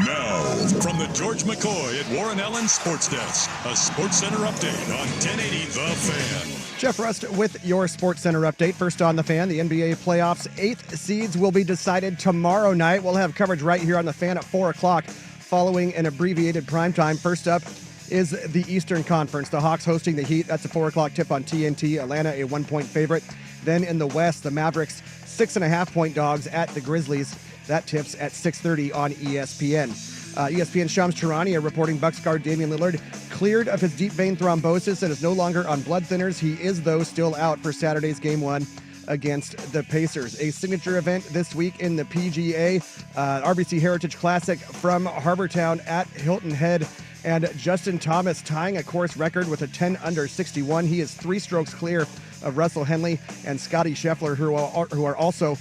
Now, from the George McCoy at Warren Allen Sports Desk, a Sports Center update on 1080 The Fan. Jeff Rust with your Sports Center update. First on The Fan, the NBA playoffs' 8th seeds will be decided tomorrow night. We'll have coverage right here on The Fan at 4 o'clock following an abbreviated primetime. First up is the Eastern Conference. The Hawks hosting the Heat. That's a 4 o'clock tip on TNT. Atlanta, a 1-point favorite. Then in the West, the Mavericks, 6.5-point dogs at the Grizzlies. That tips at 6:30 on ESPN. ESPN Shams Charania reporting Bucks guard Damian Lillard cleared of his deep vein thrombosis and is no longer on blood thinners. He is, though, still out for Saturday's Game 1 against the Pacers. A signature event this week in the PGA, RBC Heritage Classic from Harbortown at Hilton Head. And Justin Thomas tying a course record with a 10 under 61. He is 3 strokes clear of Russell Henley and Scotty Scheffler, who are also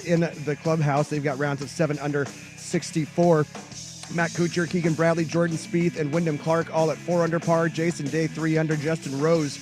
in the clubhouse. They've got rounds of 7 under 64. Matt Kuchar, Keegan Bradley, Jordan Spieth, and Wyndham Clark all at 4 under par. Jason Day 3 under. Justin Rose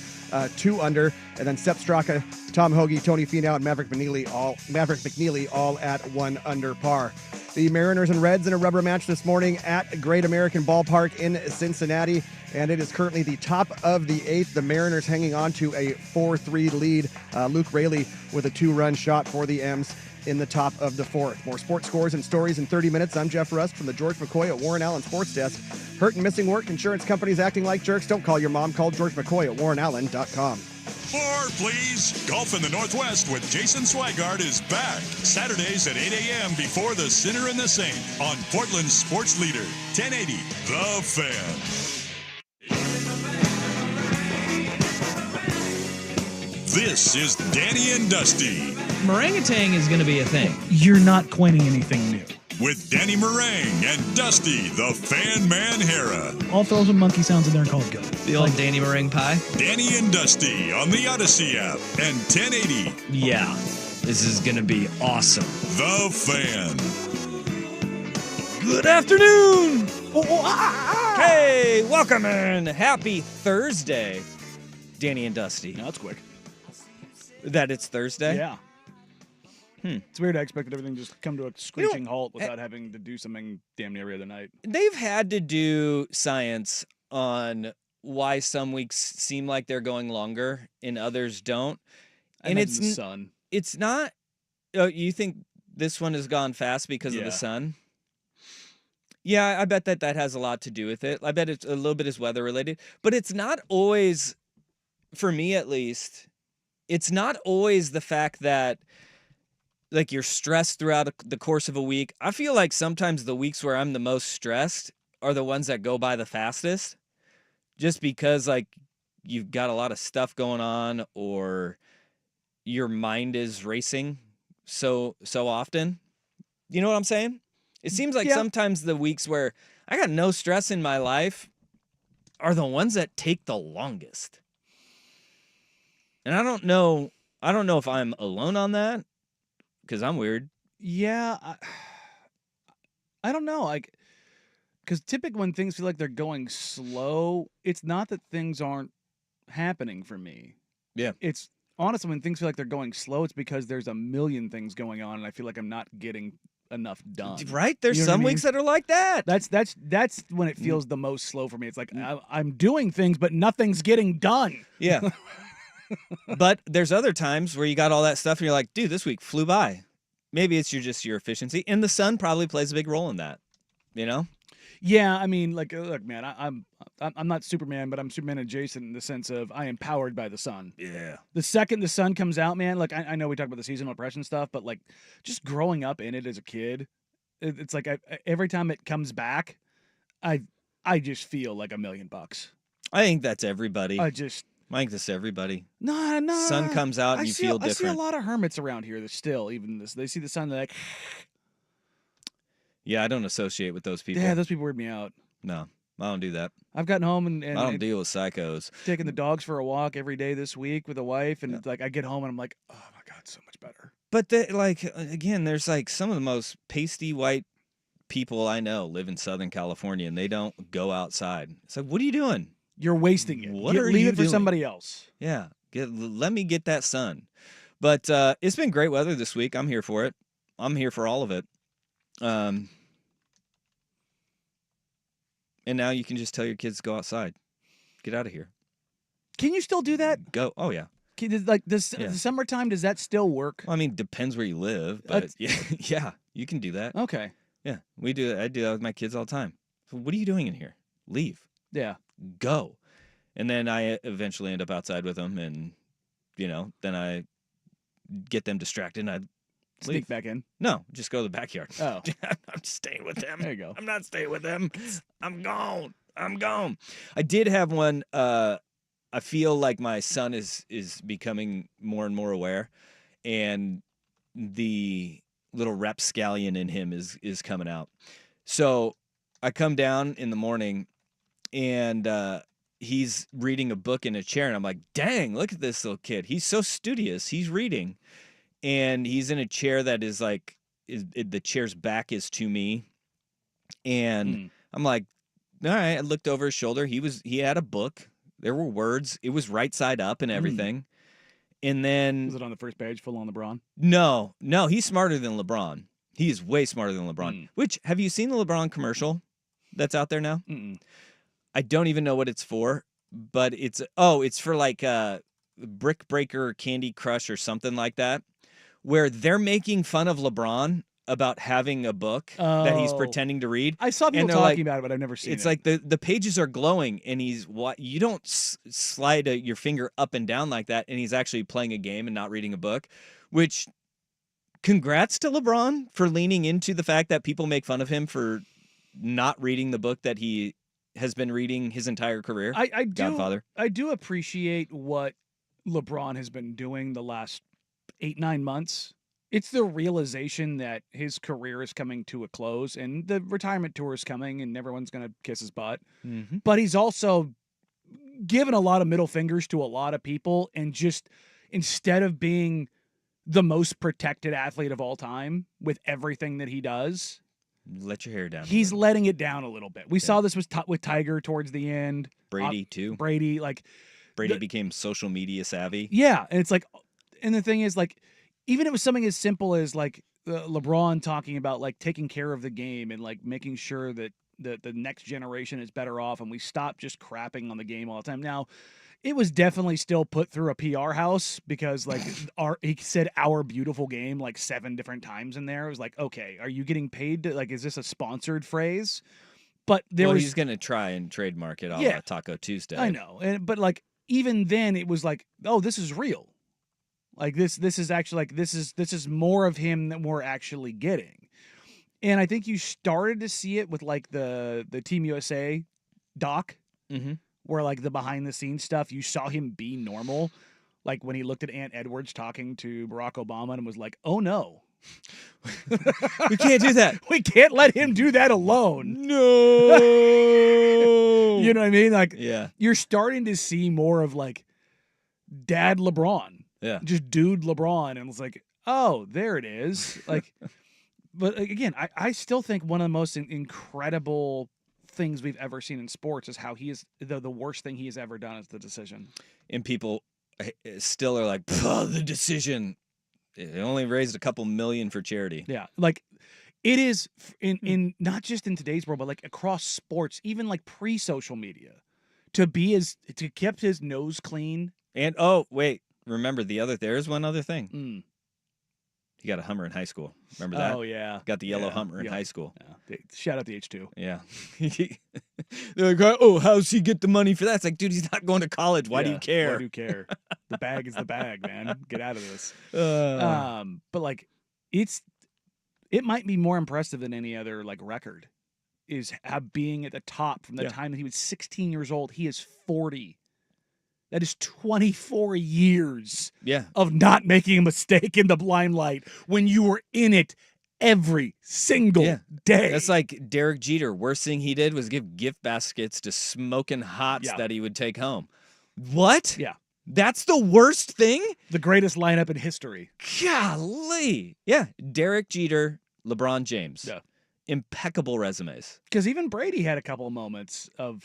2 under, and then Sepp Straka, Tom Hoagie, Tony Finau, and Maverick McNeely all at 1 under par. The Mariners and Reds in a rubber match this morning at Great American Ballpark in Cincinnati, and it is currently the top of the 8th. The Mariners hanging on to a 4-3 lead. Luke Raley with a 2-run shot for the M's in the top of the 4th. More sports scores and stories in 30 minutes. I'm Jeff Rust from the George McCoy at Warren Allen Sports Desk. Hurt and missing work, insurance companies acting like jerks. Don't call your mom. Call George McCoy at warrenallen.com. More, please. Golf in the Northwest with Jason Swigart is back. Saturdays at 8 a.m. before the Sinner and the Saint on Portland's sports leader, 1080 The Fan. This is Danny and Dusty. Meringatang is going to be a thing. You're not coining anything new. With Danny Meringue and Dusty, the Fan Man Hera. I'll throw some monkey sounds in there and call it go. The old Danny Meringue pie? Danny and Dusty on the Odyssey app and 1080. Yeah, this is going to be awesome. The Fan. Good afternoon! Hey, welcome in. Happy Thursday, Danny and Dusty. No, that's quick. That it's Thursday? Yeah. It's weird. I expected everything to just come to a screeching halt without having to do something damn near every other night. They've had to do science on why some weeks seem like they're going longer and others don't. And it's the sun. It's not. Oh, you think this one has gone fast because of the sun? Yeah, I bet that has a lot to do with it. I bet it's a little bit is weather related, but it's not always, for me at least, it's not always the fact that like you're stressed throughout the course of a week. I feel like sometimes the weeks where I'm the most stressed are the ones that go by the fastest, just because like you've got a lot of stuff going on or your mind is racing so often. You know what I'm saying? It seems like sometimes the weeks where I got no stress in my life are the ones that take the longest. And I don't know if I'm alone on that, because I'm weird. Yeah, I don't know. Like, because typically when things feel like they're going slow, it's not that things aren't happening for me. Yeah. It's honestly when things feel like they're going slow, it's because there's a million things going on, and I feel like I'm not getting enough done. Right? There's You know some what I weeks that are like that. That's when it feels the most slow for me. It's like I'm doing things, but nothing's getting done. Yeah. But there's other times where you got all that stuff and you're like, dude, this week flew by. Maybe it's just your efficiency. And the sun probably plays a big role in that, you know? Yeah, I mean, like, look, man, I'm not Superman, but I'm Superman adjacent in the sense of I am powered by the sun. Yeah. The second the sun comes out, man, like, I know we talk about the seasonal depression stuff, but, like, just growing up in it as a kid, it's like every time it comes back, I just feel like $1 million. I think that's everybody. I think that's everybody. No. Sun comes out and you feel different. I see a lot of hermits around here that still, even this, they see the sun, they're like... Yeah, I don't associate with those people. Yeah, those people weird me out. No, I don't do that. I've gotten home and I don't deal with psychos. Taking the dogs for a walk every day this week with a wife, and like I get home and I'm like, oh my God, so much better. But again, there's like some of the most pasty white people I know live in Southern California, and they don't go outside. It's like, what are you doing? You're wasting it. Leave it for somebody else. Yeah, let me get that sun. But it's been great weather this week. I'm here for it. I'm here for all of it. And now you can just tell your kids to go outside. Get out of here. Can you still do that? Go. Oh, yeah. The summertime, does that still work? Well, I mean, depends where you live, but yeah, you can do that. Okay. Yeah, we do that. I do that with my kids all the time. So what are you doing in here? Leave. Yeah. Go. And then I eventually end up outside with them, and, then I get them distracted, and I Sneak leave. back in. No, just go to the backyard. Oh. I'm staying with them. There you go. I'm not staying with them. I'm gone. I did have one. I feel like my son is becoming more and more aware, and the little rapscallion in him is coming out. So I come down in the morning, and he's reading a book in a chair, and I'm like, dang, look at this little kid. He's so studious. He's reading, and he's in a chair that is like, the chair's back is to me, and I'm like, all right. I looked over his shoulder. He had a book. There were words. It was right side up and everything. And then... Was it on the first page, full on LeBron? No, he's smarter than LeBron. He is way smarter than LeBron. Which, have you seen the LeBron commercial that's out there now? Mm-mm. I don't even know what it's for, but it's for like Brick Breaker or Candy Crush or something like that, where they're making fun of LeBron about having a book that he's pretending to read. I saw people talking about it, but I've never seen it. It's like the pages are glowing, and you don't slide your finger up and down like that, and he's actually playing a game and not reading a book, which congrats to LeBron for leaning into the fact that people make fun of him for not reading the book that he has been reading his entire career. Godfather. I do appreciate what LeBron has been doing the last 8-9 months. It's the realization that his career is coming to a close, and the retirement tour is coming, and everyone's going to kiss his butt. Mm-hmm. But he's also given a lot of middle fingers to a lot of people, and just instead of being the most protected athlete of all time with everything that he does, let your hair down. He's letting it down a little bit. We saw this with Tiger towards the end. Brady too. Brady became social media savvy. Yeah, and it's like, and the thing is, like, even if it was something as simple as like LeBron talking about like taking care of the game and like making sure that the next generation is better off, and we stop just crapping on the game all the time. Now, it was definitely still put through a PR house because like he said "our beautiful game" like 7 different times in there. It was like, okay, are you getting paid to, like, is this a sponsored phrase? But he's going to try and trademark it on Taco Tuesday. I know, but like even then, it was like, oh, this is real. Like this is actually like this is more of him that we're actually getting. And I think you started to see it with like the Team USA doc, where like the behind the scenes stuff, you saw him be normal. Like when he looked at Ant Edwards talking to Barack Obama and was like, oh no. We can't do that. We can't let him do that alone. No. You know what I mean? Like, yeah. You're starting to see more of like Dad LeBron. Yeah. Just dude LeBron. And it's like, oh, there it is. Like, but again, I still think one of the most incredible things we've ever seen in sports is how he is the worst thing he has ever done is the decision. And people still are like, the decision. It only raised a couple million for charity. Yeah. Like, it is in not just in today's world, but like across sports, even like pre-social media, to kept his nose clean. And wait, remember there's one other thing. He got a Hummer in high school. Remember that? Oh yeah, got the yellow Hummer in high school. Yeah. Shout out the H2. Yeah. They're like, oh, how's he get the money for that? It's like, dude, he's not going to college. Why do you care? Why do you care? The bag is the bag, man. Get out of this. But like, it might be more impressive than any other like record is being at the top from the time that he was 16 years old. He is 40. That is 24 years of not making a mistake in the limelight when you were in it every single day. That's like Derek Jeter. Worst thing he did was give gift baskets to smoking hots that he would take home. What? Yeah. That's the worst thing? The greatest lineup in history. Golly. Yeah. Derek Jeter, LeBron James. Yeah. Impeccable resumes. Because even Brady had a couple of moments of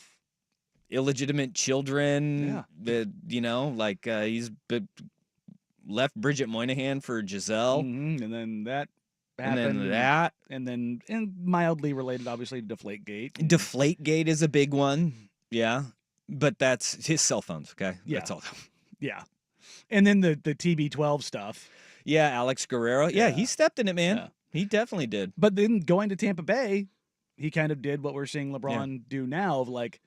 illegitimate children. He's left Bridget Moynihan for Giselle. And then that And then that. And mildly related, obviously, to Deflategate. Deflategate is a big one. Yeah. But that's his cell phones, okay? Yeah. That's all. Yeah. And then the TB12 stuff. Yeah, Alex Guerrero. Yeah, he stepped in it, man. Yeah. He definitely did. But then going to Tampa Bay, he kind of did what we're seeing LeBron do now of like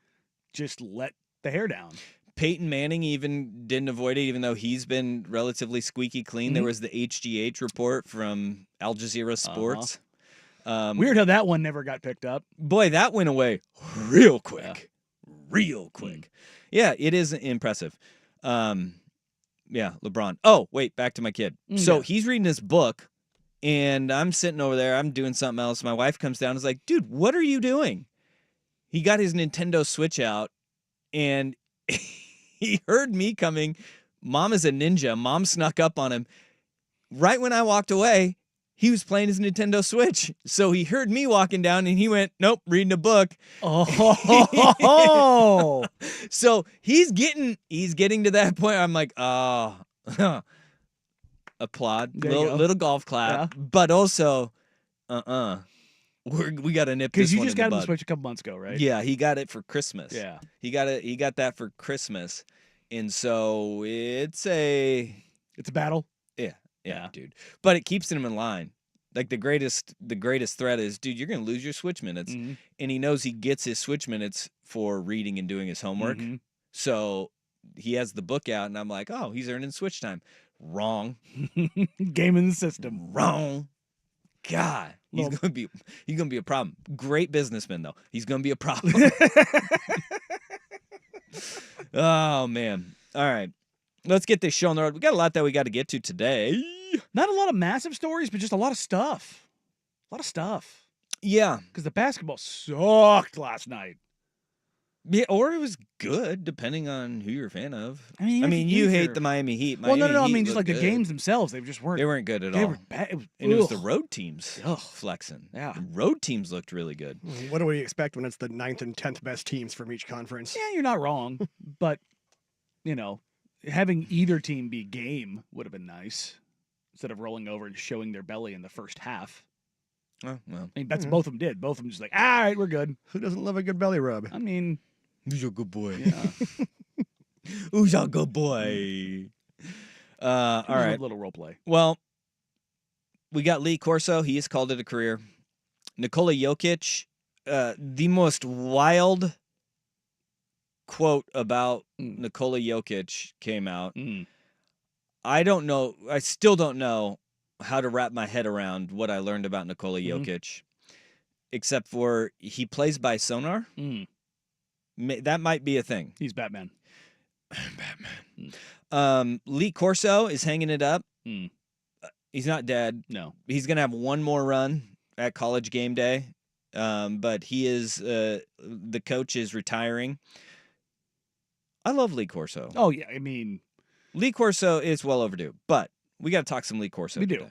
just let the hair down. Peyton Manning even didn't avoid it, even though he's been relatively squeaky clean. There was the HGH report from Al Jazeera Sports. Weird how that one never got picked up. Boy, that went away real quick. Real quick. Yeah, it is impressive. Yeah, LeBron. Oh, wait, back to my kid. So he's reading this book, and I'm sitting over there. I'm doing something else. My wife comes down and is like, dude, what are you doing? He got his Nintendo Switch out, and he heard me coming. Mom is a ninja. Mom snuck up on him. Right when I walked away, he was playing his Nintendo Switch. So he heard me walking down, and he went, nope, reading a book. Oh. So he's getting to that point. I'm like, oh, applaud, little golf clap, but also, we got to nip this one in the bud. Because you just got him the Switch a couple months ago, right? Yeah, he got it for Christmas. Yeah, he got that for Christmas, and so it's a battle. Yeah, dude. But it keeps him in line. Like the greatest threat is, dude, you're gonna lose your Switch minutes, and he knows he gets his Switch minutes for reading and doing his homework. So he has the book out, and I'm like, oh, he's earning Switch time. Wrong. Game in the system. Wrong. God, he's gonna be a problem. Great businessman though. He's gonna be a problem. Oh man. All right. Let's get this show on the road. We got a lot that we got to get to today. Not a lot of massive stories, but just a lot of stuff. Yeah. Because the basketball sucked last night. Yeah, or it was good, depending on who you're a fan of. I mean, you hate the Miami Heat. No. Heat I mean, just like good. the games themselves, they just weren't. They weren't good at they all. Were bad. It was the road teams flexing. Yeah. The road teams looked really good. What do we expect when it's the 9th and 10th best teams from each conference? Yeah, you're not wrong. But, having either team be game would have been nice instead of rolling over and showing their belly in the first half. Oh, well. I mean, that's both of them did. Both of them just like, all right, we're good. Who doesn't love a good belly rub? I mean, who's a good boy? Yeah. Who's a good boy? All right. A little role play. Well, we got Lee Corso. He has called it a career. Nikola Jokic, the most wild quote about Nikola Jokic came out. I don't know. I still don't know how to wrap my head around what I learned about Nikola Jokic, except for he plays by sonar. That might be a thing. He's Batman. Lee Corso is hanging it up. He's not dead. No. He's going to have one more run at College Game Day, but he is the coach is retiring. I love Lee Corso. Oh, yeah. I mean, Lee Corso is well overdue, but we got to talk some Lee Corso today. do.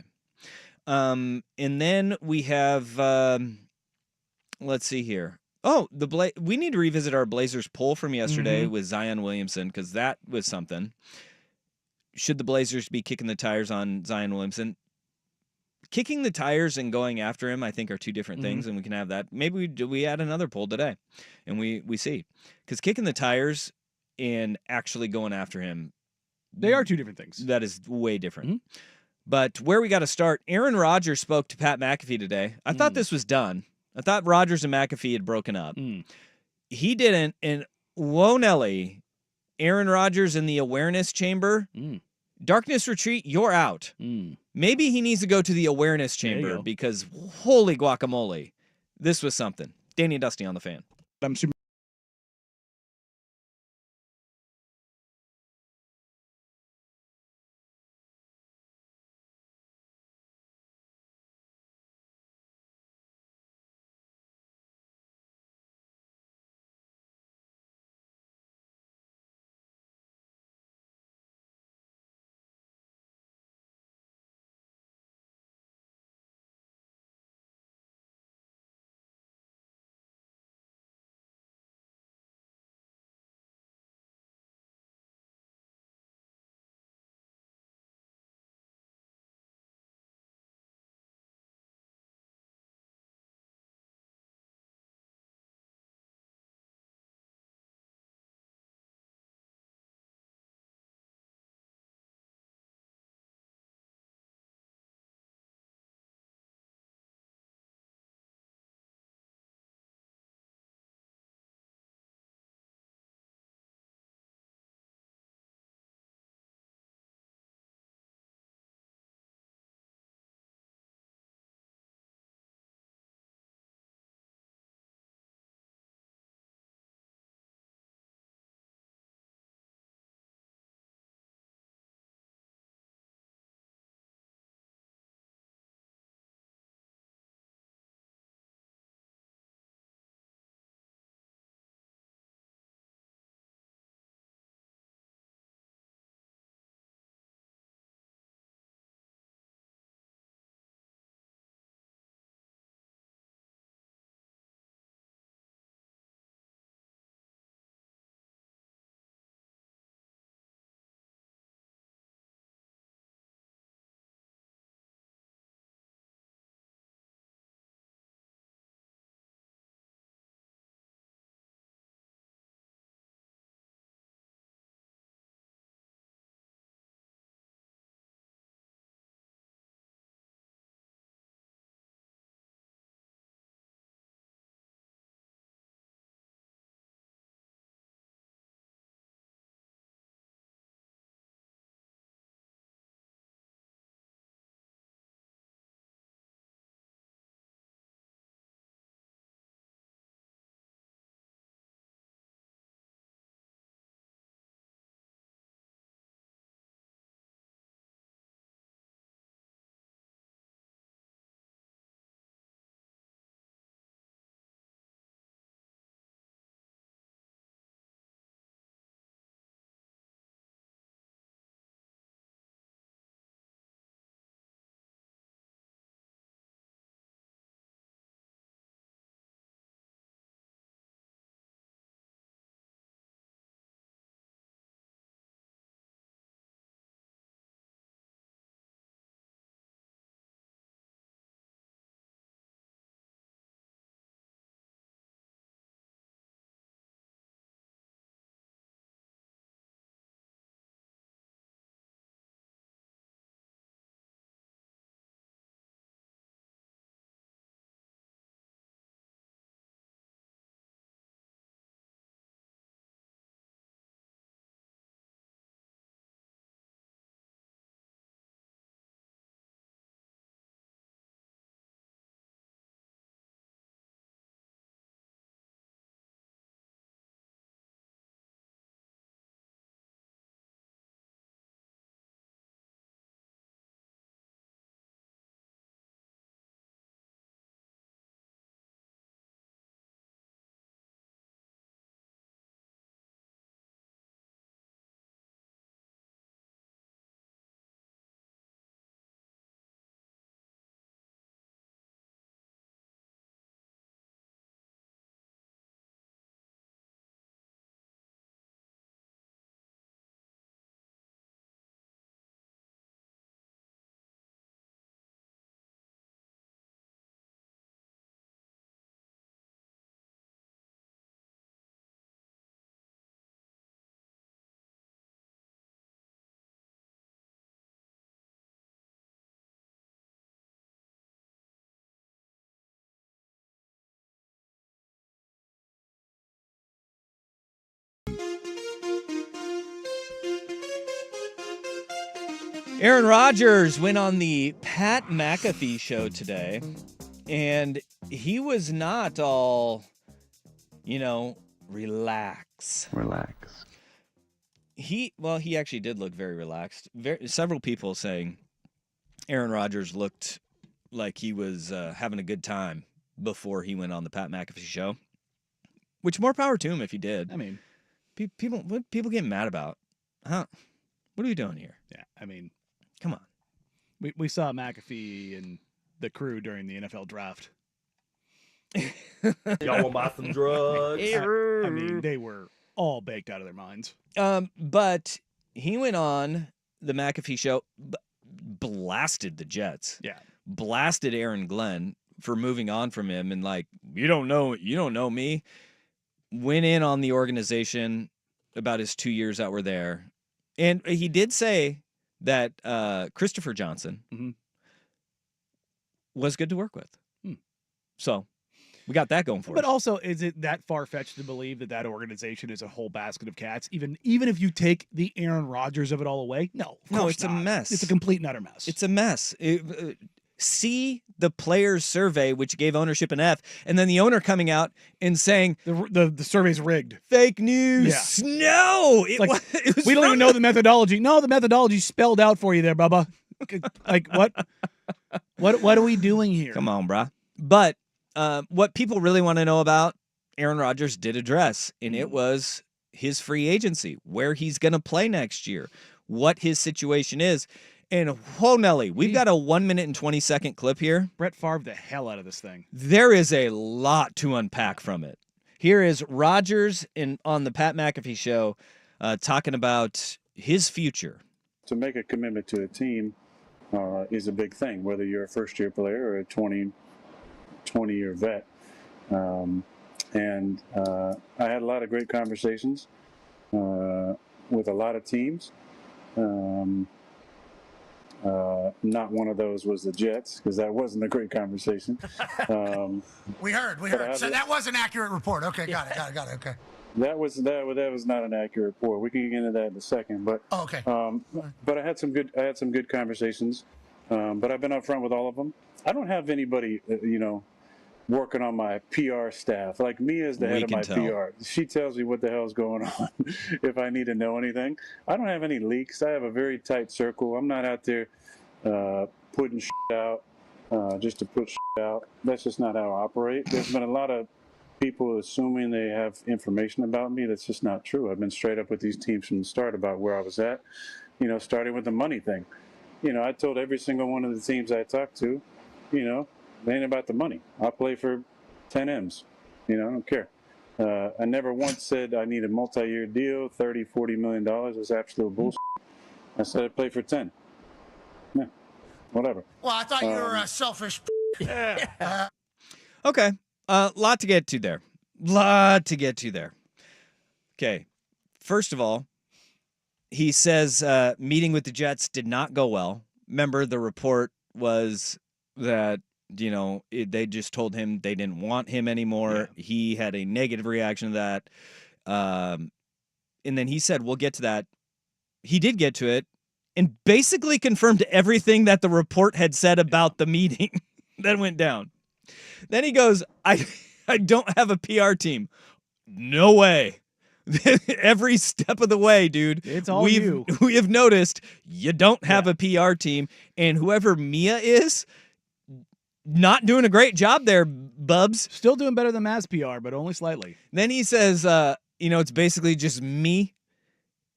And then we have, let's see here. Oh, we need to revisit our Blazers poll from yesterday with Zion Williamson, because that was something. Should the Blazers be kicking the tires on Zion Williamson? Kicking the tires and going after him, I think, are two different things, and we can have that. Maybe we add another poll today, and we see. Because kicking the tires and actually going after him, they are two different things. That is way different. But where we got to start, Aaron Rodgers spoke to Pat McAfee today. I thought this was done. I thought Rodgers and McAfee had broken up. He didn't, and whoa Nelly, Aaron Rodgers in the awareness chamber, darkness retreat, you're out. Maybe he needs to go to the awareness chamber because holy guacamole, this was something. Danny and Dusty on the Fan. I'm super Aaron Rodgers went on the Pat McAfee show today, and he was not all, relax. He actually did look very relaxed. Several people saying Aaron Rodgers looked like he was having a good time before he went on the Pat McAfee show, which more power to him if he did. I mean, what people getting mad about? Huh? What are we doing here? Yeah, I mean, come on. We saw McAfee and the crew during the NFL draft. Y'all want to buy some drugs? I mean, they were all baked out of their minds. But he went on the McAfee show, blasted the Jets. Yeah. Blasted Aaron Glenn for moving on from him and like, you don't know me. Went in on the organization about his 2 years that were there. And he did say that Christopher Johnson was good to work with. So we got that going for us. But also, is it that far-fetched to believe that organization is a whole basket of cats? Even if you take the Aaron Rodgers of it all away? No, of course it's not. a mess. It's a complete and utter mess. It's a mess. See the players' survey, which gave ownership an F, and then the owner coming out and saying the survey's rigged. Fake news. Yeah. No, it was we don't even know the methodology. No, the methodology's spelled out for you there, Bubba. Like what? What are we doing here? Come on, brah. But what people really want to know about, Aaron Rodgers did address, and it was his free agency, where he's going to play next year, what his situation is. And whoa, Nelly, we've got a 1 minute and 20-second clip here. Brett Favre the hell out of this thing. There is a lot to unpack from it. Here is Rodgers on the Pat McAfee show talking about his future. To make a commitment to a team is a big thing, whether you're a first-year player or a 20-year vet. And I had a lot of great conversations with a lot of teams. Not one of those was the Jets, because that wasn't a great conversation. We heard. So that was an accurate report. Okay, got it. Okay. That was not an accurate report. We can get into that in a second. But okay. But I had some good conversations. But I've been upfront with all of them. I don't have anybody, working on my PR staff. Like Mia is the head of my PR. She tells me what the hell's going on if I need to know anything. I don't have any leaks. I have a very tight circle. I'm not out there putting shit out just to put shit out. That's just not how I operate. There's been a lot of people assuming they have information about me that's just not true. I've been straight up with these teams from the start about where I was at, starting with the money thing. I told every single one of the teams I talked to, it ain't about the money. I'll play for 10 M's. I don't care. I never once said I need a multi-year deal, $30, $40 million. It's absolute bullshit. I said I'd play for 10. Yeah, whatever. Well, I thought you were a selfish. Okay. Lot to get to there. Okay. First of all, he says meeting with the Jets did not go well. Remember, the report was that they just told him they didn't want him anymore. Yeah. He had a negative reaction to that. And then he said, we'll get to that. He did get to it and basically confirmed everything that the report had said about the meeting that went down. Then he goes, I don't have a PR team. No way. Every step of the way, dude. It's all you. We have noticed you don't have a PR team, and whoever Mia is, not doing a great job there, Bubs. Still doing better than Maz PR, but only slightly. Then he says, it's basically just me,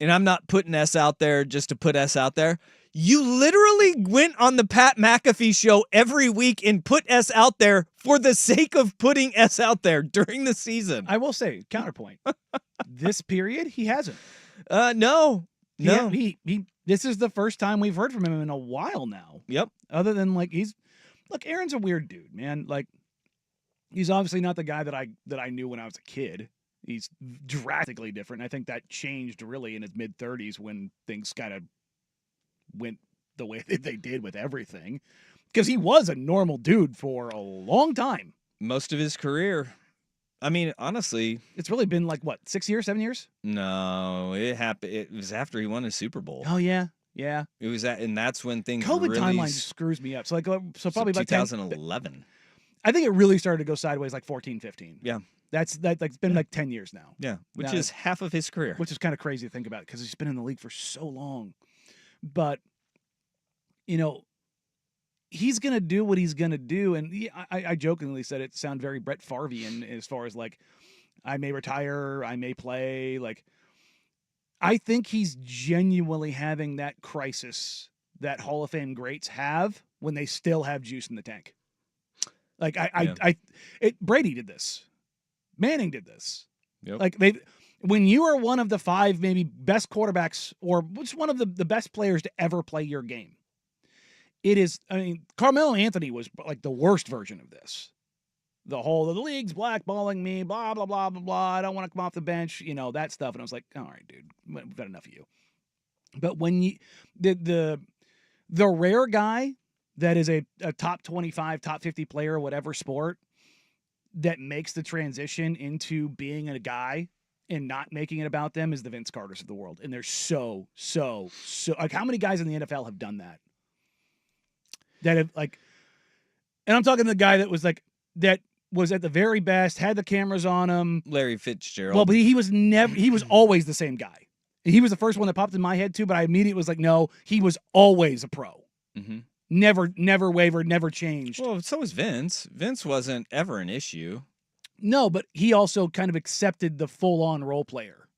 and I'm not putting S out there just to put S out there. You literally went on the Pat McAfee show every week and put S out there for the sake of putting S out there during the season. I will say, counterpoint. This period, he hasn't. No. He this is the first time we've heard from him in a while now. Yep. Other than Aaron's a weird dude, man. Like, he's obviously not the guy that I knew when I was a kid. He's drastically different. I think that changed really in his mid-30s when things kind of went the way that they did with everything. Because he was a normal dude for a long time. Most of his career. I mean, honestly, It's really been like what, 6 years, 7 years? no, it happened. It was after he won his Super Bowl. Oh yeah, yeah. It was that, and that's when things COVID really timeline just screws me up. So probably about 2011. I think it really started to go sideways like 14, 15. Yeah. That's it's been like 10 years now. Yeah, which Now is half of his career. which is kind of crazy to think about because he's been in the league for so long. But you know, he's gonna do what he's gonna do, and I jokingly said it sounded very Brett Favre-ian as far as like, I may retire, I may play. Like, I think he's genuinely having that crisis that Hall of Fame greats have when they still have juice in the tank. Like Brady did this, Manning did this. Yep. Like when you are one of the 5 maybe best quarterbacks or just one of the best players to ever play your game. It is, I mean, Carmelo Anthony was like the worst version of this. The whole of the league's blackballing me, blah, blah, blah, blah, blah. I don't want to come off the bench, that stuff. And I was like, all right, dude, we've got enough of you. But when you, the rare guy that is a top 25, top 50 player, whatever sport, that makes the transition into being a guy and not making it about them is the Vince Carters of the world. And there's so, like, how many guys in the NFL have done that? That have, like, and I'm talking the guy that was like, that was at the very best, had the cameras on him. Larry Fitzgerald. Well, but he was always the same guy. He was the first one that popped in my head too, but I immediately was like, no, he was always a pro. Mm-hmm. Never wavered, never changed. Well, so was Vince. Vince wasn't ever an issue. No, but he also kind of accepted the full-on role player.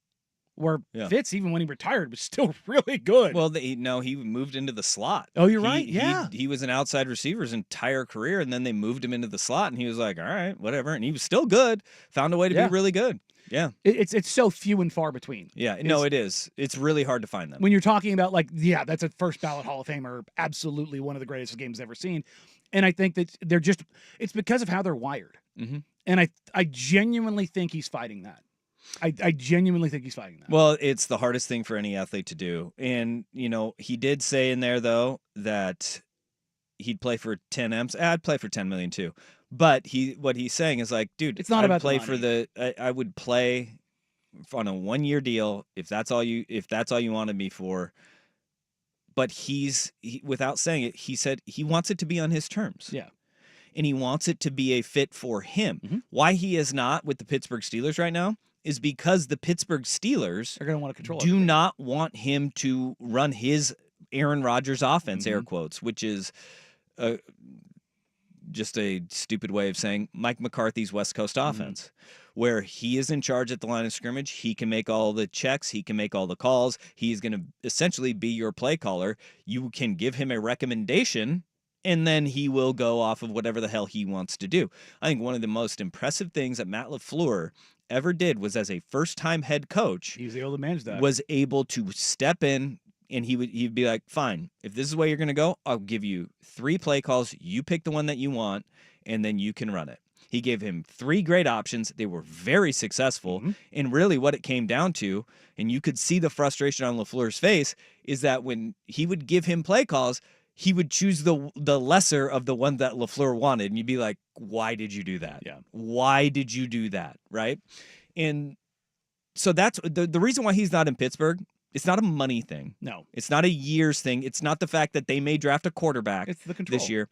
Where Fitz, even when he retired, was still really good. Well, he moved into the slot. Oh, you're right. Yeah. He was an outside receiver his entire career, and then they moved him into the slot, and he was like, all right, whatever. And he was still good. Found a way to be really good. Yeah. It's so few and far between. Yeah. No, it is. It's really hard to find them. When you're talking about, like, that's a first ballot Hall of Famer, absolutely one of the greatest games ever seen. And I think that it's because of how they're wired. Mm-hmm. And I genuinely think he's fighting that. I genuinely think he's fighting that. Well, it's the hardest thing for any athlete to do. And, he did say in there, though, that he'd play for 10 M's. I'd play for 10 million, too. But what he's saying is like, dude, it's not about play the money. I would play on a 1-year deal if that's all you wanted me for. But without saying it, he said he wants it to be on his terms. Yeah. And he wants it to be a fit for him. Mm-hmm. Why he is not with the Pittsburgh Steelers right now is because the Pittsburgh Steelers are going to want to control do not want him to run his Aaron Rodgers offense, air quotes, which is just a stupid way of saying Mike McCarthy's West Coast offense, where he is in charge at the line of scrimmage. He can make all the checks. He can make all the calls. He's going to essentially be your play caller. You can give him a recommendation, and then he will go off of whatever the hell he wants to do. I think one of the most impressive things that Matt LaFleur ever did was, as a first-time head coach, he was able to manage that. Was able to step in, and he'd be like, fine, if this is the way you're going to go, I'll give you 3 play calls. You pick the one that you want, and then you can run it. He gave him 3 great options. They were very successful. Mm-hmm. And really what it came down to, and you could see the frustration on LaFleur's face, is that when he would give him play calls, he would choose the lesser of the one that LaFleur wanted. And you'd be like, why did you do that? Yeah. Why did you do that? Right? And so that's the reason why he's not in Pittsburgh. It's not a money thing. No. It's not a years thing. It's not the fact that they may draft a quarterback it's the control. This year.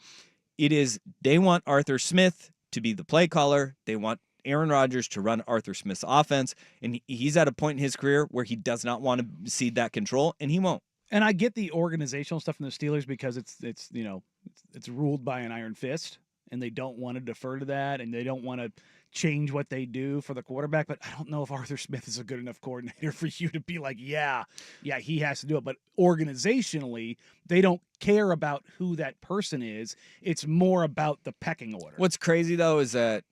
It is they want Arthur Smith to be the play caller. They want Aaron Rodgers to run Arthur Smith's offense. And he's at a point in his career where he does not want to cede that control, and he won't. And I get the organizational stuff from the Steelers because it's ruled by an iron fist, and they don't want to defer to that, and they don't want to change what they do for the quarterback. But I don't know if Arthur Smith is a good enough coordinator for you to be like, yeah, he has to do it. But organizationally, they don't care about who that person is. It's more about the pecking order. What's crazy, though, is that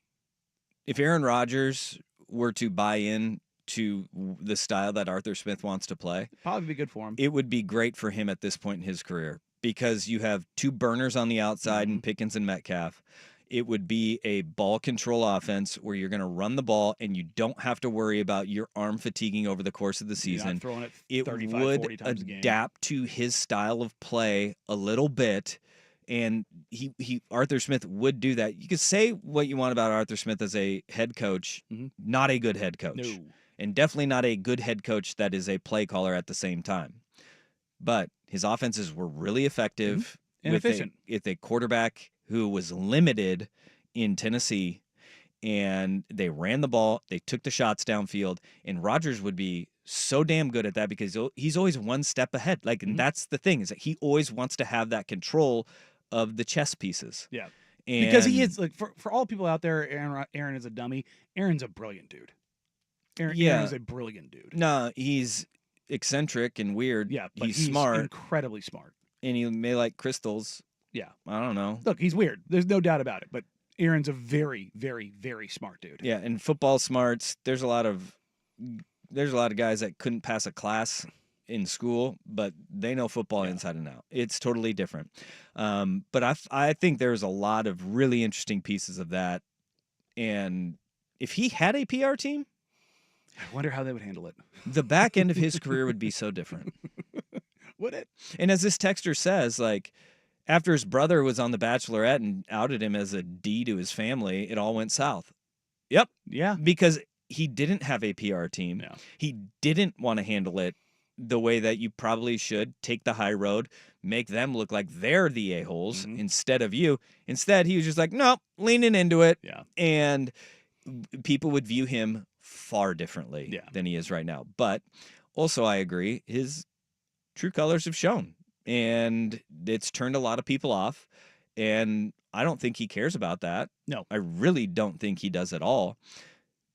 if Aaron Rodgers were to buy in to the style that Arthur Smith wants to play, probably be good for him. It would be great for him at this point in his career because you have 2 burners on the outside in Pickens and Metcalf. It would be a ball control offense where you're going to run the ball and you don't have to worry about your arm fatiguing over the course of the season. Throwing it it 35, would 40 times a game. adapt to his style of play a little bit, And Arthur Smith would do that. You could say what you want about Arthur Smith as a head coach, not a good head coach. No. And definitely not a good head coach that is a play caller at the same time. But his offenses were really effective and efficient. With a quarterback who was limited in Tennessee, and they ran the ball, they took the shots downfield, and Rodgers would be so damn good at that because he's always one step ahead. Like, and that's the thing, is that he always wants to have that control of the chess pieces. Yeah. And Because he is, like, for all people out there, Aaron is a dummy. Aaron's a brilliant dude. Aaron is a brilliant dude. No, he's eccentric and weird. Yeah, but he's smart. Incredibly smart. And he may like crystals. Yeah. I don't know. Look, he's weird. There's no doubt about it. But Aaron's a very, very, very smart dude. Yeah, and football smarts, there's a lot of guys that couldn't pass a class in school, but they know football inside and out. It's totally different. But I think there's a lot of really interesting pieces of that. And if he had a PR team, I wonder how they would handle it. the back end of his career would be so different. Would it? And as this texter says, like, after his brother was on The Bachelorette and outed him as a D to his family, it all went south. Yep. Yeah. Because he didn't have a PR team. No. He didn't want to handle it the way that you probably should. Take the high road, make them look like they're the a-holes instead of you. Instead, he was just like, nope, leaning into it. Yeah. And people would view him far differently than he is right now. But also, I agree, his true colors have shown. And it's turned a lot of people off. And I don't think he cares about that. No. I really don't think he does at all.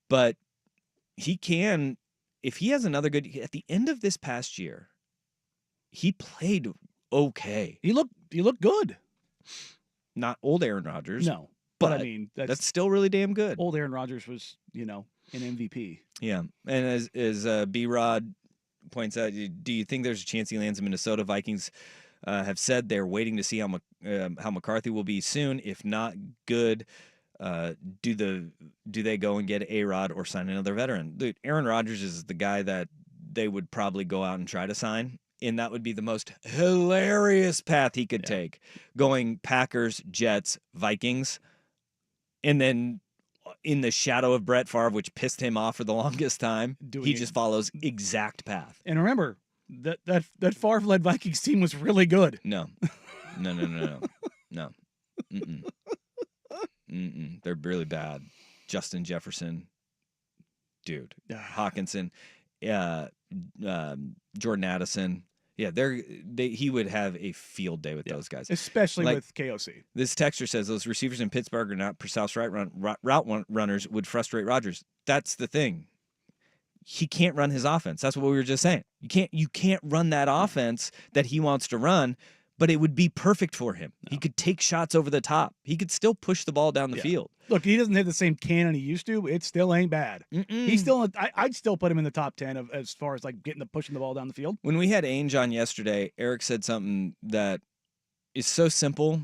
But he can, if he has another good, at the end of this past year, he played okay. He looked good. Not old Aaron Rodgers. No. But I mean, that's still really damn good. Old Aaron Rodgers was, an MVP. Yeah. And as B-Rod points out, do you think there's a chance he lands in Minnesota? Vikings have said they're waiting to see how McCarthy will be soon. If not good, do they go and get A-Rod or sign another veteran? Dude, Aaron Rodgers is the guy that they would probably go out and try to sign, and that would be the most hilarious path he could take, going Packers, Jets, Vikings, and then in the shadow of Brett Favre, which pissed him off for the longest time, he just follows exact path. And remember, that Favre-led Vikings team was really good. No. Mm-mm. They're really bad. Justin Jefferson, dude. Hawkinson, Jordan Addison. Yeah, he would have a field day with those guys. Especially with KOC. This texter says those receivers in Pittsburgh are not Purcell's route runners would frustrate Rodgers. That's the thing. He can't run his offense. That's what we were just saying. You can't run that offense that he wants to run, but it would be perfect for him. No. He could take shots over the top. He could still push the ball down the field. Look, he doesn't have the same cannon he used to. It still ain't bad. He's still. I'd still put him in the top 10 as far as like pushing the ball down the field. When we had Ainge on yesterday, Eric said something that is so simple,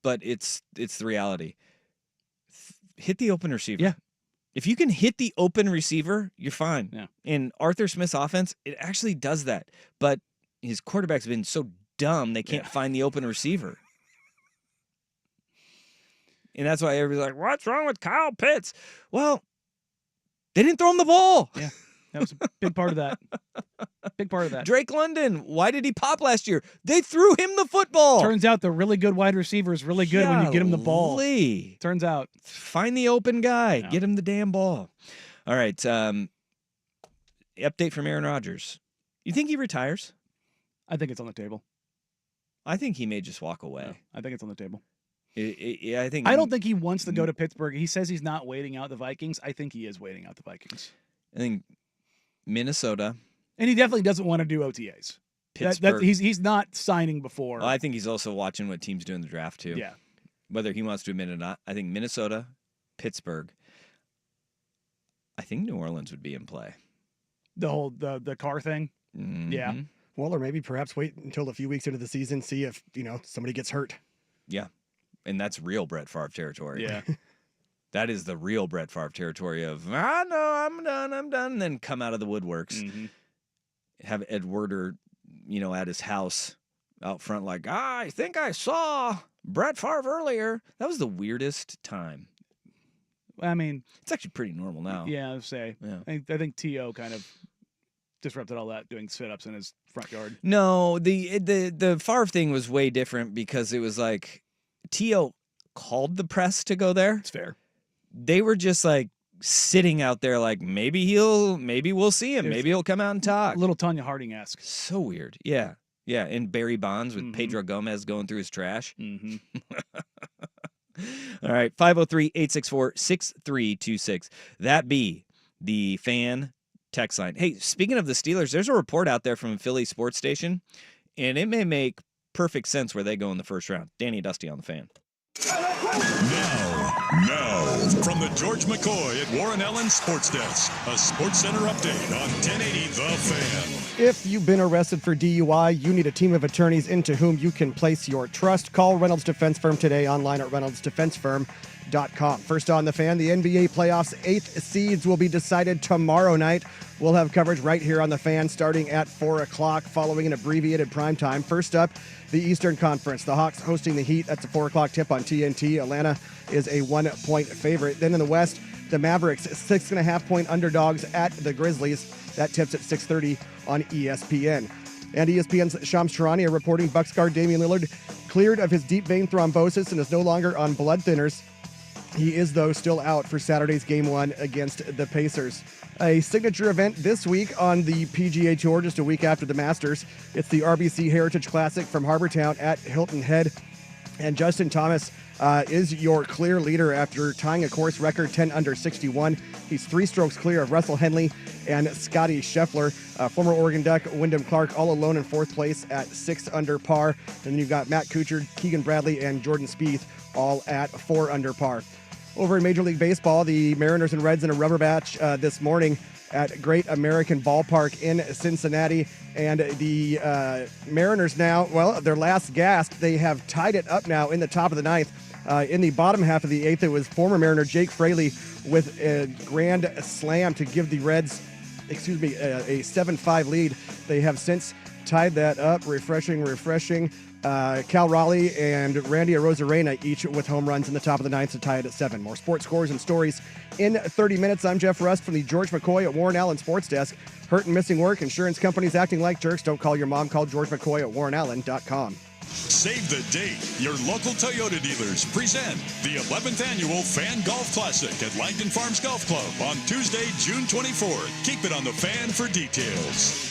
but it's the reality. Hit the open receiver. Yeah. If you can hit the open receiver, you're fine. Yeah. In Arthur Smith's offense, it actually does that. But his quarterback's been so dumb they can't find the open receiver. And that's why everybody's like, what's wrong with Kyle Pitts? Well, they didn't throw him the ball. Yeah, that was a big part of that. Big part of that. Drake London, why did he pop last year? They threw him the football. Turns out the really good wide receiver is really good when you get him the ball. Turns out. Find the open guy. Yeah. Get him the damn ball. All right. Update from Aaron Rodgers. You think he retires? I think it's on the table. I think he may just walk away. No, I think it's on the table. I don't think he wants to go to Pittsburgh. He says he's not waiting out the Vikings. I think he is waiting out the Vikings. I think Minnesota. And he definitely doesn't want to do OTAs. Pittsburgh. He's not signing before. Well, I think he's also watching what teams do in the draft, too. Yeah. Whether he wants to admit it or not. I think Minnesota, Pittsburgh. I think New Orleans would be in play. The whole the car thing? Mm-hmm. Yeah. Well, or maybe perhaps wait until a few weeks into the season, see if, somebody gets hurt. Yeah. And that's real Brett Favre territory. Yeah. That is the real Brett Favre territory of, no, I'm done, and then come out of the woodworks. Mm-hmm. Have Ed Werder, at his house out front like, I think I saw Brett Favre earlier. That was the weirdest time. I mean, it's actually pretty normal now. Yeah, I would say. Yeah. I think T.O. kind of disrupted all that doing sit-ups in his front yard. No, the Favre thing was way different because it was like T.O. called the press to go there. It's fair. They were just like sitting out there like maybe we'll see him. Maybe he'll come out and talk. A little Tanya Harding-esque. So weird. Yeah. Yeah, and Barry Bonds with Pedro Gomez going through his trash. Mm-hmm. All right, 503-864-6326. That be the fan text line. Hey, speaking of the Steelers, there's a report out there from a Philly sports station, and it may make perfect sense where they go in the first round. Danny Dusty on the Fan. Now, from the George McCoy at Warren Allen Sports Desk, a Sports Center update on 1080 The Fan. If you've been arrested for DUI, you need a team of attorneys into whom you can place your trust. Call Reynolds Defense Firm today online at reynoldsdefensefirm.com. First on The Fan, the NBA playoffs' 8th seeds will be decided tomorrow night. We'll have coverage right here on The Fan starting at 4 o'clock following an abbreviated primetime. First up, the Eastern Conference. The Hawks hosting the Heat. That's a 4 o'clock tip on TNT. Atlanta is a 1-point favorite. Then in the West, the Mavericks, 6.5-point underdogs at the Grizzlies. That tips at 6:30 on ESPN. And ESPN's Shams Charania reporting Bucks guard Damian Lillard cleared of his deep vein thrombosis and is no longer on blood thinners. He is, though, still out for Saturday's Game 1 against the Pacers. A signature event this week on the PGA Tour, just a week after the Masters. It's the RBC Heritage Classic from Harbortown at Hilton Head. And Justin Thomas is your clear leader after tying a course record 10 under 61. He's 3 strokes clear of Russell Henley and Scotty Scheffler. Former Oregon Duck Wyndham Clark all alone in 4th place at 6 under par. And then you've got Matt Kuchar, Keegan Bradley, and Jordan Spieth all at 4 under par. Over in Major League Baseball, the Mariners and Reds in a rubber match this morning at Great American Ballpark in Cincinnati. And the Mariners now, well, their last gasp, they have tied it up now in the top of the 9th. In the bottom half of the 8th, it was former Mariner Jake Fraley with a grand slam to give the Reds, a 7-5 lead. They have since tied that up. Refreshing. Cal Raleigh and Randy Arozarena each with home runs in the top of the 9th to tie it at 7. More sports scores and stories in 30 minutes. I'm Jeff Rust from the George McCoy at Warren Allen Sports Desk. Hurt and missing work, insurance companies acting like jerks. Don't call your mom. Call George McCoy at warrenallen.com. Save the date. Your local Toyota dealers present the 11th annual Fan Golf Classic at Langdon Farms Golf Club on Tuesday, June 24th. Keep it on the Fan for details.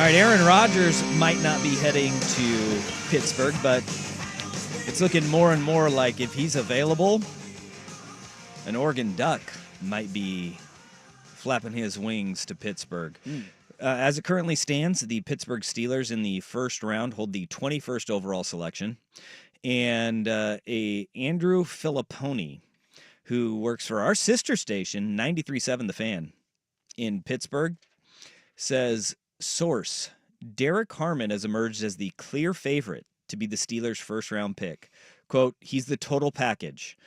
All right, Aaron Rodgers might not be heading to Pittsburgh, but it's looking more and more like if he's available, an Oregon Duck might be flapping his wings to Pittsburgh. As it currently stands, the Pittsburgh Steelers in the first round hold the 21st overall selection. And a Andrew Filipponi, who works for our sister station, 93.7 The Fan, in Pittsburgh, says, source, Derek Harmon has emerged as the clear favorite to be the Steelers' first-round pick. Quote, he's the total package.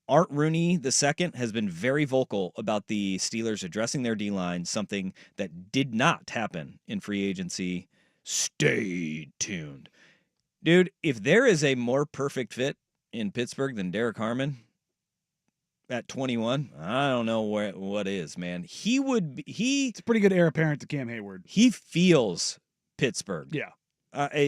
Art Rooney II has been very vocal about the Steelers addressing their D-line, something that did not happen in free agency. Stay tuned. Dude, if there is a more perfect fit in Pittsburgh than Derek Harmon at 21, I don't know what is, man. It's a pretty good heir apparent to Cam Hayward. He feels Pittsburgh. Yeah.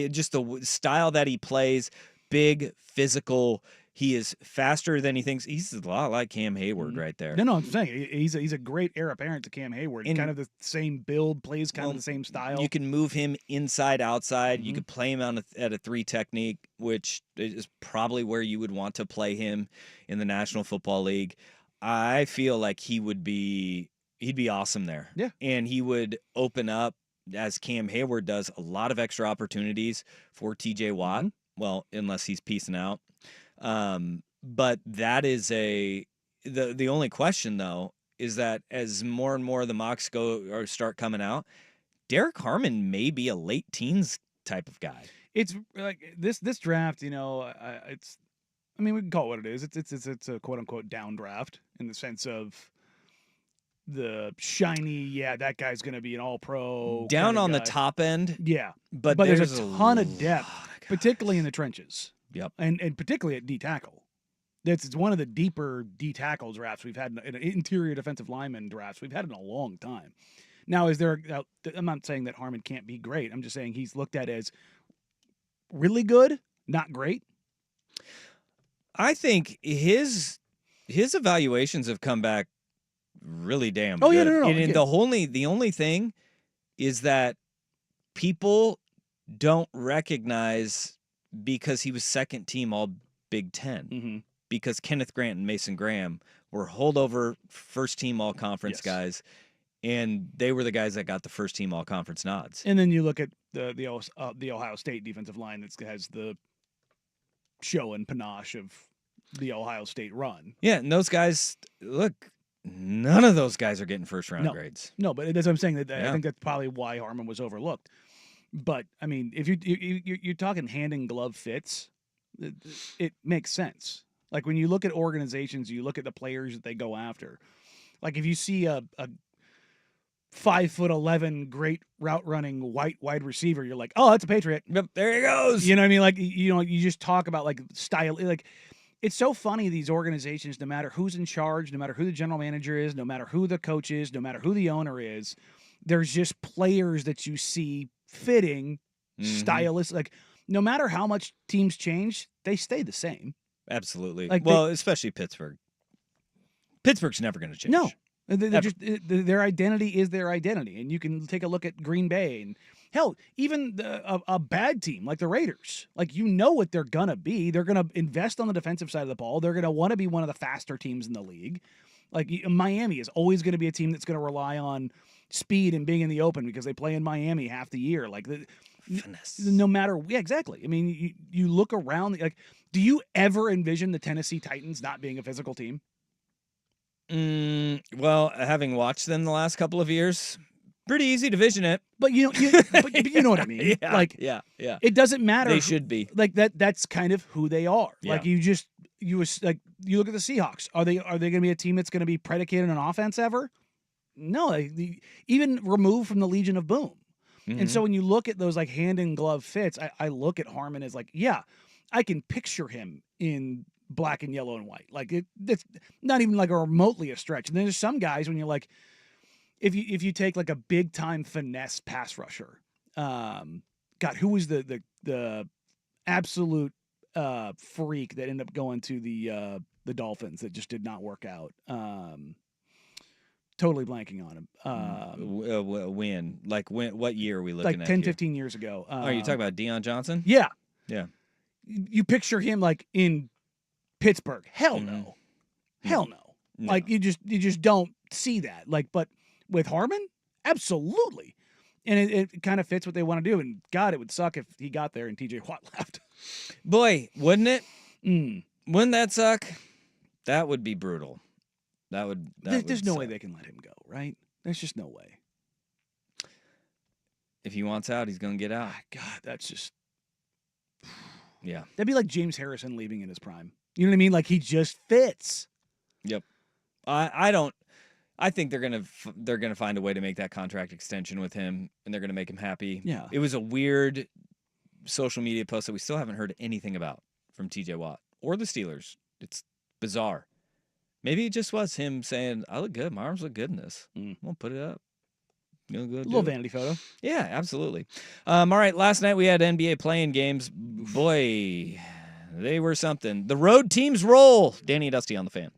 Just the style that he plays, big, physical. He is faster than he thinks. He's a lot like Cam Hayward right there. No, I'm saying he's a great heir apparent to Cam Hayward. And kind of the same build, plays kind of the same style. You can move him inside, outside. You could play him at a 3 technique, which is probably where you would want to play him in the National Football League. I feel like he'd be awesome there. Yeah. And he would open up, as Cam Hayward does, a lot of extra opportunities for TJ Watt. Well, unless he's peacing out. But that is the only question, though, is that as more and more of the mocks start coming out, Derek Harmon may be a late teens type of guy. It's like this draft, we can call it what it is. It's a quote unquote down draft in the sense of the shiny, that guy's going to be an all-pro. Down on guy. the top end. Yeah. But there's a ton of depth, particularly in the trenches. Yep. And particularly at D tackle. It's one of the deeper D tackle drafts we've had, in interior defensive lineman drafts we've had in a long time. Now, I'm not saying that Harmon can't be great. I'm just saying he's looked at as really good, not great. I think his evaluations have come back really damn good. Oh, yeah, no. And the only thing is that people don't recognize, because he was second team all Big Ten, because Kenneth Grant and Mason Graham were holdover first team all conference guys, and they were the guys that got the first team all conference nods. And then you look at the Ohio State defensive line that has the show and panache of the Ohio State run. Yeah, and those guys, look, none of those guys are getting first round grades. No, but that's what I'm saying. I think that's probably why Harmon was overlooked. But I mean, if you're talking hand in glove fits, it makes sense. Like when you look at organizations, you look at the players that they go after. Like if you see a 5'11" great route running white wide receiver, you're like, oh, that's a Patriot. Yep, there he goes. You know what I mean? Like you just talk about like style. Like it's so funny, these organizations, no matter who's in charge, no matter who the general manager is, no matter who the coach is, no matter who the owner is, there's just players that you see fitting, stylists. Like no matter how much teams change, they stay the same. Absolutely. Like especially Pittsburgh. Pittsburgh's never going to change. No, their identity is their identity, and you can take a look at Green Bay and hell, even a bad team like the Raiders. Like what they're gonna be. They're gonna invest on the defensive side of the ball. They're gonna want to be one of the faster teams in the league. Like Miami is always going to be a team that's going to rely on speed and being in the open because they play in Miami half the year. Like finesse. No matter, exactly. I mean, you look around. Like, do you ever envision the Tennessee Titans not being a physical team? Well, having watched them the last couple of years, pretty easy to vision it. But you know what I mean. Yeah, like, yeah. It doesn't matter. They should be like that. That's kind of who they are. Yeah. Like you look at the Seahawks. Are they going to be a team that's going to be predicated on offense ever? No, even removed from the Legion of Boom. And so when you look at those like hand in glove fits, I look at Harmon as like, yeah, I can picture him in black and yellow and white. Like it's not even like a remotely a stretch. And then there's some guys when you're like, if you take like a big time finesse pass rusher, God, who was the absolute freak that ended up going to the Dolphins that just did not work out? totally blanking on him. When? Like when? What year are we looking like at? 10, here? 15 years ago. Are you talking about Deion Johnson? Yeah. Yeah. You picture him like in Pittsburgh. Hell no. Hell no. No. Like you just don't see that. Like, but with Harmon, absolutely. And it kind of fits what they want to do. And God, it would suck if he got there and TJ Watt left. Boy, wouldn't it? Wouldn't that suck? That would be brutal. There's no way they can let him go, right? There's just no way. If he wants out, he's going to get out. God, that's just. Yeah. That'd be like James Harrison leaving in his prime. You know what I mean? Like he just fits. Yep. I think they're gonna find a way to make that contract extension with him, and they're gonna make him happy. Yeah. It was a weird social media post that we still haven't heard anything about from TJ Watt or the Steelers. It's bizarre. Maybe it just was him saying, "I look good. My arms look good in this. We'll put it up." A little vanity photo. Yeah, absolutely. All right, last night we had NBA playing games. Boy, they were something. The road teams roll. Danny and Dusty on the Fan.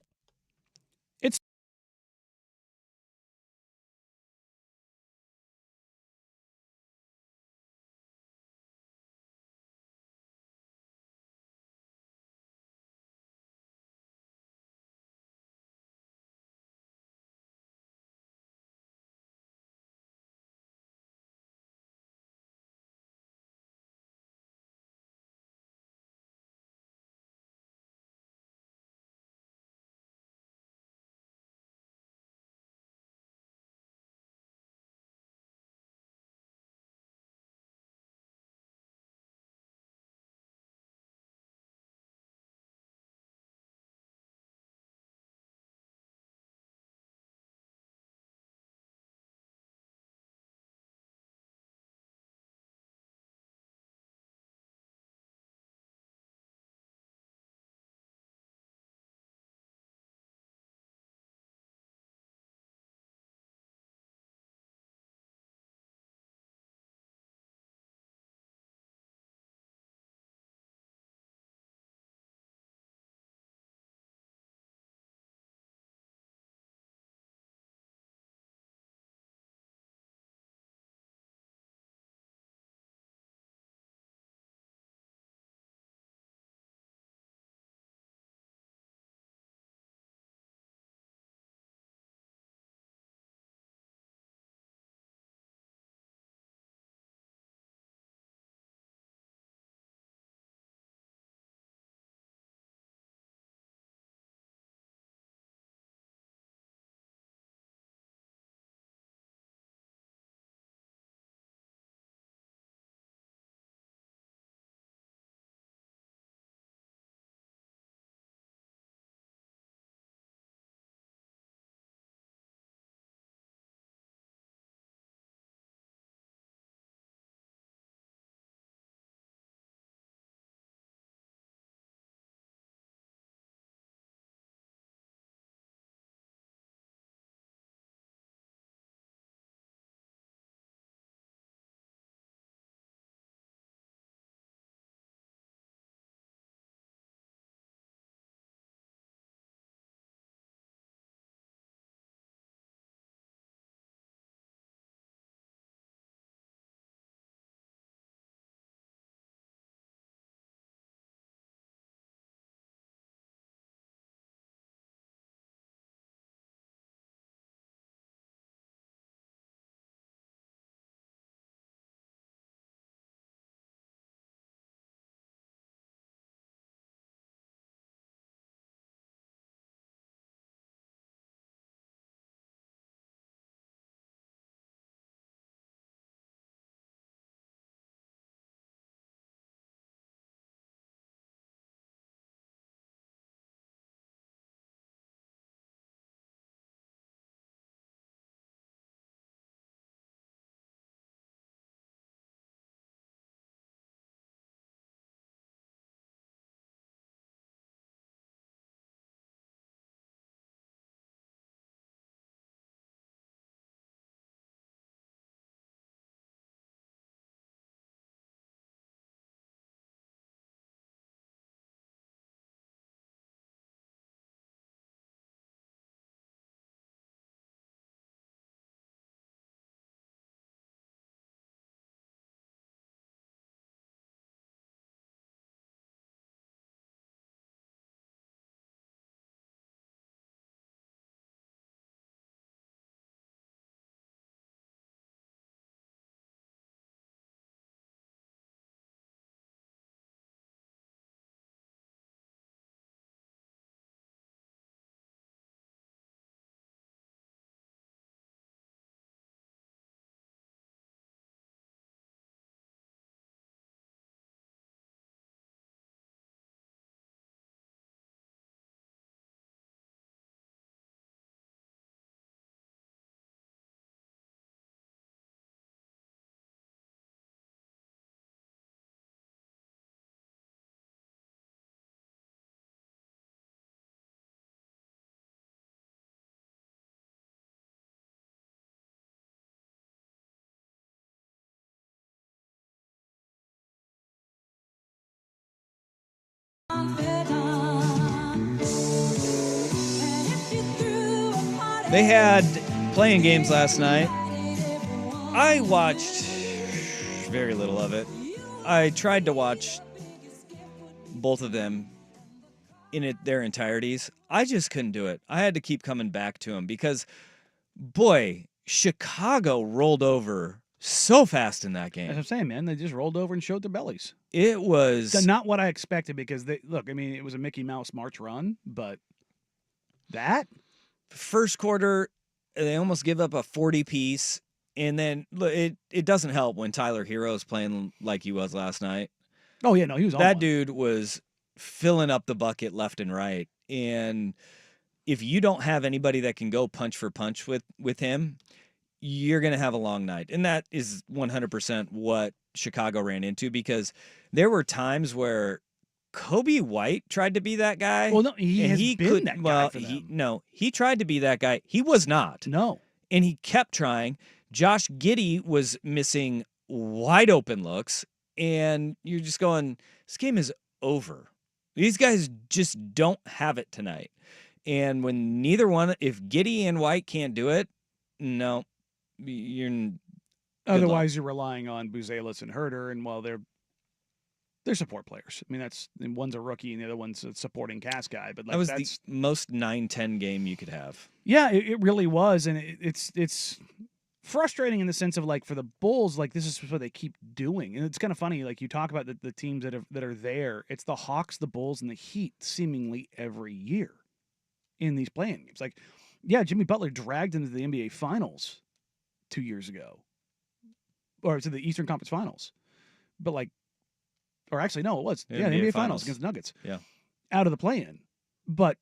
They had playing games last night. I watched very little of it. I tried to watch both of them in their entireties. I just couldn't do it. I had to keep coming back to them because, boy, Chicago rolled over so fast in that game. As I'm saying, man, they just rolled over and showed their bellies. It was not what I expected because it was a Mickey Mouse March run, but that first quarter, they almost give up a 40-piece, and then it doesn't help when Tyler Hero's playing like he was last night. Oh yeah, no, he was on that one. Dude was filling up the bucket left and right, and if you don't have anybody that can go punch for punch with him, you're going to have a long night. And that is 100% what Chicago ran into, because there were times where Kobe White tried to be that guy. Well, no, he been that guy for them. He tried to be that guy. He was not. No. And he kept trying. Josh Giddey was missing wide open looks, and you're just going, this game is over. These guys just don't have it tonight. And when if Giddey and White can't do it, no, you're. Otherwise, you're relying on Buzelis and Herter, and they're support players. I mean, one's a rookie and the other one's a supporting cast guy. But that was the most 9-10 game you could have. Yeah, it really was, and it's frustrating in the sense of for the Bulls, this is what they keep doing, and it's kind of funny. You talk about the teams that are there. It's the Hawks, the Bulls, and the Heat seemingly every year in these playing games. Jimmy Butler dragged into the NBA Finals 2 years ago, or to the Eastern Conference Finals, but or actually no, it was the NBA Finals against the Nuggets. Yeah, out of the play-in, but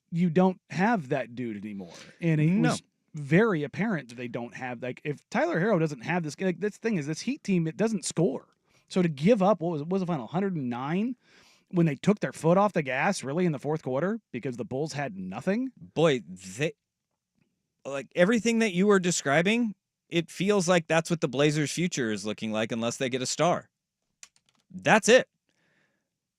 you don't have that dude anymore, and it was very apparent that they don't have if Tyler Hero doesn't have this. This thing is this Heat team, it doesn't score. So to give up what was the final 109 when they took their foot off the gas really in the fourth quarter because the Bulls had nothing. Boy, they everything that you were describing, it feels like that's what the Blazers' future is looking like unless they get a star. That's it.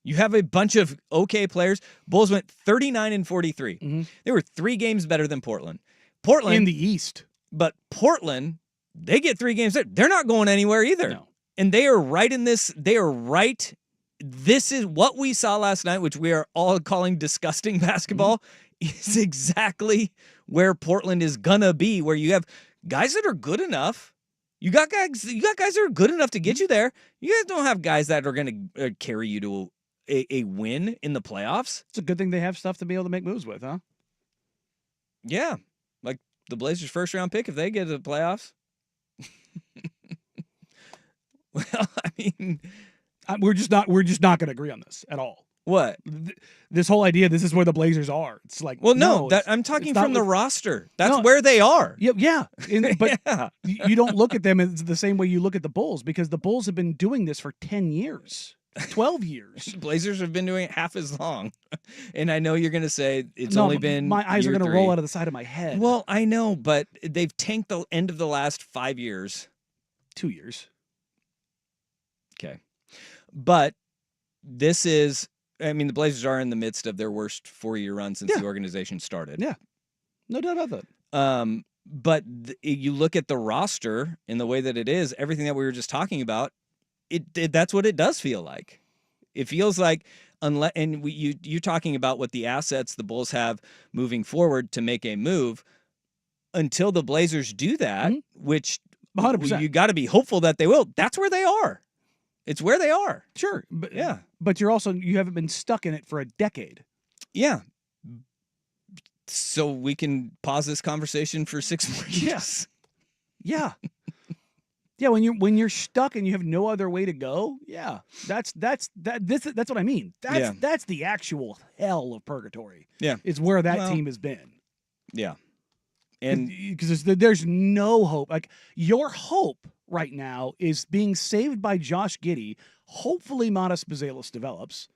You have a bunch of okay players. Bulls went 39-43. Mm-hmm. They were 3 games better than Portland. Portland in the East. But Portland, they get 3 games there. They're not going anywhere either. No. And they are right in this. They are right. This is what we saw last night, which we are all calling disgusting basketball, is exactly where Portland is gonna be, where you have guys that are good enough. You got guys that are good enough to get you there. You guys don't have guys that are going to carry you to a win in the playoffs. It's a good thing they have stuff to be able to make moves with, huh? Yeah. Like the Blazers' first round pick, if they get to the playoffs. Well, I mean, we're just not going to agree on this at all. What? This whole idea, this is where the Blazers are. It's I'm talking from the roster. That's where they are. Yeah. But you don't look at them as the same way you look at the Bulls, because the Bulls have been doing this for 10 years, 12 years. The Blazers have been doing it half as long. And I know you're going to say it's only been my eyes are going to roll out of the side of my head. Well, I know, but they've tanked the end of the last 5 years. 2 years. Okay. But this is, I mean, the Blazers are in the midst of their worst 4-year run since the organization started. Yeah, no doubt about that. But you look at the roster in the way that it is, everything that we were just talking about, that's what it does feel like. It feels like, you're talking about what the assets the Bulls have moving forward to make a move. Until the Blazers do that, which 100%. You got to be hopeful that they will. That's where they are. It's where they are. Sure. But, but you haven't been stuck in it for a decade. Yeah. So we can pause this conversation for 6 more years. Yeah. Yeah. When you're stuck and you have no other way to go. Yeah. That's what I mean. That's the actual hell of purgatory. Yeah. It's where that team has been. Yeah. And because there's no hope. Like, your hope right now is being saved by Josh Giddey. Hopefully Matas Buzelis develops.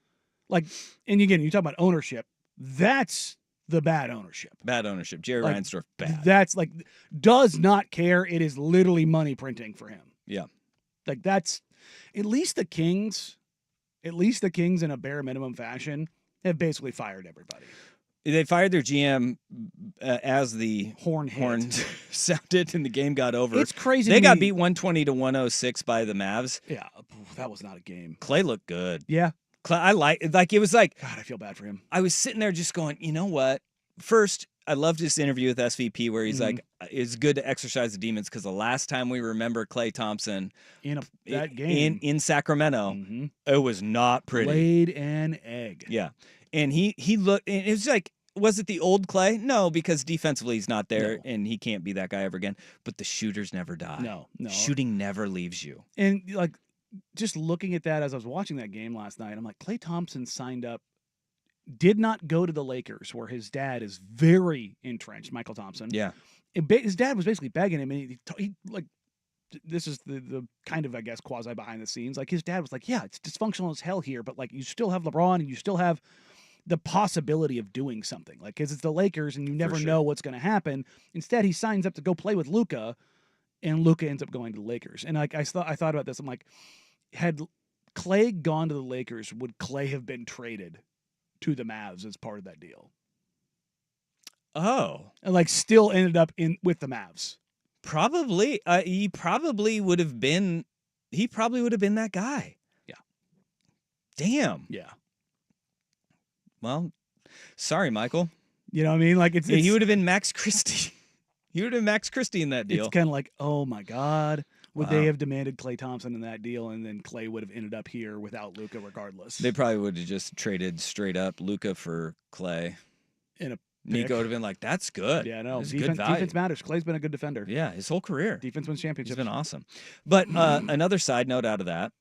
And again, you talk about ownership. That's the bad ownership. Bad ownership. Jerry Reinsdorf, bad. That's does not care. It is literally money printing for him. Yeah. That's at least the Kings in a bare minimum fashion have basically fired everybody. They fired their GM as the horn sounded and the game got over. It's crazy. They got beat 120-106 by the Mavs. Yeah, that was not a game. Clay looked good. Yeah. I it was like, God, I feel bad for him. I was sitting there just going, you know what? First, I loved his interview with SVP where he's like, it's good to exercise the demons because the last time we remember Klay Thompson that game in Sacramento, it was not pretty. Laid an egg. Yeah. And he looked, and it was like, was it the old Klay? No, because defensively he's not there and he can't be that guy ever again. But the shooters never die. No. Shooting never leaves you. And like, just looking at that as I was watching that game last night, I'm like, Klay Thompson signed up, did not go to the Lakers where his dad is very entrenched, Michael Thompson. Yeah. His dad was basically begging him, and he like, this is the kind of, I guess, quasi behind the scenes. Like his dad was like, yeah, it's dysfunctional as hell here, but like you still have LeBron and you still have the possibility of doing something. Like, because it's the Lakers and you never know what's going to happen. Instead, he signs up to go play with Luka, and Luka ends up going to the Lakers. And like I thought about this. I'm like, had Klay gone to the Lakers, would Klay have been traded to the Mavs as part of that deal? Oh. And like still ended up with the Mavs. Probably. He probably would have been that guy. Yeah. Damn. Yeah. Well, sorry, Michael. You know what I mean? Like he would have been Max Christie. He would have been Max Christie in that deal. It's kind of like, oh my God, would they have demanded Klay Thompson in that deal, and then Klay would have ended up here without Luka regardless? They probably would have just traded straight up Luka for Klay. In a Nico would have been like, "That's good. Yeah, no, defense matters. Clay's been a good defender. Yeah, his whole career. Defense wins championships. He's been awesome." But another side note out of that,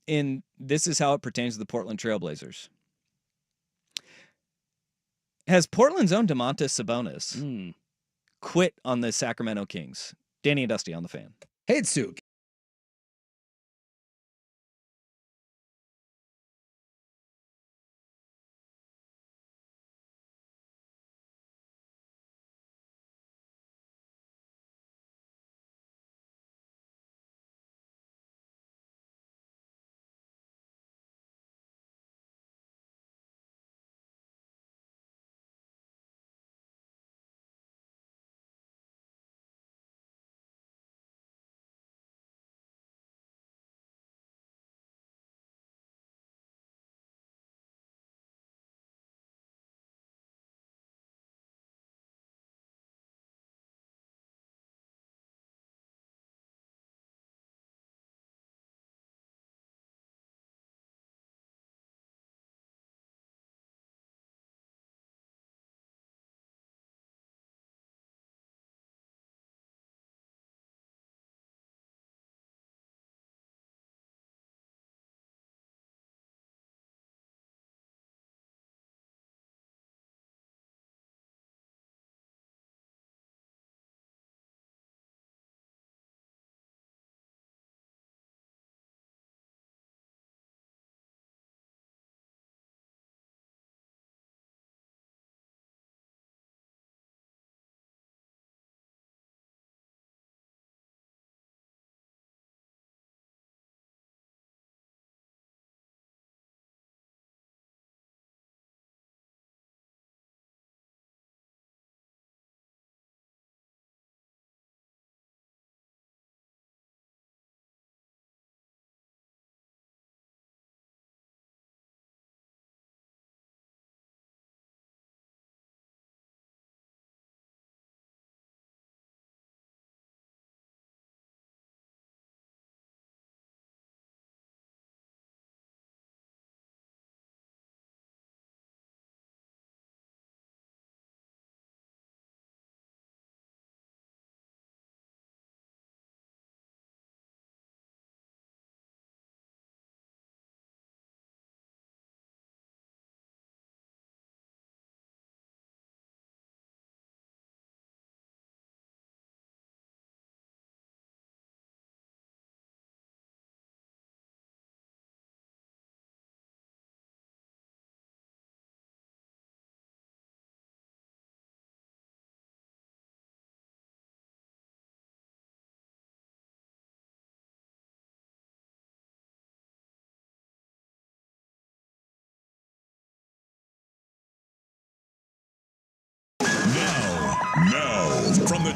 and this is how it pertains to the Portland Trailblazers. Has Portland's own Domantas Sabonis quit on the Sacramento Kings? Danny and Dusty on the Fan. Hey, it's Suk.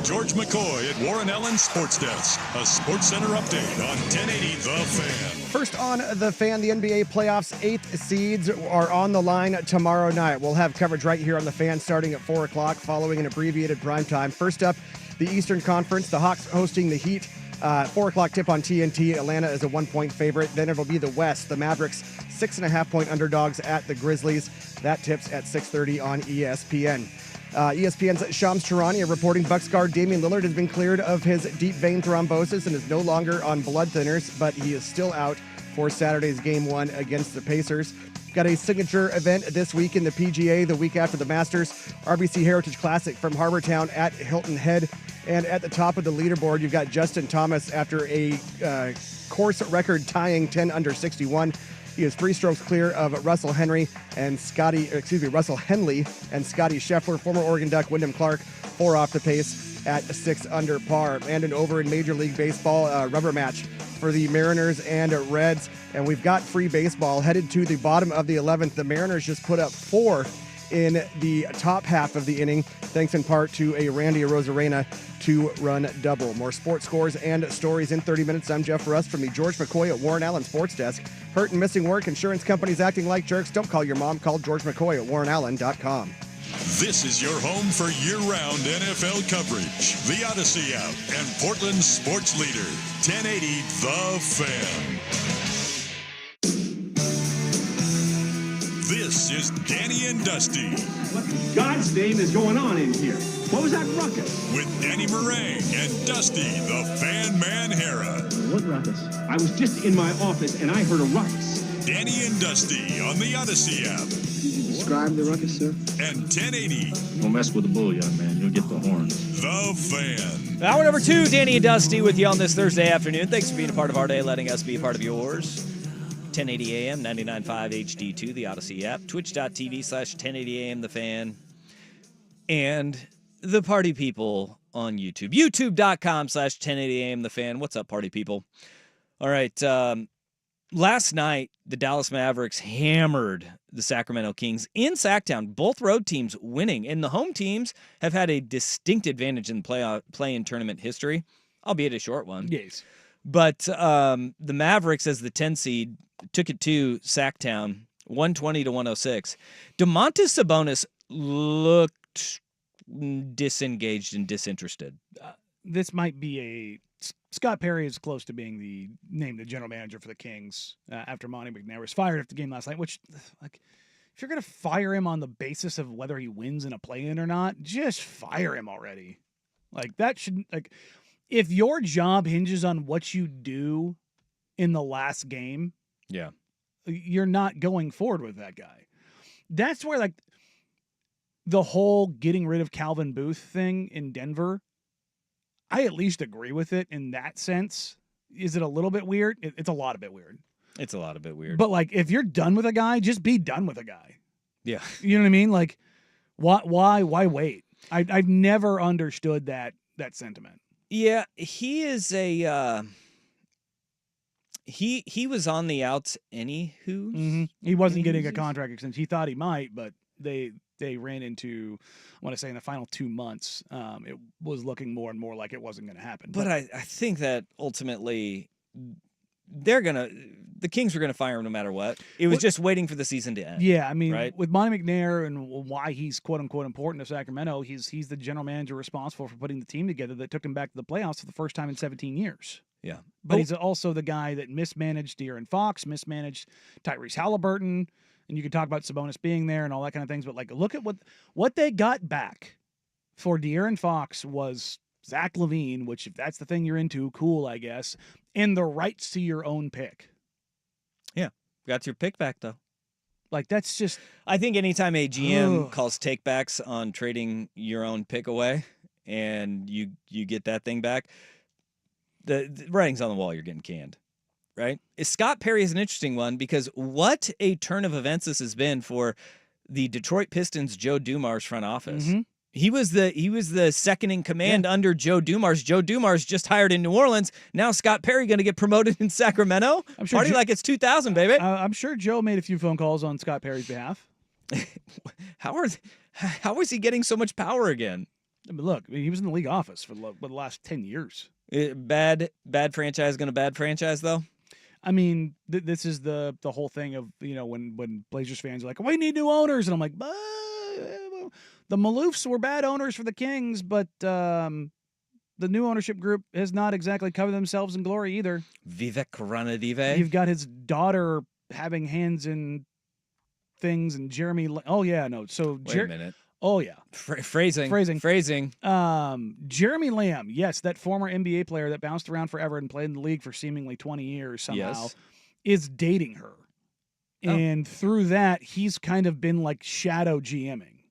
George McCoy at Warren Allen Sports Desk. A Sports Center update on 1080 The Fan. First on The Fan, the NBA playoffs 8th seeds are on the line tomorrow night. We'll have coverage right here on The Fan starting at 4 o'clock following an abbreviated primetime. First up, the Eastern Conference, the Hawks hosting the Heat. 4 o'clock tip on TNT. Atlanta is a 1-point favorite. Then it'll be the West. The Mavericks, 6.5-point underdogs at the Grizzlies. That tips at 6:30 on ESPN. ESPN's Shams Charania reporting Bucks guard Damian Lillard has been cleared of his deep vein thrombosis and is no longer on blood thinners, but he is still out for Saturday's Game 1 against the Pacers. Got a signature event this week in the PGA, the week after the Masters. RBC Heritage Classic from Harbortown at Hilton Head. And at the top of the leaderboard, you've got Justin Thomas after a course record tying 10 under 61. He is 3 strokes clear of Russell Henley and Scotty Scheffler. Former Oregon Duck Wyndham Clark, 4 off the pace at 6 under par. And an over in Major League Baseball rubber match for the Mariners and Reds. And we've got free baseball headed to the bottom of the 11th. The Mariners just put up 4 in the top half of the inning, thanks in part to a Randy Arozarena 2-run double. More sports scores and stories in 30 minutes. I'm Jeff Rust from the George McCoy at Warren Allen Sports Desk. Hurt and missing work, insurance companies acting like jerks. Don't call your mom. Call George McCoy at warrenallen.com. This is your home for year-round NFL coverage. The Odyssey app and Portland's sports leader, 1080 The Fan. This is Danny and Dusty. What in God's name is going on in here? What was that ruckus? With Danny Meringue and Dusty, the Fan Man Hera. What ruckus? I was just in my office and I heard a ruckus. Danny and Dusty on the Odyssey app. Did you describe the ruckus, sir? And 1080. Don't mess with the bull, young man. You'll get the horns. The Fan. Hour number 2, Danny and Dusty with you on this Thursday afternoon. Thanks for being a part of our day, letting us be a part of yours. 1080 AM, 99.5 HD2, the Odyssey app, twitch.tv/1080am, the Fan, and the party people on YouTube, youtube.com/1080am, the Fan. What's up, party people? All right, last night, the Dallas Mavericks hammered the Sacramento Kings in Sacktown, both road teams winning, and the home teams have had a distinct advantage in play-in tournament history, albeit a short one. Yes. But the Mavericks, as the 10 seed, took it to Sacktown, 120-106. Domantas Sabonis looked disengaged and disinterested. This might be Scott Perry is close to being named the general manager for the Kings after Monty McNair was fired after the game last night, which, like, if you're going to fire him on the basis of whether he wins in a play-in or not, just fire him already. Like, that should, like, if your job hinges on what you do in the last game, yeah, you're not going forward with that guy. That's where, like, the whole getting rid of Calvin Booth thing in Denver, I at least agree with it in that sense. Is it a little bit weird? It's a lot of bit weird. It's a lot of bit weird. But, like, if you're done with a guy, just be done with a guy. Yeah. You know what I mean? Like, why wait? I've never understood that sentiment. Yeah, he is a he was on the outs anywho. Mm-hmm. He wasn't getting a contract extension. He thought he might, but they ran into, I want to say, in the final 2 months, it was looking more and more like it wasn't going to happen. But I think that ultimately the Kings were going to fire him no matter what. It was just waiting for the season to end. Yeah, I mean, right? With Monty McNair and why he's quote-unquote important to Sacramento, he's the general manager responsible for putting the team together that took him back to the playoffs for the first time in 17 years. Yeah. But he's also the guy that mismanaged De'Aaron Fox, mismanaged Tyrese Halliburton, and you can talk about Sabonis being there and all that kind of things, but, like, look at what they got back for De'Aaron Fox was Zach LaVine, which, if that's the thing you're into, cool, I guess, and the rights to your own pick. Yeah. Got your pick back, though. Like, that's just... I think anytime a GM calls takebacks on trading your own pick away and you get that thing back, the writing's on the wall, you're getting canned, right? Scott Perry is an interesting one because what a turn of events this has been for the Detroit Pistons Joe Dumars front office. Mm-hmm. He was the second in command under Joe Dumars. Joe Dumars just hired in New Orleans. Now Scott Perry going to get promoted in Sacramento? I'm sure Party like it's 2000, baby. I'm sure Joe made a few phone calls on Scott Perry's behalf. How is he getting so much power again? I mean, look, he was in the league office for the last 10 years. Bad franchise going to bad franchise, though? I mean, this is the whole thing of, when Blazers fans are like, we need new owners. And I'm like, the Maloofs were bad owners for the Kings, but the new ownership group has not exactly covered themselves in glory either. Vivek Ranadive. You've got his daughter having hands in things, and Jeremy. Oh, yeah, no. So Wait a minute. Oh, yeah. Phrasing. Jeremy Lamb, yes, that former NBA player that bounced around forever and played in the league for seemingly 20 years somehow, is dating her. Oh. And through that, he's kind of been like shadow GMing.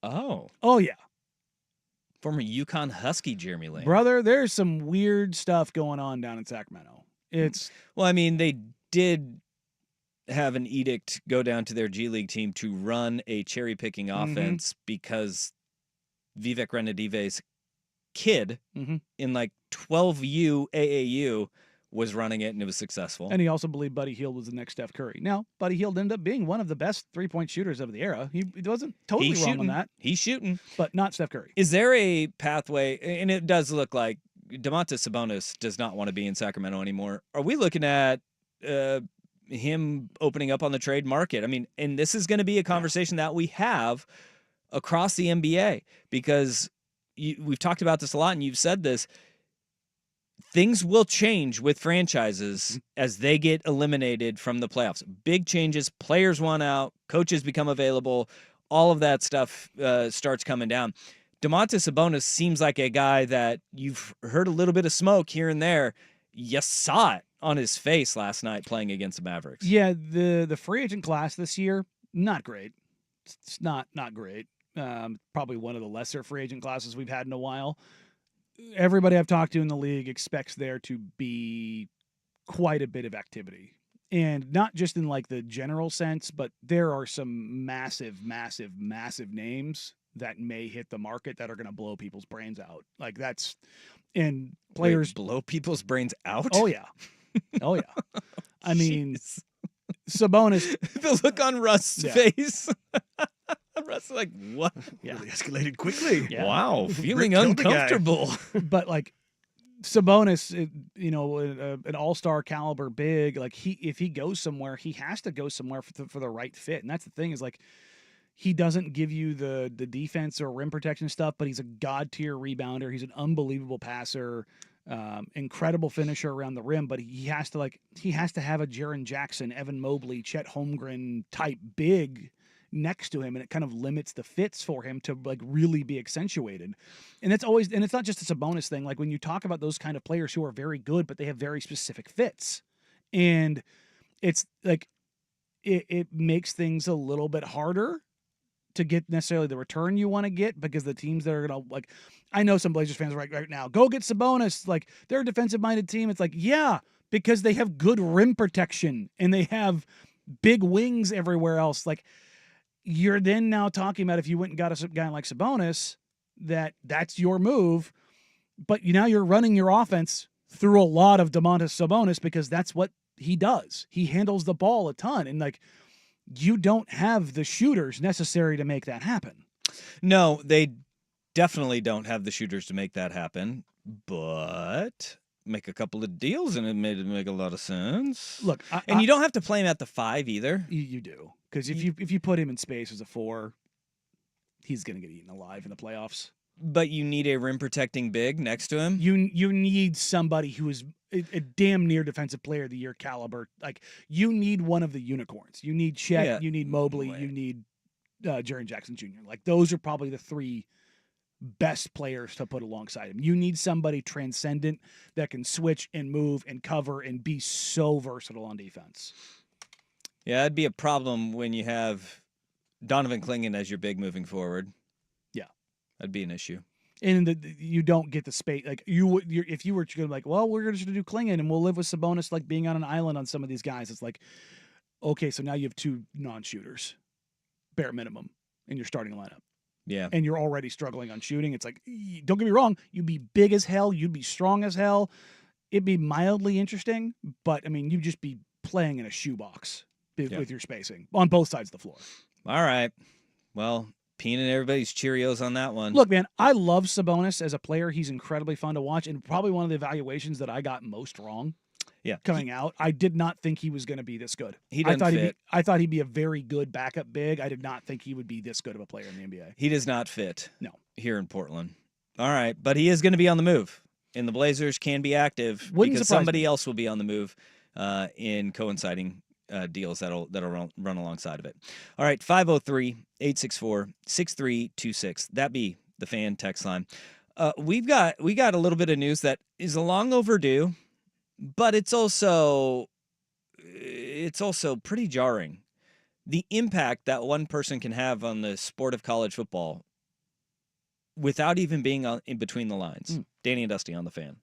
Oh. Oh, yeah. Former UConn Husky Jeremy Lamb. Brother, there's some weird stuff going on down in Sacramento. Well, I mean, they did have an edict go down to their G League team to run a cherry-picking offense because Vivek Ranadive's kid in like 12U AAU was running it, and it was successful. And he also believed Buddy Hield was the next Steph Curry. Now, Buddy Hield ended up being one of the best three-point shooters of the era. He wasn't totally wrong on that. He's shooting. But not Steph Curry. Is there a pathway, and it does look like Domantas Sabonis does not want to be in Sacramento anymore. Are we looking at him opening up on the trade market? I mean, and this is going to be a conversation that we have across the NBA because we've talked about this a lot, and you've said this. Things will change with franchises as they get eliminated from the playoffs. Big changes, players want out, coaches become available, all of that stuff starts coming down. Domantas Sabonis seems like a guy that you've heard a little bit of smoke here and there. You saw it on his face last night playing against the Mavericks. Yeah, the free agent class this year, not great. It's not great. Probably one of the lesser free agent classes we've had in a while. Everybody I've talked to in the league expects there to be quite a bit of activity. And not just in like the general sense, but there are some massive, massive, massive names that may hit the market that are going to blow people's brains out. Like that's, and players blow people's brains out. Oh yeah. Oh yeah. I mean, Sabonis. The look on Russ's face. Russ is like, what? Yeah. Really escalated quickly. Yeah. Wow. Feeling uncomfortable. But like Sabonis, an all-star caliber big, like if he goes somewhere, he has to go somewhere for the right fit. And that's the thing is like, he doesn't give you the defense or rim protection stuff, but he's a god-tier rebounder. He's an unbelievable passer, incredible finisher around the rim. But he has to have a Jaren Jackson, Evan Mobley, Chet Holmgren type big next to him, and it kind of limits the fits for him to like really be accentuated. And it's not just a Sabonis thing. Like when you talk about those kind of players who are very good, but they have very specific fits, and it's like it makes things a little bit harder to get necessarily the return you want to get, because the teams that are going to, like, I know some Blazers fans right now, go get Sabonis. Like, they're a defensive-minded team. It's like, yeah, because they have good rim protection and they have big wings everywhere else. Like, you're then now talking about if you went and got a guy like Sabonis, that's your move, but now you're running your offense through a lot of Domantas Sabonis because that's what he does. He handles the ball a ton, and like, you don't have the shooters necessary to make that happen. No, they definitely don't have the shooters to make that happen, but make a couple of deals and it made it make a lot of sense. Look, you don't have to play him at the 5 either. You do, because if you put him in space as a 4, he's going to get eaten alive in the playoffs. But you need a rim protecting big next to him. You need somebody who is a damn near defensive player of the year caliber. Like, you need one of the unicorns. You need Chet, you need Mobley, you need Jaren Jackson Jr. Like, those are probably the 3 best players to put alongside him. You need somebody transcendent that can switch and move and cover and be so versatile on defense. Yeah, it'd be a problem when you have Donovan Clingan as your big moving forward. Yeah. That'd be an issue. And you don't get the space. Like, if you were going to be like, well, we're just going to do Clingan and we'll live with Sabonis like being on an island on some of these guys. It's like, okay, so now you have 2 non-shooters, bare minimum, in your starting lineup. Yeah. And you're already struggling on shooting. It's like, don't get me wrong, you'd be big as hell, you'd be strong as hell. It'd be mildly interesting, but I mean, you'd just be playing in a shoebox with your spacing on both sides of the floor. All right. Well, Peanut everybody's Cheerios on that one. Look, man, I love Sabonis as a player. He's incredibly fun to watch, and probably one of the evaluations that I got most wrong. Yeah, coming out, I did not think he was going to be this good. He doesn't fit. I thought he'd be a very good backup big. I did not think he would be this good of a player in the NBA. He does not fit. No, here in Portland. All right, but he is going to be on the move, and the Blazers can be active because somebody else will be on the move in coinciding deals that'll run alongside of it. All right, 503-864-6326. That be the fan text line. We got a little bit of news that is long overdue, but it's also pretty jarring. The impact that one person can have on the sport of college football without even being in between the lines. Danny and Dusty on the Fan.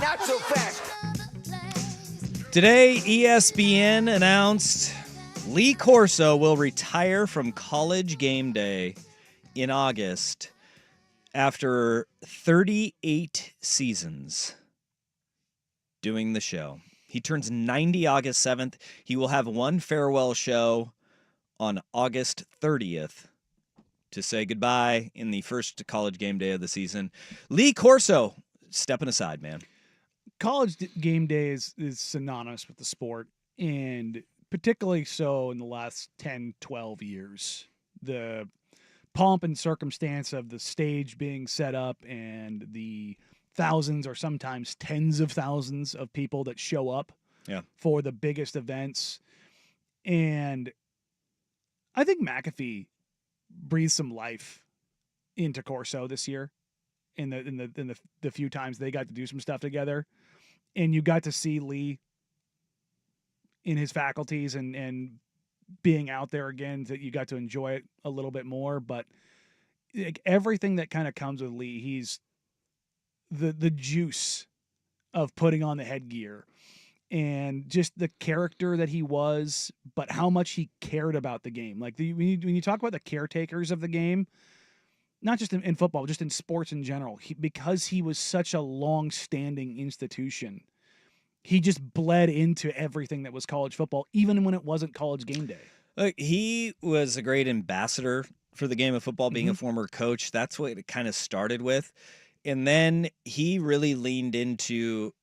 Not so fast. Today, ESPN announced Lee Corso will retire from College Game Day in August after 38 seasons doing the show. He turns 90 August 7th. He will have one farewell show on August 30th to say goodbye in the first College Game Day of the season. Lee Corso, stepping aside, man. College Game Day is synonymous with the sport, and particularly so in the last 10, 12 years. The pomp and circumstance of the stage being set up and the thousands or sometimes tens of thousands of people that show up for the biggest events. And I think McAfee breathed some life into Corso this year in the few times they got to do some stuff together. And you got to see Lee in his faculties and being out there again, that you got to enjoy it a little bit more. But like everything that kind of comes with Lee, he's the juice of putting on the headgear and just the character that he was, but how much he cared about the game. Like when you talk about the caretakers of the game, not just in football, just in sports in general, because he was such a long-standing institution, he just bled into everything that was college football, even when it wasn't College Game Day. Look, he was a great ambassador for the game of football, being a former coach. That's what it kind of started with. And then he really leaned into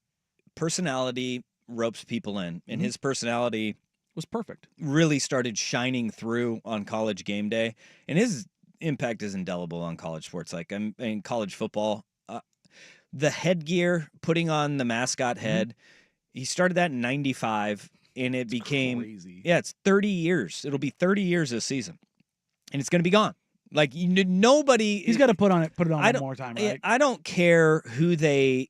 personality ropes people in. And his personality was perfect. Really started shining through on College Game Day. And his impact is indelible on college sports. Like, I mean, college football, the headgear, putting on the mascot head, he started that in 95, and it became crazy. Yeah, it's 30 years. It'll be 30 years this season, and it's going to be gone. Like, nobody. He's got to put it on one more time, right? I don't care who they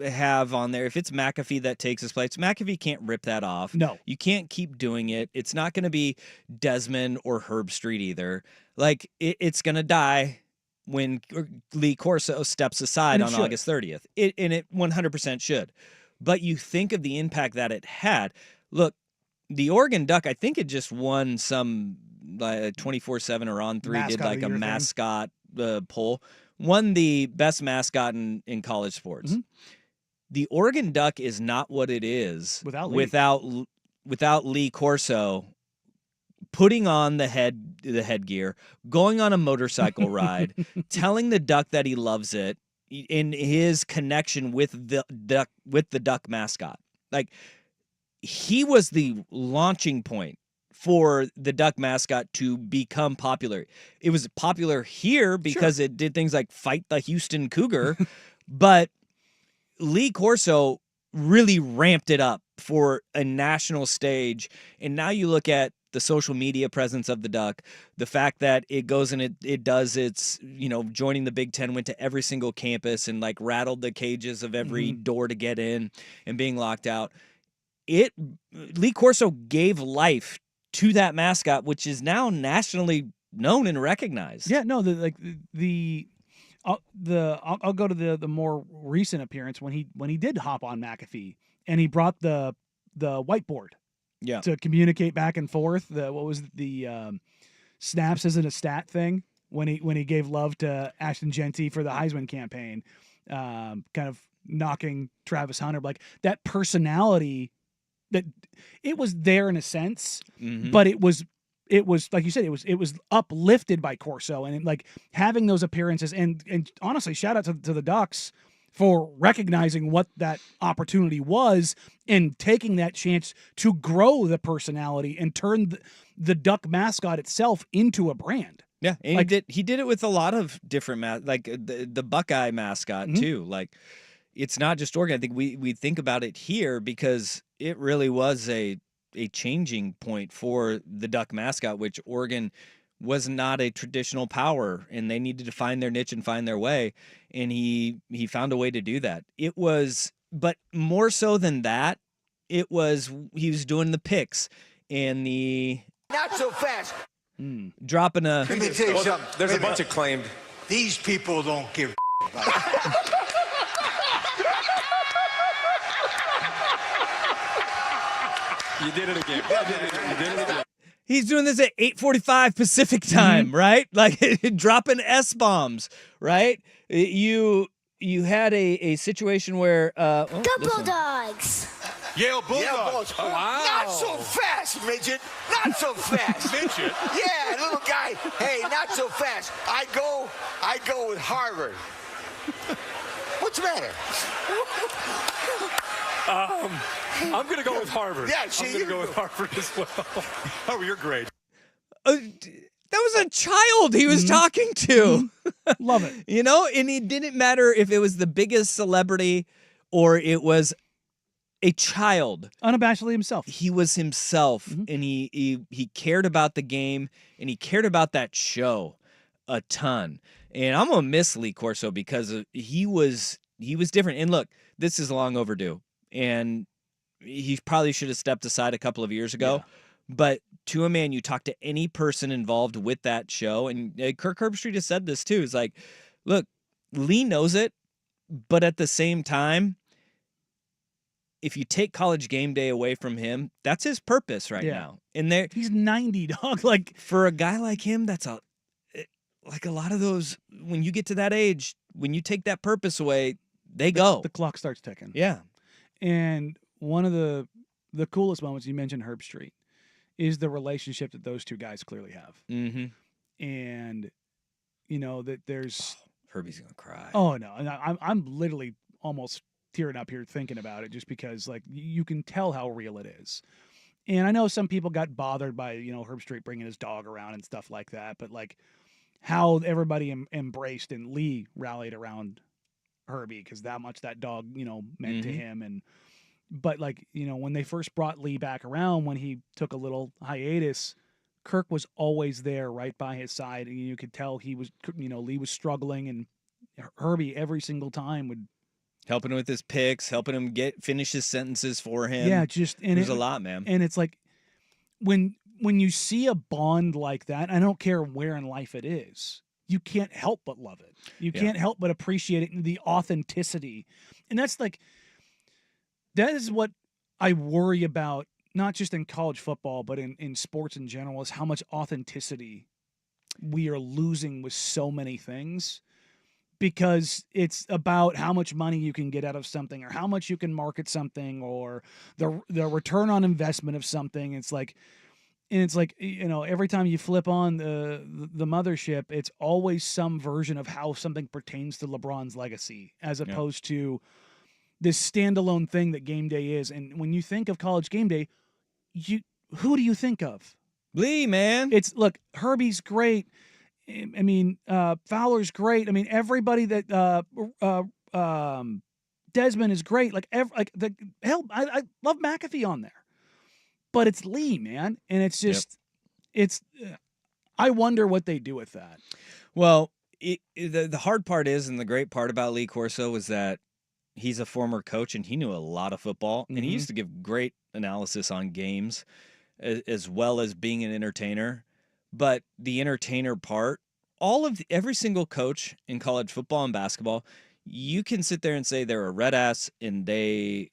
have on there. If it's McAfee that takes his place, McAfee can't rip that off. No. You can't keep doing it. It's not going to be Desmond or Herb Street either. Like, it's going to die when Lee Corso steps aside on August 30th. And it 100% should. But you think of the impact that it had. Look, the Oregon Duck, I think it just won some 24/7 or On 3 did like a mascot poll. Won the best mascot in college sports. The Oregon Duck is not what it is without Lee Corso putting on the headgear, going on a motorcycle ride, telling the duck that he loves it, in his connection with the duck mascot. Like, he was the launching point for the duck mascot to become popular. It was popular here because it did things like fight the Houston Cougar, but Lee Corso really ramped it up for a national stage. And now you look at the social media presence of the duck, the fact that it goes and it does its, joining the Big Ten, went to every single campus and like rattled the cages of every door to get in and being locked out. Lee Corso gave life to that mascot, which is now nationally known and recognized. Yeah, no, I'll go to the more recent appearance when he did hop on McAfee and he brought the whiteboard to communicate back and forth. The snaps isn't a stat thing when he gave love to Ashton Genty for the Heisman campaign, kind of knocking Travis Hunter, like that personality. That it was there in a sense, but it was like you said, it was uplifted by Corso, and like having those appearances, and honestly, shout out to the Ducks for recognizing what that opportunity was and taking that chance to grow the personality and turn the Duck mascot itself into a brand. Yeah, and he did it with a lot of different like the Buckeye mascot too. Like, it's not just Oregon. I think we think about it here because it really was a changing point for the Duck mascot, which Oregon was not a traditional power, and they needed to find their niche and find their way, and he found a way to do that. It was, but more so than that, he was doing the picks and the not so fast. Dropping a. Let me tell you something. There's a bunch of claimed. These people don't give about it. You did it again. You did it again. He's doing this at 8:45 Pacific time, right? Like dropping S-bombs, right? You had a situation where Double dogs. Yale Bulldogs. Oh, wow. Not so fast, midget. Not so fast. Midget? Yeah, little guy. Hey, not so fast. I go with Harvard. What's the matter? I'm going to go with Harvard. Yeah, see, I'm going to go with Harvard as well. Oh, you're great. That was a child he was talking to. Love it. You know, and it didn't matter if it was the biggest celebrity or it was a child. Unabashedly himself. He was himself, and he cared about the game, and he cared about that show a ton. And I'm gonna miss Lee Corso because he was different. And look, this is long overdue, and he probably should have stepped aside a couple of years ago. Yeah. But to a man, you talk to any person involved with that show, and Kirk Herbstreit has said this too. It's like, look, Lee knows it, but at the same time, if you take College Game Day away from him, that's his purpose right now. And he's 90, dog. Like, for a guy like him, that's like a lot of those. When you get to that age, when you take that purpose away, they go. The clock starts ticking. Yeah. And one of the coolest moments, you mentioned Herbstreit, is the relationship that those two guys clearly have. Mm-hmm. And you know that there's Herbie's gonna cry. Oh no, and I'm literally almost tearing up here thinking about it, just because like you can tell how real it is. And I know some people got bothered by Herbstreit bringing his dog around and stuff like that, but like how everybody embraced and Lee rallied around Herbie because that much that dog meant to him. And but like when they first brought Lee back around, when he took a little hiatus, Kirk was always there right by his side, and you could tell he was Lee was struggling, and Herbie every single time would helping him with his picks, helping him finish his sentences for him. Yeah, there's a lot, man. And it's like when you see a bond like that, I don't care where in life it is, you can't help but love it. You can't help but appreciate it, and the authenticity. And that is what I worry about, not just in college football, but in sports in general, is how much authenticity we are losing with so many things. Because it's about how much money you can get out of something, or how much you can market something, or the return on investment of something. It's like every time you flip on the mothership, it's always some version of how something pertains to LeBron's legacy, as opposed to this standalone thing that game day is. And when you think of College Game Day, who do you think of? Lee, man. Look, Herbie's great. I mean, Fowler's great. I mean, everybody that Desmond is great. I love McAfee on there, but it's Lee, man, and it's just I wonder what they do with that. Well, the hard part is, and the great part about Lee Corso was that he's a former coach, and he knew a lot of football, and he used to give great analysis on games, as well as being an entertainer. But the entertainer part, every single coach in college football and basketball, you can sit there and say they're a red ass and they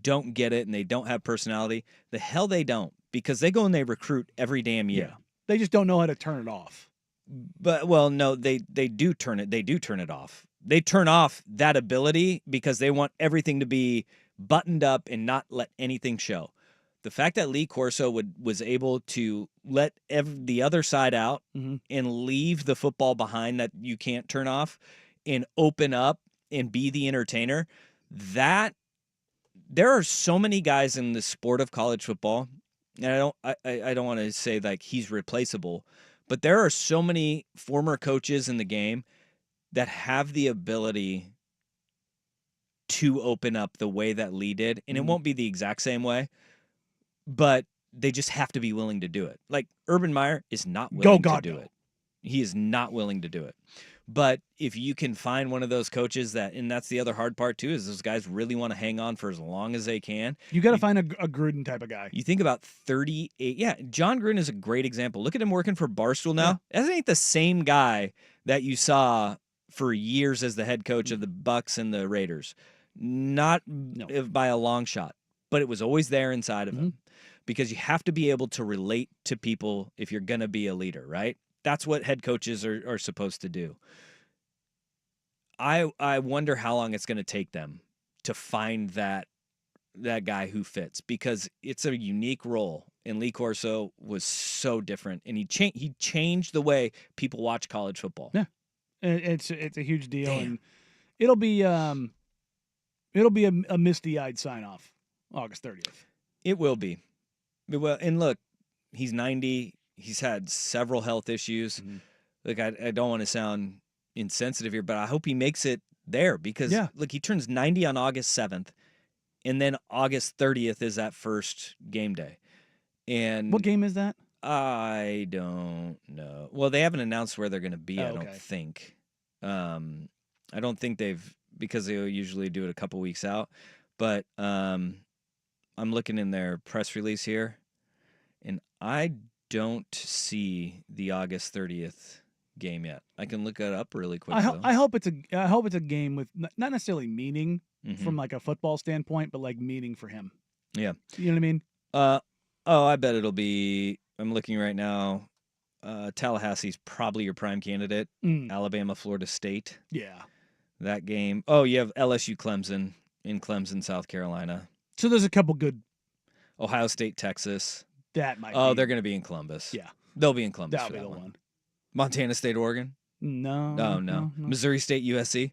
don't get it and they don't have personality. The hell they don't, because they go and they recruit every damn year. Yeah. They just don't know how to turn it off. But no, they do turn it. They do turn it off. They turn off that ability because they want everything to be buttoned up and not let anything show. The fact that Lee Corso was able to let the other side out and leave the football behind that you can't turn off, and open up and be the entertainer, that there are so many guys in the sport of college football, and I don't want to say like he's replaceable, but there are so many former coaches in the game that have the ability to open up the way that Lee did, and it won't be the exact same way, but they just have to be willing to do it. Like Urban Meyer is not willing to do it. He is not willing to do it. But if you can find one of those coaches and that's the other hard part too, is those guys really want to hang on for as long as they can. You got to find a Gruden type of guy. You think about 38. Yeah, John Gruden is a great example. Look at him working for Barstool now. Yeah. That ain't the same guy that you saw for years as the head coach of the Bucks and the Raiders. Not by a long shot. but it was always there inside of him because you have to be able to relate to people if you're going to be a leader, right? That's what head coaches are supposed to do. I wonder how long it's going to take them to find that guy who fits, because it's a unique role, and Lee Corso was so different, and he changed the way people watch college football. Yeah, it's a huge deal, Damn. and it'll be a misty-eyed sign-off August 30th. It will be. It will. And look, he's 90. He's had several health issues. Like, I don't want to sound insensitive here, but I hope he makes it there, because look, he turns 90 on August 7th, and then August 30th is that first game day. And what game is that? I don't know. Well, they haven't announced where they're going to be, I don't think. I don't think because they usually do it a couple weeks out. But I'm looking in their press release here, and I don't see the August 30th game yet. I can look it up really quick. I hope it's a game with not necessarily meaning from like a football standpoint, but like meaning for him. Yeah. You know what I mean? I bet it'll be, I'm looking right now, Tallahassee's probably your prime candidate. Alabama, Florida State. Yeah. That game. Oh, you have LSU Clemson in Clemson, South Carolina. So there's a couple good. Ohio State, Texas. That might be. They're going to be in Columbus. Yeah. They'll be in Columbus. That'll for be that the one. one. Montana State, Oregon? No. Oh, no. Missouri State, USC?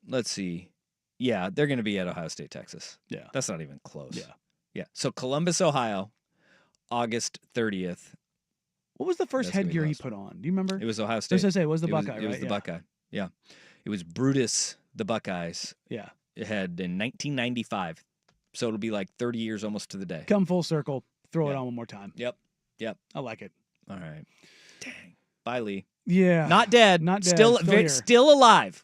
Let's see. Yeah, they're going to be at Ohio State, Texas. Yeah. That's not even close. Yeah. Yeah. So Columbus, Ohio, August 30th. What was the first headgear he put on? Do you remember? It was Ohio State. I was it was the Buckeye, right? It was the Buckeye. Yeah. It was Brutus, the Buckeyes. Yeah. It had in 1995. So it'll be like 30 years almost to the day. Come full circle. Throw it on one more time. Yep. I like it. All right. Dang. Bye, Lee. Yeah. Not dead. Not dead. Still alive.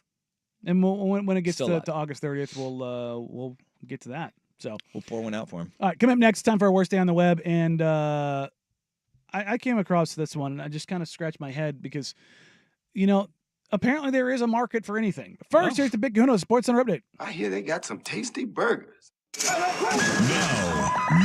And when it gets to August 30th, we'll get to that. So we'll pour one out for him. All right, coming up next, time for our worst day on the web, and I came across this one and I just kind of scratched my head because, apparently there is a market for anything. First, here's the Big Kahuna Sports Center update. I hear they got some tasty burgers.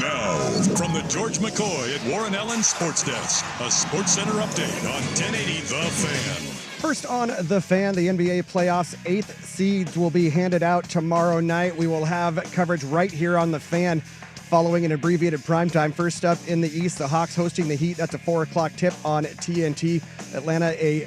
Now, from the George McCoy at Warren Allen Sports Desk, a Sports Center update on 1080 The Fan. First on The Fan, the NBA playoffs 8th seeds will be handed out tomorrow night. We will have coverage right here on The Fan following an abbreviated primetime. First up in the East, the Hawks hosting the Heat. That's a 4 o'clock tip on TNT. Atlanta, a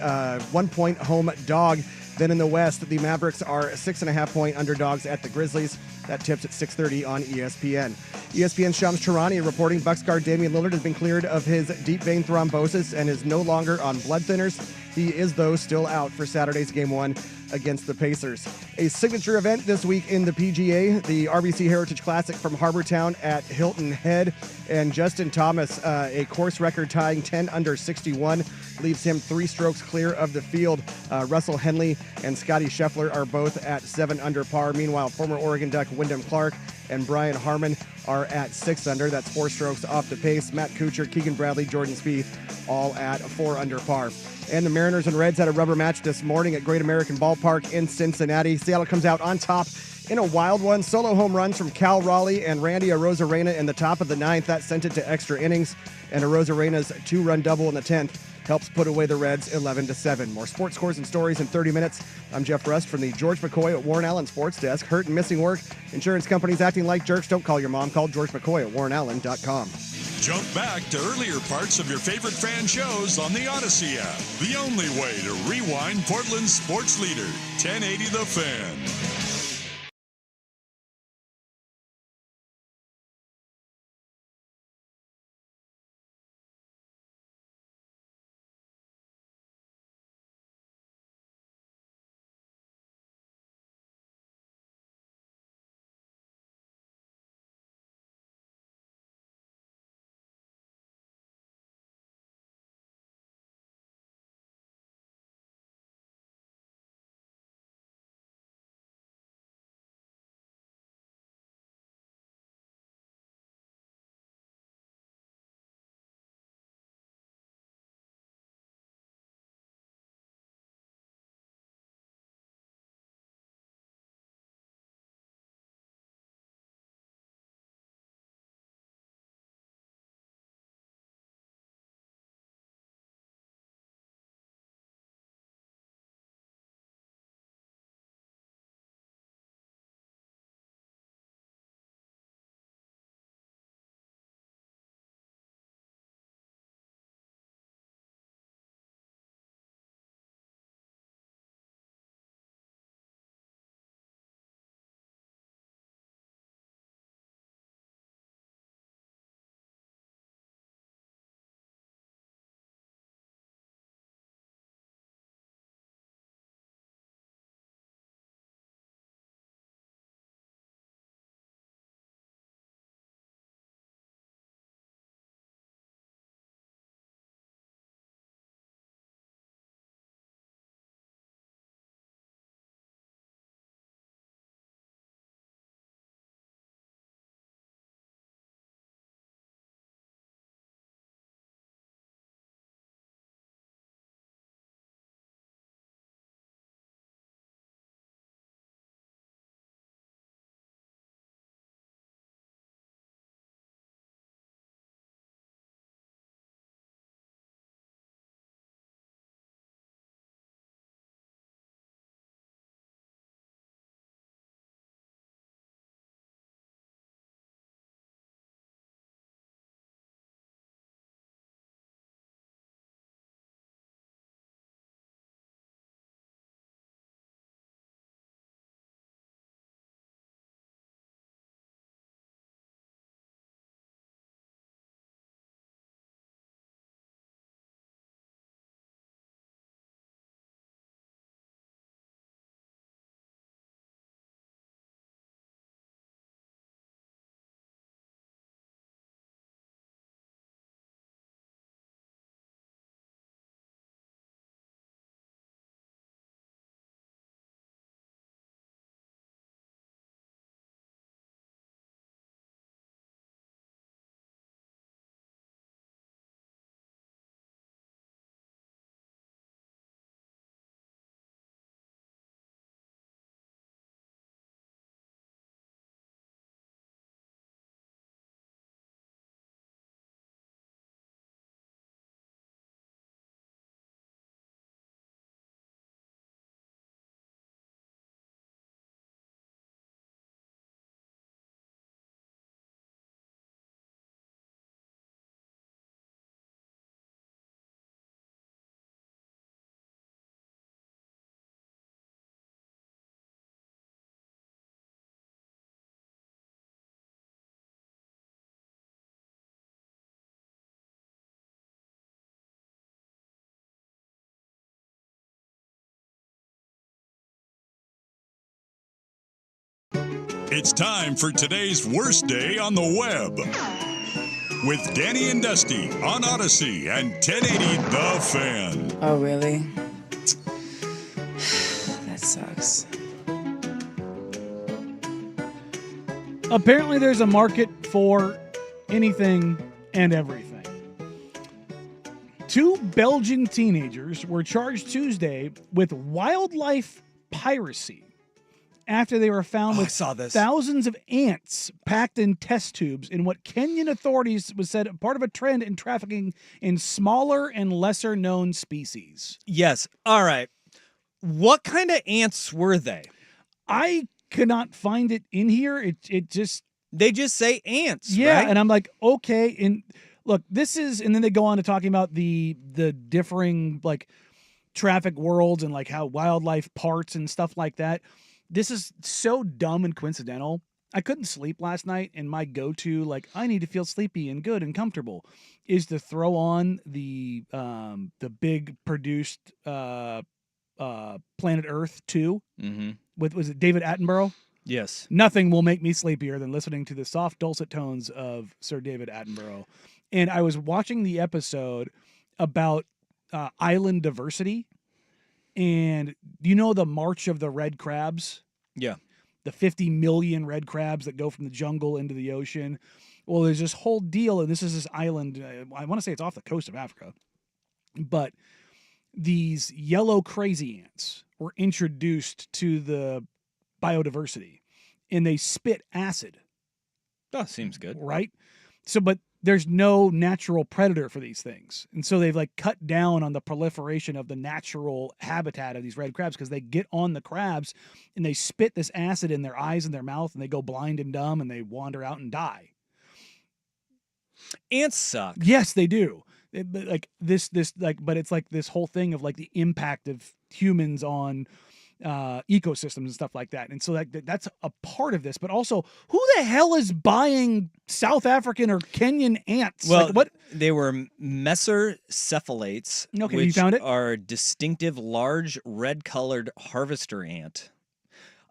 1-point home dog. Then in the West, the Mavericks are 6.5-point underdogs at the Grizzlies. That tips at 6:30 on ESPN. ESPN's Shams Charania reporting Bucks guard Damian Lillard has been cleared of his deep vein thrombosis and is no longer on blood thinners. He is, though, still out for Saturday's Game 1 against the Pacers. A signature event this week in the PGA, the RBC Heritage Classic from Harbortown at Hilton Head. And Justin Thomas, a course record tying 10 under 61, leaves him 3 strokes clear of the field. Russell Henley and Scotty Scheffler are both at 7 under par. Meanwhile, former Oregon Duck Wyndham Clark and Brian Harmon are at 6 under. That's 4 strokes off the pace. Matt Kuchar, Keegan Bradley, Jordan Spieth, all at 4 under par. And the Mariners and Reds had a rubber match this morning at Great American Ballpark in Cincinnati. Seattle comes out on top in a wild one. Solo home runs from Cal Raleigh and Randy Arozarena in the top of the 9th. That sent it to extra innings. And Arozarena's 2-run double in the 10th helps put away the Reds 11-7. More sports scores and stories in 30 minutes. I'm Jeff Rust from the George McCoy at Warren Allen Sports Desk. Hurt and missing work? Insurance companies acting like jerks? Don't call your mom. Call George McCoy at warrenallen.com. Jump back to earlier parts of your favorite fan shows on the Odyssey app. The only way to rewind Portland's sports leader, 1080 The Fan. It's time for today's worst day on the web. With Danny and Dusty on Odyssey and 1080 The Fan. Oh, really? That sucks. Apparently there's a market for anything and everything. 2 Belgian teenagers were charged Tuesday with wildlife piracy after they were found with thousands of ants packed in test tubes in what Kenyan authorities was said part of a trend in trafficking in smaller and lesser known species. Yes. All right. What kind of ants were they? I could not find it in here. They just say ants. Yeah, right? And I'm like, okay. And look, this is, and then they go on to talking about the differing like traffic worlds and like how wildlife parts and stuff like that. This is so dumb and coincidental. I couldn't sleep last night, and my go-to, like, I need to feel sleepy and good and comfortable, is to throw on the big produced Planet Earth 2 with, was it David Attenborough? Yes. Nothing will make me sleepier than listening to the soft, dulcet tones of Sir David Attenborough. And I was watching the episode about island diversity. And do you know the March of the Red Crabs? Yeah. The 50 million red crabs that go from the jungle into the ocean. Well, there's this whole deal, and this is this island. I want to say it's off the coast of Africa. But these yellow crazy ants were introduced to the biodiversity, and they spit acid. Oh, seems good. Right? So, but there's no natural predator for these things. And so they've like cut down on the proliferation of the natural habitat of these red crabs because they get on the crabs and they spit this acid in their eyes and their mouth and they go blind and dumb and they wander out and die. Ants suck. Yes, they do. But it's like this whole thing of like the impact of humans on ecosystems and stuff like that. And so that's a part of this, but also who the hell is buying South African or Kenyan ants? Well, like, what? They were messer-cephalates, Okay, which you found it? are distinctive large red-colored harvester ant.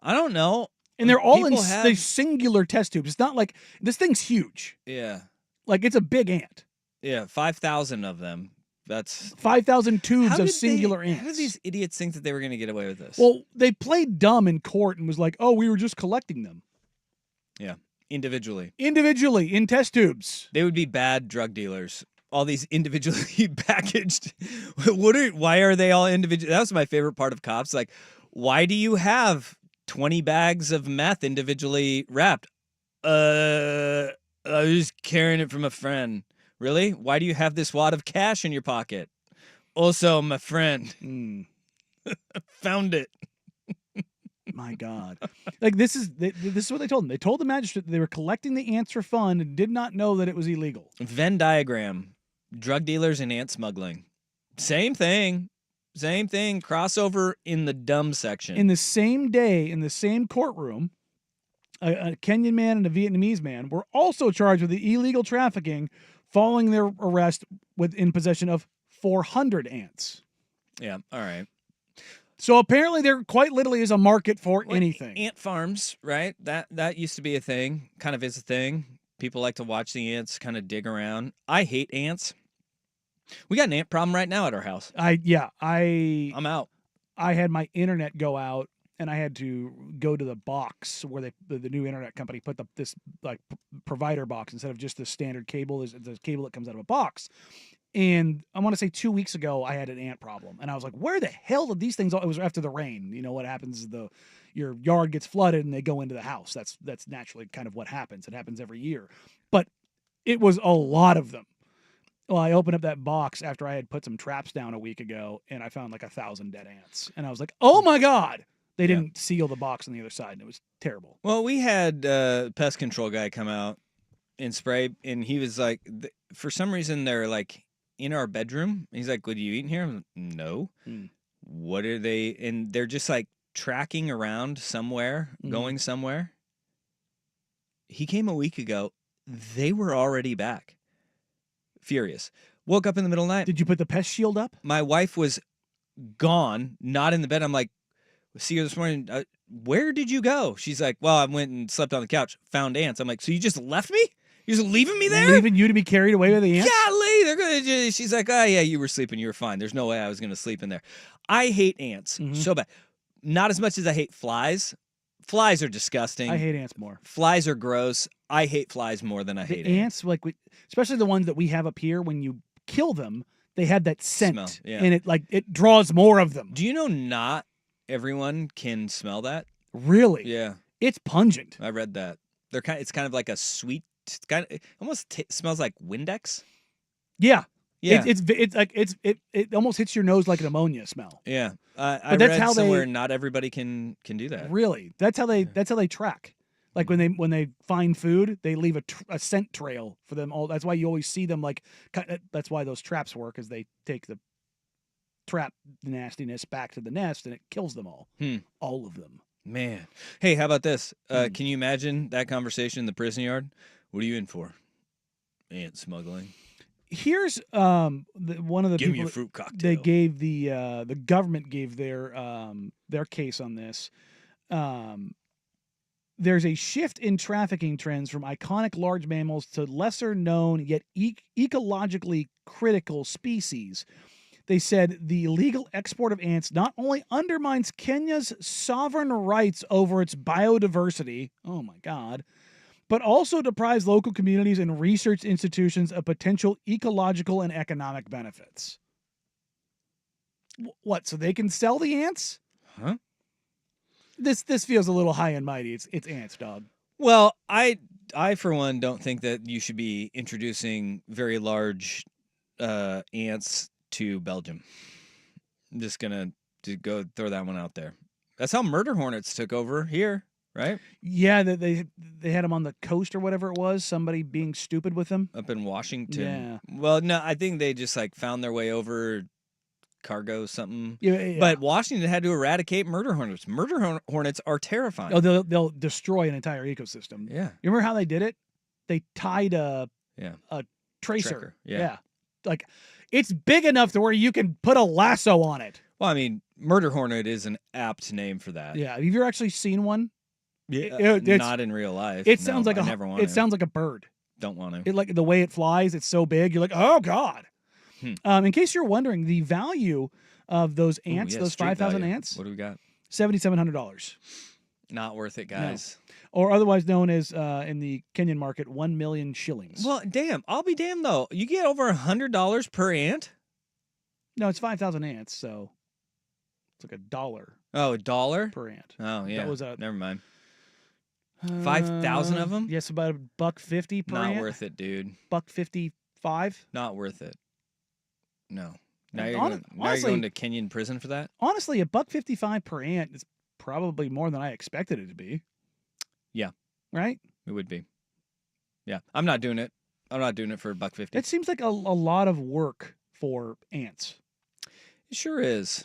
I don't know. And they're all in People these singular test tubes. It's not like this thing's huge. Yeah. Like it's a big ant. Yeah, 5,000 of them. That's 5,000 tubes of singular ants. How did these idiots think that they were going to get away with this? Well, they played dumb in court and was like, "Oh, we were just collecting them." Yeah, individually in test tubes. They would be bad drug dealers. All these individually packaged. Why are they all individual? That was my favorite part of cops. Like, why do you have 20 bags of meth individually wrapped? I was just carrying it from a friend. Really? Why do you have this wad of cash in your pocket? Also, my friend found it. My God. Like this is what they told them. They told the magistrate that they were collecting the ants for fun and did not know that it was illegal. Venn diagram. Drug dealers and ant smuggling. Same thing. Same thing. Crossover in the dumb section. In the same day, in the same courtroom, a Kenyan man and a Vietnamese man were also charged with the illegal trafficking following their arrest in possession of 400 ants. Yeah, all right. So apparently there quite literally is a market for anything. Ant farms, right? That used to be a thing, kind of is a thing. People like to watch the ants kind of dig around. I hate ants. We got an ant problem right now at our house. I'm out. I had my internet go out and I had to go to the box where the new internet company put this like provider box instead of just the standard cable. Is the cable that comes out of a box. And I want to say 2 weeks ago, I had an ant problem. And I was like, where the hell did these things... It was after the rain. You know what happens is your yard gets flooded and they go into the house. That's naturally kind of what happens. It happens every year. But it was a lot of them. Well, I opened up that box after I had put some traps down a week ago, and I found like 1,000 dead ants. And I was like, oh my God! They didn't seal the box on the other side, and it was terrible. Well, we had a pest control guy come out and spray, and he was like, for some reason, they're like in our bedroom. He's like, "What, do you eat in here?" I'm like, no. What are they? And they're just like tracking around somewhere, going somewhere. He came a week ago. They were already back. Furious. Woke up in the middle of the night. Did you put the pest shield up? My wife was gone, not in the bed. I'm like, See her this morning. Where did you go? She's like, well, I went and slept on the couch, found ants. I'm like, so you just left me? You're just leaving me there? Leaving you to be carried away by the ants? Golly, they're gonna. She's like, oh yeah, you were sleeping, you were fine. There's no way I was gonna sleep in there. I hate ants so bad. Not as much as I hate flies. Flies are disgusting. I hate ants more. Flies are gross. I hate flies more than I hate ants. Like especially the ones that we have up here. When you kill them, they have that scent, Smell, yeah. and it draws more of them. Do you know not everyone can smell that? Really? Yeah. It's pungent. I read that. It's kind of like a sweet. It's kind of it almost smells like Windex. Yeah. Yeah. It almost hits your nose like an ammonia smell. Yeah. But I that's read how somewhere not everybody can do that. Really? That's how they track. Like when they find food, they leave a scent trail for them all. That's why you always see them that's why those traps work, is they take the trap nastiness back to the nest and it kills them all. All of them. Man. Hey, how about this? Can you imagine that conversation in the prison yard? What are you in for? Ant smuggling. Here's one of the Give people me a fruit cocktail. They gave the government gave their case on this. There's a shift in trafficking trends from iconic large mammals to lesser known yet ecologically critical species. They said the illegal export of ants not only undermines Kenya's sovereign rights over its biodiversity, oh my God, but also deprives local communities and research institutions of potential ecological and economic benefits. What, so they can sell the ants? Huh? This feels a little high and mighty. It's ants, dog. Well, I for one don't think that you should be introducing very large ants to Belgium. I'm just gonna go throw that one out there. That's how murder hornets took over here, right? Yeah, they had them on the coast or whatever it was. Somebody being stupid with them up in Washington. Yeah. Well, no, I think they just found their way over. Cargo something. Yeah. But Washington had to eradicate murder hornets. Murder hornets are terrifying. Oh, they'll destroy an entire ecosystem. Yeah. You remember how they did it? They tied a tracer. Tracker. Yeah. Like it's big enough to where you can put a lasso on it. Well, I mean, murder hornet is an apt name for that. Yeah. Have you ever actually seen one? Yeah. Not in real life. It sounds like sounds like a bird. Don't want to. It like the way it flies, it's so big. You're like, oh God. In case you're wondering, the value of those ants, those 5,000 ants, what do we got? $7,700. Not worth it, guys. No. Or otherwise known as in the Kenyan market, 1 million shillings. Well, damn, I'll be damned though. You get over $100 per ant? No, it's 5,000 ants, so it's like $1. Oh, $1 per ant. Oh yeah. That was never mind. 5,000 of them? Yes, about $1.50 per ant. Not worth it, dude. $1.55. Not worth it. No. Now Honestly, you're going to Kenyan prison for that? Honestly, $1.55 per ant is probably more than I expected it to be. Yeah. Right? It would be. Yeah. I'm not doing it. I'm not doing it for $1.50. It seems like a lot of work for ants. It sure is.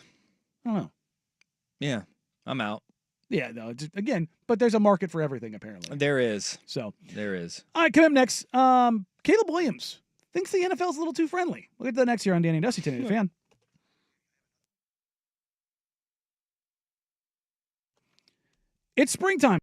I don't know. Yeah. I'm out. Yeah, no, again, but there's a market for everything, apparently. There is. So there is. All right, coming up next, Caleb Williams thinks the NFL's a little too friendly. We'll get to that next here on Danny and Dusty, 1080 Fan. It's springtime.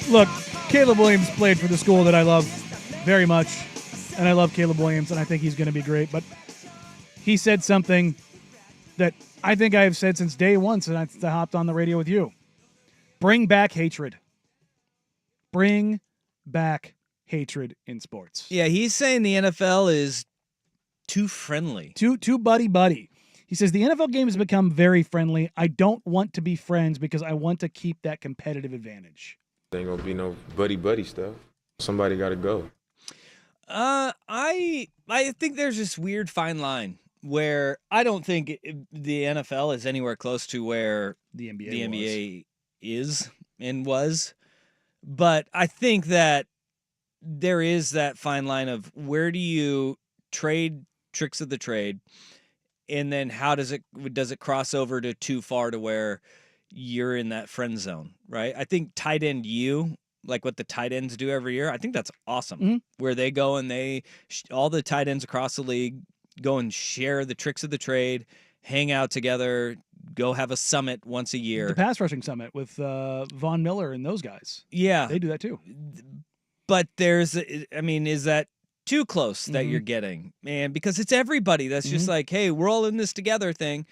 Look, Caleb Williams played for the school that I love very much, and I love Caleb Williams, and I think he's going to be great. But he said something that I think I have said since day one, since I hopped on the radio with you. Bring back hatred. Bring back hatred in sports. Yeah, he's saying the NFL is too friendly. Too buddy-buddy. He says, the NFL game has become very friendly. I don't want to be friends because I want to keep that competitive advantage. There ain't gonna be no buddy-buddy stuff. Somebody got to go. I think there's this weird fine line where I don't think the NFL is anywhere close to where the NBA is and was. But I think that there is that fine line of where do you trade tricks of the trade, and then how does it cross over to too far to where you're in that friend zone, right? I think tight end like what the tight ends do every year, I think that's awesome. Where they go and all the tight ends across the league go and share the tricks of the trade, hang out together, go have a summit once a year. The pass rushing summit with Von Miller and those guys. Yeah. They do that too. But is that too close that you're getting? Man, because it's everybody that's just like, hey, we're all in this together thing.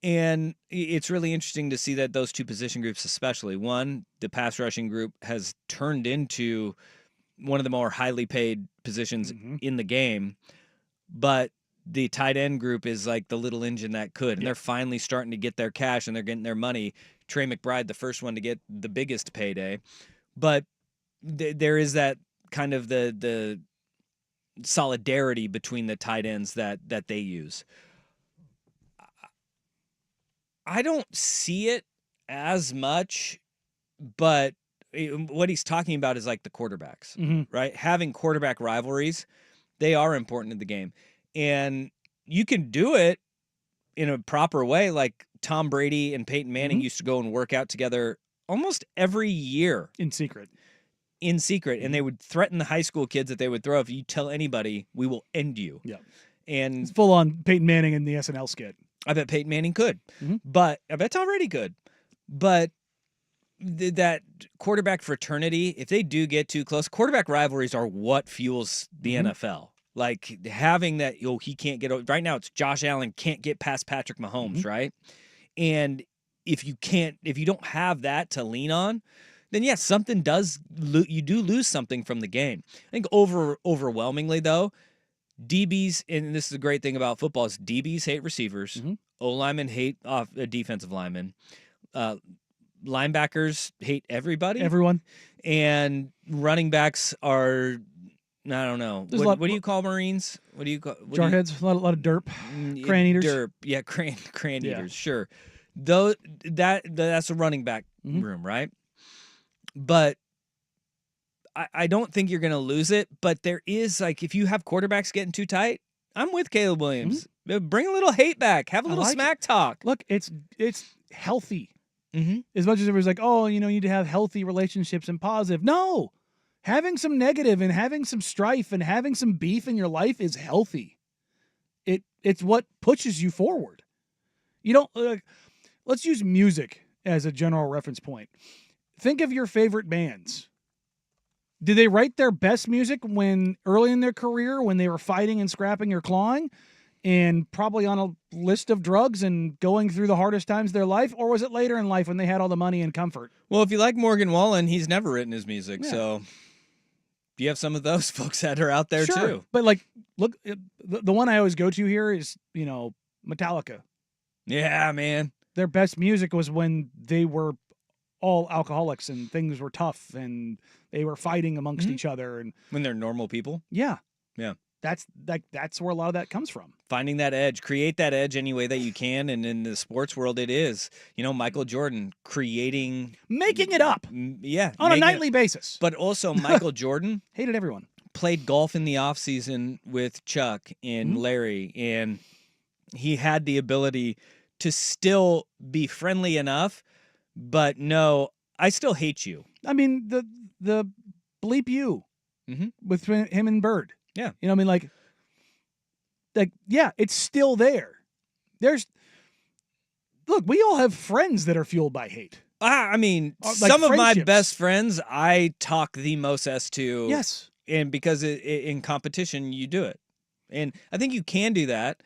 And it's really interesting to see that those two position groups, especially one, the pass rushing group has turned into one of the more highly paid positions in the game. But the tight end group is like the little engine that could. And they're finally starting to get their cash and they're getting their money. Trey McBride, the first one to get the biggest payday. But there is that kind of the solidarity between the tight ends that they use. I don't see it as much, but what he's talking about is like the quarterbacks, right? Having quarterback rivalries, they are important in the game. And you can do it in a proper way. Like Tom Brady and Peyton Manning used to go and work out together almost every year. In secret. And they would threaten the high school kids that they would throw. If you tell anybody, we will end you. Yeah. And it's full on Peyton Manning in the SNL skit. I bet Peyton Manning could, but I bet Tom Brady could. But that quarterback fraternity, if they do get too close, quarterback rivalries are what fuels the NFL. Like having that, he can't get over. Right now, it's Josh Allen can't get past Patrick Mahomes, right? And if you don't have that to lean on, then yes, you do lose something from the game. I think overwhelmingly though, DBs, and this is the great thing about football, is DBs hate receivers, O-linemen hate defensive linemen, linebackers hate everyone, and running backs are, I don't know. What do you call Marines? What do you call jarheads? A lot of derp, crane eaters. Derp, yeah, crane eaters. Sure, though that's a running back room, right? But I don't think you're going to lose it, but there is, like, if you have quarterbacks getting too tight, I'm with Caleb Williams. Bring a little hate back. Have a little smack talk. Look, it's healthy. As much as everyone's like, oh, you need to have healthy relationships and positive. No, having some negative and having some strife and having some beef in your life is healthy. It's what pushes you forward. You don't, let's use music as a general reference point. Think of your favorite bands. Did they write their best music when early in their career, when they were fighting and scrapping or clawing and probably on a list of drugs and going through the hardest times of their life? Or was it later in life when they had all the money and comfort? Well, if you like Morgan Wallen, he's never written his music. Yeah. So you have some of those folks that are out there too. But like, look, the one I always go to here is, Metallica. Yeah, man. Their best music was when they were all alcoholics and things were tough and they were fighting amongst each other, and when they're normal people. Yeah. That's where a lot of that comes from. Finding that edge, create that edge any way that you can. And in the sports world, it is, Michael Jordan making it up. Yeah. On a nightly basis. But also Michael Jordan hated everyone. Played golf in the off season with Chuck and Larry. And he had the ability to still be friendly enough, but no, I still hate you. I mean, the bleep you with him and Bird. Yeah. Like, yeah, it's still there. Look, we all have friends that are fueled by hate. I mean, Like some of my friendships. best friends I talk the most to. Yes. And because in competition, you do it. And I think you can do that.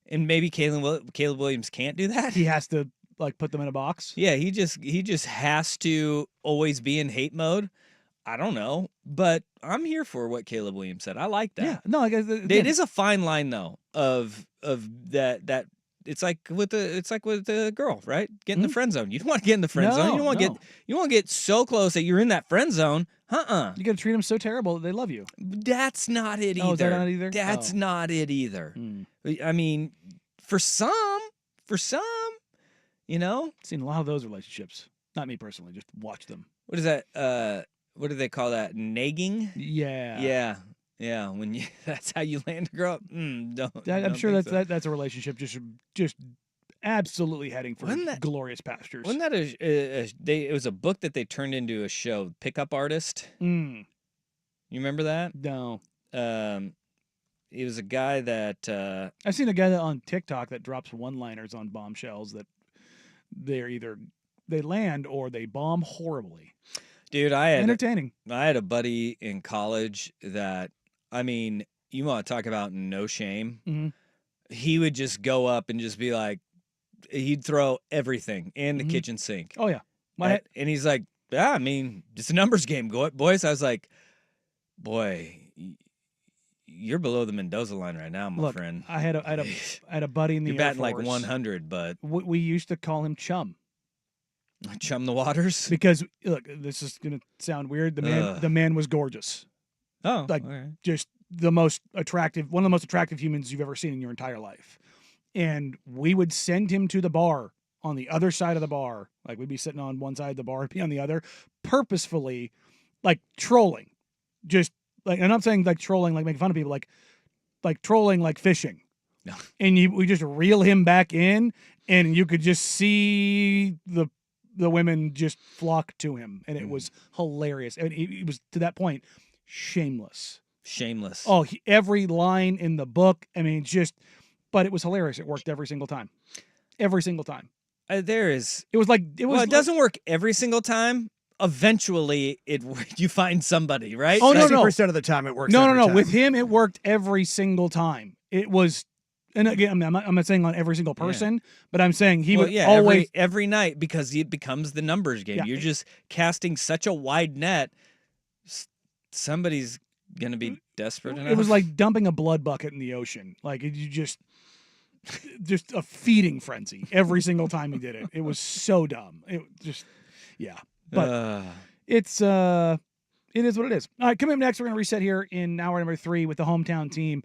And maybe Caleb Williams can't do that. He has to like put them in a box. Yeah, he just has to always be in hate mode. I don't know, but I'm here for what Caleb Williams said. I like that. Yeah, no, it is a fine line though of that. It's like with the girl, right? Get in the friend zone. You don't want to get in the friend zone. You don't want to get so close that you're in that friend zone. You got to treat them so terrible that they love you. That's not it either. Oh, is that not either? That's not it either. I mean, for some, you know, I've seen a lot of those relationships. Not me personally, just watch them. What is that? What do they call that? Nagging? Yeah. Yeah. When you that's how you land a girl. I'm sure that's a relationship just absolutely heading for glorious pastures. Wasn't that it was a book that they turned into a show, Pickup Artist? You remember that? No. He was a guy that I've seen a guy on TikTok that drops one-liners on bombshells that they land or they bomb horribly. Dude, entertaining. I had a buddy in college that, I mean, you want to talk about no shame? Mm-hmm. He would just go up and just be like, he'd throw everything in the kitchen sink. Oh yeah, and he's like, yeah, I mean, it's a numbers game, boys. I was like, boy, you're below the Mendoza line right now, my friend. I had a buddy in the You're Air batting like Force. 100, but we used to call him Chum. Chum the waters? Because look, this is gonna sound weird. The man was gorgeous. Oh, like just one of the most attractive humans you've ever seen in your entire life. And we would send him to the bar on the other side of the bar. Like we'd be sitting on one side of the bar, he'd be on the other, purposefully, like trolling. Just like, and I'm saying like trolling, like making fun of people, like trolling, like fishing. No. And we just reel him back in, and you could just see the women just flock to him, and it was hilarious. And he was, to that point, shameless. Oh, every line in the book. I mean, but it was hilarious. It worked every single time. Every single time. It doesn't work every single time. Eventually, you find somebody, right? Oh, no. 60% of the time it works. No. With him, it worked every single time. It was. And again, I'm not saying on every single person, but I'm saying he would always every night, because it becomes the numbers game. Yeah. You're just casting such a wide net. Somebody's gonna be desperate enough. It was like dumping a blood bucket in the ocean. Like you just a feeding frenzy every single time he did it. It was so dumb. It just but it is what it is. All right, coming up next, we're going to reset here in hour number 3 with the hometown team.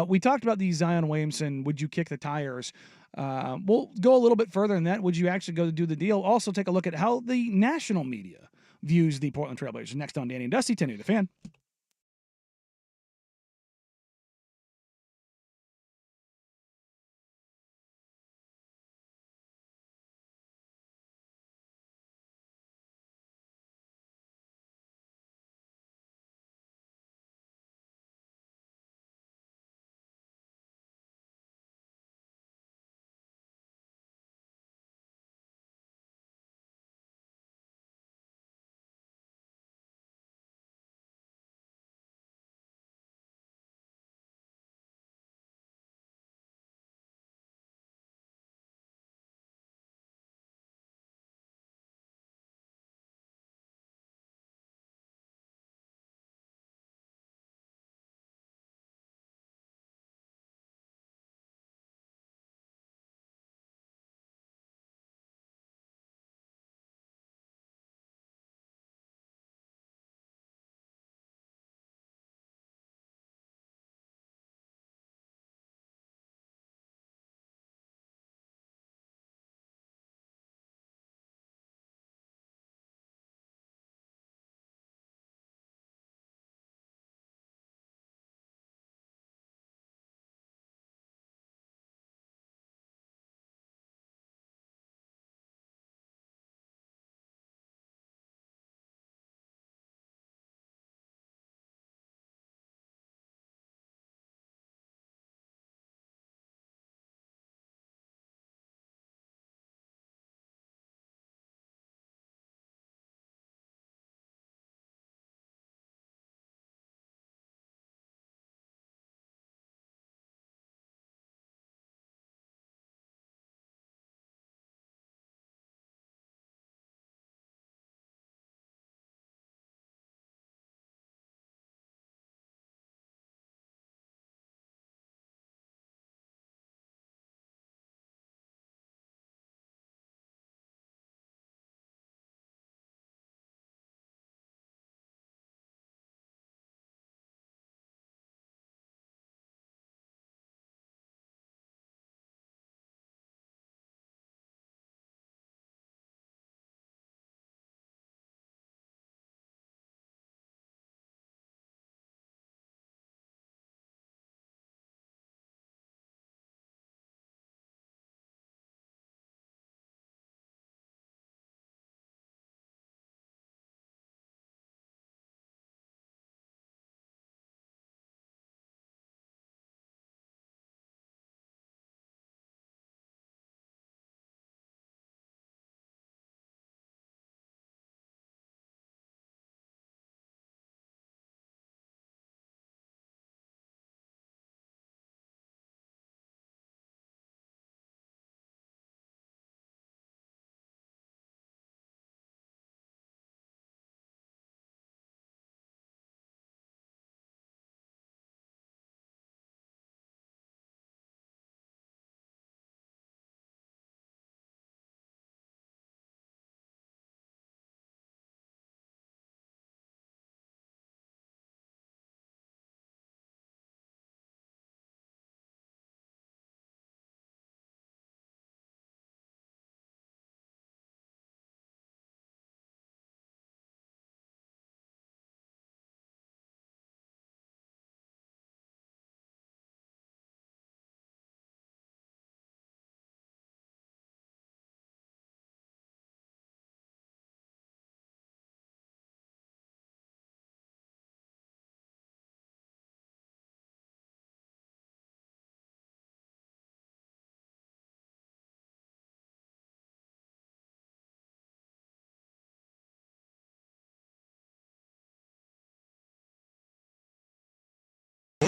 We talked about the Zion Williamson, would you kick the tires? We'll go a little bit further than that. Would you actually go to do the deal? Also take a look at how the national media views the Portland Trailblazers. Next on Danny and Dusty, 10 The Fan.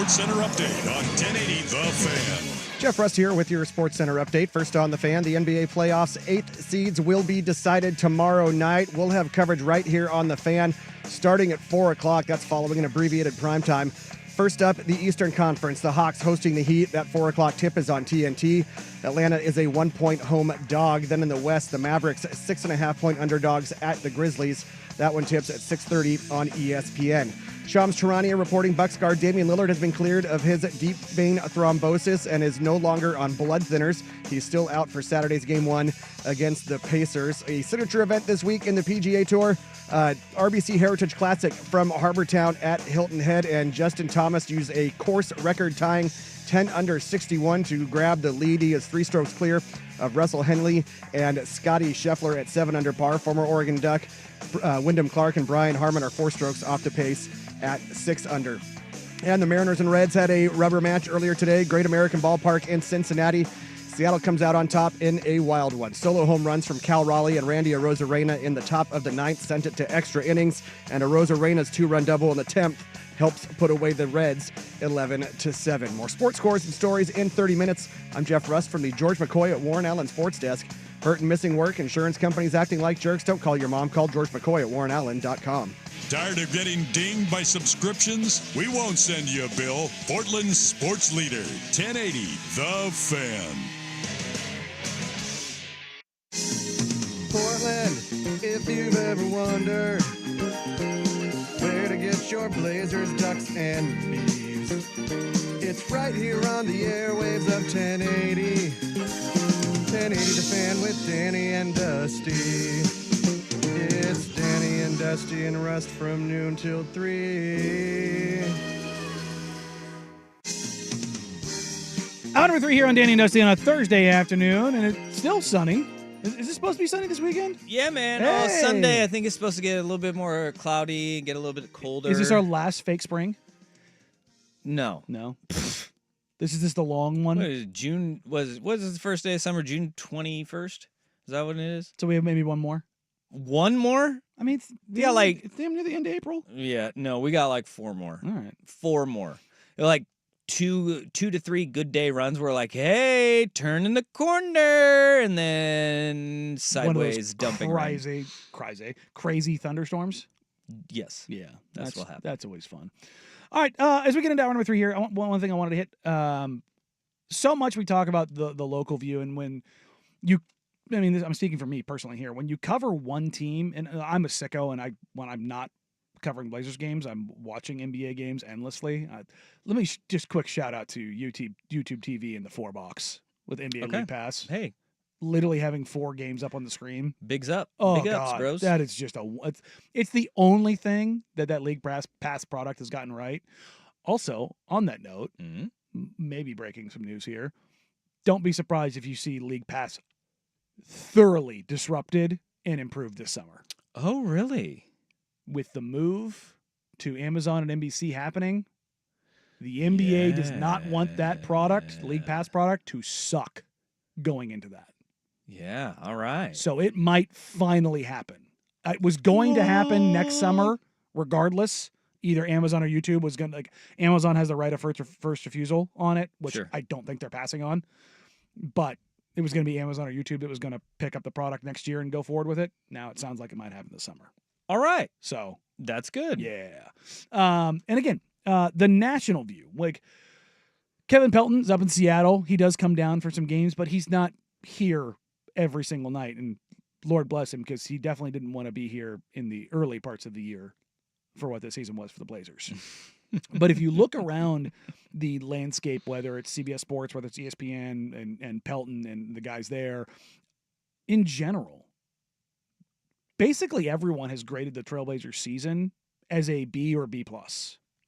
Sports Center update on 1080 The Fan. Jeff Rust here with your Sports Center update. First on The Fan, the NBA playoffs 8th seeds will be decided tomorrow night. We'll have coverage right here on The Fan starting at 4 o'clock. That's following an abbreviated primetime. First up, the Eastern Conference. The Hawks hosting the Heat. That 4 o'clock tip is on TNT. Atlanta is a 1-point home dog. Then in the West, the Mavericks 6.5-point underdogs at the Grizzlies. That one tips at 6:30 on ESPN. Shams Charania reporting Bucks guard Damian Lillard has been cleared of his deep vein thrombosis and is no longer on blood thinners. He's still out for Saturday's Game 1 against the Pacers. A signature event this week in the PGA Tour. RBC Heritage Classic from Harbortown at Hilton Head, and Justin Thomas used a course record-tying 10 under 61 to grab the lead. He is 3 strokes clear of Russell Henley and Scotty Scheffler at 7 under par. Former Oregon Duck Wyndham Clark and Brian Harmon are 4 strokes off the pace at 6 under. And the Mariners and Reds had a rubber match earlier today. Great American Ballpark in Cincinnati. Seattle comes out on top in a wild one. Solo home runs from Cal Raleigh and Randy Arozarena in the top of the 9th sent it to extra innings, and Arozarena's 2-run double in the 10th helps put away the Reds 11-7. More sports scores and stories in 30 minutes. I'm Jeff Rust from the George McCoy at Warren Allen Sports Desk. Hurt and missing work, insurance companies acting like jerks. Don't call your mom. Call George McCoy at warrenallen.com. Tired of getting dinged by subscriptions? We won't send you a bill. Portland's sports leader, 1080 The Fan. Portland, if you've ever wondered where to get your Blazers, Ducks, and Beavs, it's right here on the airwaves of 1080. 1080 The Fan with Danny and Dusty. It's Danny and Dusty and Rust from noon till 3. Hour number 3 here on Danny and Dusty on a Thursday afternoon, and it's still sunny. Is it supposed to be sunny this weekend? Yeah, man. Hey. Oh, Sunday, I think it's supposed to get a little bit more cloudy, get a little bit colder. Is this our last fake spring? No. This is just the long one? What is it, June? Was this the first day of summer? June 21st? Is that what it is? So we have maybe one more? One more? I mean, it's damn near the end of April. Yeah, no, we got like 4 more. All right. 4 more. Like 2 to 3 good day runs. We're like, hey, turning the corner, and then sideways dumping rain. Crazy thunderstorms. Yes. Yeah, that's what happened. That's always fun. All right, as we get into hour number 3 here, one thing I wanted to hit. So much we talk about the local view, and when you, I'm speaking for me personally here. When you cover one team, and I'm a sicko, and when I'm not covering Blazers games, I'm watching NBA games endlessly. Let me just quick shout out to YouTube TV and the 4 box with NBA League Pass. Hey, literally having 4 games up on the screen. Bigs up. Oh, Big ups, God. bros. That is just it's the only thing that League Pass product has gotten right. Also, on that note, maybe breaking some news here, don't be surprised if you see League Pass thoroughly disrupted and improved this summer. Oh, really? With the move to Amazon and NBC happening, the NBA does not want that product, League Pass product, to suck going into that. Yeah, all right. So it might finally happen. It was going to happen next summer, regardless. Either Amazon or YouTube was going to, Amazon has the right of first refusal on it, which I don't think they're passing on. But it was going to be Amazon or YouTube that was going to pick up the product next year and go forward with it. Now it sounds like it might happen this summer. All right. So that's good. Yeah. And again, the national view, Kevin Pelton's up in Seattle. He does come down for some games, but he's not here every single night. And Lord bless him, because he definitely didn't want to be here in the early parts of the year for what the season was for the Blazers. But if you look around the landscape, whether it's CBS Sports, whether it's ESPN and Pelton and the guys there, in general, basically everyone has graded the Trailblazers season as a B or B+.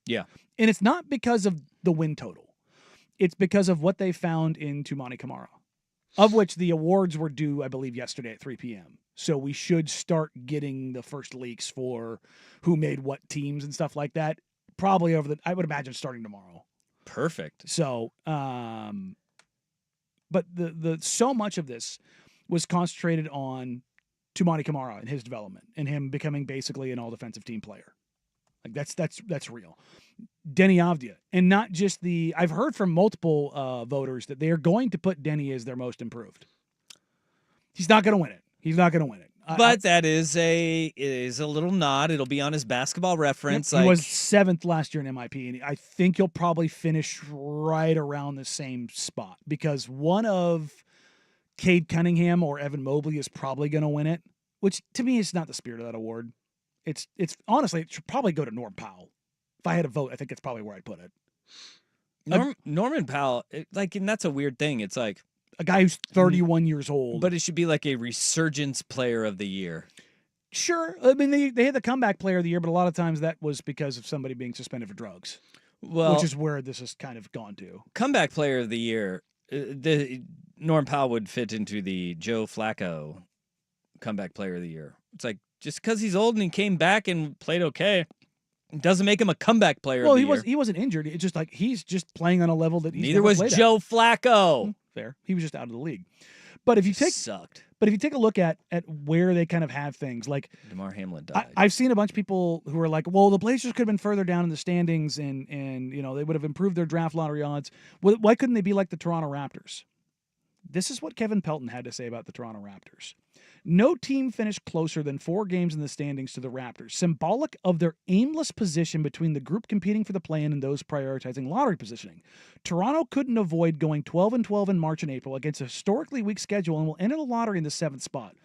Yeah. And it's not because of the win total. It's because of what they found in Toumani Camara, of which the awards were due, I believe, yesterday at 3 p.m. So we should start getting the first leaks for who made what teams and stuff like that. Probably I would imagine starting tomorrow. Perfect. So, but the so much of this was concentrated on Toumani Camara and his development and him becoming basically an all-defensive team player. That's real. Denny Avdia. And not just I've heard from multiple voters that they are going to put Denny as their most improved. He's not going to win it. But that is a little nod. It'll be on his Basketball Reference. He was 7th last year in MIP, and I think he'll probably finish right around the same spot because one of Cade Cunningham or Evan Mobley is probably going to win it, which to me is not the spirit of that award. It's honestly, it should probably go to Norm Powell. If I had a vote, I think it's probably where I'd put it. Norman Powell, and that's a weird thing. It's like a guy who's 31 years old. But it should be like a resurgence player of the year. Sure. I mean, they had the comeback player of the year, but a lot of times that was because of somebody being suspended for drugs. Well, which is where this has kind of gone to. Comeback player of the year, Norm Powell would fit into the Joe Flacco comeback player of the year. It's like, just because he's old and he came back and played okay, doesn't make him a comeback player of the year. He wasn't injured. It's just like he's just playing on a level that he's Neither was Joe Flacco. Fair. He was just out of the league. But if you take a look at where they kind of have things, like DeMar Hamlin died. I've seen a bunch of people who are like, well, the Blazers could have been further down in the standings and they would have improved their draft lottery odds. Why couldn't they be like the Toronto Raptors? This is what Kevin Pelton had to say about the Toronto Raptors. No team finished closer than 4 games in the standings to the Raptors, symbolic of their aimless position between the group competing for the play-in and those prioritizing lottery positioning. Toronto couldn't avoid going 12-12 in March and April against a historically weak schedule and will enter the lottery in the 7th spot.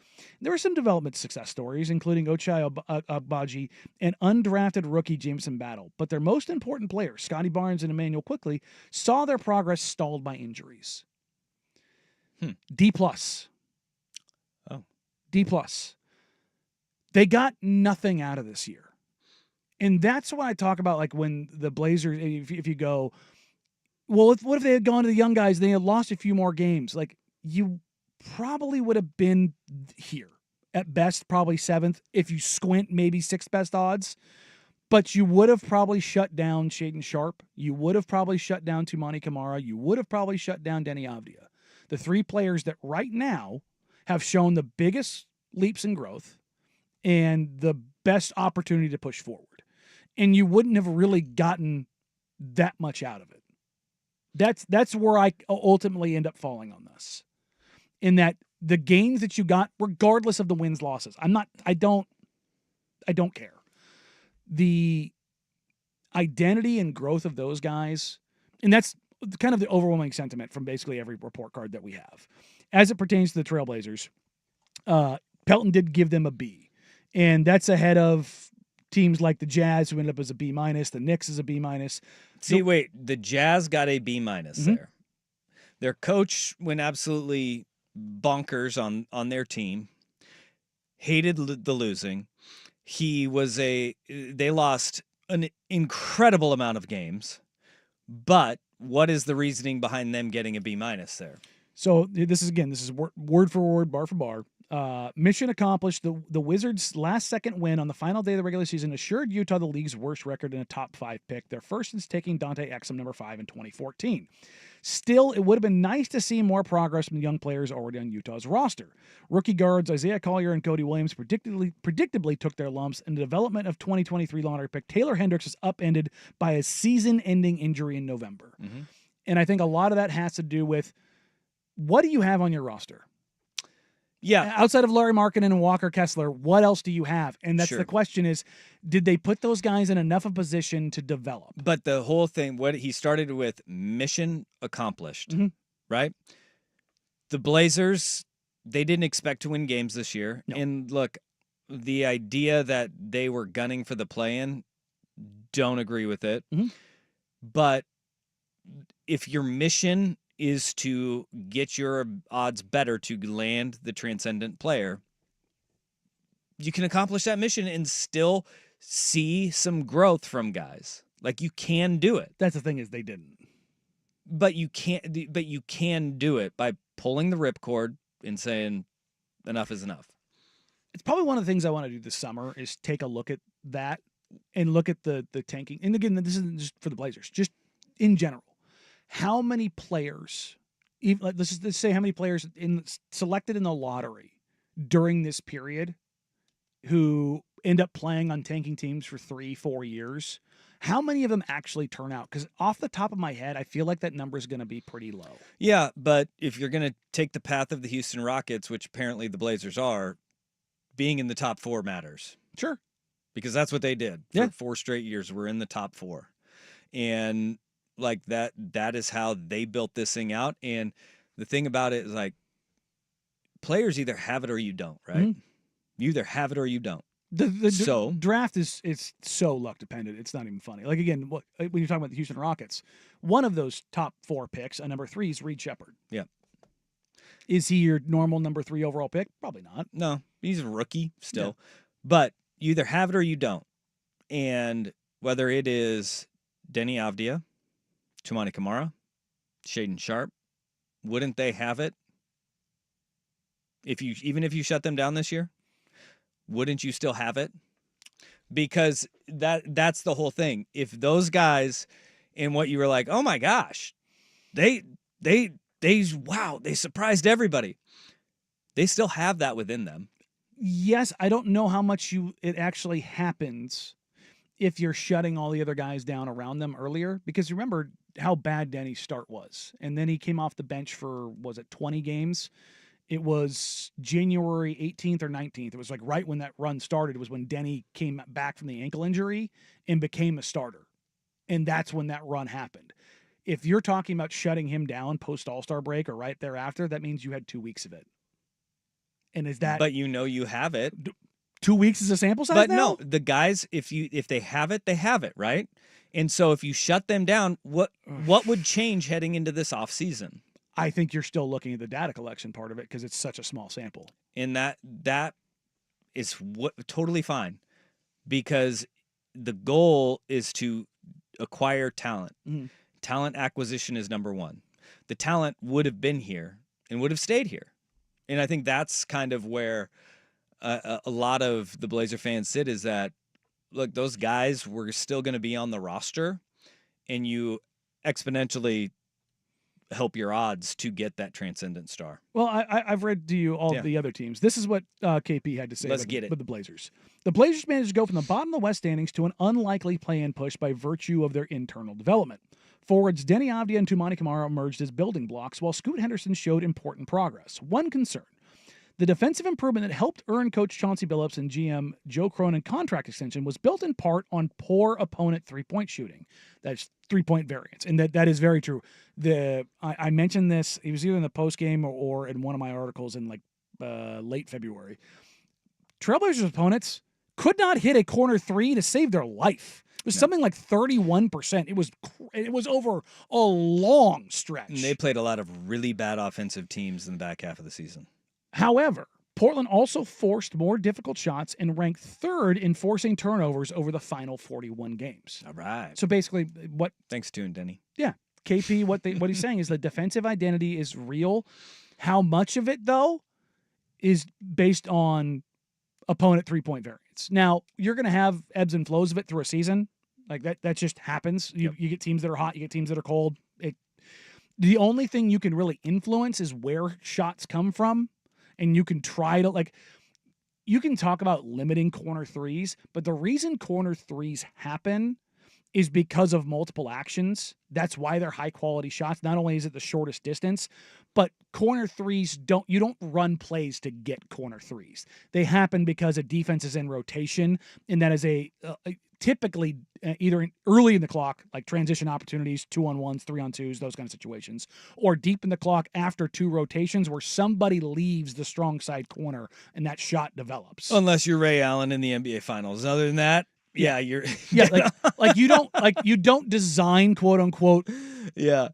There are some development success stories, including Ochai Agbaji and undrafted rookie Jameson Battle, but their most important players, Scotty Barnes and Emmanuel Quickley, saw their progress stalled by injuries. D+. D+. They got nothing out of this year. And that's what I talk about, like when the Blazers, if you go, well, what if they had gone to the young guys and they had lost a few more games? Like, you probably would have been here. At best, probably 7th. If you squint, maybe 6th best odds. But you would have probably shut down Shaedon Sharpe. You would have probably shut down Toumani Camara. You would have probably shut down Denny Avdia. The 3 players that right now have shown the biggest leaps in growth and the best opportunity to push forward. And you wouldn't have really gotten that much out of it. That's where I ultimately end up falling on this. In that the gains that you got, regardless of the wins, losses, I don't care. The identity and growth of those guys, and that's kind of the overwhelming sentiment from basically every report card that we have. As it pertains to the Trailblazers, Pelton did give them a B. And that's ahead of teams like the Jazz, who ended up as a B-. The Knicks is a B-. See, wait, the Jazz got a B- there. Their coach went absolutely bonkers on their team, hated the losing. They lost an incredible amount of games, but what is the reasoning behind them getting a B- there? So this is word for word, bar for bar. Mission accomplished. The Wizards' last-second win on the final day of the regular season assured Utah the league's worst record and a top 5 pick, their first since taking Dante Exum number 5 in 2014. Still, it would have been nice to see more progress from the young players already on Utah's roster. Rookie guards Isaiah Collier and Cody Williams predictably took their lumps, and the development of 2023 lottery pick Taylor Hendricks was upended by a season-ending injury in November. And I think a lot of that has to do with, what do you have on your roster? Yeah. Outside of Larry Markkinen and Walker Kessler, what else do you have? And that's the question is, did they put those guys in enough of a position to develop? But the whole thing, what he started with, mission accomplished, right? The Blazers, they didn't expect to win games this year. No. And look, the idea that they were gunning for the play-in, don't agree with it. But if your mission is to get your odds better to land the transcendent player, you can accomplish that mission and still see some growth from guys. Like, you can do it. That's the thing, is they didn't. But you can do it by pulling the ripcord and saying enough is enough. It's probably one of the things I want to do this summer is take a look at that and look at the tanking. And again, this isn't just for the Blazers, just in general. How many players, let's say how many players selected in the lottery during this period who end up playing on tanking teams for 3-4 years, How many of them actually turn out? Because off the top of my head, I feel like that number is going to be pretty low. Yeah, but if you're going to take the path of the Houston Rockets, which apparently the Blazers are, being in the top 4 matters. Sure. Because that's what they did for Yeah. 4 straight years. We're in the top 4. And like that is how they built this thing out. And the thing about it is like players either have it or you don't, right? Mm-hmm. You either have it or you don't. The draft is so luck dependent. It's not even funny. Like again, when you're talking about the Houston Rockets, one of those top 4 picks, a number 3 is Reed Shepherd. Yeah. Is he your normal number 3 overall pick? Probably not. No, he's a rookie still. Yeah. But you either have it or you don't. And whether it is Denny Avdia, Chumani Kamara, Shaden Sharp, wouldn't they have it? Even if you shut them down this year? Wouldn't you still have it? Because that's the whole thing. If those guys in what you were like, oh my gosh, they surprised everybody. They still have that within them. Yes, I don't know how much it actually happens if you're shutting all the other guys down around them earlier. Because remember how bad Denny's start was. And then he came off the bench for, 20 games? It was January 18th or 19th. It was like right when that run started was when Denny came back from the ankle injury and became a starter. And that's when that run happened. If you're talking about shutting him down post All-Star break or right thereafter, that means you had 2 weeks of it. And is that... But you have it. 2 weeks is a sample size But now? no, the guys, if they have it, they have it, right? And so if you shut them down, what would change heading into this offseason? I think you're still looking at the data collection part of it because it's such a small sample. And that is totally fine because the goal is to acquire talent. Mm-hmm. Talent acquisition is number 1. The talent would have been here and would have stayed here. And I think that's kind of where a lot of the Blazer fans sit is that, look, those guys were still going to be on the roster and you exponentially help your odds to get that transcendent star. Well, I've read to you all the other teams. This is what KP had to say with the Blazers. The Blazers managed to go from the bottom of the West standings to an unlikely play-in push by virtue of their internal development. Forwards Denny Avdia and Chumani Kamara emerged as building blocks, while Scoot Henderson showed important progress. One concern: the defensive improvement that helped earn Coach Chauncey Billups and GM Joe Cronin contract extension was built in part on poor opponent three-point shooting. That's three-point variance, and that is very true. I mentioned this. It was either in the postgame or in one of my articles in late February. Trailblazers opponents could not hit a corner 3 to save their life. It was something like 31%. It was over a long stretch. And they played a lot of really bad offensive teams in the back half of the season. However, Portland also forced more difficult shots and ranked 3rd in forcing turnovers over the final 41 games. All right. So basically, Thanks to Denny. Yeah, KP. What he's saying is the defensive identity is real. How much of it though is based on opponent 3-point variance. Now you're going to have ebbs and flows of it through a season. Like that just happens. You get teams that are hot. You get teams that are cold. The only thing you can really influence is where shots come from. And you can try to, you can talk about limiting corner 3s, but the reason corner 3s happen is because of multiple actions. That's why they're high-quality shots. Not only is it the shortest distance, but corner 3s you don't run plays to get corner 3s. They happen because a defense is in rotation, and that is typically either early in the clock, like transition opportunities, 2-on-1s, 3-on-2s, those kind of situations, or deep in the clock after 2 rotations where somebody leaves the strong side corner and that shot develops. Unless you're Ray Allen in the NBA Finals. Other than that, you're you don't design quote unquote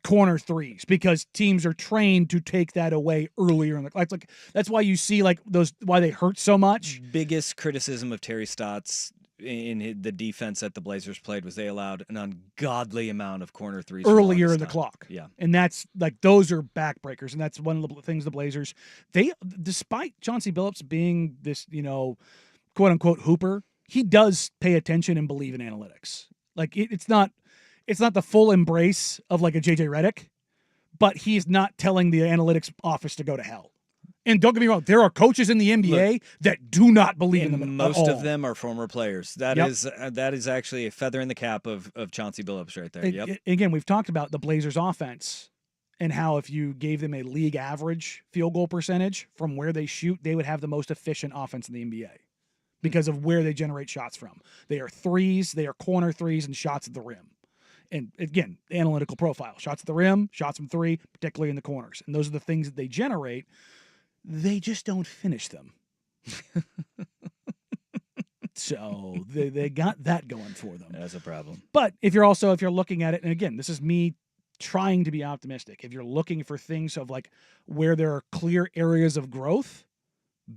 corner 3s because teams are trained to take that away earlier in the that's why you see why they hurt so much. Biggest criticism of Terry Stotts in the defense that the Blazers played was they allowed an ungodly amount of corner 3s earlier in the clock. Yeah. And that's those are backbreakers. And that's one of the things the Blazers, despite Chauncey Billups being this, quote unquote hooper, he does pay attention and believe in analytics. It's not the full embrace of a JJ Redick, but he's not telling the analytics office to go to hell. And don't get me wrong, there are coaches in the NBA that do not believe in them at most all. of them are former players. That is actually a feather in the cap of Chauncey Billups right there. Again, we've talked about the Blazers offense and how if you gave them a league average field goal percentage from where they shoot, they would have the most efficient offense in the NBA because of where they generate shots from. They are threes, they are corner threes, and shots at the rim. And again, analytical profile. Shots at the rim, shots from three, particularly in the corners. And those are the things that they generate. They just don't finish them. So they got that going for them. That's a problem. But if you're looking at it, and again, this is me trying to be optimistic. If you're looking for things of like where there are clear areas of growth,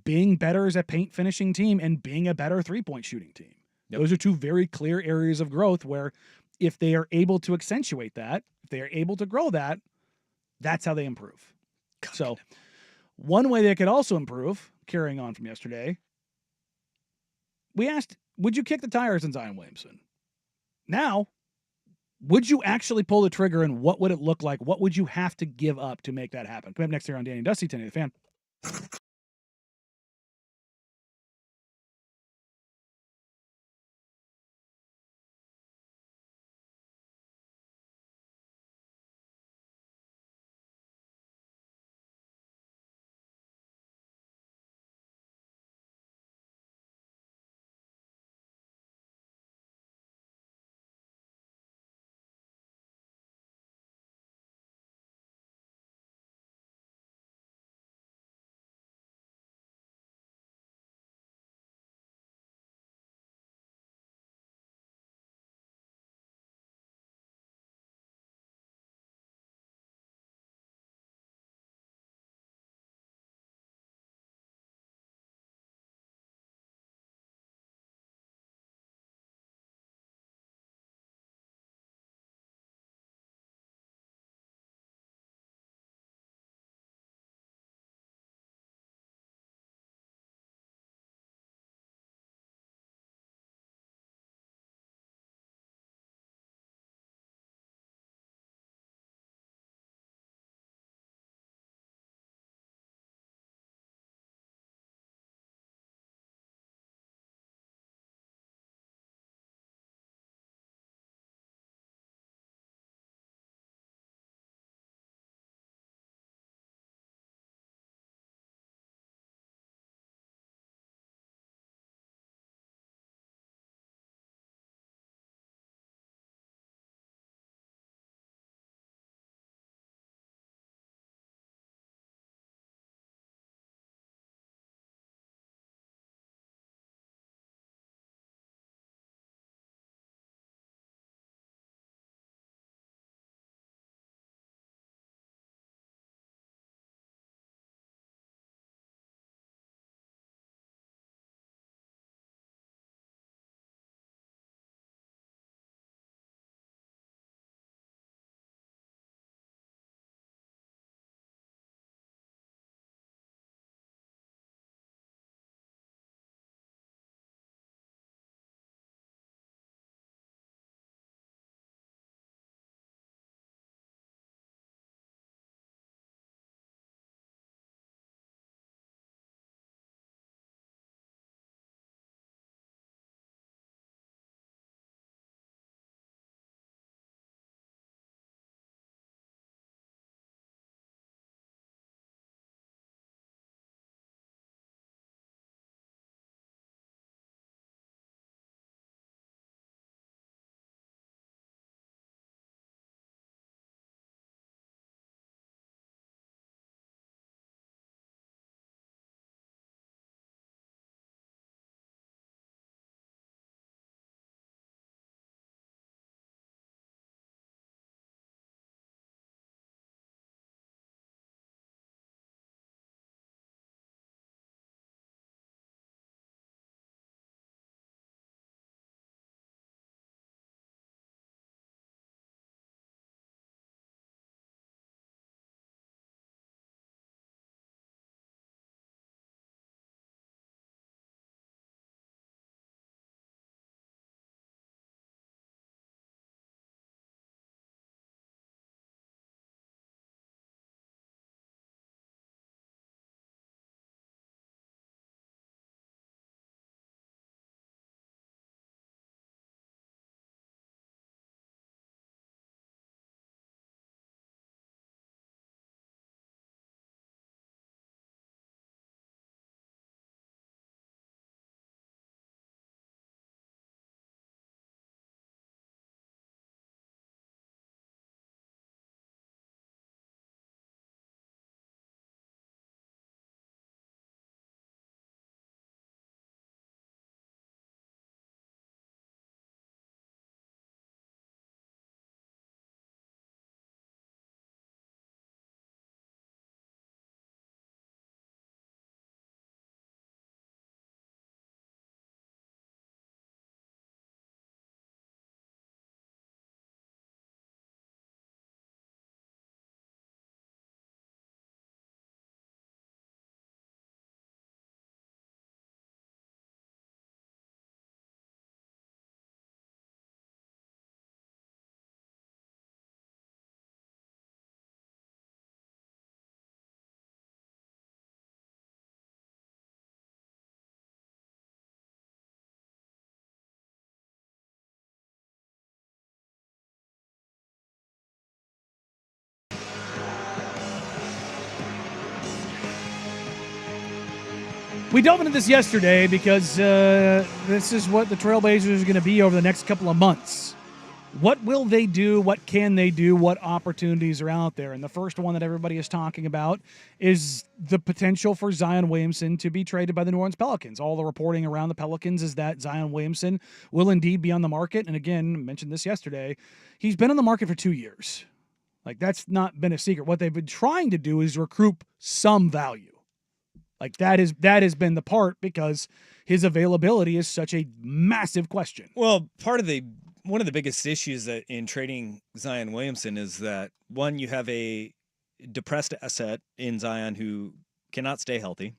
being better as a paint finishing team and being a better 3-point shooting team. Yep. Those are two very clear areas of growth where if they are able to accentuate that, if they are able to grow that, that's how they improve. So one way they could also improve, carrying on from yesterday, we asked, would you kick the tires on Zion Williamson? Now, would you actually pull the trigger, and what would it look like? What would you have to give up to make that happen? Coming up next here on Danny and Dusty, 1080 The Fan. We dove into this yesterday because this is what the Trailblazers are going to be over the next couple of months. What will they do? What can they do? What opportunities are out there? And the first one that everybody is talking about is the potential for Zion Williamson to be traded by the New Orleans Pelicans. All the reporting around the Pelicans is that Zion Williamson will indeed be on the market. And again, I mentioned this yesterday, he's been on the market for 2 years. Like, that's not been a secret. What they've been trying to do is recoup some value. Like, that has been the part, because his availability is such a massive question. Well, one of the biggest issues that in trading Zion Williamson is that, one, you have a depressed asset in Zion who cannot stay healthy.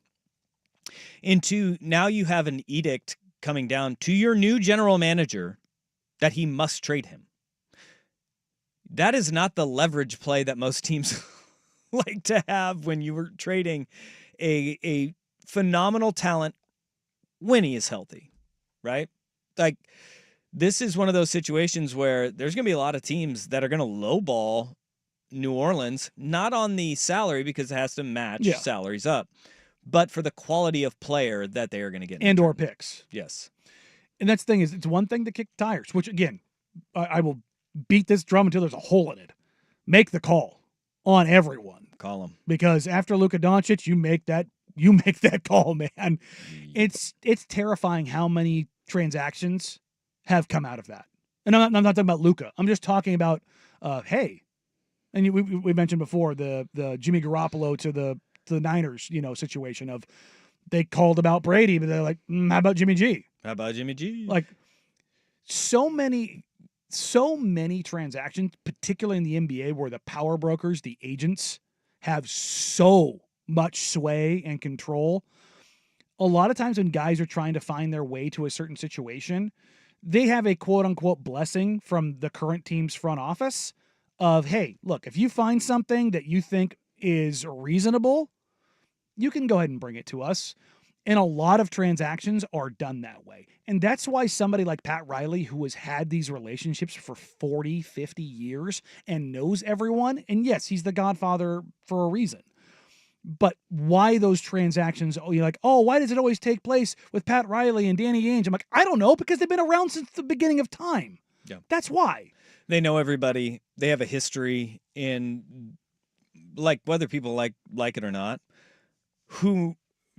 And two, now you have an edict coming down to your new general manager that he must trade him. That is not the leverage play that most teams like to have when you were trading a phenomenal talent when he is healthy, right? Like, this is one of those situations where there's going to be a lot of teams that are going to lowball New Orleans, not on the salary because it has to match salaries up, but for the quality of player that they are going to get. And or picks. Yes. And that's the thing, is it's one thing to kick tires, which, again, I will beat this drum until there's a hole in it. Make the call on everyone. Call them. Because after Luka Doncic, you make that call, man. It's terrifying how many transactions have come out of that. And I'm not talking about Luka. I'm just talking about, hey, and we mentioned before the Jimmy Garoppolo to the Niners, situation of they called about Brady, but they're like, how about Jimmy G? How about Jimmy G? Like, so many transactions, particularly in the NBA, where the power brokers, the agents, have so much sway and control. A lot of times when guys are trying to find their way to a certain situation, they have a quote-unquote blessing from the current team's front office of, hey, look, if you find something that you think is reasonable, you can go ahead and bring it to us. And a lot of transactions are done that way. And that's why somebody like Pat Riley, who has had these relationships for 40, 50 years and knows everyone, and yes, he's the godfather for a reason. But why those transactions, you're like, why does it always take place with Pat Riley and Danny Ainge? I'm like, I don't know, because they've been around since the beginning of time. Yeah. That's why. They know everybody. They have a history in, like, whether people like it or not,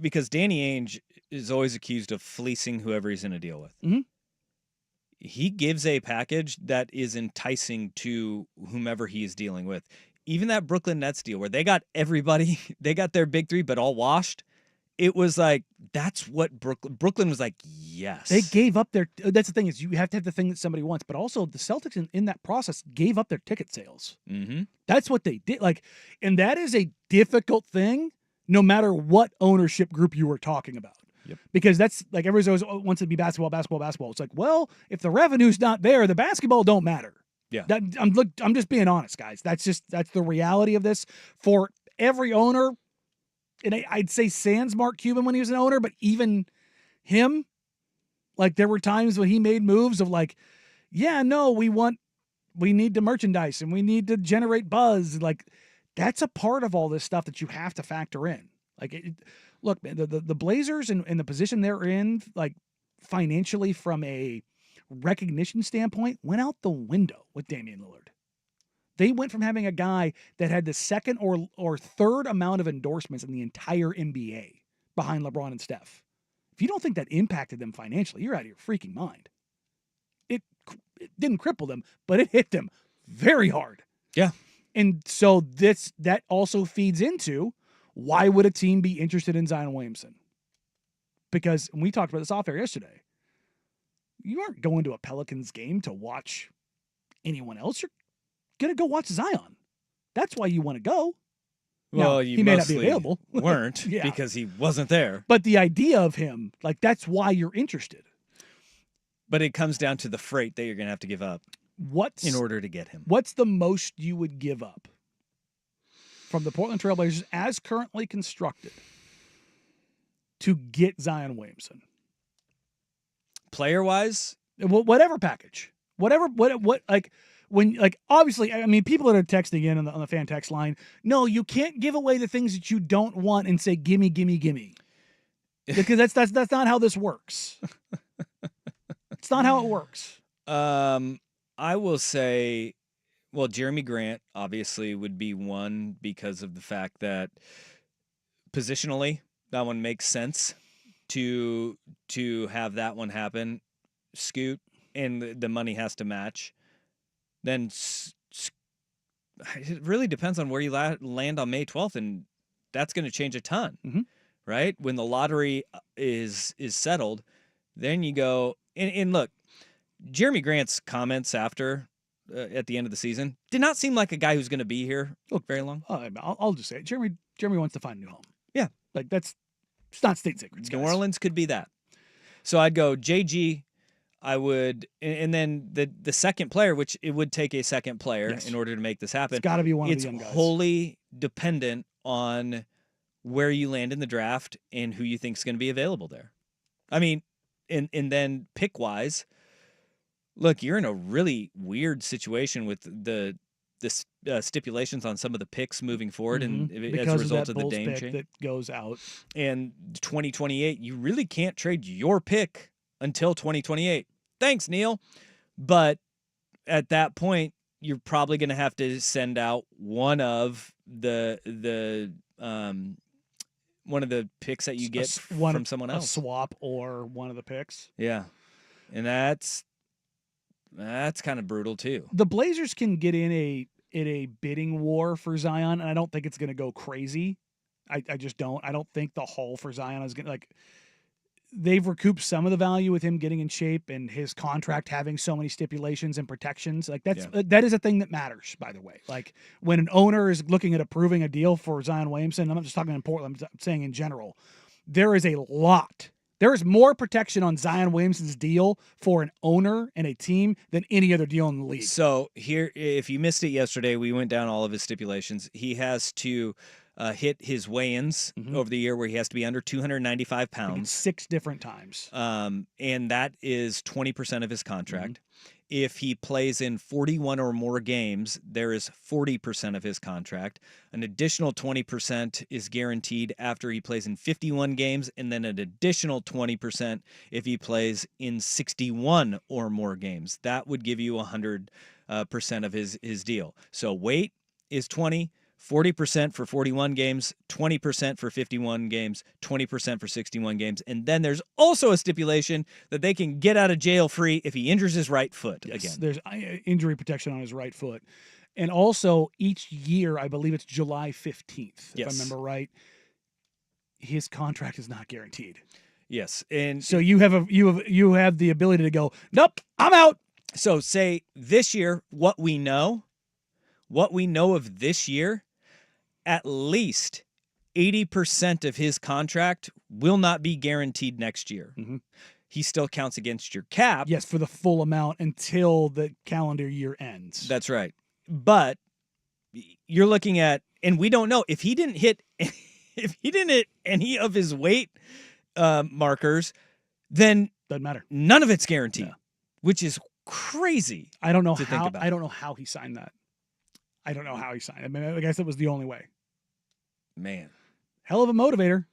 because Danny Ainge is always accused of fleecing whoever he's in a deal with. Mm-hmm. He gives a package that is enticing to whomever he is dealing with. Even that Brooklyn Nets deal where they got everybody, they got their big three, but all washed. It was like, that's what Brooklyn was like, yes. They gave up that's the thing, is you have to have the thing that somebody wants, but also the Celtics in that process gave up their ticket sales. Mm-hmm. That's what they did. Like, and that is a difficult thing, no matter what ownership group you were talking about. Yep. Because that's like, everybody always wants it to be basketball. It's like, well, if the revenue's not there, the basketball don't matter. Yeah. I'm just being honest, guys. That's the reality of this for every owner. And I'd say sans Mark Cuban when he was an owner, but even him, like, there were times when he made moves of like, yeah, no, we need to merchandise and we need to generate buzz. Like, that's a part of all this stuff that you have to factor in. Like, look, man, the Blazers and the position they're in, like, financially from a recognition standpoint, went out the window with Damian Lillard. They went from having a guy that had the second or third amount of endorsements in the entire NBA behind LeBron and Steph. If you don't think that impacted them financially, you're out of your freaking mind. It didn't cripple them, but it hit them very hard. Yeah. And so that also feeds into, why would a team be interested in Zion Williamson? Because we talked about this off air yesterday. You aren't going to a Pelicans game to watch anyone else. You're going to go watch Zion. That's why you want to go. Well, now, he may not be available. Weren't yeah. because he wasn't there. But the idea of him, like, that's why you're interested. But it comes down to the freight that you're going to have to give up in order to get him. What's the most you would give up from the Portland Trailblazers as currently constructed to get Zion Williamson? Player-wise? Whatever package. Whatever, like, when, like, obviously, I mean, people that are texting in on the fan text line, no, you can't give away the things that you don't want and say, gimme, gimme, gimme. Because that's not how this works. It's not how it works. I will say, well, Jeremy Grant obviously would be one because of the fact that positionally that one makes sense to have that one happen. Scoot, and the money has to match. Then it really depends on where you land on May 12th, and that's going to change a ton, right? When the lottery is settled, then you go and look. Jeremy Grant's comments after at the end of the season did not seem like a guy who's going to be here very long. I'll just say it. Jeremy wants to find a new home. Yeah, like it's not state secrets. New Orleans could be that. So I'd go JG. I would, and then the second player, which it would take a second player in order to make this happen. It's got to be one of the young guys. It's wholly dependent on where you land in the draft and who you think is going to be available there. I mean, and then pick wise, look, you're in a really weird situation with the stipulations on some of the picks moving forward, and because as a result of the Bulls Dame pick change that goes out, and 2028, you really can't trade your pick until 2028. Thanks, Neil. But at that point, you're probably going to have to send out one of the picks that you get from someone else. A swap or one of the picks. Yeah. And that's kind of brutal too. The Blazers can get in a bidding war for Zion, and I don't think it's going to go crazy. I just don't. I don't think the haul for Zion is going to they've recouped some of the value with him getting in shape and his contract having so many stipulations and protections. That is a thing that matters, by the way. Like when an owner is looking at approving a deal for Zion Williamson, I'm not just talking in Portland, I'm saying in general, there is a lot. There is more protection on Zion Williamson's deal for an owner and a team than any other deal in the league. So here, if you missed it yesterday, we went down all of his stipulations. He has to hit his weigh-ins over the year where he has to be under 295 pounds. 6 different times. And that is 20% of his contract. If he plays in 41 or more games, there is 40% of his contract. An additional 20% is guaranteed after he plays in 51 games, and then an additional 20% if he plays in 61 or more games. That would give you 100% of his deal. So weight is 20. 40% for 41 games, 20% for 51 games, 20% for 61 games. And then there's also a stipulation that they can get out of jail free if he injures his right foot again. There's injury protection on his right foot. And also each year, I believe it's July 15th, if I remember right, his contract is not guaranteed. Yes. And so you have the ability to go, nope, I'm out. So say this year, what we know of this year, at least 80% of his contract will not be guaranteed next year. He still counts against your cap. Yes, for the full amount until the calendar year ends. That's right. But you're looking at, and we don't know if he didn't hit any of his weight markers, then doesn't matter. None of it's guaranteed, which is crazy. I don't know to think about. I don't know how he signed that. I don't know how he signed it. I mean, I guess it was the only way. Man. Hell of a motivator.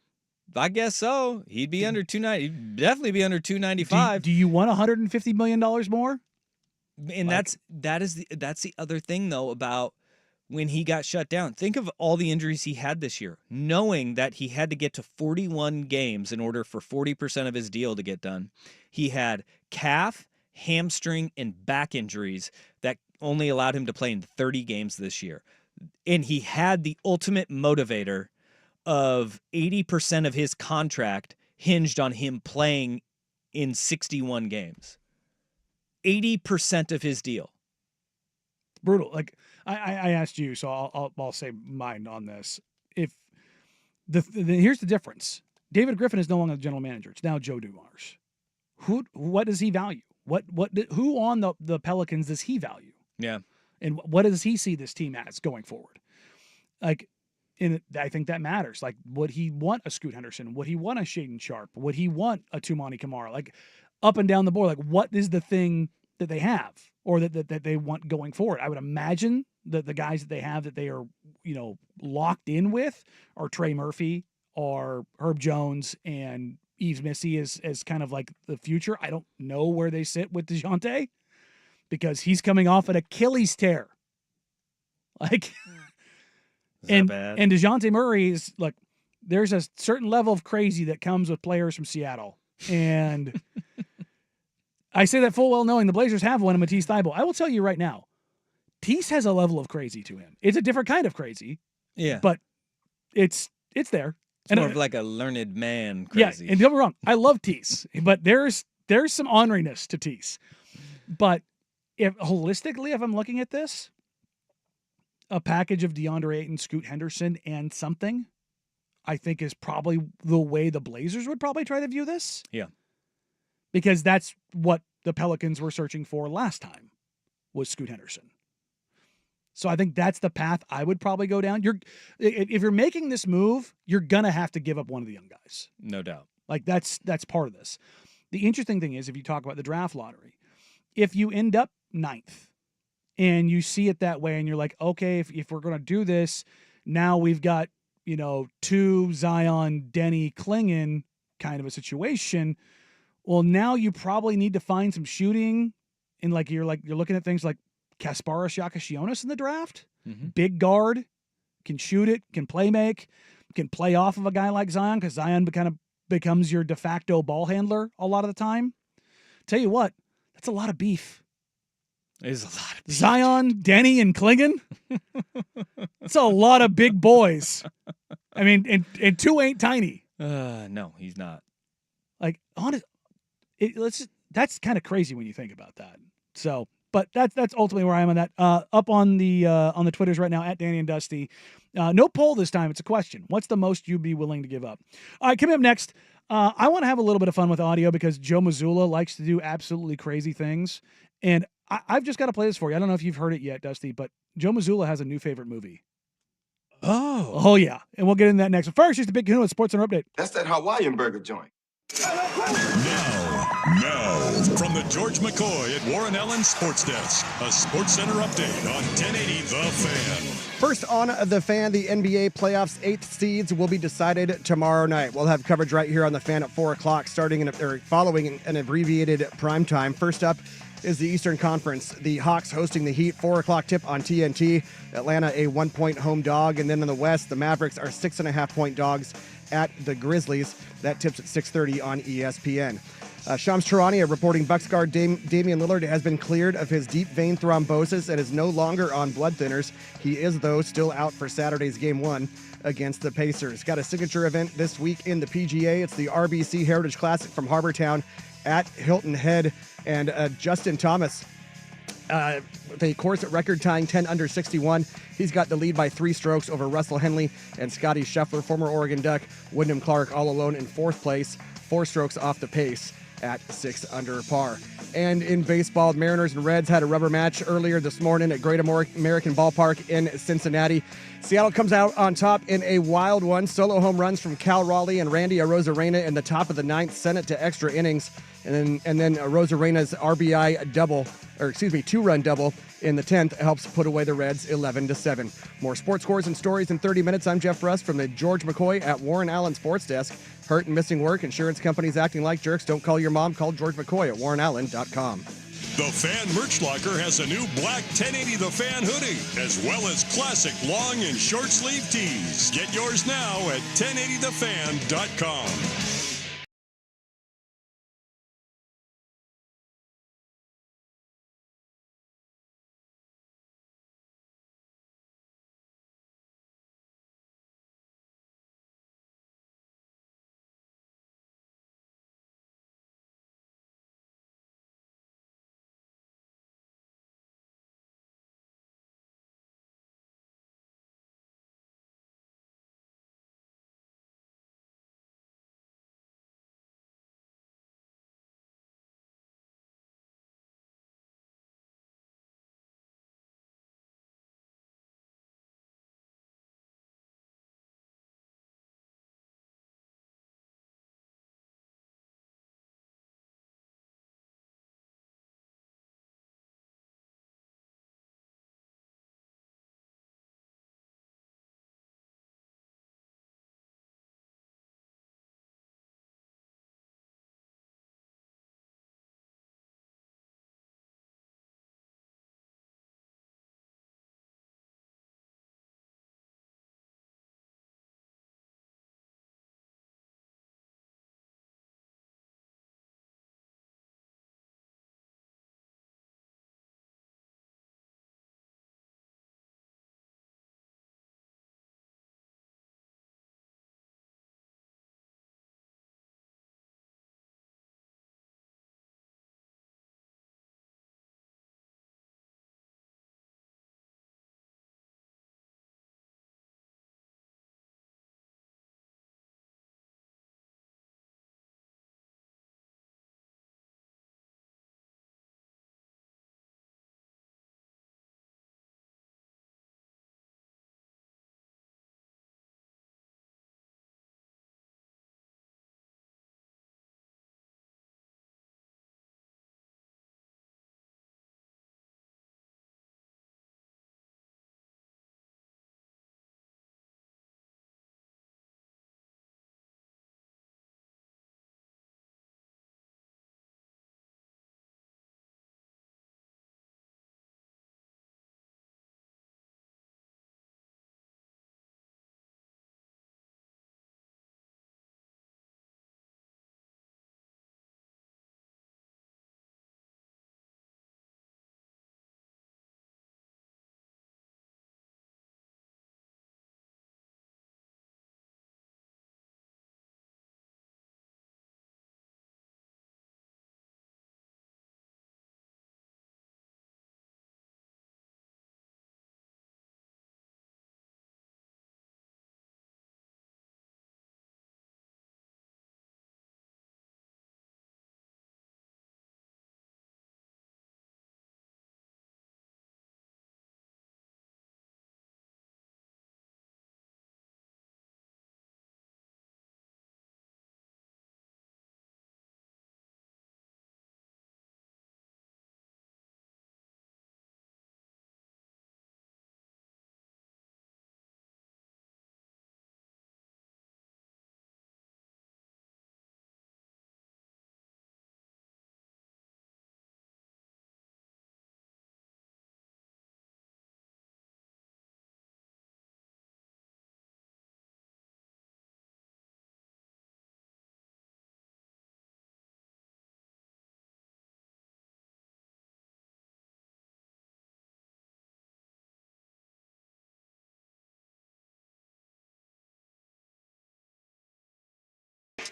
I guess so. He'd be under 290. He'd definitely be under 295. Do you want $150 million more? And that's the other thing though about when he got shut down. Think of all the injuries he had this year, knowing that he had to get to 41 games in order for 40% of his deal to get done. He had calf, hamstring, and back injuries that only allowed him to play in 30 games this year. And he had the ultimate motivator of 80% of his contract hinged on him playing in 61 games. 80% of his deal. Brutal. Like I asked you, so I'll say mine on this. If here's the difference. David Griffin is no longer the general manager. It's now Joe Dumars. What does he value? Who on the Pelicans does he value? Yeah. And what does he see this team as going forward? Like, I think that matters. Like, would he want a Scoot Henderson? Would he want a Shaedon Sharp? Would he want a Tumani Kamara? Like, up and down the board, like, what is the thing that they have or that they want going forward? I would imagine that the guys that they have that they are, locked in with are Trey Murphy or Herb Jones and Yves Missy as kind of like the future. I don't know where they sit with DeJounte because he's coming off an Achilles tear. Like, and DeJounte Murray is like, there's a certain level of crazy that comes with players from Seattle. And I say that full well knowing the Blazers have one in Matisse Thybulle. I will tell you right now, Tease has a level of crazy to him. It's a different kind of crazy. Yeah. But it's there. It's more of like a learned man crazy. Yeah, and don't get me wrong, I love Tease, but there's some orneriness to Tease. But if I'm looking at this, a package of DeAndre Ayton, Scoot Henderson, and something, I think is probably the way the Blazers would probably try to view this. Yeah. Because that's what the Pelicans were searching for last time, was Scoot Henderson. So I think that's the path I would probably go down. If you're making this move, you're going to have to give up one of the young guys. No doubt. Like that's part of this. The interesting thing is, if you talk about the draft lottery, if you end up 9th and you see it that way and you're like, okay, if we're going to do this, now we've got, 2 Zion, Denny, Klingon kind of a situation. Well, now you probably need to find some shooting, and you're looking at things like Kasparas Yakashionis in the draft. Mm-hmm. Big guard, can shoot it, can play make, can play off of a guy like Zion, because Zion kind of becomes your de facto ball handler a lot of the time. Tell you what, that's a lot of beef. It is a lot of beef. Zion, Denny, and Klingon. That's a lot of big boys. I mean, and 2 ain't tiny. No, he's not. Like, honest, that's kind of crazy when you think about that. So, but that's ultimately where I am on that. Up on the Twitters right now at Danny and Dusty. No poll this time. It's a question. What's the most you'd be willing to give up? All right, coming up next, I want to have a little bit of fun with audio because Joe Mazzulla likes to do absolutely crazy things. And I've just got to play this for you. I don't know if you've heard it yet, Dusty, but Joe Mazzulla has a new favorite movie. Oh, yeah. And we'll get into that next. But first, here's the Big Kahuna with Sports Center Update. That's that Hawaiian burger joint. Now, from the George McCoy at Warren Allen Sports Desk, a Sports Center update on 1080 The Fan. First on The Fan, the NBA playoffs 8th seeds will be decided tomorrow night. We'll have coverage right here on The Fan at 4 o'clock, following an abbreviated primetime. First up is the Eastern Conference. The Hawks hosting the Heat, 4 o'clock tip on TNT. Atlanta a 1-point home dog. And then in the West, the Mavericks are 6.5-point dogs at the Grizzlies. That tips at 6:30 on ESPN. Shams Charania reporting Bucks guard Damian Lillard has been cleared of his deep vein thrombosis and is no longer on blood thinners. He is, though, still out for Saturday's Game 1 against the Pacers. Got a signature event this week in the PGA. It's the RBC Heritage Classic from Harbour Town at Hilton Head. And Justin Thomas, the course at record-tying 10 under 61. He's got the lead by 3 strokes over Russell Henley and Scotty Scheffler, former Oregon Duck. Wyndham Clark all alone in 4th place, 4 strokes off the pace at 6 under par. And in baseball, Mariners and Reds had a rubber match earlier this morning at Great American Ballpark in Cincinnati. Seattle comes out on top in a wild one. Solo home runs from Cal Raleigh and Randy Arozarena in the top of the 9th sent it to extra innings. And then Arozarena's RBI double, 2-run double in the 10th helps put away the Reds 11-7. More sports scores and stories in 30 minutes. I'm Jeff Russ from the George McCoy at Warren Allen Sports Desk. Hurt and missing work, insurance companies acting like jerks. Don't call your mom. Call George McCoy at warrenallen.com. The Fan Merch Locker has a new black 1080 The Fan hoodie, as well as classic long and short sleeve tees. Get yours now at 1080thefan.com.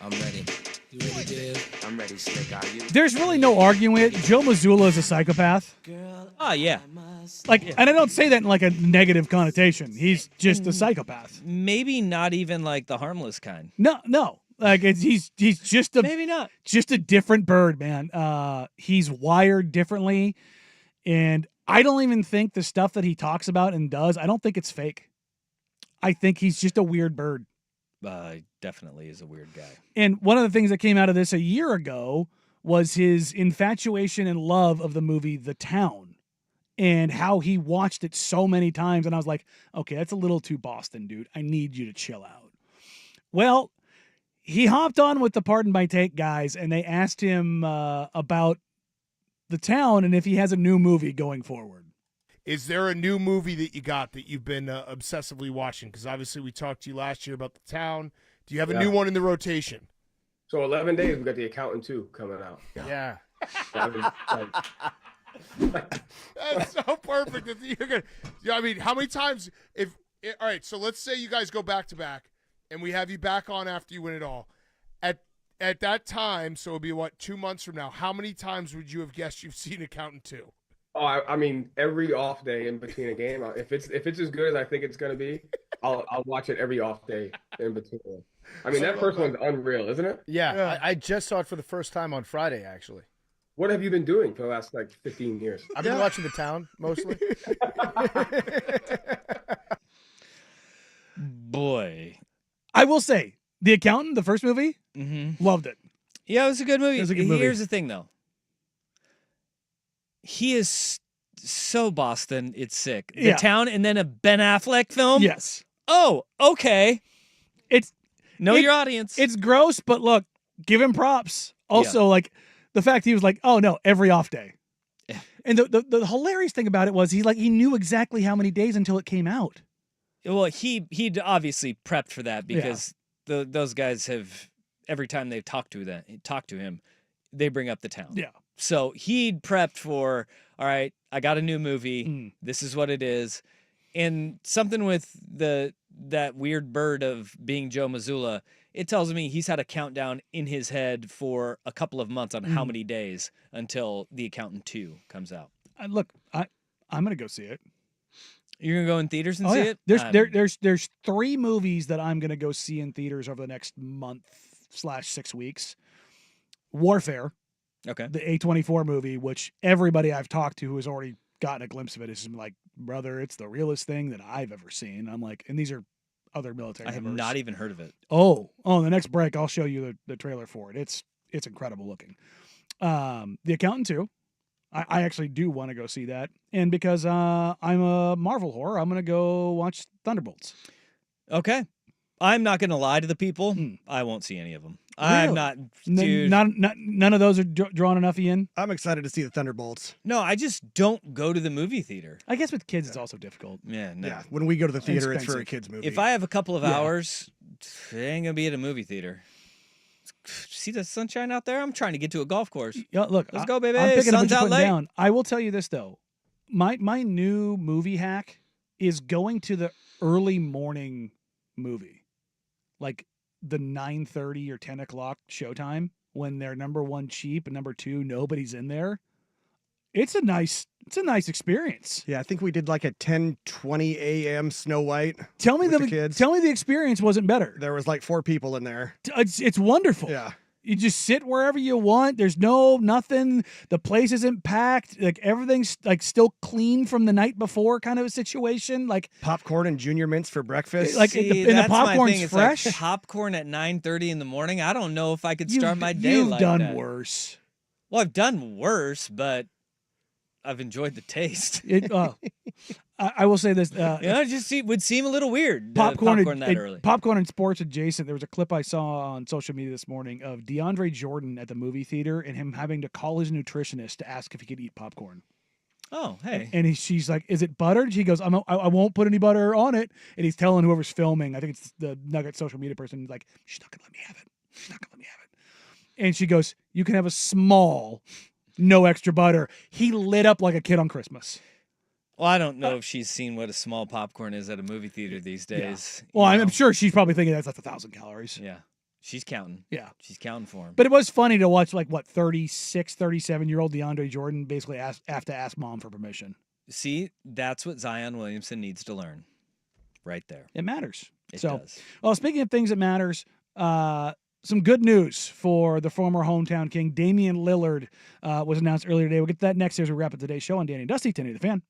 I'm ready. You ready, dude? I'm ready, Slick. Are you? There's really no arguing it. Joe Mazzulla is a psychopath. Oh, yeah. Like, and I don't say that in like a negative connotation. He's just a psychopath. Maybe not even like the harmless kind. No. Like he's just a Maybe not. Just a different bird, man. He's wired differently, and I don't even think the stuff that he talks about and does, I don't think it's fake. I think he's just a weird bird. Definitely is a weird guy. And one of the things that came out of this a year ago was his infatuation and love of the movie The Town and how he watched it so many times. And I was like, okay, that's a little too Boston, dude. I need you to chill out. Well, he hopped on with the Pardon My Take guys, and they asked him about The Town and if he has a new movie going forward. Is there a new movie that you got that you've been obsessively watching? Because obviously we talked to you last year about The Town. Do you have a new one in the rotation? So 11 days, we got The Accountant 2 coming out. Yeah. That's so perfect. That you're gonna, I mean, how many times all right, so let's say you guys go back to back and we have you back on after you win it all. At that time, so it'll be 2 months from now, how many times would you have guessed you've seen Accountant 2? Oh, I mean, every off day in between a game. If it's as good as I think it's gonna be, I'll watch it every off day in between. I mean, that first one's unreal, isn't it? Yeah. I just saw it for the first time on Friday, actually. What have you been doing for the last 15 years? I've been watching The Town mostly. Boy, I will say, The Accountant, the first movie, loved it. Yeah, it was a good movie. It was a good movie. Here's the thing, though. He is so Boston, it's sick. The Town and then a Ben Affleck film? Yes. Oh, okay. Know your audience. It's gross, but look, give him props. Also, like, the fact he was like, oh, no, every off day. Yeah. And the hilarious thing about it was he knew exactly how many days until it came out. Well, he'd obviously prepped for that because those guys have, every time they've talked to him, they bring up The Town. Yeah. So he'd prepped for, all right, I got a new movie. This is what it is. And something with that weird bird of being Joe Mazzulla, it tells me he's had a countdown in his head for a couple of months on how many days until The Accountant 2 comes out. Look, I'm going to go see it. You're going to go in theaters and see it? There's 3 movies that I'm going to go see in theaters over the next month/6 weeks. Warfare. Okay. The A24 movie, which everybody I've talked to who has already gotten a glimpse of it is like, brother, it's the realest thing that I've ever seen. I'm like, and these are other military I have members. not even heard of it. Oh, the next break, I'll show you the trailer for it. It's incredible looking. The Accountant 2. I actually do want to go see that. And because I'm a Marvel whore, I'm going to go watch Thunderbolts. Okay. I'm not going to lie to the people. I won't see any of them. Really? I'm not, dude. None of those are drawing enough of you in? I'm excited to see the Thunderbolts. No, I just don't go to the movie theater. I guess with kids, it's also difficult. Yeah, no. Yeah, when we go to the theater, it's for a Expensive. kids movie. If I have a couple of hours, it ain't going to be at a movie theater. See the sunshine out there? I'm trying to get to a golf course. Yeah, look, Let's go, baby. I'm picking Sun's up out what you're late. putting down. I will tell you this though, my new movie hack is going to the early morning movie, like the 9:30 or 10 o'clock showtime when they're number 1 cheap and number 2 nobody's in there. It's a nice experience. Yeah, I think we did like a 10:20 a.m. Snow White. Tell me the kids. Tell me the experience wasn't better. There was like 4 people in there. It's wonderful. Yeah. You just sit wherever you want. There's nothing. The place isn't packed. Like everything's like still clean from the night before kind of a situation. Like popcorn and Junior Mints for breakfast. Like See, the that's my popcorn's thing. It's fresh. like popcorn at 9:30 in the morning. I don't know if I could start my day like You've that. done worse. Well, I've done worse, but I've enjoyed the taste. I will say this. It just would seem a little weird. Popcorn that early. Popcorn and sports adjacent. There was a clip I saw on social media this morning of DeAndre Jordan at the movie theater and him having to call his nutritionist to ask if he could eat popcorn. Oh, hey. And she's like, "Is it buttered?" He goes, I won't put any butter on it." And he's telling whoever's filming, I think it's the Nugget social media person, like, "She's not gonna let me have it. She's not gonna let me have it." And she goes, "You can have a small, no extra butter." He lit up like a kid on Christmas. Well, I don't know if she's seen what a small popcorn is at a movie theater these days. Yeah. Well, I'm sure she's probably thinking that's 1,000 calories. Yeah. She's counting. Yeah. She's counting for him. But it was funny to watch, 36, 37-year-old DeAndre Jordan basically have to ask mom for permission. See, that's what Zion Williamson needs to learn right there. It matters. It does. Well, speaking of things that matters, some good news for the former hometown king. Damian Lillard was announced earlier today. We'll get to that next as we wrap up today's show on Danny and Dusty, 1080 The Fan.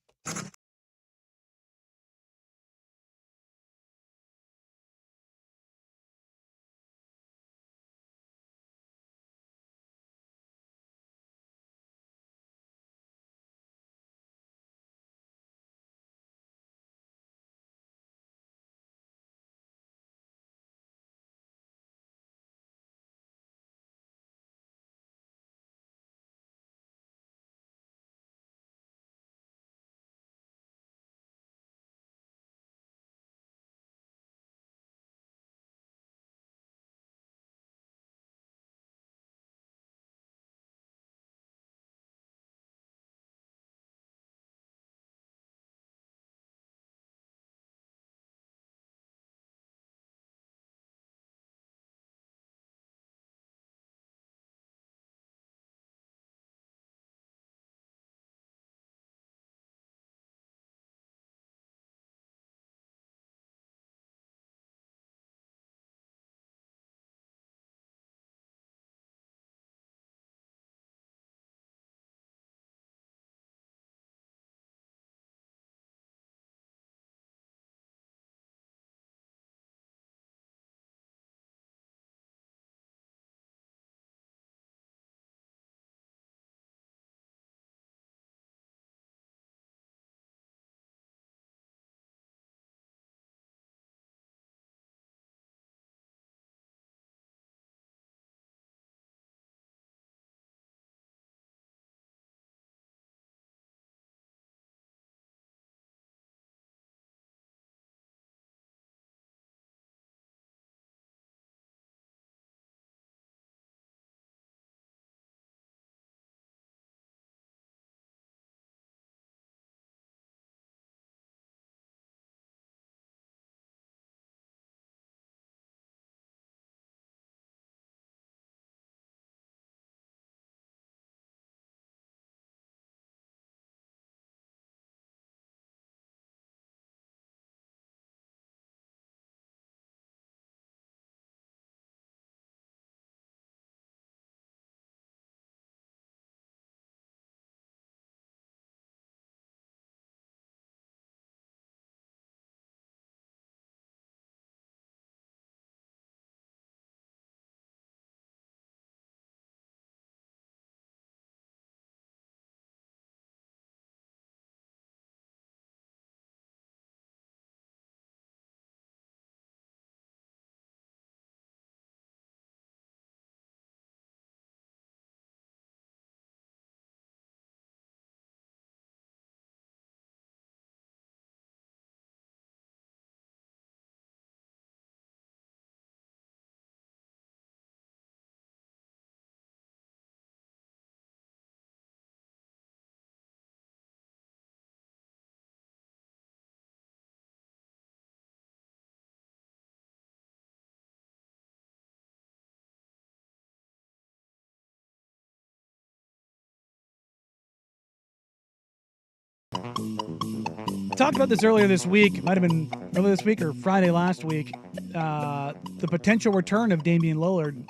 Talked about this earlier this week. Might have been earlier this week or Friday last week. The potential return of Damian Lillard.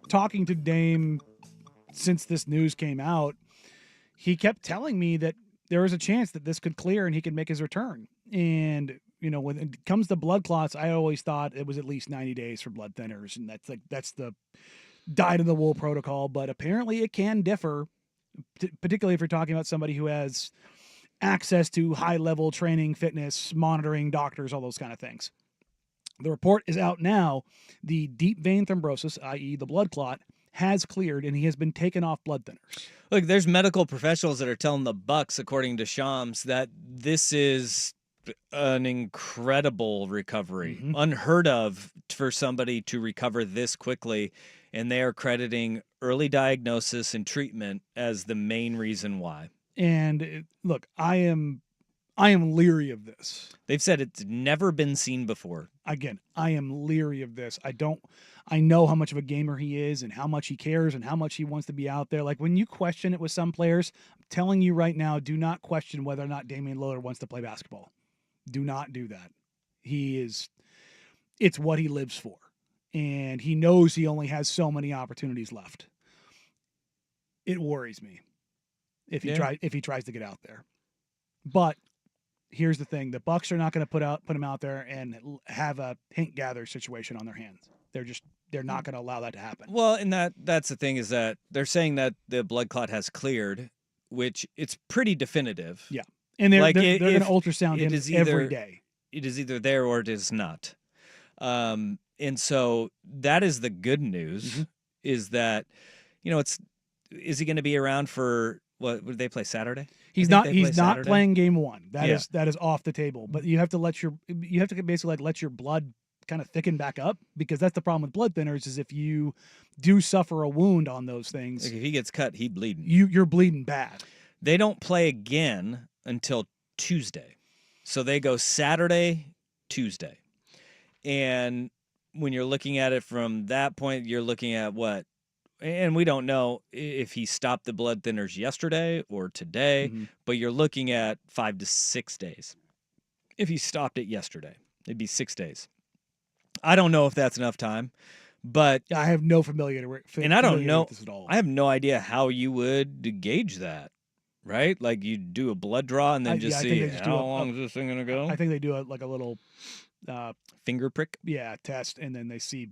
Talking to Dame since this news came out, he kept telling me that there was a chance that this could clear and he could make his return. And when it comes to blood clots, I always thought it was at least 90 days for blood thinners, and that's the dyed in the wool protocol. But apparently, it can differ, particularly if you're talking about somebody who has access to high-level training, fitness, monitoring, doctors, all those kind of things. The report is out now. The deep vein thrombosis, i.e. the blood clot, has cleared, and he has been taken off blood thinners. Look, there's medical professionals that are telling the Bucks, according to Shams, that this is an incredible recovery, unheard of for somebody to recover this quickly, and they are crediting early diagnosis and treatment as the main reason why. And look, I am I am leery of this. They've said it's never been seen before. Again, I am leery of this. I know how much of a gamer he is and how much he cares and how much he wants to be out there. Like when you question it with some players, I'm telling you right now, do not question whether or not Damian Lillard wants to play basketball. Do not do that. It's what he lives for. And he knows he only has so many opportunities left. It worries me if he tries to get out there. But here's the thing: the Bucks are not going to put him out there and have a Hank Gather situation on their hands. They're not going to allow that to happen. Well, and that's the thing is that they're saying that the blood clot has cleared, which it's pretty definitive. Yeah, and they're going to ultrasound him every day. It is either there or it is not. And so that is the good news is that, is he going to be around for what would they play Saturday? He's not playing game 1. That is off the table, but you have to basically let your blood kind of thicken back up, because that's the problem with blood thinners is if you do suffer a wound on those things, like if he gets cut, he's bleeding. You're bleeding bad. They don't play again until Tuesday. So they go Saturday, Tuesday. And when you're looking at it from that point, you're looking at what? And we don't know if he stopped the blood thinners yesterday or today, but you're looking at 5 to 6 days. If he stopped it yesterday, it'd be 6 days. I don't know if that's enough time, but I have no familiarity. And I don't know. With this at all. I have no idea how you would gauge that, right? Like you do a blood draw and then see how long is this thing gonna go. I think they do a little finger prick. Yeah, test, and then they see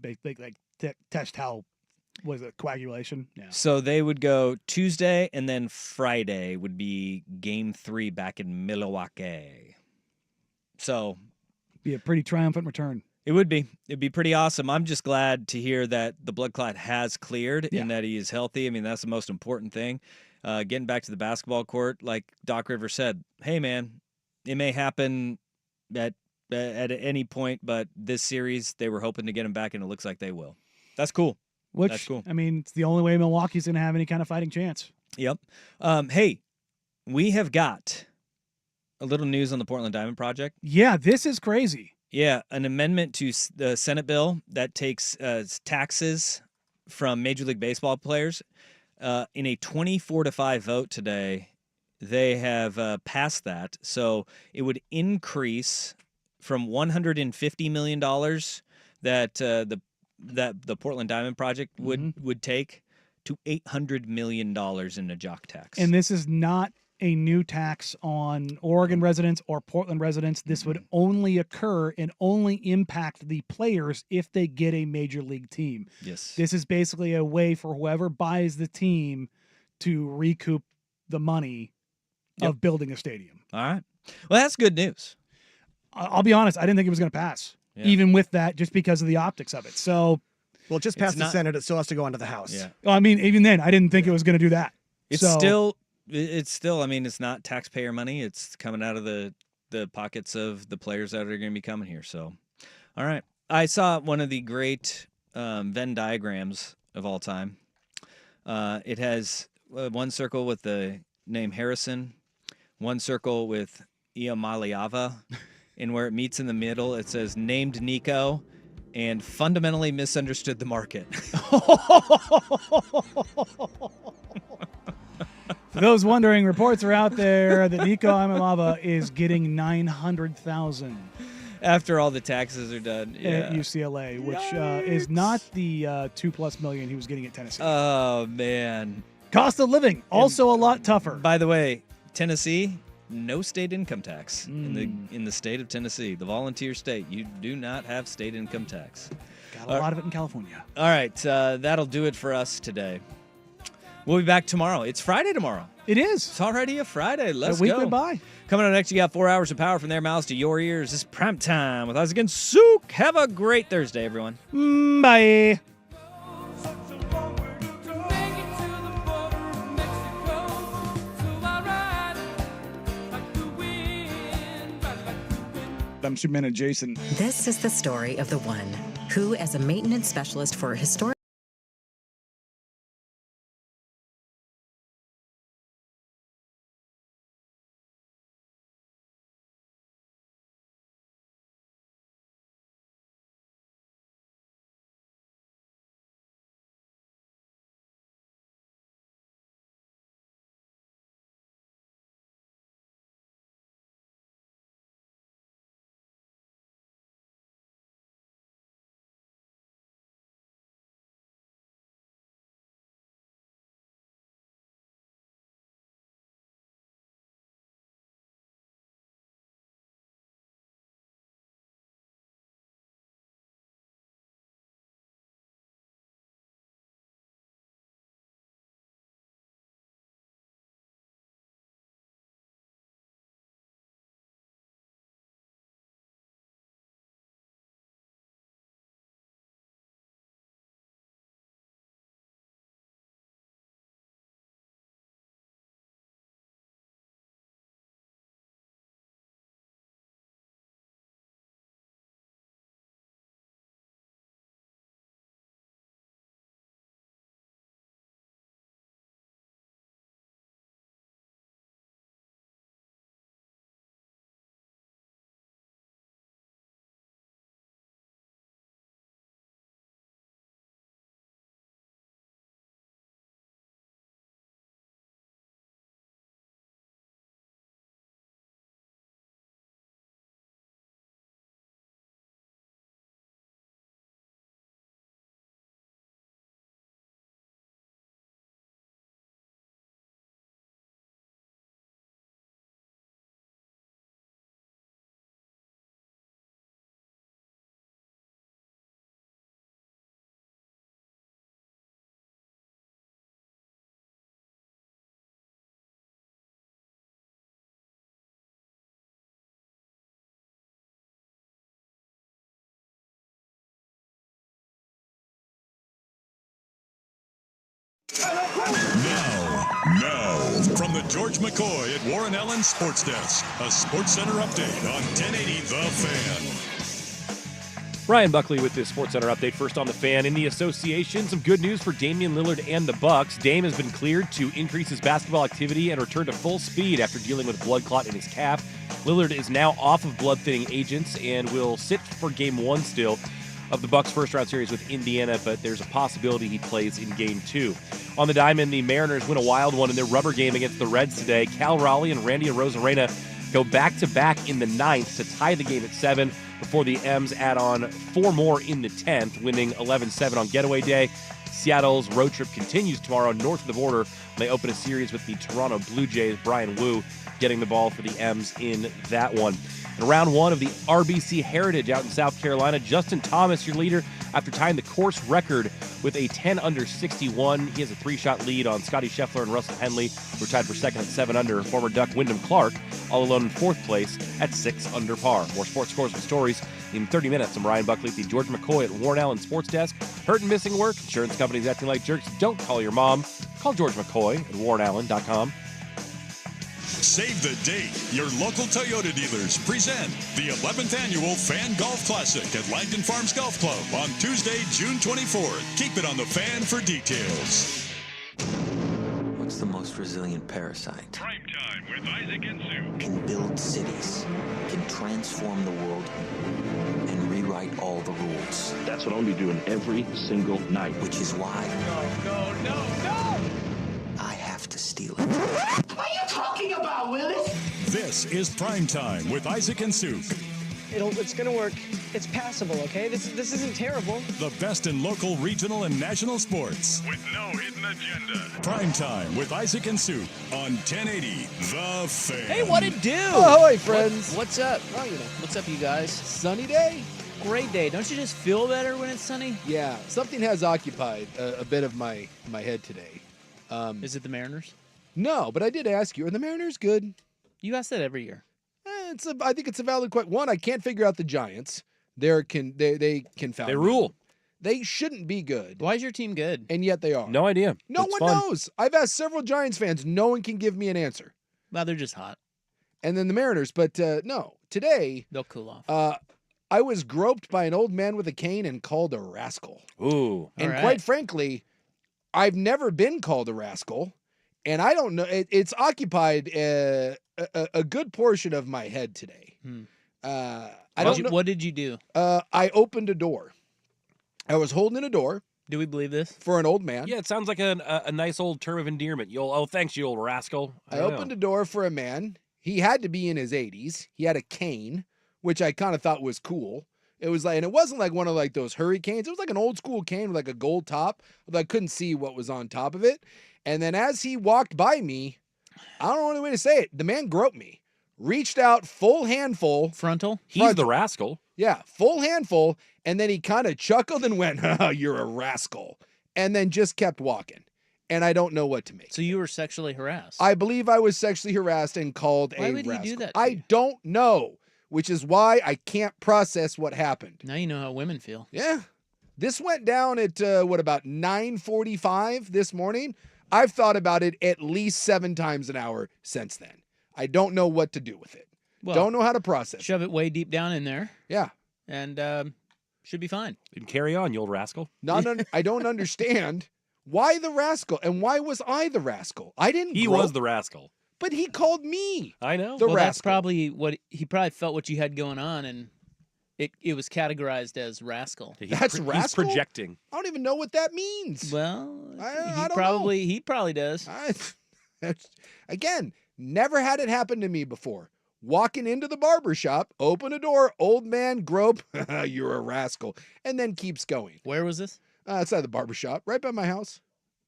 test how was it coagulation. Yeah. So they would go Tuesday, and then Friday would be game 3 back in Milwaukee. So be a pretty triumphant return. It would be. It'd be pretty awesome. I'm just glad to hear that the blood clot has cleared and that he is healthy. I mean, that's the most important thing. Getting back to the basketball court, like Doc Rivers said, hey, man, it may happen at any point, but this series, they were hoping to get him back, and it looks like they will. That's cool. That's cool. I mean, it's the only way Milwaukee's going to have any kind of fighting chance. Yep. Hey, we have got a little news on the Portland Diamond Project. Yeah, this is crazy. Yeah, an amendment to the Senate bill that takes taxes from Major League Baseball players. In a 24-5 vote today, they have passed that. So it would increase from $150 million that the Portland Diamond Project would take to $800 million in a jock tax. And this is not a new tax on Oregon residents or Portland residents. This would only occur and only impact the players if they get a major league team. Yes. This is basically a way for whoever buys the team to recoup the money of building a stadium. All right. Well, that's good news. I'll be honest, I didn't think it was going to pass, even with that, just because of the optics of it. So, well, just past the Senate, it still has to go onto the House. Yeah. I mean, even then, I didn't think it was going to do that. It's still, I mean, it's not taxpayer money. It's coming out of the pockets of the players that are going to be coming here. So, all right. I saw one of the great Venn diagrams of all time. It has one circle with the name Harrison, one circle with Iamaliava, and where it meets in the middle, it says named Nico and fundamentally misunderstood the market. For those wondering, reports are out there that Nico Iamaliava is getting $900,000 after all the taxes are done at UCLA, which is not the $2+ million he was getting at Tennessee. Oh man, cost of living also a lot tougher. By the way, Tennessee, no state income tax in the state of Tennessee, the volunteer state. You do not have state income tax. Got a lot of it in California. All right, that'll do it for us today. We'll be back tomorrow. It's Friday tomorrow. It is. It's already a Friday. Let's go. A week went by. Coming up next, you got 4 hours of power from their mouths to your ears. This is Prime Time with us again. Sook. Have a great Thursday, everyone. Bye. I'm Superman and Jason. This is the story of the one who, as a maintenance specialist for a historic Now, from the George McCoy at Warren Allen Sports Desk, a Sports Center update on 1080 The Fan. Ryan Buckley with this Sports Center update. First on the Fan. In the association, some good news for Damian Lillard and the Bucks. Dame has been cleared to increase his basketball activity and return to full speed after dealing with blood clot in his calf. Lillard is now off of blood-thinning agents and will sit for Game 1 still of the Bucks' first-round series with Indiana, but there's a possibility he plays in Game 2. On the diamond, the Mariners win a wild one in their rubber game against the Reds today. Cal Raleigh and Randy Arozarena go back-to-back in the 9th to tie the game at 7 before the M's add on 4 more in the 10th, winning 11-7 on getaway day. Seattle's road trip continues tomorrow north of the border. They open a series with the Toronto Blue Jays. Brian Wu getting the ball for the M's in that one. In round 1 of the RBC Heritage out in South Carolina, Justin Thomas, your leader, after tying the course record with a 10 under 61. He has a 3-shot lead on Scotty Scheffler and Russell Henley, who are tied for second at 7 under. Former Duck Wyndham Clark, all alone in 4th place at 6 under par. More sports scores and stories in 30 minutes. I'm Ryan Buckley at the George McCoy at Warren Allen Sports Desk. Hurt and missing work? Insurance companies acting like jerks? Don't call your mom. Call George McCoy at warrenallen.com. Save the date. Your local Toyota dealers present the 11th annual Fan Golf Classic at Langdon Farms Golf Club on Tuesday, June 24th. Keep it on the Fan for details. What's the most resilient parasite? Prime time with Isaac and Sue. Can build cities, can transform the world, and rewrite all the rules. That's what I'll be doing every single night. Which is why No. I have to steal it. What are you talking about, Willis? This is Prime Time with Isaac and Sue. It's going to work. It's passable, okay? This isn't terrible. The best in local, regional, and national sports. With no hidden agenda. Prime Time with Isaac and Sue on 1080 The Fan. Hey, what it do? Ahoy, friends. What's up? Oh, you know. What's up, you guys? Sunny day? Great day. Don't you just feel better when it's sunny? Yeah, something has occupied a bit of my head today. Is it the Mariners? No, but I did ask you, are the Mariners good? You ask that every year. I think it's a valid question. One, I can't figure out the Giants. They confound. They rule. They shouldn't be good. Why is your team good? And yet they are. No idea. No It's one fun. knows. I've asked several Giants fans. No one can give me an answer. Well, they're just hot. And then the Mariners, but no. Today, they'll cool off. I was groped by an old man with a cane and called a rascal. Ooh. And quite frankly, I've never been called a rascal, and I don't know. It's occupied a good portion of my head today. I don't know. What did you do? I opened a door. I was holding a door. Do we believe this? For an old man. Yeah, it sounds like a nice old term of endearment. Thanks, you old rascal. I opened a door for a man. He had to be in his 80s. He had a cane, which I kind of thought was cool. It was like, and it wasn't like one of like those hurricanes. It was like an old school cane with like a gold top, although I couldn't see what was on top of it. And then as he walked by me, I don't know any way to say it. The man groped me, reached out, full handful. Frontal? He's the rascal. Yeah, full handful. And then he kind of chuckled and went, "You're a rascal." And then just kept walking. And I don't know what to make. So you were sexually harassed? I believe I was sexually harassed and called a rascal. Why would he do that to I you? don't know, which is why I can't process what happened. Now you know how women feel. Yeah. This went down at, about 9:45 this morning? I've thought about it at least 7 times an hour since then. I don't know what to do with it. Well, don't know how to process Shove it way deep down in there. Yeah. And should be fine. And carry on, you old rascal. I don't understand why the rascal, and why was I the rascal? I didn't He was the rascal. But he called me. I know. The Well, rascal. that's probably what he probably felt what you had going on, and it was categorized as rascal. That's rascal? He's projecting. I don't even know what that means. Well, I don't he probably does. Again, never had it happen to me before. Walking into the barber shop, open a door, old man grope, "You're a rascal," and then keeps going. Where was this? Outside the barber shop, right by my house.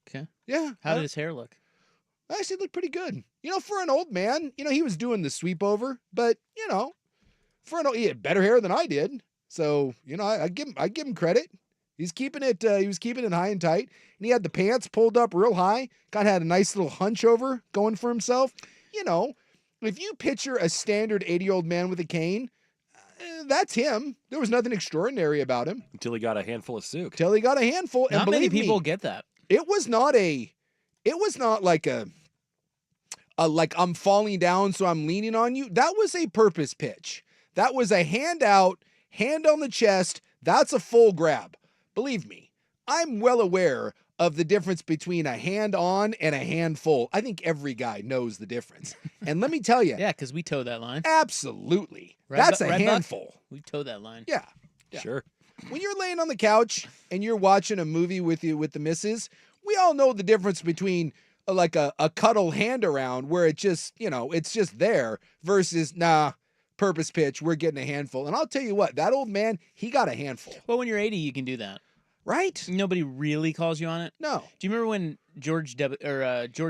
Okay. Yeah. How did his hair look? Actually, it looked pretty good. For an old man, he was doing the sweep over, but he had better hair than I did. So, I give him credit. He was keeping it high and tight, and he had the pants pulled up real high. Kind of had a nice little hunch over going for himself. If you picture a standard 80-year-old man with a cane, that's him. There was nothing extraordinary about him. Until he got a handful of souk. And Not many believe people me, get that. it was not a it was not like a like I'm falling down, so I'm leaning on you. That was a purpose pitch. That was a hand out, hand on the chest. That's a full grab. Believe me, I'm well aware of the difference between a hand on and a handful. I think every guy knows the difference. And let me tell you. Yeah, because we toe that line. Absolutely. That's a handful. Buck? We toe that line. Yeah. Sure. When you're laying on the couch and you're watching a movie with the missus, we all know the difference between like a cuddle hand around where it just, it's just there versus, purpose pitch, we're getting a handful. And I'll tell you what, that old man, he got a handful. Well, when you're 80, you can do that. Right? Nobody really calls you on it. No. Do you remember when George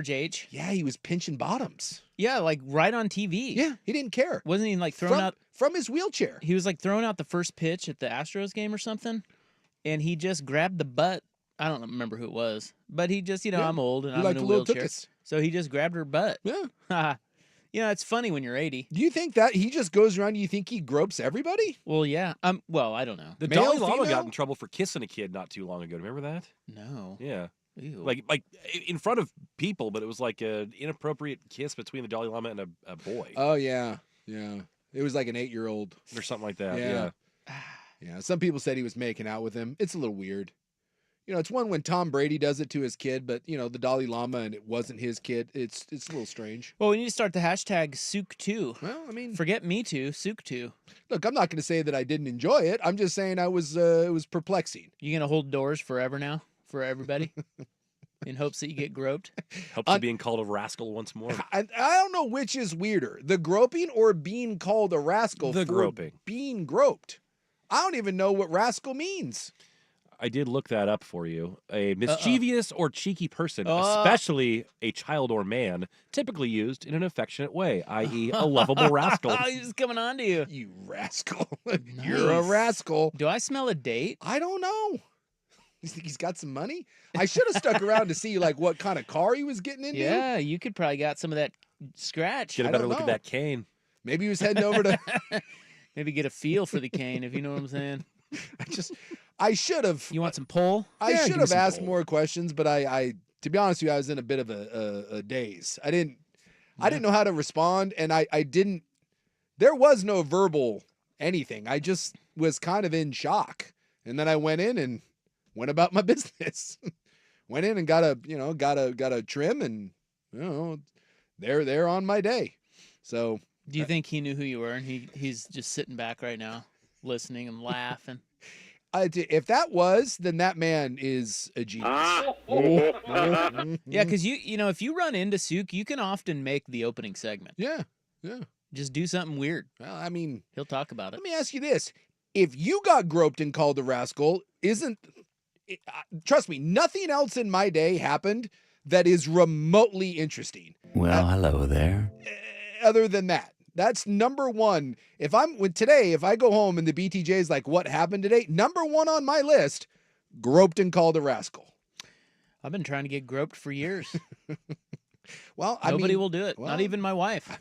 H? Yeah, he was pinching bottoms. Yeah, like right on TV. Yeah, he didn't care. Wasn't he like throwing out from his wheelchair? He was like throwing out the first pitch at the Astros game or something, and he just grabbed the butt. I don't remember who it was, but he just, I'm old and I'm in a wheelchair, so he just grabbed her butt. Yeah. It's funny when you're 80. Do you think that he just goes around? Do you think he gropes everybody? Well, yeah. Well, I don't know. The Male, Dalai Lama female? got in trouble for kissing a kid not too long ago. Remember that? No. Yeah. Ew. Like in front of people, but it was like an inappropriate kiss between the Dalai Lama and a boy. Oh, yeah. Yeah. It was like an 8-year-old. Or something like that. Yeah. Yeah. Some people said he was making out with him. It's a little weird. It's one when Tom Brady does it to his kid, but, the Dalai Lama and it wasn't his kid. It's a little strange. Well, we need to start the hashtag Souk2. Well, I mean, forget me too, Souk2. Look, I'm not going to say that I didn't enjoy it. I'm just saying it was perplexing. You going to hold doors forever now for everybody in hopes that you get groped? Hopes of being called a rascal once more. I don't know which is weirder, the groping or being called a rascal The for groping. being groped. I don't even know what rascal means. I did look that up for you. A mischievous or cheeky person, especially a child or man, typically used in an affectionate way, i.e. a lovable rascal. He's coming on to you. You rascal. You're a rascal. Do I smell a date? I don't know. You think he's got some money? I should have stuck around to see like what kind of car he was getting into. Yeah, you could probably got some of that scratch. Get a better look at that cane. Maybe he was heading over to... Maybe get a feel for the cane, if you know what I'm saying. I should have. You want some pull? I should have asked more questions, but I to be honest with you, I was in a bit of a daze. I didn't know how to respond, and I didn't. There was no verbal anything. I just was kind of in shock, and then I went in and went about my business. Went in and got a trim, and they're on my day. So, do you think he knew who you were, and he's just sitting back right now, listening and laughing? If that was, then that man is a genius. Yeah, because if you run into Souk, you can often make the opening segment. Yeah. Just do something weird. Well, I mean, he'll talk about it. Let me ask you this: if you got groped and called a rascal, trust me, nothing else in my day happened that is remotely interesting. Well, hello there. Other than that. That's number one. If I go home and the BTJ is like, what happened today? Number one on my list, groped and called a rascal. I've been trying to get groped for years. Well, nobody will do it. Well, not even my wife.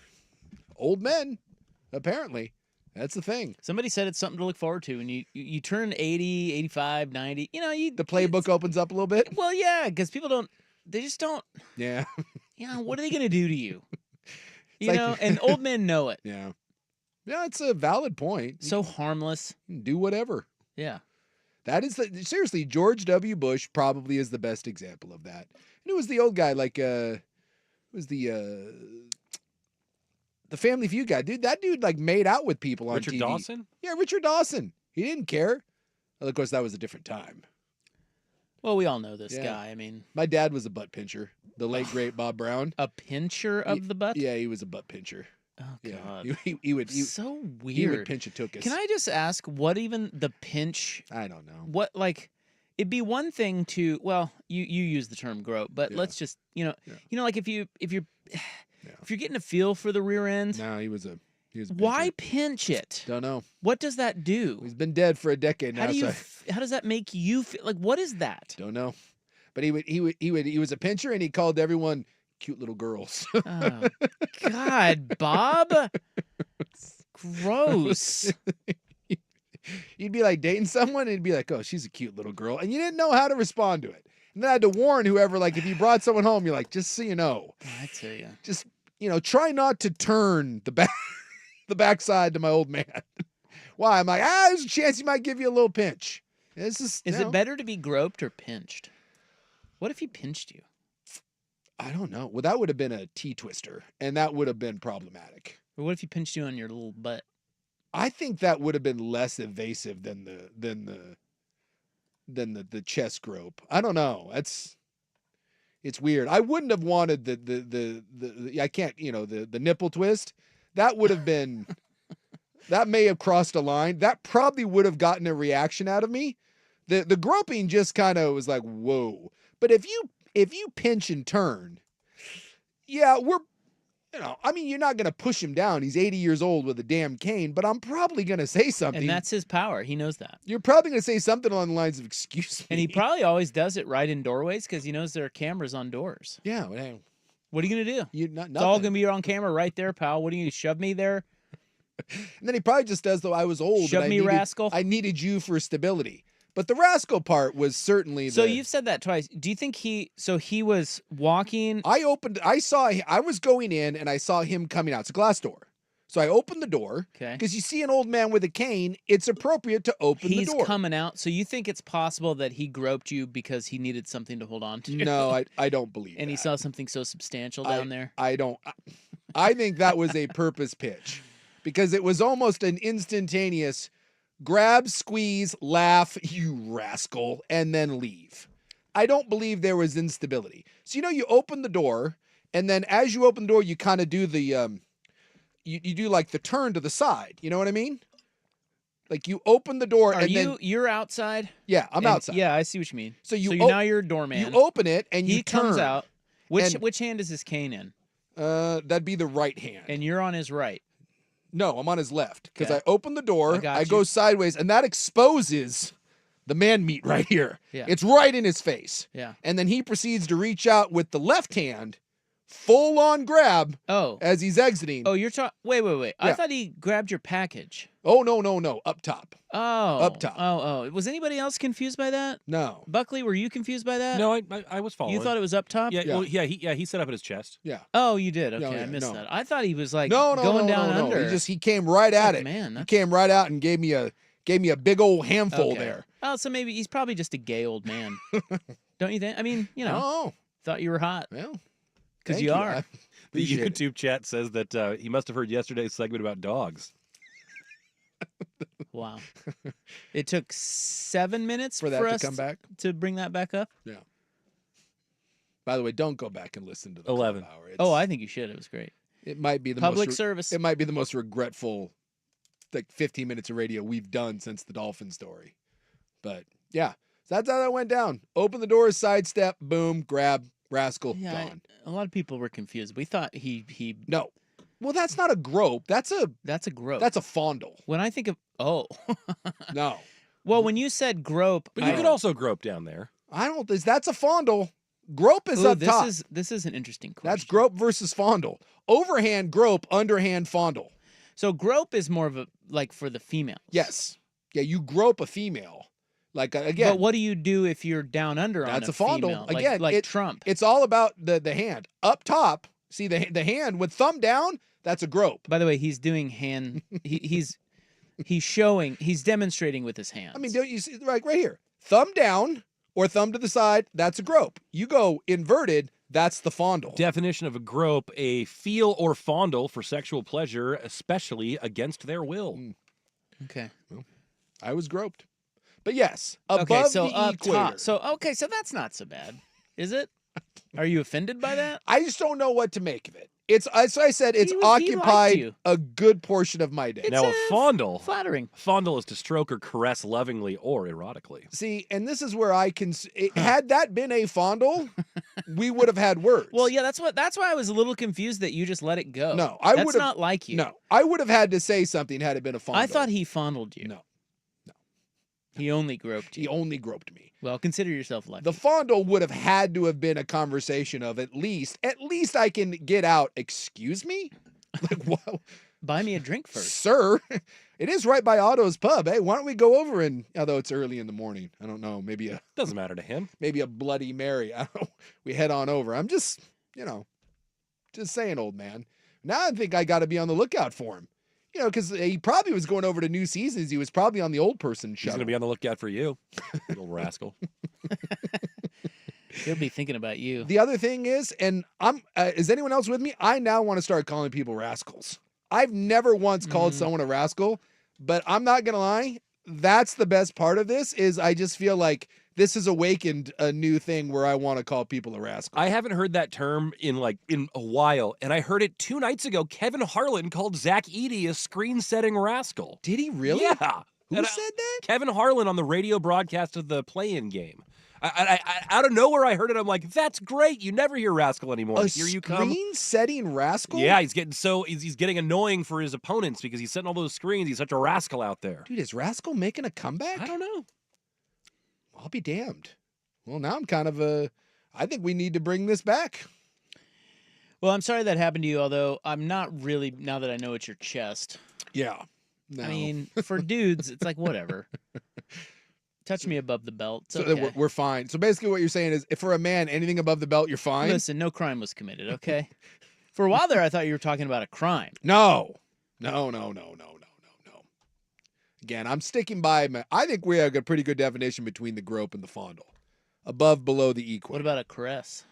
Old men, apparently. That's the thing. Somebody said it's something to look forward to. And you turn 80, 85, 90. The playbook opens up a little bit. Well, yeah, because people they just don't. Yeah. What are they going to do to you? And old men know it. Yeah. Yeah, it's a valid point. So harmless. Do whatever. Yeah. That is seriously, George W. Bush probably is the best example of that. And it was the old guy, like was the Family Feud guy. Dude, that dude like made out with people on Richard TV. Dawson? Yeah, Richard Dawson. He didn't care. Well, of course, that was a different time. Well, we all know this guy. I mean, my dad was a butt pincher. The late great Bob Brown. A pincher of the butt? Yeah, he was a butt pincher. Oh God, yeah. He would. So weird. He would pinch a tuchus. Can I just ask what even the pinch? I don't know. What it'd be one thing to you use the term grope, but let's just like if you're getting a feel for the rear end. No, he was a why pinch it? Don't know. What does that do? He's been dead for a decade now. How does that make you feel? Like, what is that? Don't know. But he was a pincher, and he called everyone cute little girls. Oh, God, Bob. Gross. You'd be like dating someone, and he'd be like, "Oh, she's a cute little girl," and you didn't know how to respond to it. And then I had to warn whoever, like, if you brought someone home, you're like, just so you know. I tell you. Just, try not to turn the backside to my old man. Why? I'm like, there's a chance he might give you a little pinch. Is it better to be groped or pinched? What if he pinched you? I don't know. Well, that would have been a T-twister, and that would have been problematic. Or what if he pinched you on your little butt? I think that would have been less evasive than the chest grope. I don't know. It's weird. I wouldn't have wanted the I can't, the nipple twist. That would have been that may have crossed a line. That probably would have gotten a reaction out of me. The groping just kind of was like, whoa. But if you pinch and turn, yeah, you're not going to push him down. He's 80 years old with a damn cane, but I'm probably going to say something. And that's his power. He knows that. You're probably going to say something along the lines of, excuse me. And he probably always does it right in doorways because he knows there are cameras on doors. Yeah. What are you going to do? It's all going to be on camera right there, pal. What are you going to shove me there? And then he probably just does, though, I was old. Shove me, rascal. I needed you for stability. But the rascal part was certainly So you've said that twice. Do you think he was walking? I was going in and I saw him coming out. It's a glass door. So I opened the door. Okay. Because you see an old man with a cane, it's appropriate to open the door. He's coming out. So you think it's possible that he groped you because he needed something to hold on to? No, I don't believe And that. he saw something so substantial down there? I don't. I think that was a purpose pitch. Because it was almost an instantaneous grab, squeeze, laugh, you rascal, and then leave. I don't believe there was instability. So, you open the door, and then as you open the door, you kind of do the, you do like the turn to the side. You know what I mean? Like you open the door You're outside? Yeah, I'm outside. Yeah, I see what you mean. So now you're a doorman. You open it and he you turn. comes out. Which hand is his cane in? That'd be the right hand. And you're on his right. No, I'm on his left because Okay. I open the door, I go you. sideways, and that exposes the man meat right here. Yeah. It's right in his face. Yeah. And then he proceeds to reach out with the left hand, full on grab as he's exiting. Oh, you're talking. Wait. Yeah. I thought he grabbed your package. Oh, no. Up top. Oh. Up top. Oh. Was anybody else confused by that? No. Buckley, were you confused by that? No, I was following. You thought it was up top? Yeah. Well, he set up at his chest. Yeah. Oh, you did. Okay, Yeah, I missed no. that. I thought he was like going down under. He came right at it. Man, he came right out and gave me a big old handful there. Oh, so maybe he's probably just a gay old man. Don't you think? I mean, Oh. thought you were hot. Well, because thank you are. The YouTube chat says that he must have heard yesterday's segment about dogs. Wow. It took 7 minutes For that us to come back? to bring that back up? Yeah. By the way, don't go back and listen to the 11 hour. Oh, I think you should. It was great. It might be the Public most service. It might be the most regretful, 15 minutes of radio we've done since the Dolphin story. But yeah, so that's how that went down. Open the door, sidestep, boom, grab, rascal, gone. A lot of people were confused. We thought he. No. Well, that's not a grope. That's a grope. That's a fondle. When I think of No. Well, when you said grope, But you could also grope down there. I don't. That's a fondle. Grope is up top. This is an interesting question. That's grope versus fondle. Overhand grope, underhand fondle. So grope is more of a for the females. Yes. Yeah, you grope a female. Again. But what do you do if you're down under on That's a a fondle. female? Again, Trump. It's all about the hand. Up top, see the hand with thumb down, that's a grope. By the way, he's doing hand he's showing, he's demonstrating with his hands. I mean, don't you see right here. Thumb down or thumb to the side, that's a grope. You go inverted, that's the fondle. Definition of a grope: a feel or fondle for sexual pleasure, especially against their will. Okay. Well, I was groped. But yes, above so the up equator. top. So that's not so bad, is it? Are you offended by that? I just don't know what to make of it. It's as I said, it's He liked occupied you. a good portion of my day. Now, a fondle. Flattering. Fondle is to stroke or caress lovingly or erotically. See, and this is where I can. Had that been a fondle, we would have had words. Well, yeah, that's why I was a little confused that you just let it go. No, I would. That's not like you. No, I would have had to say something had it been a fondle. I thought he fondled you. No. He only groped you. He only groped me. Well, consider yourself lucky. The fondle would have had to have been a conversation of at least I can get out. Excuse me, Buy me a drink first, sir. It is right by Otto's Pub. Hey, why don't we go over and, although it's early in the morning, I don't know, doesn't matter to him. Maybe a Bloody Mary. I don't know. We head on over. I'm just, just saying, old man. Now I think I got to be on the lookout for him. Because he probably was going over to New Seasons. He was probably on the old person show. He's going to be on the lookout for you, little rascal. He'll be thinking about you. The other thing is, and is anyone else with me? I now want to start calling people rascals. I've never once called someone a rascal, but I'm not going to lie. That's the best part of this is I just feel like this has awakened a new thing where I want to call people a rascal. I haven't heard that term in a while, and I heard it 2 nights ago. Kevin Harlan called Zach Edey a screen-setting rascal. Did he really? Yeah. Who said that? Kevin Harlan on the radio broadcast of the play-in game. I out of nowhere, I heard it. I'm like, that's great. You never hear rascal anymore. Here you come. Screen-setting rascal? Yeah, he's getting annoying for his opponents because he's setting all those screens. He's such a rascal out there. Dude, is Rascal making a comeback? I don't know. I'll be damned. Well, now I'm kind of I think we need to bring this back. Well, I'm sorry that happened to you, although I'm not really, now that I know it's your chest. Yeah. No. I mean, for dudes, it's like, whatever. Touch me above the belt. It's So okay. we're fine. So basically what you're saying is if for a man, anything above the belt, you're fine? Listen, no crime was committed, okay? For a while there, I thought you were talking about a crime. No. Again, I'm sticking by I think we have a pretty good definition between the grope and the fondle. Above, below the equal. What about a caress?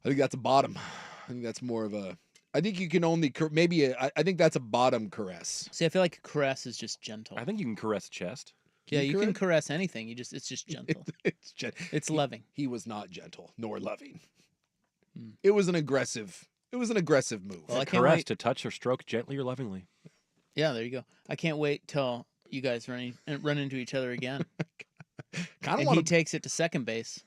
I think that's a bottom. I think that's more of a. I think you can only I think that's a bottom caress. See, I feel like a caress is just gentle. I think you can caress chest. Yeah, you can caress anything. It's just gentle. It's loving. He was not gentle nor loving. It was an aggressive move. Well, I can't caress wait to touch or stroke gently or lovingly. Yeah, there you go. I can't wait till you guys run into each other again. He takes it to second base.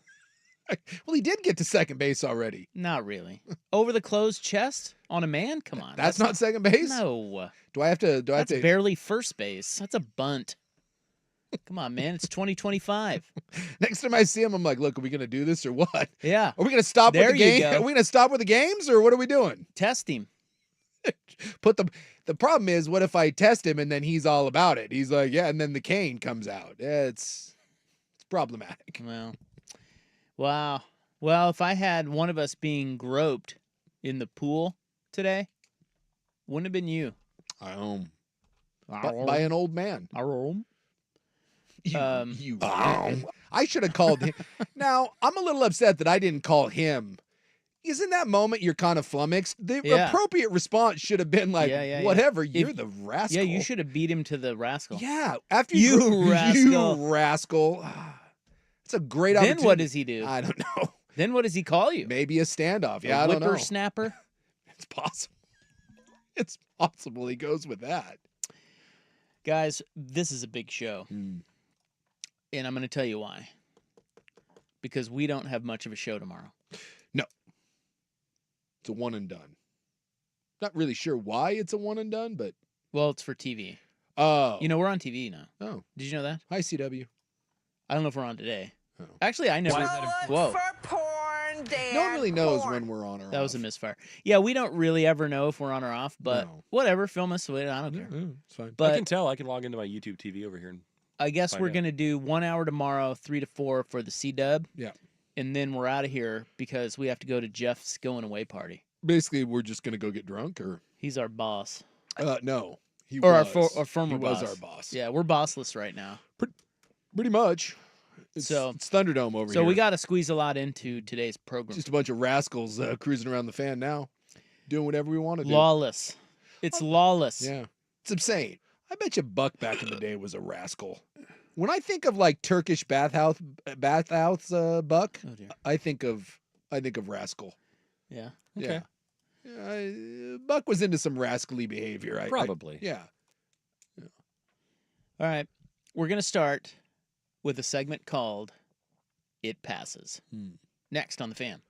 Well, he did get to second base already. Not really. Over the closed chest on a man? Come on. That's not second base? No. Do I have to That's barely first base. That's a bunt. Come on, man. It's 2025. Next time I see him, I'm like, look, are we going to do this or what? Yeah. Are we going to stop with the game? Go. Are we going to stop with the games or what are we doing? Test him. The problem is, what if I test him and then he's all about it? He's like, yeah, and then the cane comes out. Yeah, it's problematic. Well, wow. Well, if I had one of us being groped in the pool today, wouldn't have been you. By an old man. I should have called him. Now, I'm a little upset that I didn't call him. Because in that moment, you're kind of flummoxed. The appropriate response should have been like, whatever, you're the rascal. Yeah, you should have beat him to the rascal. Yeah. After you rascal. You rascal. It's a great opportunity. Then what does he do? I don't know. Then what does he call you? Maybe a standoff. Yeah, I don't know. Whippersnapper? It's possible. It's possible he goes with that. Guys, this is a big show. And I'm going to tell you why. Because we don't have much of a show tomorrow. No. It's a one and done. Not really sure why it's a one and done, but. Well, it's for TV. Oh. You know, we're on TV now. Oh. Did you know that? Hi, CW. I don't know if we're on today. Oh. Actually, I never. Whoa. No one really knows when we're on or off. That was a misfire. Yeah, we don't really ever know if we're on or off, but whatever. Film us with it. I don't care. It's fine. But I can tell. I can log into my YouTube TV over here. And I guess we're going to do 1 hour tomorrow, 3 to 4 for the C-Dub. Yeah. And then we're out of here because we have to go to Jeff's going away party. Basically, we're just going to go get drunk, or? He's our boss. No. He or was. Our former boss. He was our boss. Yeah, we're bossless right now. Pretty much. It's Thunderdome over here. So we got to squeeze a lot into today's program. Just a bunch of rascals cruising around the fan now, doing whatever we want to do. Lawless. It's lawless. Yeah. It's insane. I bet you Buck back in the day was a rascal. When I think of like Turkish bathhouse Buck, I think of rascal. Yeah. Okay. Yeah. Buck was into some rascally behavior. Probably. Yeah. All right. We're going to start with a segment called It Passes. Next on The Fan.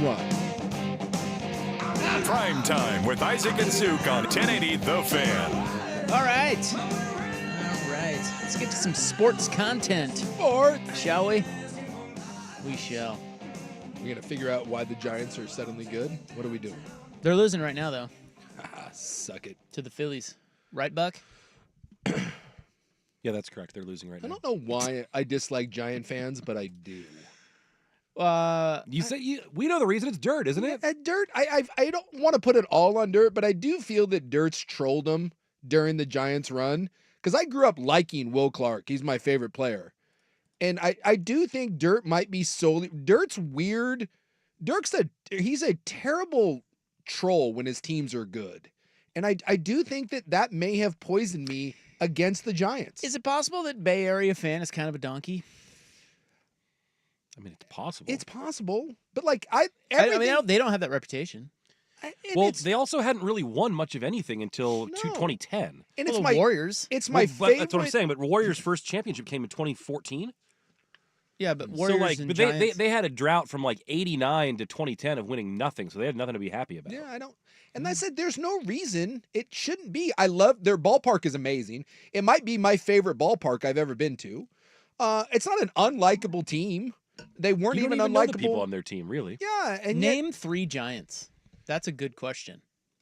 run. Prime time with Isaac and Suk on 1080 The Fan. All right. Let's get to some sports content. Shall we? We shall. We're going to figure out why the Giants are suddenly good. What are we doing? They're losing right now, though. Suck it. To the Phillies. Right, Buck? Yeah, that's correct. They're losing right now. I don't know why I dislike Giant fans, but I do. We know the reason. It's dirt, isn't it? Dirt. I don't want to put it all on Dirt, but I do feel that Dirt's trolled him during the Giants run. Because I grew up liking Will Clark. He's my favorite player. And I do think Dirt might be solely... Dirt's weird. He's a terrible troll when his teams are good. And I do think that may have poisoned me against the Giants. Is it possible that Bay Area fan is kind of a donkey? I mean, it's possible. It's possible. But they don't have that reputation. They also hadn't really won much of anything until 2010. And it's my Warriors. It's my favorite. That's what I'm saying. But Warriors' first championship came in 2014. Yeah, but Warriors and Giants... they had a drought from 89 to 2010 of winning nothing, so they had nothing to be happy about. Yeah, I don't. And I said, there's no reason it shouldn't be. I love their ballpark is amazing. It might be my favorite ballpark I've ever been to. It's not an unlikable team. They weren't you don't even even unlikable know the people on their team, really. Yeah, and name 3 Giants. That's a good question.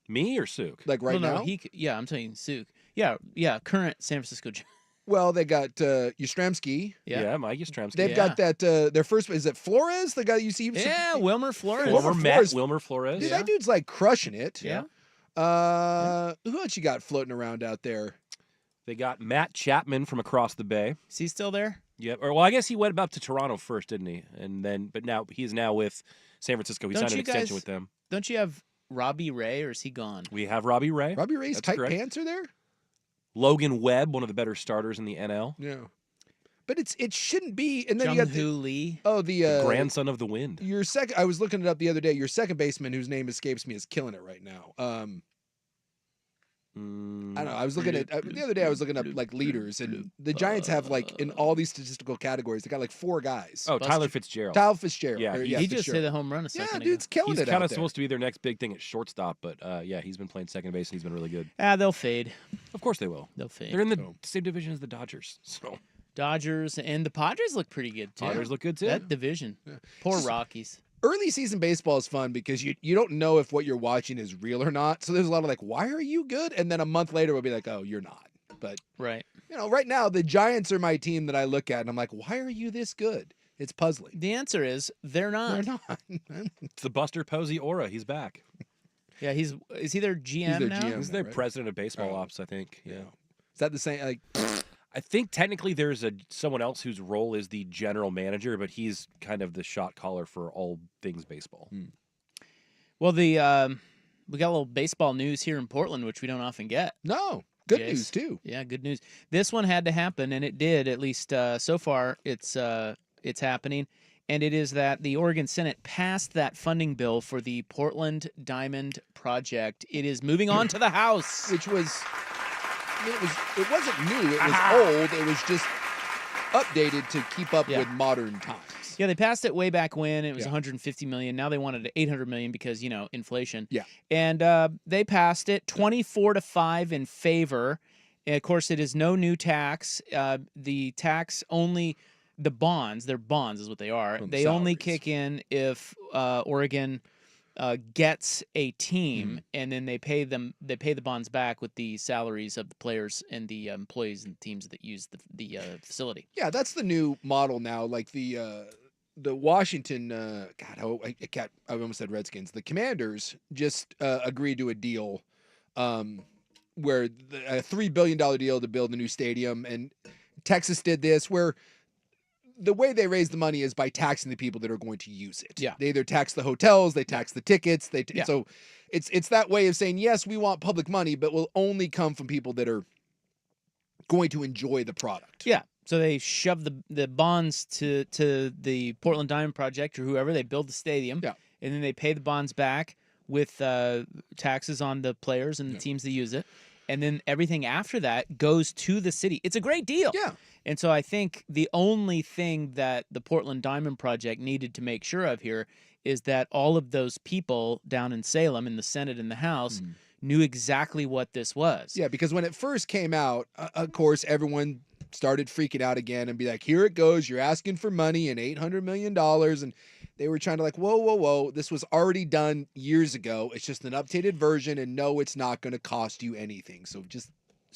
Me or Suk? Like right now? I'm telling you, Suk. Yeah, current San Francisco Giants. Well, they got Yastrzemski. Yeah, Mike Yastrzemski. They've got that, their first, is it Flores? The guy you see? Yeah, Wilmer Flores. Wilmer Flores. Dude, that dude's like crushing it. Yeah. Who else you got floating around out there? They got Matt Chapman from across the bay. Is he still there? Yep. Well, I guess he went up to Toronto first, didn't he? But now he's now with San Francisco. He signed an extension with them. Don't you have Robbie Ray, or is he gone? We have Robbie Ray. Robbie Ray's tight pants are there? Logan Webb, one of the better starters in the NL. Yeah. But it shouldn't be. And then Jung you got Hoo Lee. Oh, the grandson of the wind. Your second. I was looking it up the other day. Your second baseman, whose name escapes me, is killing it right now. I don't know. I was looking at the other day. I was looking up leaders, and the Giants have in all these statistical categories, they got 4 guys. Oh, Tyler Fitzgerald. Tyler Fitzgerald. Yeah, he just hit a home run a second ago. Dude's killing it. He's kind of supposed to be their next big thing at shortstop, but he's been playing second base and he's been really good. They'll fade. Of course they will. They'll fade. They're in the same division as the Dodgers. So Dodgers and the Padres look pretty good too. Padres look good too. That division. Yeah. Poor Rockies. Early season baseball is fun because you don't know if what you're watching is real or not. So there's a lot of why are you good? And then a month later we'll be like, oh, you're not. But right. Right now the Giants are my team that I look at and I'm like, why are you this good? It's puzzling. The answer is they're not. They're not. It's the Buster Posey aura. He's back. Yeah, is he their GM now? He's their president of baseball ops, I think. Yeah. Is that the same? I think technically there's someone else whose role is the general manager, but he's kind of the shot caller for all things baseball. Well, we got a little baseball news here in Portland, which we don't often get. No, good news too. Yeah, good news. This one had to happen, and it did. At least so far, it's happening, and it is that the Oregon Senate passed that funding bill for the Portland Diamond Project. It is moving on to the House, which was. It wasn't new. It was old. It was just updated to keep up with modern times. Yeah, they passed it way back when. It was $150 million. Now they wanted $800 million because inflation. Yeah, and they passed it 24-5 in favor. And of course, it is no new tax. The tax only the bonds. They're bonds, is what they are. They only kick in if Oregon gets a team, and then they pay the bonds back with the salaries of the players and the employees and teams that use the facility. Yeah, that's the new model now. Like the Washington, I almost said Redskins. The Commanders just agreed to a deal, where a $3 billion deal to build a new stadium, and Texas did this where. The way they raise the money is by taxing the people that are going to use it. Yeah. They either tax the hotels, they tax the tickets. So it's that way of saying, yes, we want public money, but will only come from people that are going to enjoy the product. Yeah. So they shove the bonds to the Portland Diamond Project or whoever. They build the stadium, and then they pay the bonds back with taxes on the players and the teams that use it. and then everything after that goes to the city. It's a great deal. Yeah. And so I think the only thing that the Portland Diamond Project needed to make sure of here is that all of those people down in Salem, in the Senate and the House, knew exactly what this was. Yeah, because when it first came out, of course, everyone started freaking out again and be like, here it goes. You're asking for money and $800 million. And they were trying to like, whoa. This was already done years ago. It's just an updated version. And no, it's not going to cost you anything. So just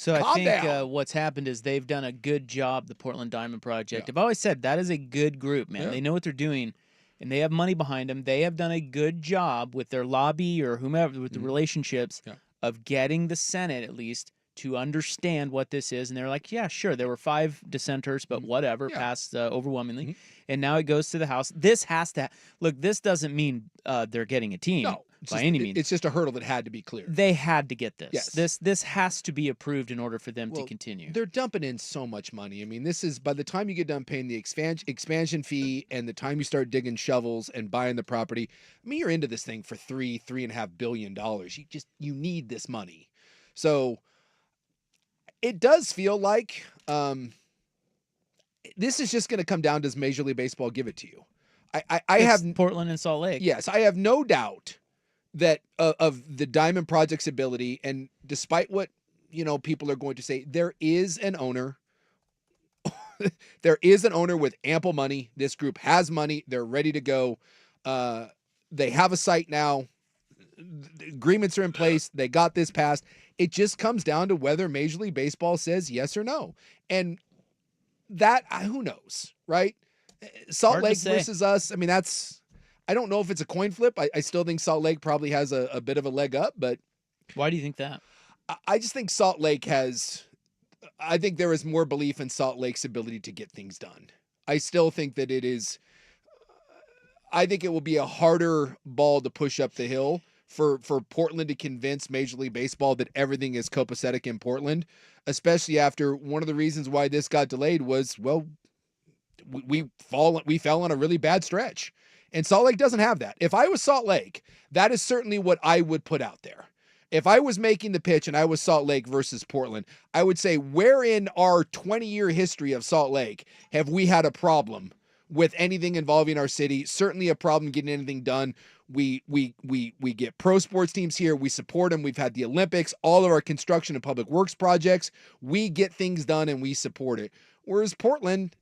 I think down. What's happened is they've done a good job, the Portland Diamond Project. I've always said that is a good group, man. Yeah. They know what they're doing, and they have money behind them. They have done a good job with their lobby or whomever, with the relationships of getting the Senate, at least, to understand what this is. And they're like, yeah, sure, there were 5 dissenters, but whatever, passed overwhelmingly. And now it goes to the House. This has to look. This doesn't mean they're getting a team by any means. It's just a hurdle that had to be cleared. They had to get this. Yes. This has to be approved in order for them to continue. They're dumping in so much money. I mean, this is by the time you get done paying the expansion fee and the time you start digging shovels and buying the property. I mean, you're into this thing for $3.5 billion. You need this money. So it does feel like this is just going to come down. Does Major League Baseball give it to you? I have Portland and Salt Lake. Yes, I have no doubt that of the Diamond Project's ability, and despite what people are going to say, there is an owner. There is an owner with ample money. This group has money. They're ready to go. They have a site now. The agreements are in place. They got this passed. It just comes down to whether Major League Baseball says yes or no. And that, who knows, right? Salt Hard to Lake say. versus us. I mean, I don't know if it's a coin flip. I still think Salt Lake probably has a bit of a leg up, but why do you think that? I just think Salt Lake I think there is more belief in Salt Lake's ability to get things done. I still think that I think it will be a harder ball to push up the hill for Portland to convince Major League Baseball that everything is copacetic in Portland, especially after one of the reasons why this got delayed was, well, we fell on a really bad stretch. And Salt Lake doesn't have that. If I was Salt Lake, that is certainly what I would put out there. If I was making the pitch and I was Salt Lake versus Portland, I would say, where in our 20-year history of Salt Lake have we had a problem with anything involving our city? Certainly a problem getting anything done. We get pro sports teams here. We support them. We've had the Olympics, all of our construction and public works projects. We get things done and we support it. Whereas Portland,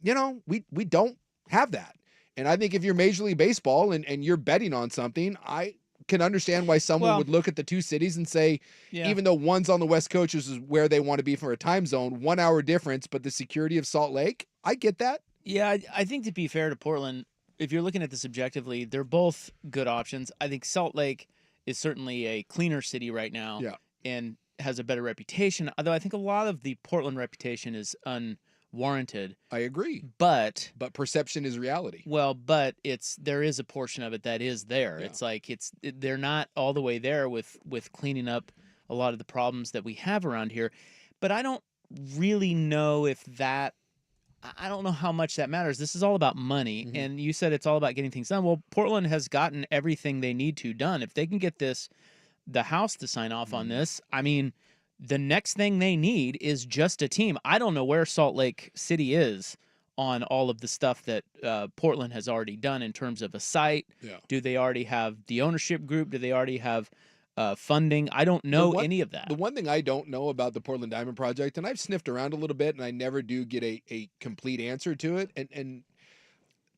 we don't have that. And I think if you're Major League Baseball and you're betting on something, I can understand why someone would look at the two cities and say, even though one's on the West Coast, which is where they want to be for a time zone, 1 hour difference, but the security of Salt Lake, I get that. Yeah, I think to be fair to Portland, if you're looking at this objectively, they're both good options. I think Salt Lake is certainly a cleaner city right now and has a better reputation, although I think a lot of the Portland reputation is unwarranted. I agree. But perception is reality. Well, but there is a portion of it that is there. Yeah. It's like they're not all the way there with cleaning up a lot of the problems that we have around here. But I don't really know if that I don't know how much that matters. This is all about money, and you said it's all about getting things done. Well, Portland has gotten everything they need to done. If they can get the House to sign off on this, I mean, the next thing they need is just a team. I don't know where Salt Lake City is on all of the stuff that Portland has already done in terms of a site. Yeah. Do they already have the ownership group? Do they already have funding? I don't know any of that. The one thing I don't know about the Portland Diamond Project, and I've sniffed around a little bit, and I never do get a complete answer to it, and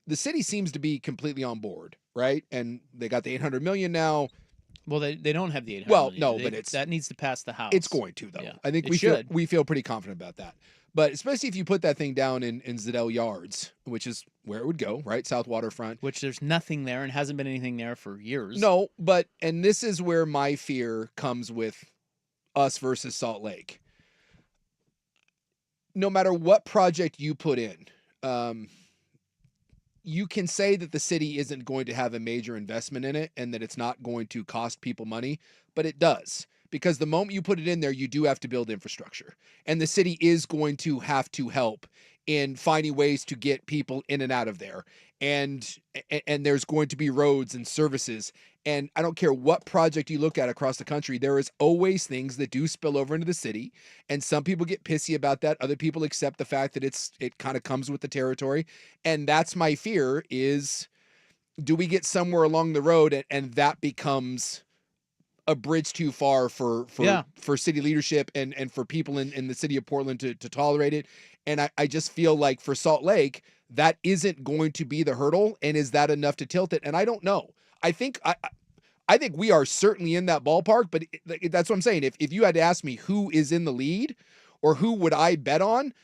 the city seems to be completely on board, right? And they got the $800 million now. Well, they don't have the $800 well, million. no, but that needs to pass the House. It's going to, though. Yeah, I think we feel pretty confident about that. But especially if you put that thing down in Zedell Yards, which is where it would go, right? South Waterfront. Which there's nothing there and hasn't been anything there for years. No, and this is where my fear comes with us versus Salt Lake. No matter what project you put in, you can say that the city isn't going to have a major investment in it and that it's not going to cost people money, but it does. Because the moment you put it in there, you do have to build infrastructure. And the city is going to have to help in finding ways to get people in and out of there. And there's going to be roads and services. And I don't care what project you look at across the country, there is always things that do spill over into the city. And some people get pissy about that. Other people accept the fact that it kind of comes with the territory. And that's my fear is, do we get somewhere along the road and that becomes a bridge too far for city leadership and for people in the city of Portland to tolerate it. And I just feel like for Salt Lake, that isn't going to be the hurdle. And is that enough to tilt it? And I don't know. I think we are certainly in that ballpark, but that's what I'm saying. If you had to ask me who is in the lead or who would I bet on,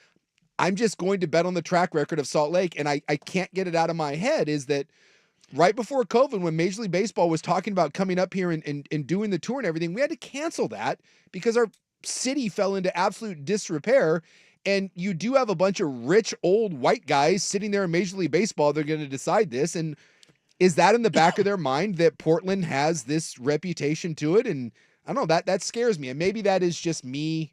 I'm just going to bet on the track record of Salt Lake. And I can't get it out of my head is that right before COVID, when Major League Baseball was talking about coming up here and doing the tour and everything, we had to cancel that because our city fell into absolute disrepair. And you do have a bunch of rich old white guys sitting there in Major League Baseball. They're going to decide this. And is that in the back of their mind that Portland has this reputation to it? And I don't know, that scares me. And maybe that is just me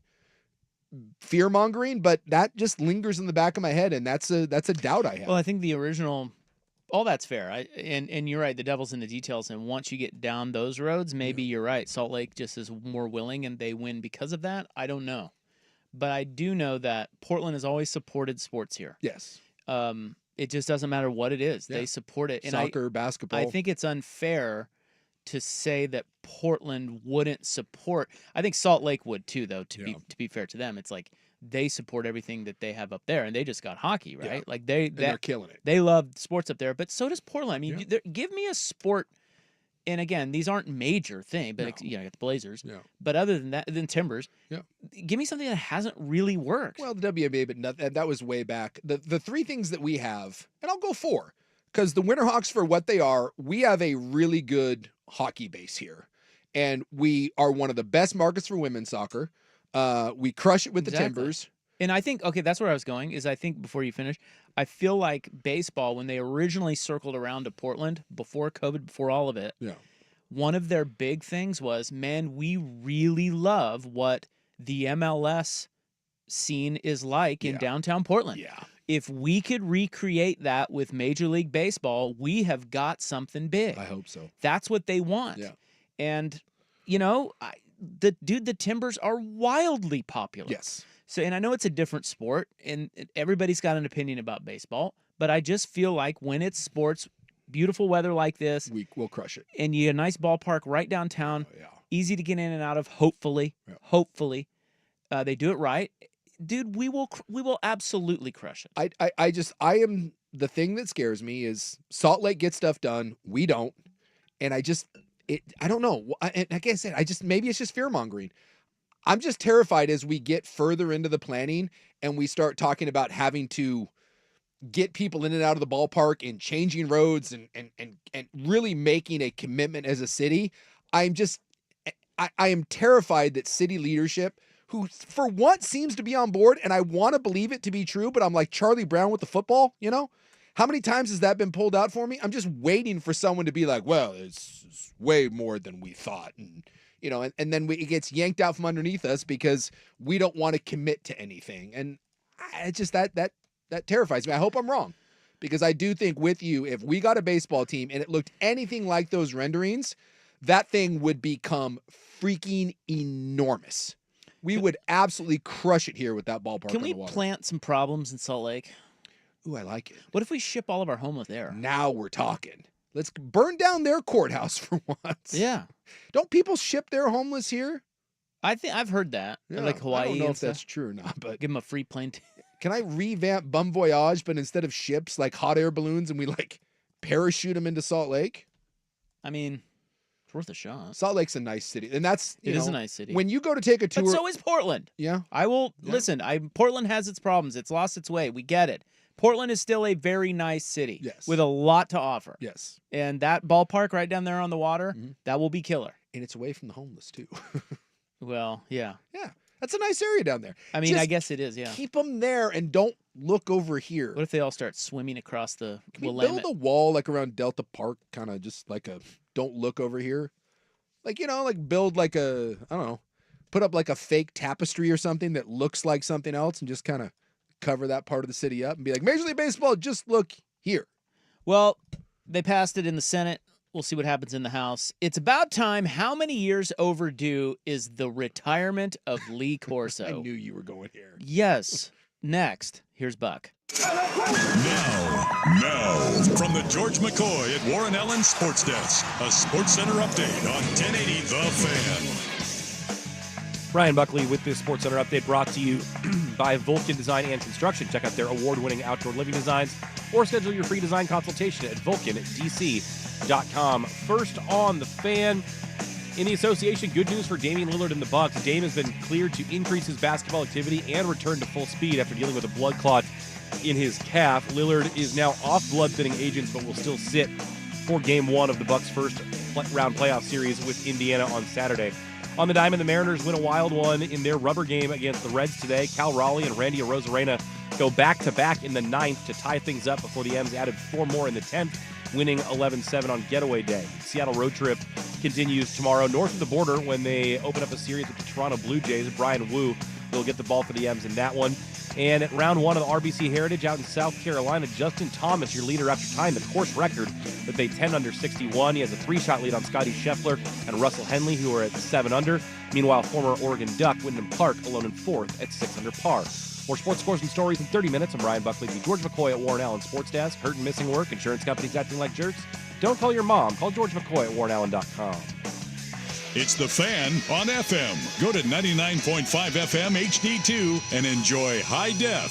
fear mongering, but that just lingers in the back of my head. And that's a doubt I have. Well, I think the original, all that's fair. And you're right. The devil's in the details. And once you get down those roads, maybe you're right. Salt Lake just is more willing and they win because of that. I don't know. But I do know that Portland has always supported sports here. Yes. It just doesn't matter what it is. Yeah. They support it. And soccer, basketball. I think it's unfair to say that Portland wouldn't support. I think Salt Lake would too, though, to be fair to them. It's like they support everything that they have up there, and they just got hockey, right? Yeah. Like they're killing it. They love sports up there, but so does Portland. I mean, give me a sport. And again, these aren't major things, but I got the Blazers. Yeah. But other than that, than Timbers, give me something that hasn't really worked. Well, the WNBA, but that was way back. The three things that we have, and I'll go 4, because the Winterhawks, for what they are, we have a really good hockey base here, and we are one of the best markets for women's soccer. We crush it with the Timbers. And I think, that's where I was going, is I think before you finish, I feel like baseball, when they originally circled around to Portland, before COVID, before all of it, one of their big things was, man, we really love what the MLS scene is like in downtown Portland. Yeah. If we could recreate that with Major League Baseball, we have got something big. I hope so. That's what they want. Yeah. And, the Timbers are wildly popular. Yes. So, and I know it's a different sport, and everybody's got an opinion about baseball, but I just feel like when it's sports, beautiful weather like this, we'll crush it. And you get a nice ballpark right downtown, easy to get in and out of, hopefully. They do it right. Dude, we will absolutely crush it. I am, the thing that scares me is Salt Lake gets stuff done, we don't, and I don't know. Like I said, maybe it's just fear mongering. I'm just terrified as we get further into the planning and we start talking about having to get people in and out of the ballpark and changing roads and really making a commitment as a city. I am terrified that city leadership, who for once seems to be on board, and I want to believe it to be true, but I'm like Charlie Brown with the football, How many times has that been pulled out for me? I'm just waiting for someone to be like, well, it's way more than we thought. And then it gets yanked out from underneath us because we don't want to commit to anything. And it's just that terrifies me. I hope I'm wrong, because I do think with you, if we got a baseball team and it looked anything like those renderings, that thing would become freaking enormous. We would absolutely crush it here with that ballpark. Can we plant some problems in Salt Lake? Ooh, I like it. What if we ship all of our homeless there? Now we're talking. Let's burn down their courthouse for once. Yeah. Don't people ship their homeless here? I think I've heard that. Yeah, like Hawaii. I don't know and if that's true or not, but give them a free plane ticket. Can I revamp Bum Voyage, but instead of ships, like hot air balloons, and we parachute them into Salt Lake? I mean, it's worth a shot. Salt Lake's a nice city, and it is a nice city. When you go to take a tour, but so is Portland. Yeah, I will listen. Portland has its problems. It's lost its way. We get it. Portland is still a very nice city with a lot to offer. Yes. And that ballpark right down there on the water, that will be killer. And it's away from the homeless, too. Well, yeah. Yeah. That's a nice area down there. I mean, I guess it is, yeah. Keep them there and don't look over here. What if they all start swimming across the Willamette? Build a wall around Delta Park, kind of just like a don't look over here. Build I don't know, put up a fake tapestry or something that looks like something else and just kind of cover that part of the city up and be like, Major League Baseball, just look here. Well, they passed it in the Senate. We'll see what happens in the House. It's about time. How many years overdue is the retirement of Lee Corso? I knew you were going here. Yes. Next, here's Buck. Now, from the George McCoy at Warren Allen Sports Desk, a Sports Center update on 1080 The Fan. Ryan Buckley with this Sports Center update brought to you by Vulcan Design and Construction. Check out their award-winning outdoor living designs or schedule your free design consultation at vulcandc.com. First on the Fan. In the association, good news for Damian Lillard and the Bucks. Dame has been cleared to increase his basketball activity and return to full speed after dealing with a blood clot in his calf. Lillard is now off blood-thinning agents, but will still sit for Game 1 of the Bucks' first-round playoff series with Indiana on Saturday. On the diamond, the Mariners win a wild one in their rubber game against the Reds today. Cal Raleigh and Randy Arozarena go back-to-back in the 9th to tie things up before the M's added 4 more in the 10th, winning 11-7 on getaway day. Seattle road trip continues tomorrow north of the border when they open up a series with the Toronto Blue Jays. Brian Wu will get the ball for the M's in that one. And at round 1 of the RBC Heritage out in South Carolina, Justin Thomas, your leader after tying the course record with a 10 under 61. He has a 3-shot lead on Scotty Scheffler and Russell Henley, who are at 7 under. Meanwhile, former Oregon Duck Wyndham Clark alone in 4th at 6 under par. More sports scores and stories in 30 minutes. I'm Ryan Buckley, the George McCoy at Warren Allen Sports Desk. Hurt and missing work, insurance companies acting like jerks. Don't call your mom. Call George McCoy at warrenallen.com. It's The Fan on FM. Go to 99.5 FM HD2 and enjoy high def.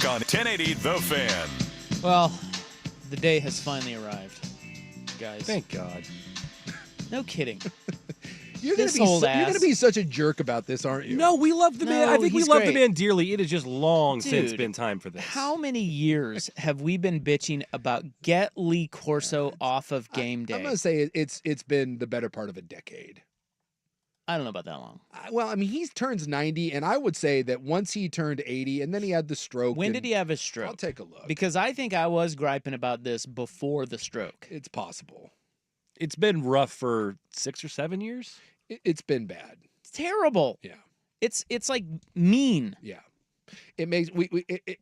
on 1080 The Fan. Well, the day has finally arrived, guys. Thank God. No kidding. You're gonna be such a jerk about this, aren't you? No, we love the man. I think we he's love the great. man dearly. It is just long since Dude, been time for this. How many years have we been bitching about get Lee Corso off of game day? I'm gonna say it's been the better part of a decade. I don't know about that long. Well, I mean, he turns 90, and I would say that once he turned 80, and then he had the stroke. When did he have his stroke? I'll take a look. Because I think I was griping about this before the stroke. It's possible. It's been rough for 6 or 7 years. It's been bad. It's terrible. Yeah. It's like mean. Yeah. It makes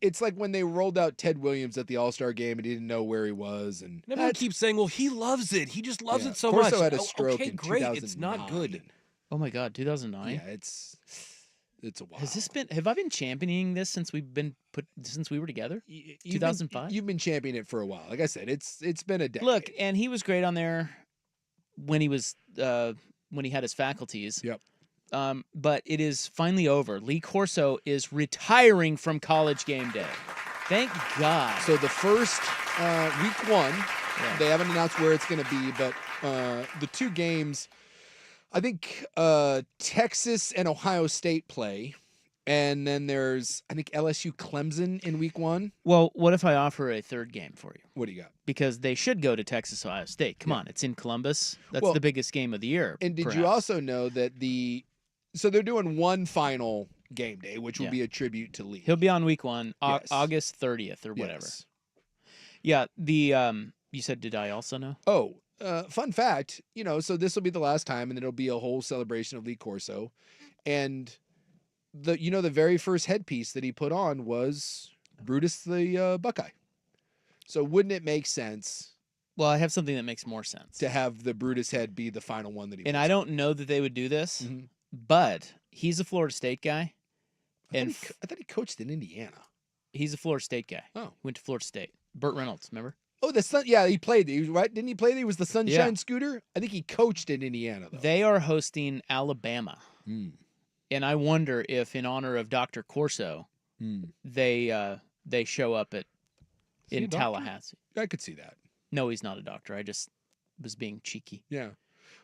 it's like when they rolled out Ted Williams at the All-Star game and he didn't know where he was, and everyone keeps saying, "Well, he loves it. He just loves it so Corso much." had a stroke okay, in great. 2009. It's not good. Oh my God, 2009. Yeah, it's a while. Has this been? Have I been championing this since we were together? 2005. You've been championing it for a while. Like I said, it's been a decade. Look, and he was great on there when he was when he had his faculties. Yep. But it is finally over. Lee Corso is retiring from College game day. Thank God. So the first week one, they haven't announced where it's going to be, but the two games, I think Texas and Ohio State play, and then there's, I think, LSU Clemson in week one. Well, what if I offer a third game for you? What do you got? Because they should go to Texas, Ohio State. Come on, it's in Columbus. That's the biggest game of the year. And did you also know that so they're doing one final game day, which will be a tribute to Lee. He'll be on week one, Yes. August 30th or whatever. Yes. Yeah, you said, did I also know? Oh, fun fact, so this will be the last time, and then it'll be a whole celebration of Lee Corso. And the very first headpiece that he put on was Brutus the Buckeye. So wouldn't it make sense? Well, I have something that makes more sense. To have the Brutus head be the final one that he And I don't know that they would do this, but he's a Florida State guy. I thought he coached in Indiana. He's a Florida State guy. Oh. Went to Florida State. Burt Reynolds, remember? Oh, he played. He was right. Didn't he play? He was the Sunshine Scooter. I think he coached in Indiana, though. They are hosting Alabama. And I wonder if, in honor of Dr. Corso, they show up in Tallahassee. I could see that. No, he's not a doctor. I just was being cheeky. Yeah.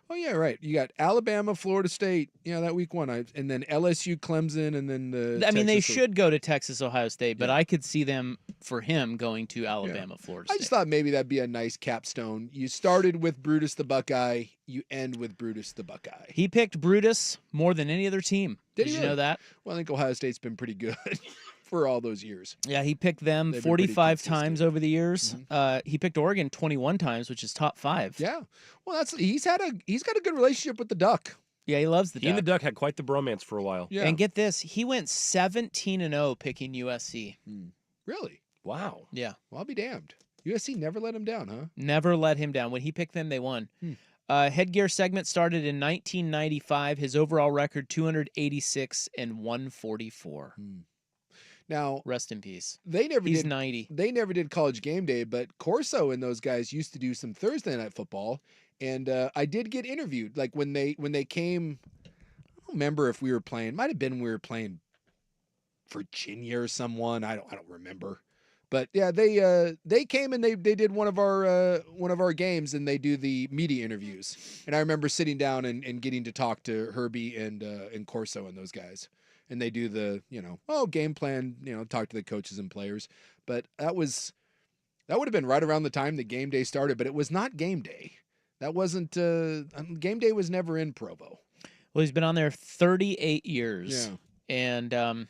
Oh, yeah, right. You got Alabama, Florida State, that week one. And then LSU, Clemson, and then they should go to Texas, Ohio State, but I could see them, for him, going to Alabama, Florida State. I just thought maybe that'd be a nice capstone. You started with Brutus the Buckeye. You end with Brutus the Buckeye. He picked Brutus more than any other team. Did you know that? Well, I think Ohio State's been pretty good for all those years. Yeah, he picked them 45 times over the years. He picked Oregon 21 times, which is top 5. Yeah. Well, he's got a good relationship with the Duck. Yeah, he loves the Duck. He and the Duck had quite the bromance for a while. Yeah. And get this, he went 17-0 picking USC. Really? Wow. Yeah. Well, I'll be damned. USC never let him down, huh? Never let him down. When he picked them, they won. Headgear segment started in 1995. His overall record 286 and 144. Now, rest in peace. He's 90. They never did College game day, but Corso and those guys used to do some Thursday night football, and I did get interviewed. Like when they came, I don't remember if we were playing. Might have been we were playing Virginia or someone. I don't remember. But yeah, they came and they did one of our games, and they do the media interviews. And I remember sitting down and getting to talk to Herbie and Corso and those guys. And they do the, game plan, talk to the coaches and players. But that would have been right around the time that game day started, but it was not game day. That wasn't, game day was never in Provo. Well, he's been on there 38 years. Yeah. And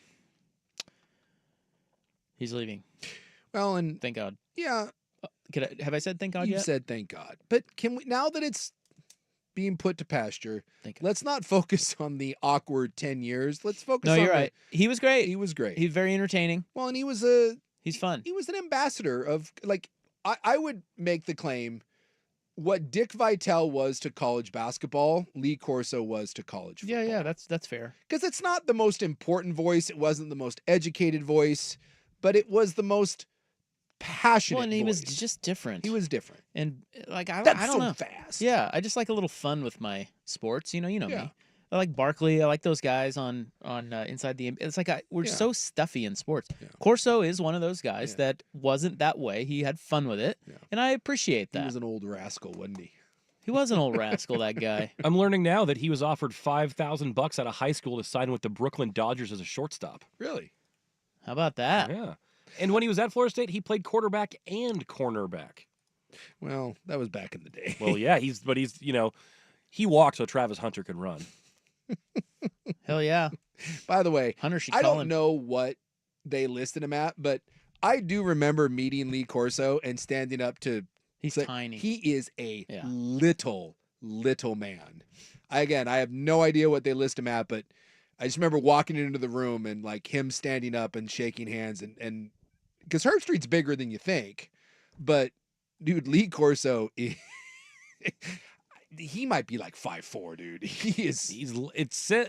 he's leaving. Well, and thank God. Yeah. Have I said thank God yet? You said thank God. But can we, now that it's being put to pasture, let's not focus on the awkward 10 years. Let's focus on... No, you're right. He was great. He was great. He's very entertaining. Well, and he's fun. He was an ambassador of, I would make the claim what Dick Vitale was to college basketball, Lee Corso was to college football. Yeah, that's fair. Because it's not the most important voice. It wasn't the most educated voice, but it was the most passionate. Well, and he was just different. He was different. And I That's don't so know. fast. Yeah, I just like a little fun with my sports. You know me. I like Barkley. I like those guys on Inside the. It's like we're so stuffy in sports. Corso is one of those guys that wasn't that way. He had fun with it, and I appreciate that. He was an old rascal, wasn't he? He was an old rascal, that guy. I'm learning now that he was offered $5,000 out of high school to sign with the Brooklyn Dodgers as a shortstop. Really? How about that? Yeah. And when he was at Florida State, he played quarterback and cornerback. Well, that was back in the day. Well, yeah, he's he walked so Travis Hunter could run. Hell yeah. By the way, Hunter should I call don't him. know what they listed him at, but I do remember meeting Lee Corso and standing up to. He's tiny. He is a little man. I have no idea what they list him at, but I just remember walking into the room and like him standing up and shaking hands and because Herb Street's bigger than you think, but dude, Lee Corso, he might be like 5'4", dude.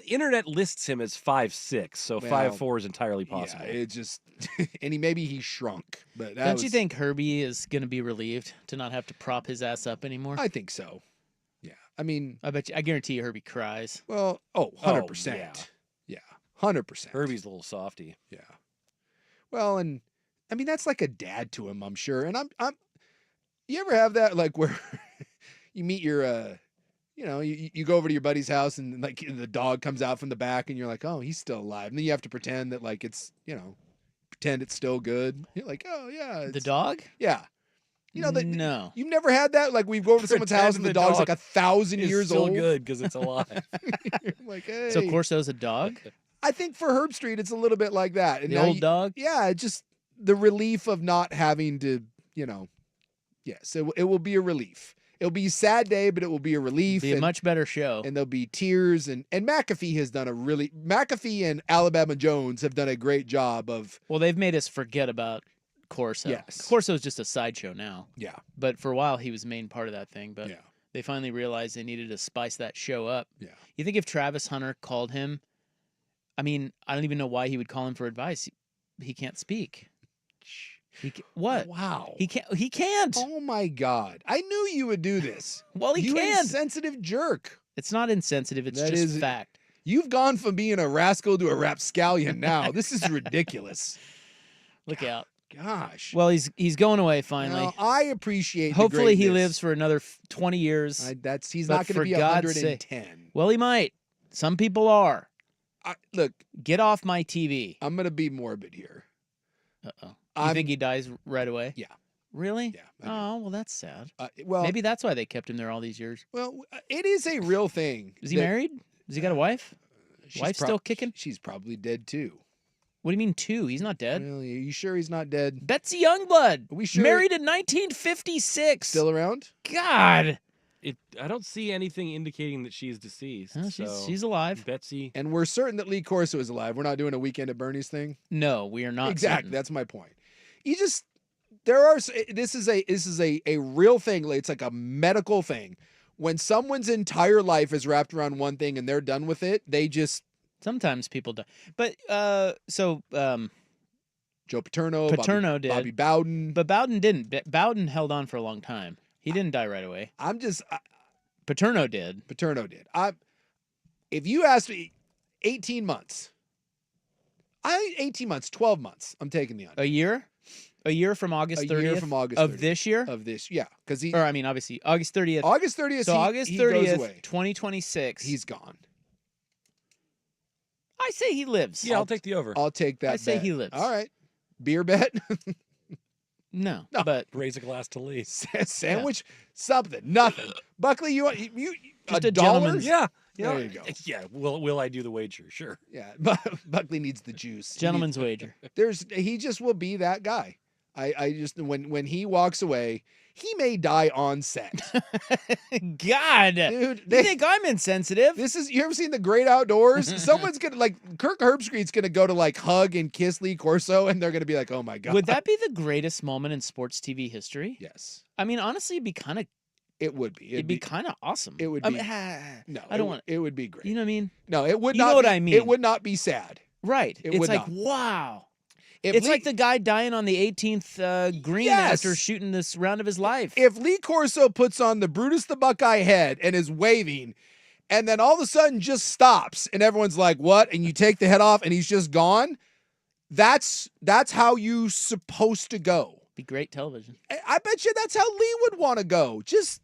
Internet lists him as 5'6", so 5'4" is entirely possible. Yeah, it just and maybe he shrunk, but Don't you think Herbie is going to be relieved to not have to prop his ass up anymore? I think so. Yeah, I mean, I guarantee you Herbie cries. Well, 100%. Yeah, 100%. Herbie's a little softy. Yeah. Well, and I mean that's like a dad to him, I'm sure. And I'm. You ever have that like where you meet your you go over to your buddy's house and like the dog comes out from the back and you're like, oh, he's still alive, and then you have to pretend that like it's pretend it's still good. You're like, oh yeah, the dog. Yeah. No. You've never had that? Like we've go over to someone's house and the dog's like 1,000 years still old. Good because it's alive. Like, hey. So Corso's a dog? I think for Herb Street, it's a little bit like that. And the old dog? Yeah, just the relief of not having to, yes, it will be a relief. It'll be a sad day, but it will be a relief. It'll be a much better show. And there'll be tears. And McAfee has done McAfee and Alabama Jones have done a great job of. Well, they've made us forget about Corso. Yes. Corso's just a sideshow now. Yeah. But for a while, he was the main part of that thing. But they finally realized they needed to spice that show up. Yeah. You think if Travis Hunter called him, I mean, I don't even know why he would call him for advice. He can't speak. What? Wow. He can't. Oh my God. I knew you would do this. Well, he you can't. Insensitive jerk. It's not insensitive. It's That just is- fact. You've gone from being a rascal to a rapscallion now. This is ridiculous. Look out. Gosh. Well, he's going away finally. Now, I appreciate the Hopefully he greatness. lives for another 20 years. He's But not going to for be God's 110. Well, he might. Some people are. Look, get off my TV. I'm going to be morbid here. Uh-oh. You think he dies right away? Yeah. Really? Yeah. Oh, well, that's sad. Well, maybe that's why they kept him there all these years. Well, it is a real thing. Is he married? Has he got a wife? She's Wife still kicking? She's probably dead too. What do you mean two? He's not dead. Well, are you sure he's not dead? Betsy Youngblood. Are we sure? Married in 1956. Still around? God. I don't see anything indicating that she's deceased. No, so she's alive. Betsy. And we're certain that Lee Corso is alive. We're not doing a Weekend at Bernie's thing. No, we are not. Exactly. certain. That's my point. You just this is a real thing. It's like a medical thing. When someone's entire life is wrapped around one thing and they're done with it, they just sometimes people die. But Joe Paterno did. Bobby Bowden. But Bowden didn't. Bowden held on for a long time. He didn't die right away. Paterno did. If you asked me 18 months. 18 months, 12 months. I'm taking the under. A year? A year from August 30th? A year from August of 30th. this year? Of this, yeah. Obviously, August 30th. August 30th, So August he 30th, goes away. 2026. He's gone. I say he lives. Yeah, I'll take the over. I'll take that I say bet. he lives. All right. Beer bet? No, but raise a glass to Lee. Sandwich? Something. Nothing. Buckley, you Just a a dollar? gentleman's- Yeah. There you go. Yeah. Will I do the wager? Sure. Yeah. Buckley needs the juice. Gentleman's wager. He just will be that guy. I just when he walks away, he may die on set. God, dude, you think I'm insensitive? You ever seen The Great Outdoors? Someone's gonna Kirk Herbstreit's gonna go to hug and kiss Lee Corso, and they're gonna be like, "Oh my God!" Would that be the greatest moment in sports TV history? Yes. I mean, honestly, it'd be kind of. It would be. It'd be kind of awesome. It would be. No, I don't want. It would be great. You know what I mean? No, it would You not. know what be- I mean. It would not be sad. Right. It It's would like not. wow. If It's Lee- like the guy dying on the 18th green Yes. after shooting this round of his life. If Lee Corso puts on the Brutus the Buckeye head and is waving, and then all of a sudden just stops, and everyone's like, "What?" And you take the head off, and he's just gone. That's how you supposed to go. Be great television. I bet you that's how Lee would want to go. Just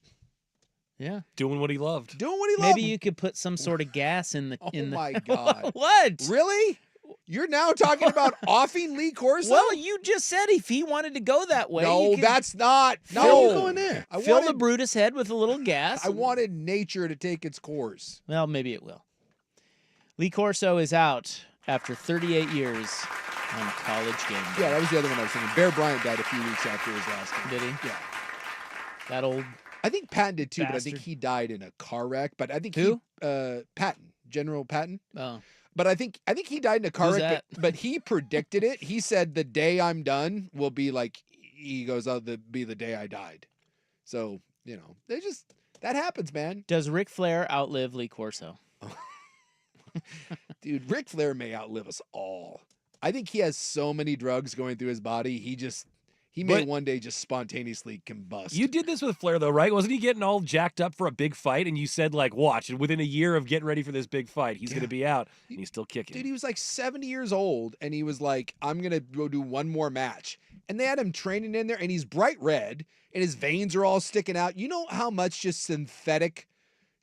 doing what he loved. Doing what he loved. Maybe you could put some sort of gas in the. Oh my God! What? Really? You're now talking about offing Lee Corso? Well, you just said if he wanted to go that way. No, you could that's not. No, fill- go in there. Fill the Brutus head with a little gas. I wanted nature to take its course. Well, maybe it will. Lee Corso is out after 38 years on College Game Day. Yeah, that was the other one I was thinking. Bear Bryant died a few weeks after his last game. Did he? Yeah. That old. I think Patton did too, but I bastard. think he died in a car wreck. But I think Who? Patton, General Patton. Oh. But I think he died in a car Who's wreck. that? But he predicted it. He said the day I'm done will be like he goes, "Oh, be the day I died." So that happens, man. Does Ric Flair outlive Lee Corso? Dude, Ric Flair may outlive us all. I think he has so many drugs going through his body. He may one day just spontaneously combust. You did this with Flair, though, right? Wasn't he getting all jacked up for a big fight? And you said, like, watch, and within a year of getting ready for this big fight, he's going to be out, and he's still kicking. Dude, he was like 70 years old, and he was like, I'm going to go do one more match. And they had him training in there, and he's bright red, and his veins are all sticking out. You know how much just synthetic,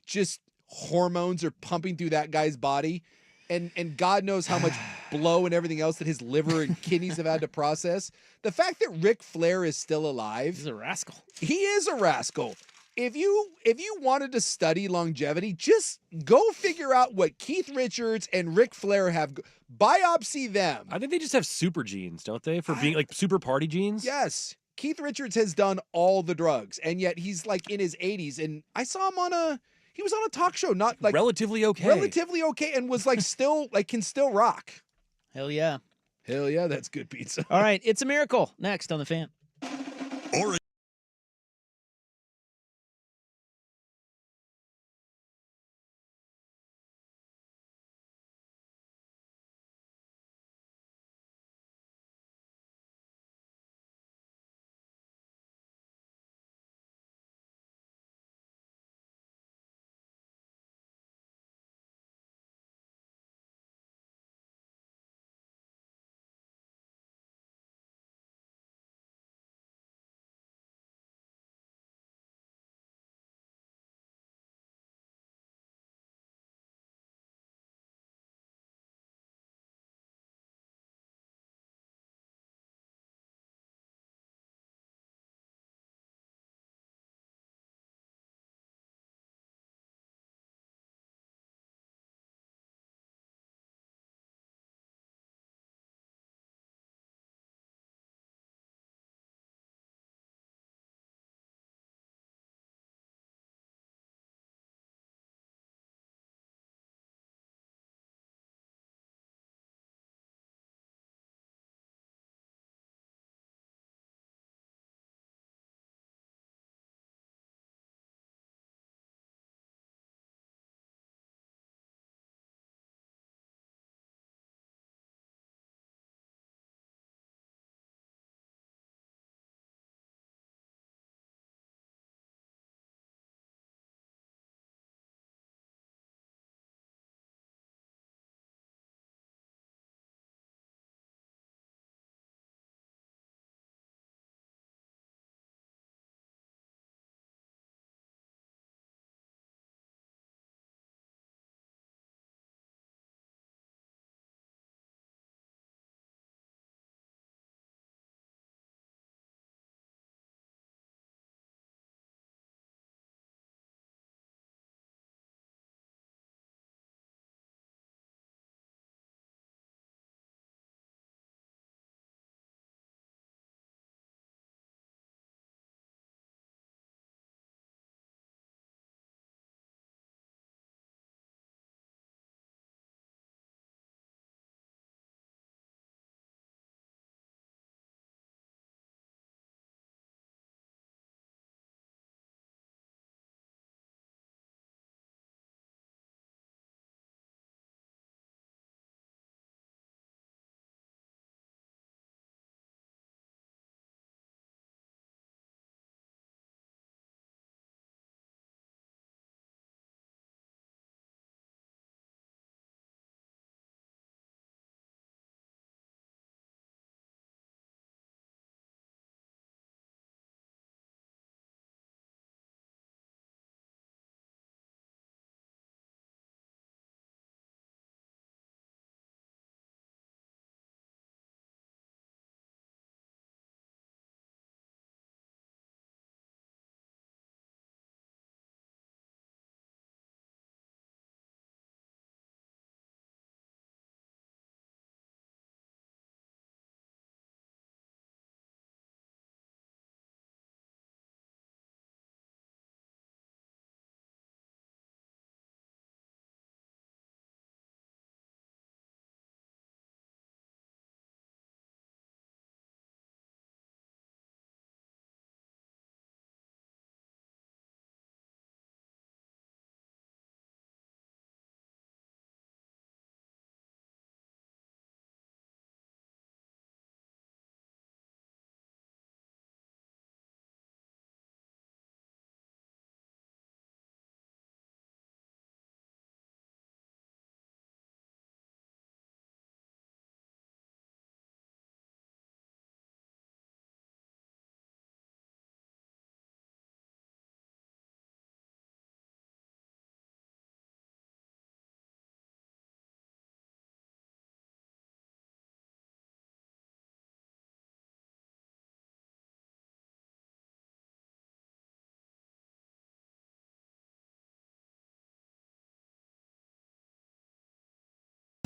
just hormones are pumping through that guy's body? And God knows how much blow and everything else that his liver and kidneys have had to process. The fact that Ric Flair is still alive. He's a rascal. He is a rascal. If you wanted to study longevity, just go figure out what Keith Richards and Ric Flair have. Biopsy them. I think they just have super genes, don't they? For being like super party genes? Yes. Keith Richards has done all the drugs, and yet he's like in his 80s. And I saw him he was on a talk show, not like relatively okay, and was like still like can still rock. Hell yeah. Hell yeah, that's good pizza. All right, it's a miracle. Next on The Fan. Or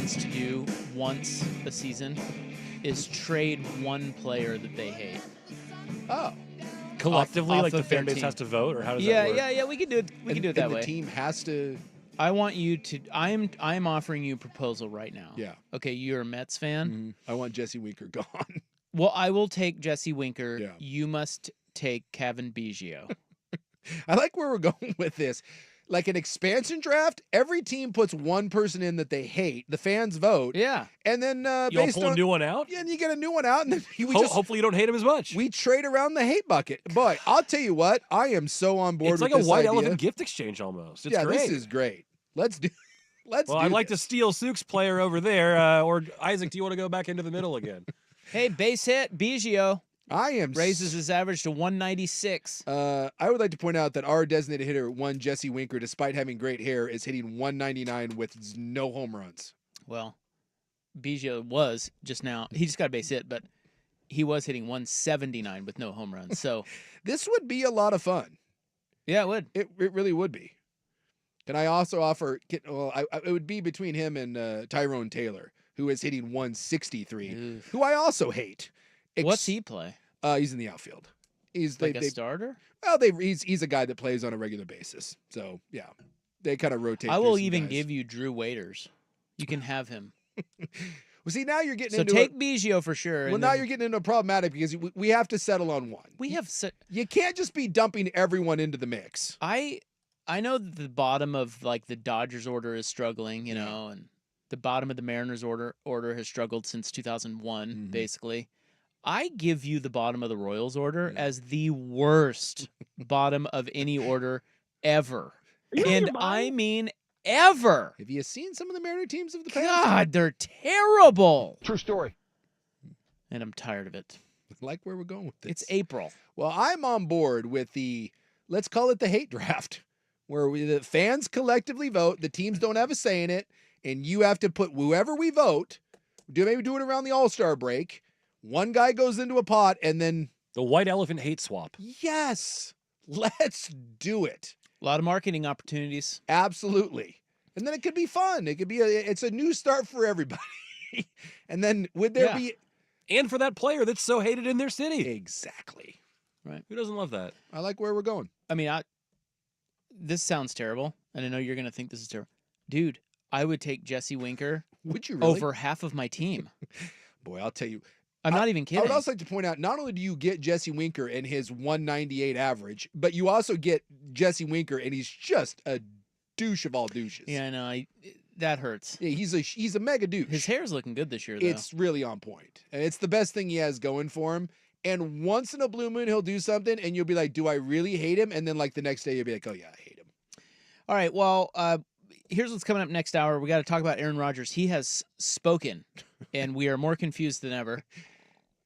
Fans to do once a season is trade one player that they hate. Oh. Collectively, Off like the of their fan base team. has to vote, or how does that work? Yeah. We can do it. We can do it that and way. The team has to. I want you to. I'm offering you a proposal right now. Yeah. Okay, you're a Mets fan. Mm-hmm. I want Jesse Winker gone. Well, I will take Jesse Winker. Yeah. You must take Kevin Biggio. I like where we're going with this. Like an expansion draft, every team puts one person in that they hate. The fans vote. Yeah. And then You'll based pull on a new one out? Yeah, and you get a new one out, and then hopefully you don't hate him as much. We trade around the hate bucket. Boy, I'll tell you what, I am so on board It's with like a this white idea. elephant gift exchange almost. It's yeah, great. this is great. Let's do Well, I'd like to steal Sook's player over there. Or Isaac, do you want to go back into the middle again? Hey, base hit Biggio. I am raises his average to 196. I would like to point out that our designated hitter, one Jesse Winker, despite having great hair, is hitting 199 with no home runs. Well, Biggio was just now. He just got a base hit, but he was hitting 179 with no home runs. So this would be a lot of fun. Yeah, it would. It really would be. And I also offer, it would be between him and Tyrone Taylor, who is hitting 163, who I also hate. What's he play? He's in the outfield. He's like a starter? Well, he's a guy that plays on a regular basis. So yeah, they kind of rotate. I through will some even guys. give you Drew Waiters. You can have him. Well, see, now you're getting So into take Biggio for sure. Well, and now then- you're getting into a problematic because we have to settle on one. We have. You can't just be dumping everyone into the mix. I know that the bottom of like the Dodgers order is struggling, you know, and the bottom of the Mariners order has struggled since 2001, basically. I give you the bottom of the Royals order as the worst bottom of any order ever. And I mean ever. Have you seen some of the Mariner teams of the past? God, they're terrible. True story. And I'm tired of it. I like where we're going with this. It's April. Well, I'm on board with let's call it the hate draft, where the fans collectively vote, the teams don't have a say in it, and you have to put whoever we vote, maybe do it around the All-Star break. One guy goes into a pot, and then... The white elephant hate swap. Yes! Let's do it. A lot of marketing opportunities. Absolutely. And then it could be fun. It could be it's a new start for everybody. And then would there be... And for that player that's so hated in their city. Exactly. Right. Who doesn't love that? I like where we're going. I mean, this sounds terrible, and I know you're going to think this is terrible. Dude, I would take Jesse Winker would you really? over half of my team. Boy, I'll tell you. I'm not even kidding. I would also like to point out, not only do you get Jesse Winker and his 198 average, but you also get Jesse Winker, and he's just a douche of all douches. Yeah, I know. That hurts. Yeah, he's a mega douche. His hair's looking good this year, though. It's really on point. And it's the best thing he has going for him. And once in a blue moon, he'll do something, and you'll be like, do I really hate him? And then, like, the next day, you'll be like, oh, yeah, I hate him. All right, well, here's what's coming up next hour. We got to talk about Aaron Rodgers. He has spoken, and we are more confused than ever.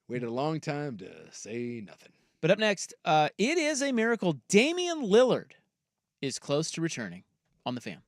Waited a long time to say nothing. But up next, it is a miracle. Damian Lillard is close to returning on the Fan.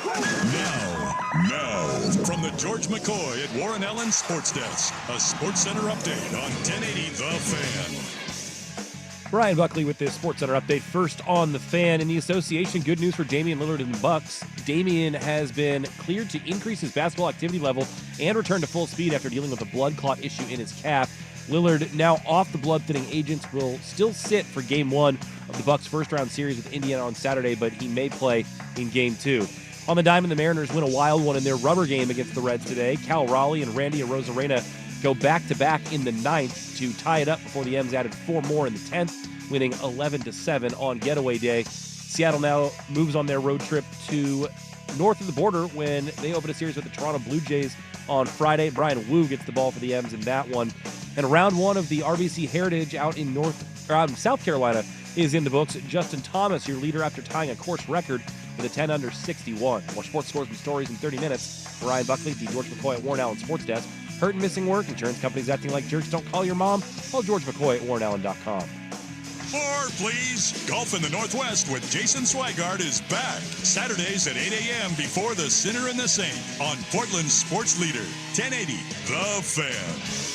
Now, from the George McCoy at Warren Allen Sports Desk, a Sports Center update on 1080 The Fan. Brian Buckley with this Sports Center update. First on The Fan. In the association, good news for Damian Lillard and the Bucks. Damian has been cleared to increase his basketball activity level and return to full speed after dealing with a blood clot issue in his calf. Lillard, now off the blood-thinning agents, will still sit for Game 1 of the Bucks' first-round series with Indiana on Saturday, but he may play in Game 2. On the diamond, the Mariners win a wild one in their rubber game against the Reds today. Cal Raleigh and Randy Arozarena go back-to-back in the 9th to tie it up before the M's added 4 more in the 10th, winning 11-7 on getaway day. Seattle now moves on their road trip to north of the border when they open a series with the Toronto Blue Jays on Friday. Brian Wu gets the ball for the M's in that one. And round 1 of the RBC Heritage out in South Carolina is in the books. Justin Thomas, your leader after tying a course record with a 10 under 61. More sports scores and stories in 30 minutes. Ryan Buckley, the George McCoy at Warren Allen Sports Desk. Hurt and missing work, insurance companies acting like jerks. Don't call your mom. Call George McCoy at warrenallen.com. More, please. Golf in the Northwest with Jason Swigart is back. Saturdays at 8 a.m. before the Sinner and the Saint on Portland's sports leader, 1080 The Fan.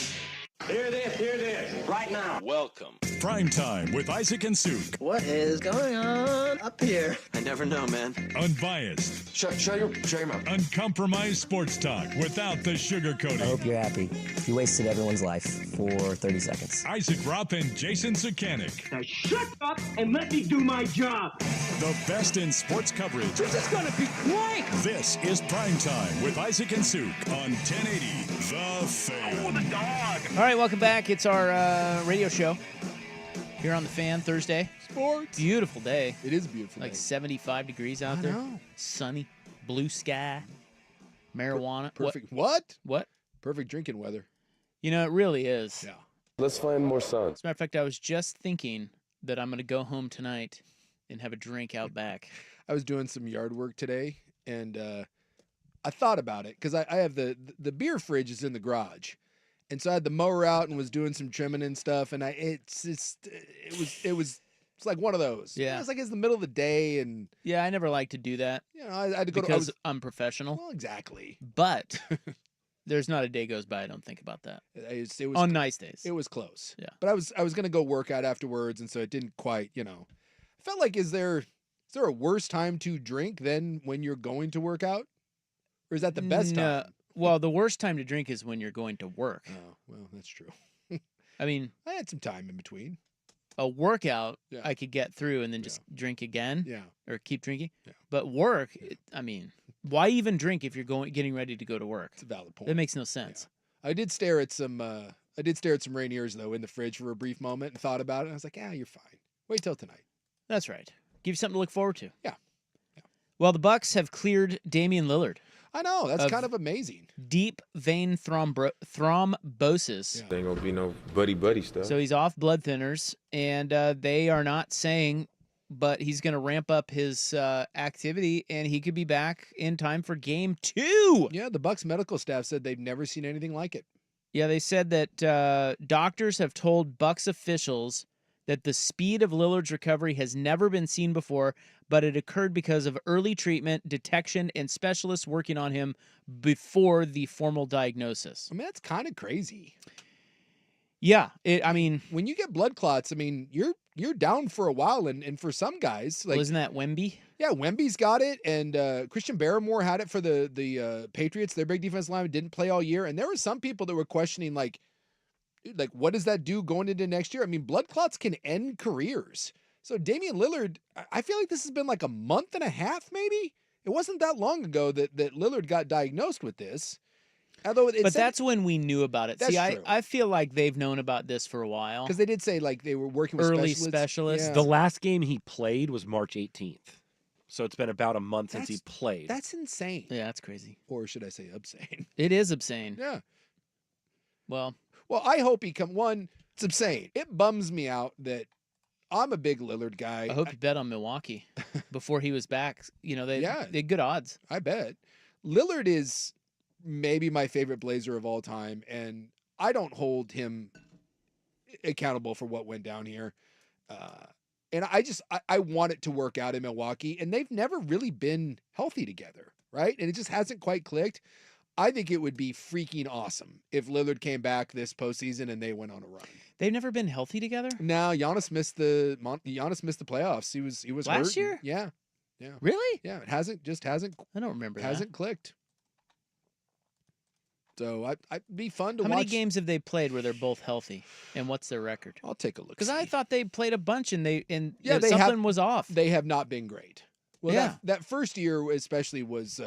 Hear this, right now. Welcome. Prime Time with Isaac and Suk. What is going on up here? I never know, man. Unbiased. Shut your mouth. Uncompromised sports talk without the sugarcoating. I hope you're happy. You wasted everyone's life for 30 seconds. Isaac Rupp and Jason Sukanik. Now shut up and let me do my job. The best in sports coverage. This is gonna be great. This is Prime Time with Isaac and Suk on 1080 The Fan. Oh, the dog. All right, welcome back. It's our radio show here on The Fan Thursday. Sports. Beautiful day. It is a beautiful Like day. 75 degrees out there. Know. Sunny, blue sky, marijuana. Perfect. What? What? Perfect drinking weather. You know, it really is. Yeah. Let's find more sun. As a matter of fact, I was just thinking that I'm going to go home tonight and have a drink out back. I was doing some yard work today, and I thought about it because I have the beer fridge is in the garage, and so I had the mower out and was doing some trimming and stuff, and it was like one of those. Yeah. It's like it's the middle of the day, and Yeah, I never like to do that you know I had to go because to. I'm professional. Well, exactly. But there's not a day goes by I don't think about that. It was On nice days. It was close. Yeah. But I was gonna go work out afterwards, and so it didn't quite. I felt like is there a worse time to drink than when you're going to work out, or is that the best No. time? Well, the worst time to drink is when you're going to work. Oh, well, that's true. I mean, I had some time in between. a workout Yeah. I could get through and then just drink again. Yeah. Or keep drinking. Yeah. But work, I mean, why even drink if you're getting ready to go to work? It's a valid point. That makes no sense. Yeah. I did stare at some Rainiers though in the fridge for a brief moment and thought about it. And I was like, you're fine. Wait till tonight. That's right. Give you something to look forward to. Yeah. Well, the Bucks have cleared Damian Lillard. I know. That's kind of amazing. Deep vein thrombosis. There ain't gonna be no buddy stuff. So he's off blood thinners, and they are not saying, but he's going to ramp up his activity, and he could be back in time for Game 2. Yeah, the Bucks medical staff said they've never seen anything like it. Yeah, they said that doctors have told Bucks officials that the speed of Lillard's recovery has never been seen before, but it occurred because of early treatment, detection, and specialists working on him before the formal diagnosis. I mean, that's kind of crazy. Yeah, I mean, when you get blood clots, I mean, you're down for a while, and for some guys, like, well, isn't that Wemby? Yeah, Wemby's got it, and Christian Barrymore had it for the Patriots. Their big defensive lineman didn't play all year, and there were some people that were questioning, like, what does that do going into next year? I mean, blood clots can end careers. So Damian Lillard, I feel like this has been like a month and a half, maybe. It wasn't that long ago that Lillard got diagnosed with this. Although that's when we knew about it. That's See, true. I feel like they've known about this for a while. Because they did say like they were working with early specialists. Yeah. The last game he played was March 18th. So it's been about a month since he played. That's insane. Yeah, that's crazy. Or should I say obscene? It is obscene. Yeah. Well, I hope he it's obscene. It bums me out that I'm a big Lillard guy. I hope you bet on Milwaukee before he was back. You know, they had good odds. I bet. Lillard is maybe my favorite Blazer of all time, and I don't hold him accountable for what went down here. And I want it to work out in Milwaukee, and they've never really been healthy together. right? And it just hasn't quite clicked. I think it would be freaking awesome if Lillard came back this postseason and they went on a run. They've never been healthy together? No, Giannis missed the playoffs. He was last hurt. year. Yeah. Really? Yeah, it hasn't. I don't remember. Hasn't clicked. So I'd be fun to watch. watch. How many games have they played where they're both healthy, and what's their record? I'll take a look. Because I thought they played a bunch, and something was off. They have not been great. Well, yeah. that first year especially was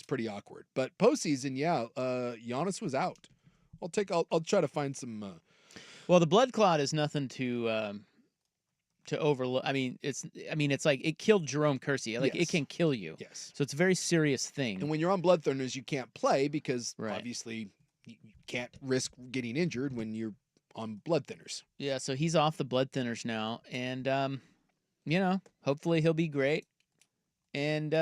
pretty awkward. But postseason, Giannis was out. I'll try to find some. Well, the blood clot is nothing to overlook. I mean, it's like it killed Jerome Kersey. Like Yes. it can kill you. Yes. So it's a very serious thing. And when you're on blood thinners, you can't play because obviously you can't risk getting injured when you're on blood thinners. Yeah. So he's off the blood thinners now, and hopefully he'll be great. And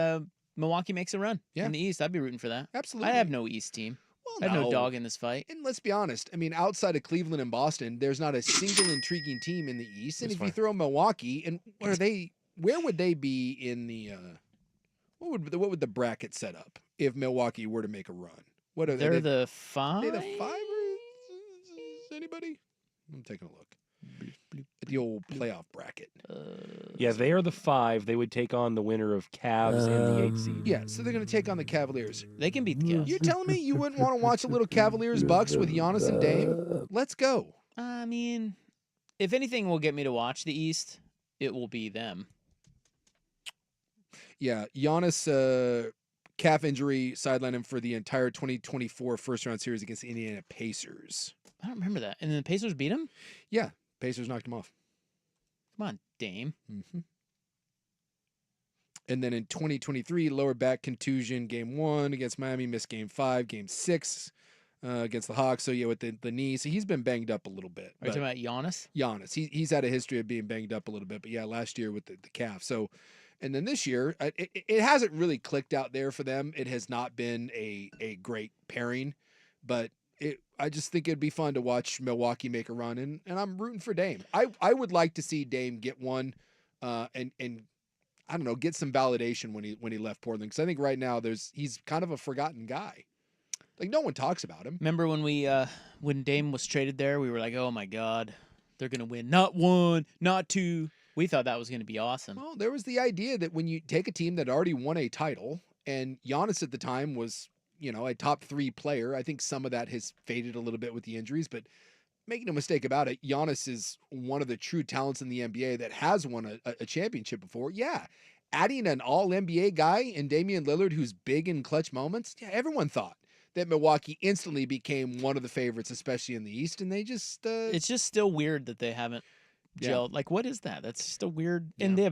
Milwaukee makes a run in the East. I'd be rooting for that. Absolutely. I have no East team. I have no dog in this fight. And let's be honest. I mean, outside of Cleveland and Boston, there's not a single intriguing team in the East. And if you throw Milwaukee, and where would they be in the what would the bracket set up if Milwaukee were to make a run? They're the 5? Are they the 5 or anybody? I'm taking a look at the old playoff bracket. Yeah, they are the 5. They would take on the winner of Cavs and the 8 seed. Yeah, so they're going to take on the Cavaliers. They can beat the Cavs. You're telling me you wouldn't want to watch a little Cavaliers Bucks with Giannis and Dame? Let's go. I mean, if anything will get me to watch the East, it will be them. Yeah, Giannis calf injury sidelined him for the entire 2024 first-round series against the Indiana Pacers. I don't remember that. And then the Pacers beat him? Yeah, Pacers knocked him off. Come on, Dame. Mm-hmm. And then in 2023, lower back contusion, game 1 against Miami, missed game 5, game 6 against the Hawks. So, yeah, with the knee. So he's been banged up a little bit. Are you talking about Giannis? Giannis. He's had a history of being banged up a little bit. But, yeah, last year with the calf. So, and then this year, it hasn't really clicked out there for them. It has not been a great pairing. But I just think it'd be fun to watch Milwaukee make a run, and I'm rooting for Dame. I would like to see Dame get one, and I don't know, get some validation when he left Portland, because I think right now he's kind of a forgotten guy. Like no one talks about him. Remember when when Dame was traded there, we were like, oh my God, they're gonna win not 1, not 2. We thought that was gonna be awesome. Well, there was the idea that when you take a team that already won a title, and Giannis at the time was, a top 3 player. I think some of that has faded a little bit with the injuries, but make no mistake about it, Giannis is one of the true talents in the NBA that has won a championship before. Yeah, adding an all-NBA guy in Damian Lillard who's big in clutch moments, yeah, everyone thought that Milwaukee instantly became one of the favorites, especially in the East, and they just... It's just still weird that they haven't gelled. Yeah. Like, what is that? That's just a weird... Yeah. And they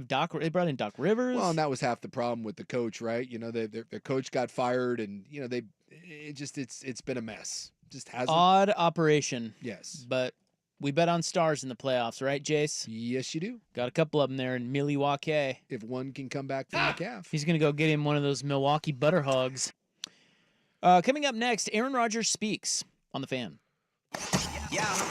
brought in Doc Rivers. Well, and that was half the problem with the coach, right? Their coach got fired, and, it's been a mess. Just hasn't... Odd operation. Yes. But we bet on stars in the playoffs, right, Jace? Yes, you do. Got a couple of them there in Milwaukee. If one can come back from the calf. He's going to go get him one of those Milwaukee butter hogs. Coming up next, Aaron Rodgers speaks on the Fan. Yeah.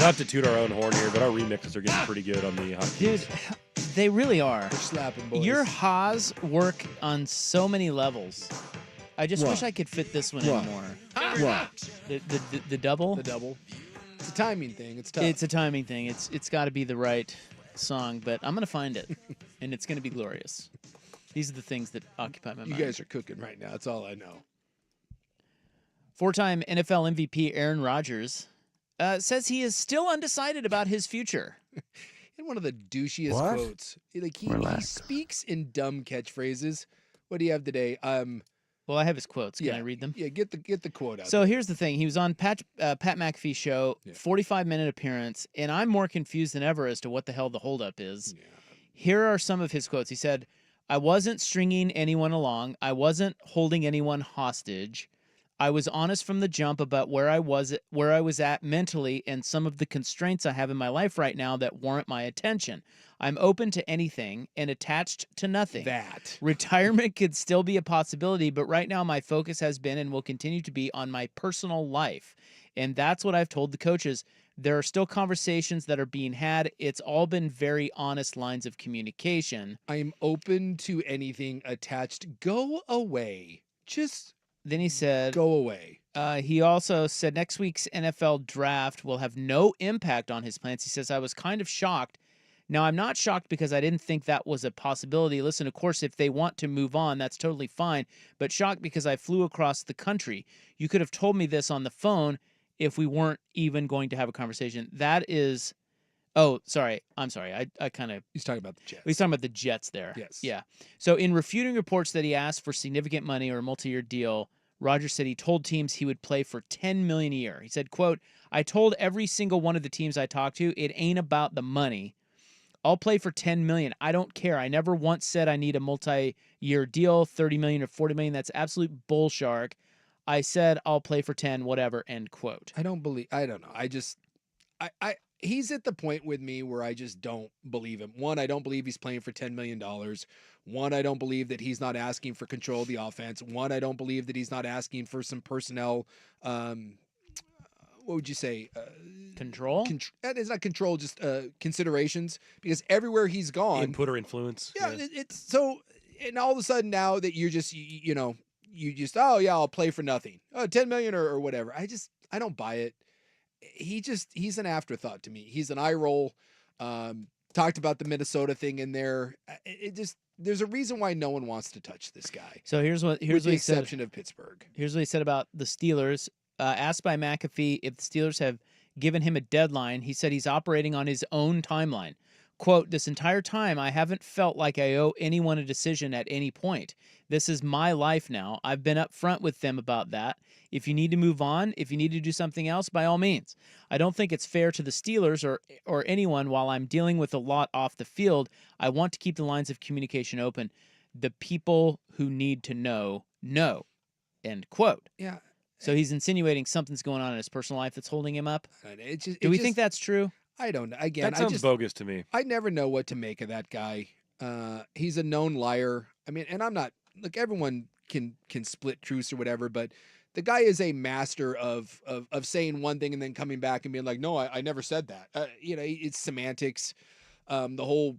Not to toot our own horn here, but our remixes are getting pretty good on the hot Dude, they really are. They're slapping, boys. Your Haas work on so many levels. I just wish I could fit this one in more. What? The double? The double. It's a timing thing. It's tough. It's a timing thing. It's got to be the right song, but I'm going to find it, and it's going to be glorious. These are the things that occupy my mind. You guys are cooking right now. That's all I know. 4-time NFL MVP Aaron Rodgers says he is still undecided about his future. In one of the douchiest What? quotes. Like he Relax. speaks in dumb catchphrases. What do you have today? Well, I have his quotes. Can I read them? Yeah, get the quote out. So here's the thing. He was on Pat McAfee's show, 45-minute appearance, and I'm more confused than ever as to what the hell the holdup is. Yeah. Here are some of his quotes. He said, "I wasn't stringing anyone along. I wasn't holding anyone hostage. I was honest from the jump about where I was at mentally and some of the constraints I have in my life right now that warrant my attention. I'm open to anything and attached to nothing. Retirement could still be a possibility, but right now my focus has been and will continue to be on my personal life. And that's what I've told the coaches. There are still conversations that are being had. It's all been very honest lines of communication. I'm open to anything attached. Go away. Just Then he said, go away. He also said next week's NFL draft will have no impact on his plans. He says, I was kind of shocked. Now, I'm not shocked because I didn't think that was a possibility. Listen, of course, if they want to move on, that's totally fine. But shocked because I flew across the country. You could have told me this on the phone if we weren't even going to have a conversation. That is... Oh, sorry. I'm sorry. I kind of... He's talking about the Jets. He's talking about the Jets there. Yes. Yeah. So in refuting reports that he asked for significant money or a multi-year deal, Rodgers said he told teams he would play for $10 million a year. He said, quote, I told every single one of the teams I talked to, it ain't about the money. I'll play for $10 million. I don't care. I never once said I need a multi-year deal, $30 million or $40 million. That's absolute bullshark. I said I'll play for 10, whatever, end quote. I don't know. He's at the point with me where I just don't believe him. One, I don't believe he's playing for $10 million. One, I don't believe that he's not asking for control of the offense. One, I don't believe that he's not asking for some personnel, what would you say? Control? It's not control, just considerations. Because everywhere he's gone... Input or influence. Yeah, it's so... And all of a sudden now that you're just, oh, yeah, I'll play for nothing. Oh, 10 million or whatever. I don't buy it. He's an afterthought to me. He's an eye roll. Talked about the Minnesota thing in there. There's a reason why no one wants to touch this guy. So here's what with the he said. exception of Pittsburgh. Here's what he said about the Steelers. Asked by McAfee if the Steelers have given him a deadline, he said he's operating on his own timeline. Quote, this entire time, I haven't felt like I owe anyone a decision at any point. This is my life now. I've been upfront with them about that. If you need to move on, if you need to do something else, by all means. I don't think it's fair to the Steelers or anyone while I'm dealing with a lot off the field. I want to keep the lines of communication open. The people who need to know, end quote. Yeah. So he's insinuating something's going on in his personal life that's holding him up. Do we think that's true? I don't know. Again, that sounds bogus to me. I never know what to make of that guy. He's a known liar. I mean, and I'm not, look, everyone can split truths or whatever, but the guy is a master of saying one thing and then coming back and being like, no, I never said that. It's semantics. The whole,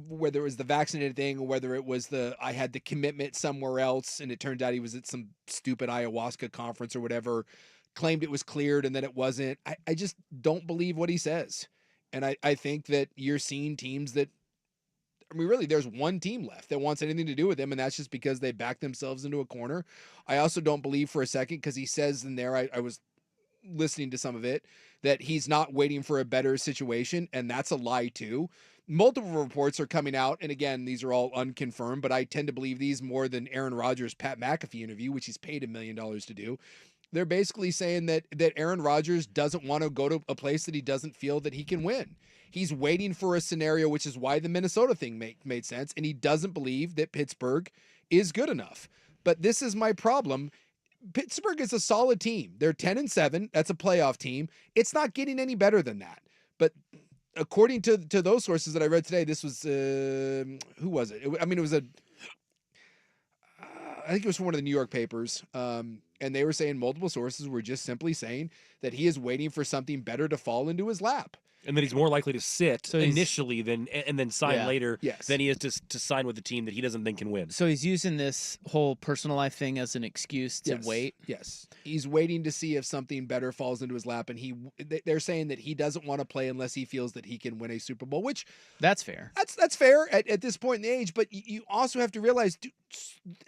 whether it was the vaccinated thing or whether it was I had the commitment somewhere else and it turned out he was at some stupid ayahuasca conference or whatever, claimed it was cleared and then it wasn't. I just don't believe what he says. And I think that you're seeing teams that, I mean, really, there's one team left that wants anything to do with him, and that's just because they backed themselves into a corner. I also don't believe for a second, because he says in there, I was listening to some of it, that he's not waiting for a better situation, and that's a lie too. Multiple reports are coming out, and again, these are all unconfirmed, but I tend to believe these more than Aaron Rodgers' Pat McAfee interview, which he's paid $1 million to do. They're basically saying that Aaron Rodgers doesn't want to go to a place that he doesn't feel that he can win. He's waiting for a scenario, which is why the Minnesota thing made sense, and he doesn't believe that Pittsburgh is good enough. But this is my problem. Pittsburgh is a solid team. They're 10-7. That's a playoff team. It's not getting any better than that. But according to those sources that I read today, this was who was it? It was I think it was from one of the New York papers, and they were saying multiple sources were just simply saying that he is waiting for something better to fall into his lap. And that he's more likely to sit initially and then sign later than he is to sign with a team that he doesn't think can win. So he's using this whole personal life thing as an excuse to wait? Yes. He's waiting to see if something better falls into his lap, and they're saying that he doesn't want to play unless he feels that he can win a Super Bowl, which... That's fair. That's fair at this point in the age, but you also have to realize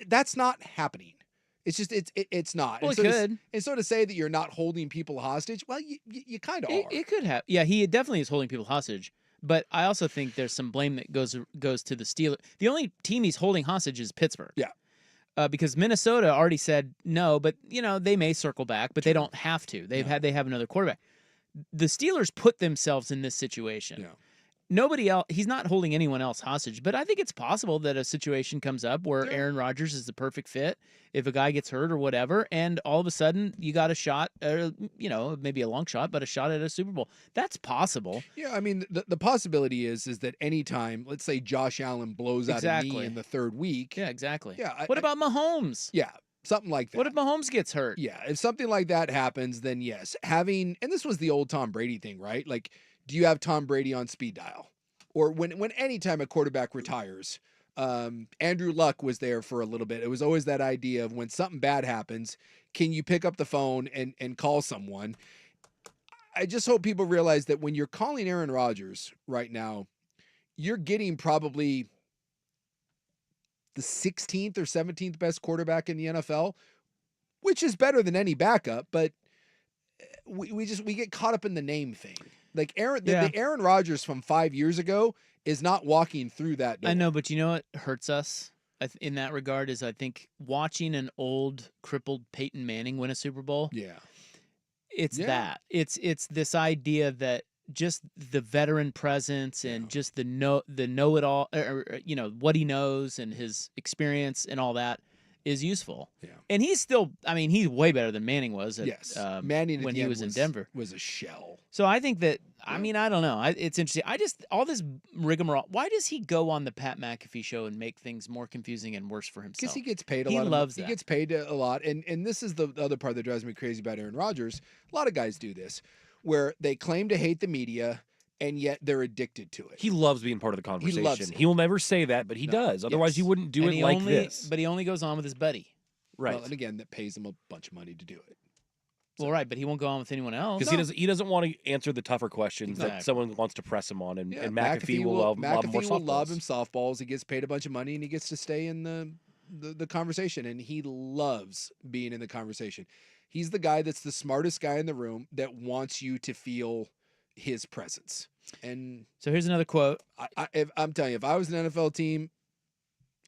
that's not happening. It's just it's not. Well, and it so could. And so to say that you're not holding people hostage, well, you kind of are. It could have. Yeah, he definitely is holding people hostage. But I also think there's some blame that goes to the Steelers. The only team he's holding hostage is Pittsburgh. Yeah. Because Minnesota already said no, but they may circle back, but they don't have to. They have another quarterback. The Steelers put themselves in this situation. Yeah. Nobody else. He's not holding anyone else hostage, but I think it's possible that a situation comes up where Aaron Rodgers is the perfect fit if a guy gets hurt or whatever, and all of a sudden you got a shot, maybe a long shot, but a shot at a Super Bowl. That's possible. Yeah, I mean, the possibility is that anytime, let's say Josh Allen blows out a knee in the third week. Yeah, exactly. Yeah. What about Mahomes? Yeah. Something like that. What if Mahomes gets hurt? Yeah, if something like that happens, then yes. And this was the old Tom Brady thing, right? Like, do you have Tom Brady on speed dial? Or when anytime a quarterback retires, Andrew Luck was there for a little bit. It was always that idea of when something bad happens, can you pick up the phone and call someone? I just hope people realize that when you're calling Aaron Rodgers right now, you're getting probably the 16th or 17th best quarterback in the NFL, which is better than any backup, but we get caught up in the name thing. Like the Aaron Rodgers from 5 years ago is not walking through that door. I know, but you know what hurts us in that regard is I think watching an old crippled Peyton Manning win a Super Bowl. Yeah. It's that. It's this idea that just the veteran presence and just the know-it-all, what he knows and his experience and all that is useful. Yeah. And he's still, he's way better than Manning was. Manning when he was in Denver was a shell. So I think that, I don't know. It's interesting. All this rigmarole, why does he go on the Pat McAfee show and make things more confusing and worse for himself? Because he gets paid a lot. He loves that. He gets paid a lot. And this is the other part that drives me crazy about Aaron Rodgers. A lot of guys do this, where they claim to hate the media, and yet they're addicted to it. He loves being part of the conversation. He loves it. He will never say that, but he does. Otherwise, he wouldn't do it like this. But he only goes on with his buddy. Right. Well, and again, that pays him a bunch of money to do it. Well, right, but he won't go on with anyone else. Because he doesn't want to answer the tougher questions that someone wants to press him on, and McAfee will lob more lob him softballs. He gets paid a bunch of money, and he gets to stay in the conversation, and he loves being in the conversation. He's the guy that's the smartest guy in the room that wants you to feel his presence. And so here's another quote. I'm telling you, if I was an NFL team,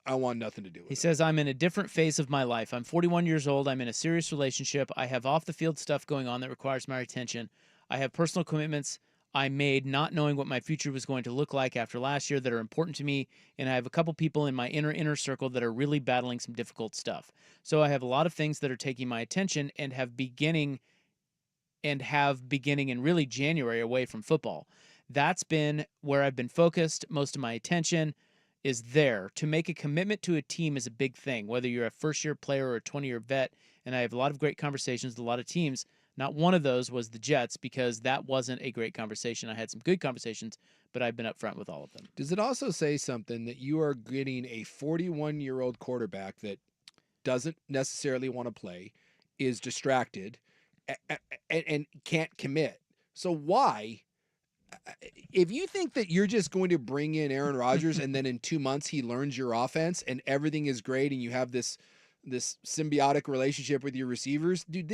I want nothing to do with it. He says, I'm in a different phase of my life. I'm 41 years old. I'm in a serious relationship. I have off-the-field stuff going on that requires my attention. I have personal commitments I made not knowing what my future was going to look like after last year that are important to me, and I have a couple people in my inner circle that are really battling some difficult stuff. So I have a lot of things that are taking my attention and have beginning in really January away from football. That's been where I've been focused. Most of my attention is there. To make a commitment to a team is a big thing, whether you're a first-year player or a 20-year vet, and I have a lot of great conversations with a lot of teams. Not one of those was the Jets because that wasn't a great conversation. I had some good conversations, but I've been upfront with all of them. Does it also say something that you are getting a 41-year-old quarterback that doesn't necessarily want to play, is distracted, and can't commit? So why... If you think that you're just going to bring in Aaron Rodgers and then in 2 months he learns your offense and everything is great and you have this symbiotic relationship with your receivers, dude,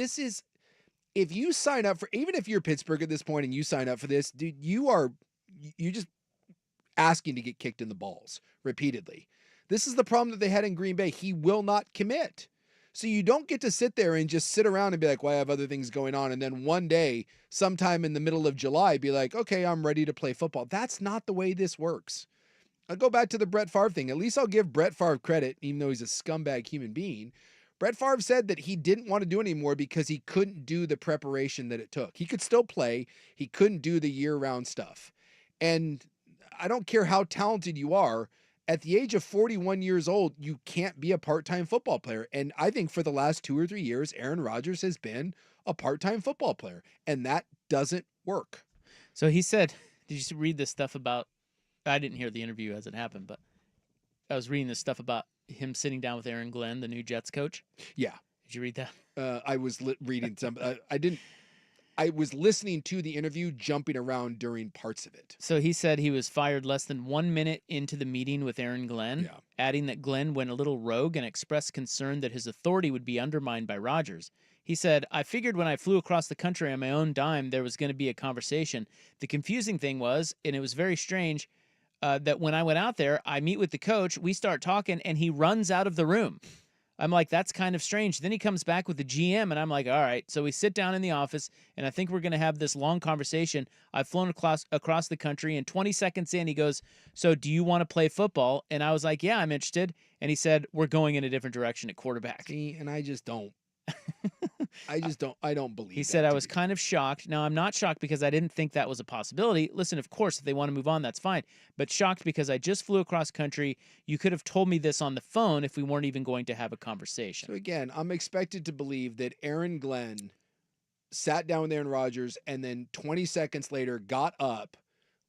if you sign up for, even if you're Pittsburgh at this point and you sign up for this, dude, you're just asking to get kicked in the balls repeatedly. This is the problem that they had in Green Bay. He will not commit. So you don't get to sit there and just sit around and be like, well, I have other things going on. And then one day, sometime in the middle of July, be like, okay, I'm ready to play football. That's not the way this works. I'll go back to the Brett Favre thing. At least I'll give Brett Favre credit, even though he's a scumbag human being. Brett Favre said that he didn't want to do anymore because he couldn't do the preparation that it took. He could still play. He couldn't do the year-round stuff. And I don't care how talented you are, at the age of 41 years old, you can't be a part-time football player. And I think for the last 2 or 3 years, Aaron Rodgers has been a part-time football player, and that doesn't work. So he said, did you read this stuff about, I didn't hear the interview as it happened, but I was reading this stuff about him sitting down with Aaron Glenn, the new Jets coach. Yeah. Did you read that? I was reading some. I was listening to the interview, jumping around during parts of it. So he said he was fired less than 1 minute into the meeting with Aaron Glenn, adding that Glenn went a little rogue and expressed concern that his authority would be undermined by Rodgers. He said, I figured when I flew across the country on my own dime, there was going to be a conversation. The confusing thing was, and it was very strange, that when I went out there, I meet with the coach, we start talking, and he runs out of the room. I'm like, that's kind of strange. Then he comes back with the GM, and I'm like, all right. So we sit down in the office, and I think we're going to have this long conversation. I've flown across the country, and 20 seconds in, he goes, so do you want to play football? And I was like, yeah, I'm interested. And he said, we're going in a different direction at quarterback. See, and I just don't. I don't believe He said, I was kind of shocked. Now, I'm not shocked because I didn't think that was a possibility. Listen, of course, if they want to move on, that's fine. But shocked because I just flew across country. You could have told me this on the phone if we weren't even going to have a conversation. So again, I'm expected to believe that Aaron Glenn sat down with Aaron Rodgers and then 20 seconds later got up,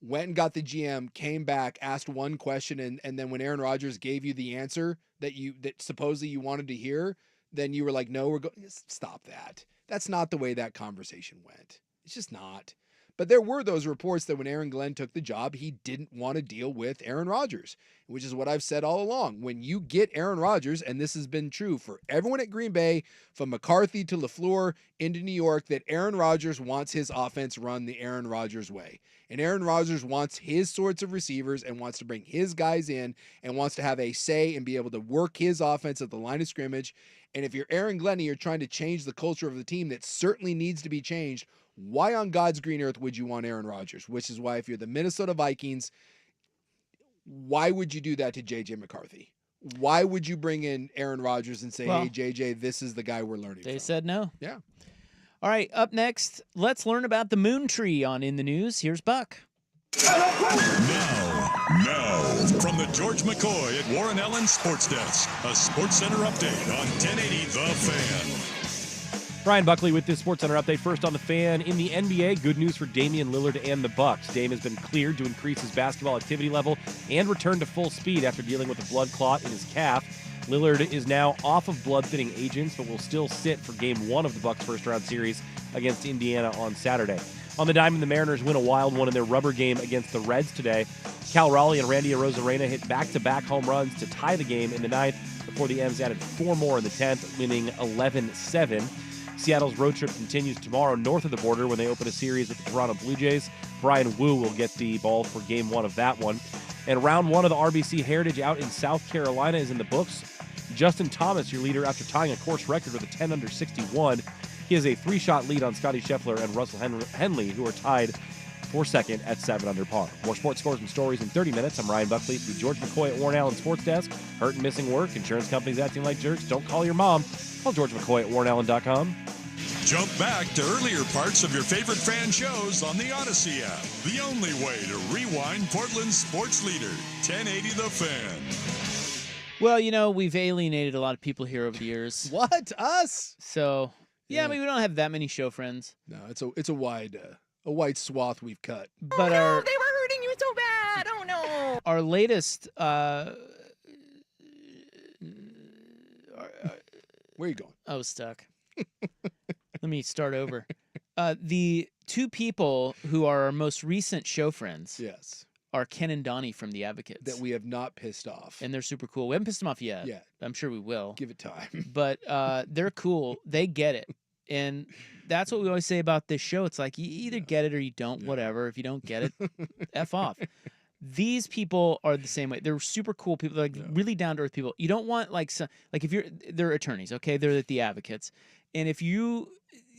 went and got the GM, came back, asked one question, and then when Aaron Rodgers gave you the answer that supposedly you wanted to hear, then you were like, no, we're going, stop that. That's not the way that conversation went. It's just not. But there were those reports that when Aaron Glenn took the job, he didn't want to deal with Aaron Rodgers, which is what I've said all along. When you get Aaron Rodgers, and this has been true for everyone at Green Bay, from McCarthy to LaFleur into New York, that Aaron Rodgers wants his offense run the Aaron Rodgers way. And Aaron Rodgers wants his sorts of receivers and wants to bring his guys in and wants to have a say and be able to work his offense at the line of scrimmage. And if you're Aaron Glenn, you're trying to change the culture of the team that certainly needs to be changed. Why on God's green earth would you want Aaron Rodgers? Which is why if you're the Minnesota Vikings, why would you do that to J.J. McCarthy? Why would you bring in Aaron Rodgers and say, hey, J.J., this is the guy we're learning from? They said no. Yeah. All right, up next, let's learn about the moon tree on In the News. Here's Buck. Now, from the George McCoy at Warren Allen Sports Desk, a Sports Center update on 1080 The Fan. Brian Buckley with this Sports Center update. First on the Fan. In the NBA, good news for Damian Lillard and the Bucks. Dame has been cleared to increase his basketball activity level and return to full speed after dealing with a blood clot in his calf. Lillard is now off of blood-thinning agents, but will still sit for Game 1 of the Bucks' first-round series against Indiana on Saturday. On the diamond, the Mariners win a wild one in their rubber game against the Reds today. Cal Raleigh and Randy Arozarena hit back-to-back home runs to tie the game in the ninth before the M's added 4 more in the 10th, winning 11-7. Seattle's road trip continues tomorrow north of the border when they open a series with the Toronto Blue Jays. Brian Wu will get the ball for Game 1 of that one. And round 1 of the RBC Heritage out in South Carolina is in the books. Justin Thomas, your leader, after tying a course record with a 10 under 61. He has a 3-shot lead on Scotty Scheffler and Russell Henley, who are tied for second at 7 under par. More sports scores and stories in 30 minutes. I'm Ryan Buckley, the George McCoy at Warren Allen Sports Desk. Hurt and missing work, insurance companies acting like jerks. Don't call your mom. Call George McCoy at warrenallen.com. Jump back to earlier parts of your favorite fan shows on the Odyssey app. The only way to rewind Portland's sports leader, 1080 The Fan. Well, you know, we've alienated a lot of people here over the years. What? Us? So, yeah, I mean, we don't have that many show friends. No, it's a wide swath we've cut. But they were hurting you so bad. Oh no. Our latest where are you going? I was stuck. Let me start over. The two people who are our most recent show friends. Yes. Are Ken and Donnie from the Adverts. That we have not pissed off. And they're super cool. We haven't pissed them off yet. Yeah. I'm sure we will. Give it time. But they're cool. They get it. And that's what we always say about this show. It's like you either get it or you don't, whatever. If you don't get it, F off. These people are the same way. They're super cool people. They're like really down-to-earth people. You don't want like if they're attorneys, okay? They're the advocates. And if you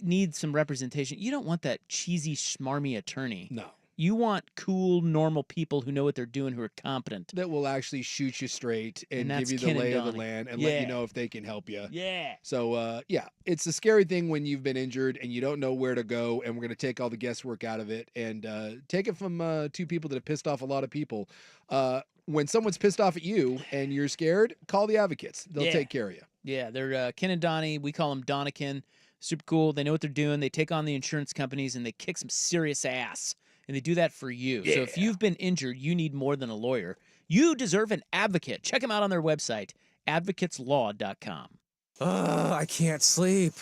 need some representation, you don't want that cheesy, schmarmy attorney. No. You want cool, normal people who know what they're doing, who are competent. That will actually shoot you straight and that's give you the lay of the land and let you know if they can help you. Yeah. So, it's a scary thing when you've been injured and you don't know where to go, and we're going to take all the guesswork out of it and take it from two people that have pissed off a lot of people. When someone's pissed off at you and you're scared, call the Advocates. They'll take care of you. Yeah, they're Ken and Donnie. We call them Donnikin. Super cool. They know what they're doing. They take on the insurance companies and they kick some serious ass. And they do that for you. So if you've been injured, you need more than a lawyer. You deserve an advocate. Check them out on their website, advocateslaw.com. I can't sleep.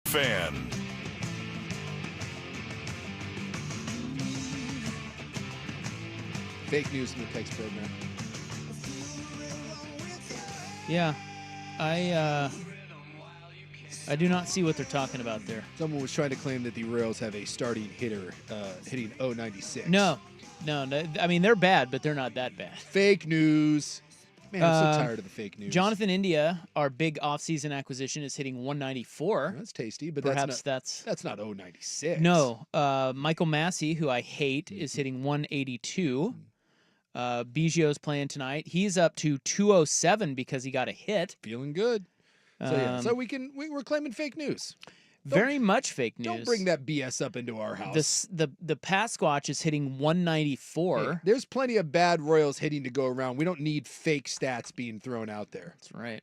Fan. Fake news in the text program. Yeah, I do not see what they're talking about there. Someone was trying to claim that the Royals have a starting hitter hitting .096. No, I mean, they're bad, but they're not that bad. Fake news. Man, I'm so tired of the fake news. Jonathan India, our big offseason acquisition, is hitting 194. That's tasty, but perhaps that's not .096. No, Michael Massey, who I hate, is hitting 182. Biggio's playing tonight. He's up to 207 because he got a hit. Feeling good. So we're claiming fake news. Very much fake news. Don't bring that BS up into our house. The Pasquatch is hitting 194. Hey, there's plenty of bad Royals hitting to go around. We don't need fake stats being thrown out there. That's right.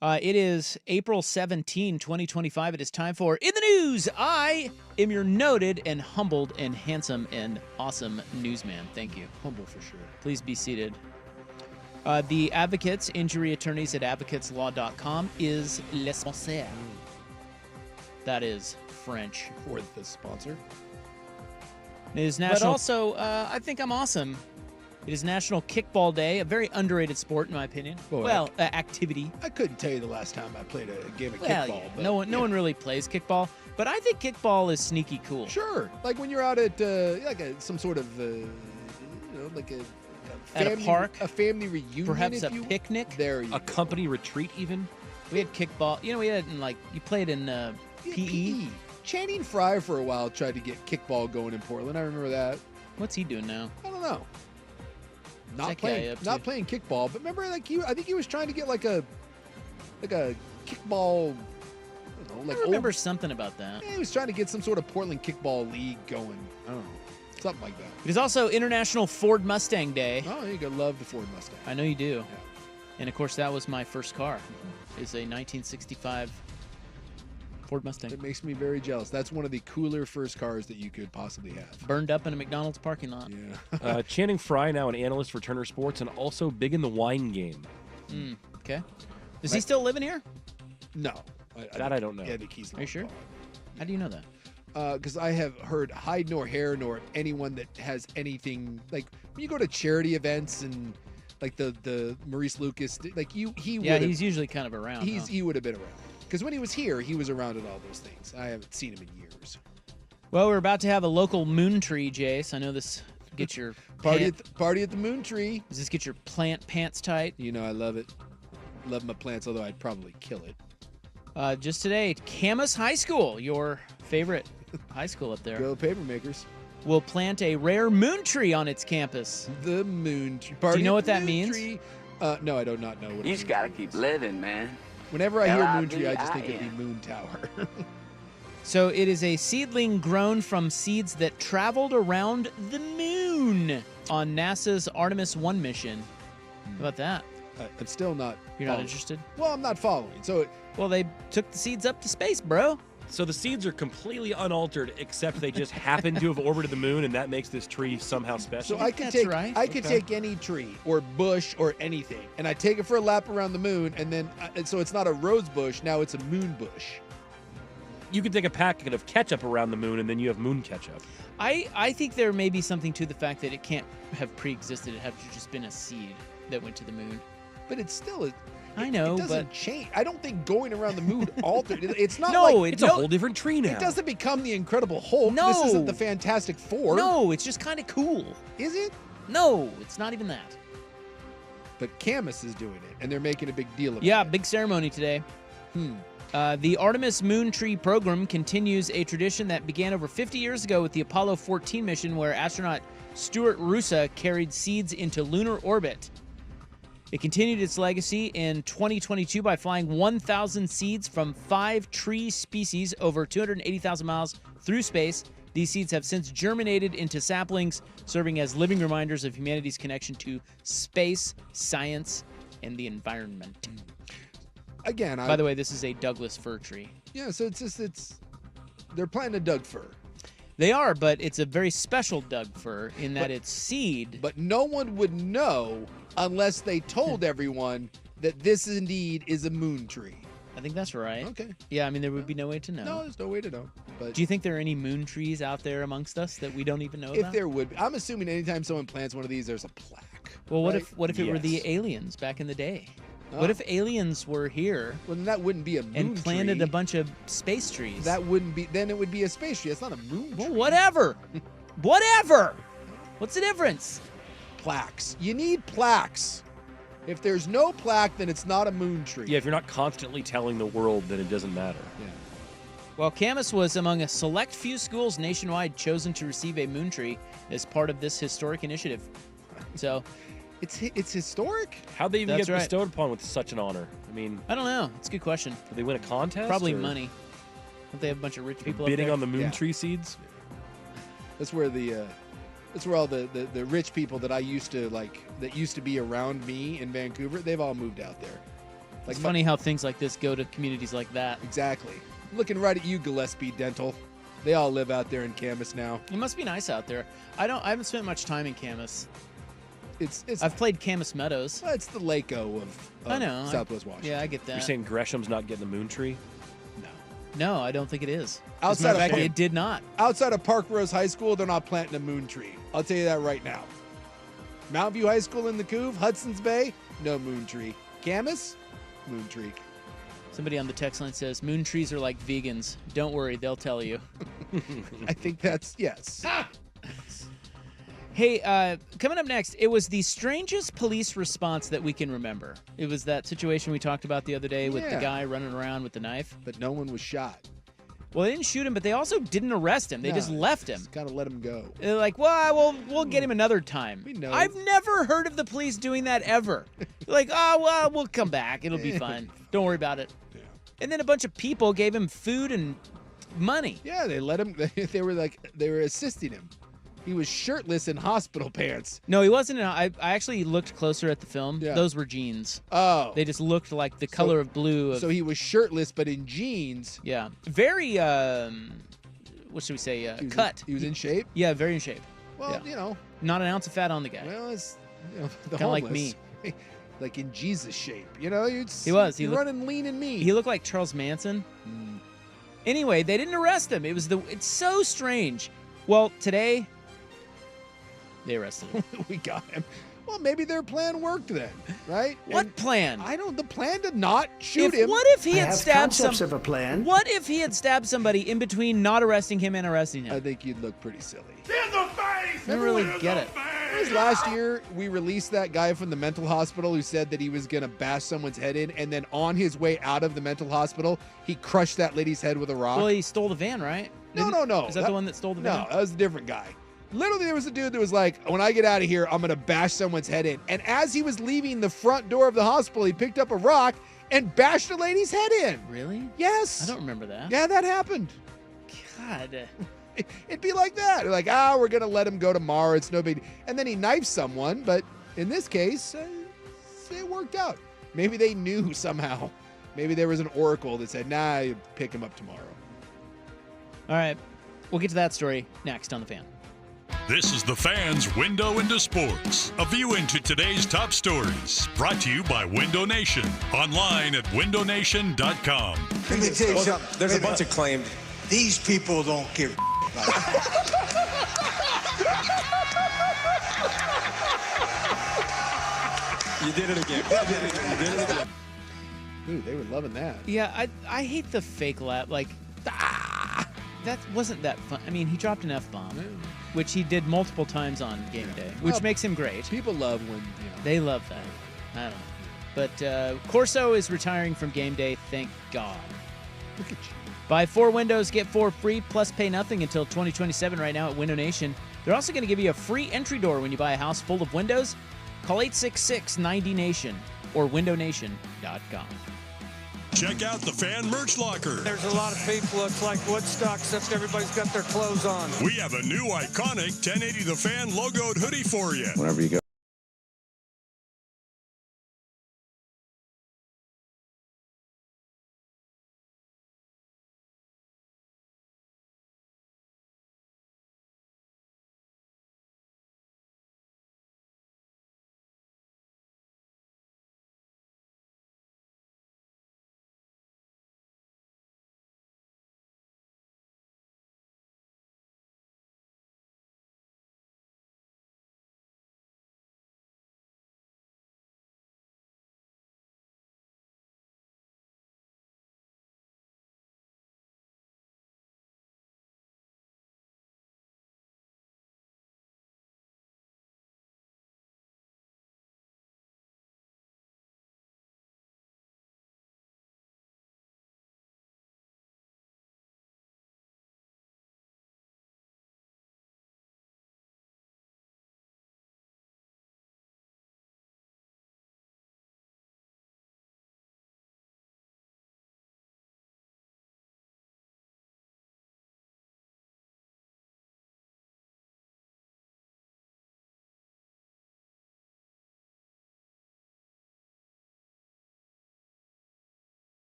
It is April 17, 2025. It is time for In the News. I am your noted and humbled and handsome and awesome newsman. Thank you. Humble for sure. Please be seated. The Advocates, injury attorneys at advocateslaw.com, is le sponsor. That is French. For the sponsor. It is national. But also, I think I'm awesome. It is National Kickball Day, a very underrated sport, in my opinion. Boy, activity. I couldn't tell you the last time I played a game of kickball. Yeah, But no one really plays kickball, but I think kickball is sneaky cool. Sure, like when you're out at some sort of like a family, at a park, a family reunion, perhaps a picnic, a company retreat, even. We had kickball. We had you played in PE. Channing Frye for a while tried to get kickball going in Portland. I remember that. What's he doing now? I don't know. Not playing kickball, but remember, I think he was trying to get like a kickball. I remember something about that. Yeah, he was trying to get some sort of Portland kickball league going. I don't know, something like that. It is also International Ford Mustang Day. Oh, you gotta love the Ford Mustang. I know you do. Yeah. And of course, that was my first car. It's a 1965 Ford Mustang. It makes me very jealous. That's one of the cooler first cars that you could possibly have. Burned up in a McDonald's parking lot. Yeah. Channing Frye, now an analyst for Turner Sports, and also big in the wine game. Okay. Is he still living here? No. I don't know. Yeah, I think he's. Are you sure? How do you know that? Because I have heard hide nor hair nor anyone that has anything like when you go to charity events and like the Maurice Lucas, like he's usually kind of around. He would have been around. Because when he was here, he was around at all those things. I haven't seen him in years. Well, we're about to have a local moon tree, Jace. I know this gets your party at the moon tree. Does this get your plant pants tight? You know, I love it. Love my plants, although I'd probably kill it. Just today, Camas High School, your favorite high school up there. Go Papermakers. Will plant a rare moon tree on its campus. The moon tree. Do you know what that means? No, I do not know what it means. You just gotta keep living, man. Whenever I hear moon tree, I just think of the moon tower. So it is a seedling grown from seeds that traveled around the moon on NASA's Artemis 1 mission. How about that? I'm still not. You're not interested? Well, I'm not following. Well, they took the seeds up to space, bro. So the seeds are completely unaltered, except they just happen to have orbited the moon, and that makes this tree somehow special. So I could take any tree or bush or anything, and I take it for a lap around the moon, and then so it's not a rose bush, now it's a moon bush. You could take a packet of ketchup around the moon, and then you have moon ketchup. I think there may be something to the fact that it can't have pre-existed. It have just been a seed that went to the moon. But it's still I know, it doesn't change. I don't think going around the moon altered. It's not it's a whole different tree now. It doesn't become the Incredible Hulk. No. This isn't the Fantastic Four. No, it's just kind of cool. Is it? No, it's not even that. But Camas is doing it, and they're making a big deal of it. Yeah, big ceremony today. The Artemis Moon Tree program continues a tradition that began over 50 years ago with the Apollo 14 mission, where astronaut Stuart Roosa carried seeds into lunar orbit. It continued its legacy in 2022 by flying 1,000 seeds from 5 tree species over 280,000 miles through space. These seeds have since germinated into saplings, serving as living reminders of humanity's connection to space, science, and the environment. Again, by the way, this is a Douglas fir tree. Yeah, so they're planting a Doug fir. They are, but it's a very special Doug fir in that it's seed. But no one would know unless they told everyone that this indeed is a moon tree. I think that's right. Okay. Yeah, I mean, there would be no way to know. No, there's no way to know. But do you think there are any moon trees out there amongst us that we don't even know about? If there would be. I'm assuming anytime someone plants one of these, there's a plaque. Well, what right? if it were the aliens back in the day? What if aliens were here? Well, then that wouldn't be a moon and planted tree. a bunch of space trees. That wouldn't be. Then it would be a space tree. It's not a moon tree. Well, whatever. Whatever. What's the difference? Plaques. You need plaques. If there's no plaque, then it's not a moon tree. Yeah, if you're not constantly telling the world, then it doesn't matter. Yeah. Well, Camas was among a select few schools nationwide chosen to receive a moon tree as part of this historic initiative. So. It's historic? How'd they even get bestowed upon with such an honor? I mean, I don't know. It's a good question. Did they win a contest? Probably money. Don't they have a bunch of rich people bidding up there? on the moon tree seeds? That's where all the rich people that I used to that used to be around me in Vancouver, they've all moved out there. It's funny how things like this go to communities like that. Exactly. I'm looking right at you, Gillespie Dental. They all live out there in Camas now. It must be nice out there. I haven't spent much time in Camas. I've played Camas Meadows. Well, it's the Lako of I know. Southwest Washington. Yeah, I get that. You're saying Gresham's not getting the moon tree? No, I don't think it is. Outside of it did not. Outside of Park Rose High School, they're not planting a moon tree. I'll tell you that right now. Mountain View High School in the Couve, Hudson's Bay, no moon tree. Camas, moon tree. Somebody on the text line says moon trees are like vegans. Don't worry, they'll tell you. I think that's yes. Hey, coming up next, it was the strangest police response that we can remember. It was that situation we talked about the other day with the guy running around with the knife. But no one was shot. Well, they didn't shoot him, but they also didn't arrest him. They just left him. Just gotta let him go. They're like, well, we'll get him another time. We know. I've never heard of the police doing that ever. Like, well, we'll come back. It'll be fine. Don't worry about it. Yeah. And then a bunch of people gave him food and money. Yeah, they let him. They were assisting him. He was shirtless in hospital pants. No, he wasn't. I actually looked closer at the film. Yeah. Those were jeans. Oh. They just looked like the color of blue. So he was shirtless, but in jeans. Yeah. Very, what should we say, cut. He was in shape? Yeah, very in shape. Well, yeah. Not an ounce of fat on the guy. Well, it's, the Kinda like homeless. me. Like in Jesus shape. He was. He looked, running lean and mean. He looked like Charles Manson. Anyway, they didn't arrest him. It's so strange. Well, today, they arrested him. We got him. Well, maybe their plan worked then, right? What plan? The plan to not shoot him. What if he had stabbed of a plan. What if he had stabbed somebody in between not arresting him and arresting him? I think you'd look pretty silly. I don't really get it. It was last year we released that guy from the mental hospital who said that he was going to bash someone's head in, and then on his way out of the mental hospital, he crushed that lady's head with a rock. Well, he stole the van, right? No. Is that the one that stole the van? No, that was a different guy. Literally, there was a dude that was like, when I get out of here, I'm going to bash someone's head in. And as he was leaving the front door of the hospital, he picked up a rock and bashed a lady's head in. Really? Yes. I don't remember that. Yeah, that happened. God. It'd be like that. Like, we're going to let him go tomorrow. It's no big. And then he knifed someone. But in this case, it worked out. Maybe they knew somehow. Maybe there was an oracle that said, nah, you pick him up tomorrow. All right. We'll get to that story next on The Fan. This is The Fan's Window into Sports, a view into today's top stories. Brought to you by Window Nation, online at windownation.com. Let me tell you something. There's a bunch of claimed. These people don't give You did it again. You did it again. Ooh, they were loving that. Yeah, I hate the fake laugh. Like, that wasn't that fun. I mean, he dropped an F-bomb, which he did multiple times on game day, which makes him great. People love when, They love that. I don't know. But Corso is retiring from game day, thank God. Look at you. Buy 4 windows, get 4 free, plus pay nothing until 2027 right now at Window Nation. They're also going to give you a free entry door when you buy a house full of windows. Call 866-90-NATION or windownation.com. Check out the Fan Merch Locker. There's a lot of people. It's like Woodstock, except everybody's got their clothes on. We have a new iconic 1080 The Fan logoed hoodie for you. Whenever you go.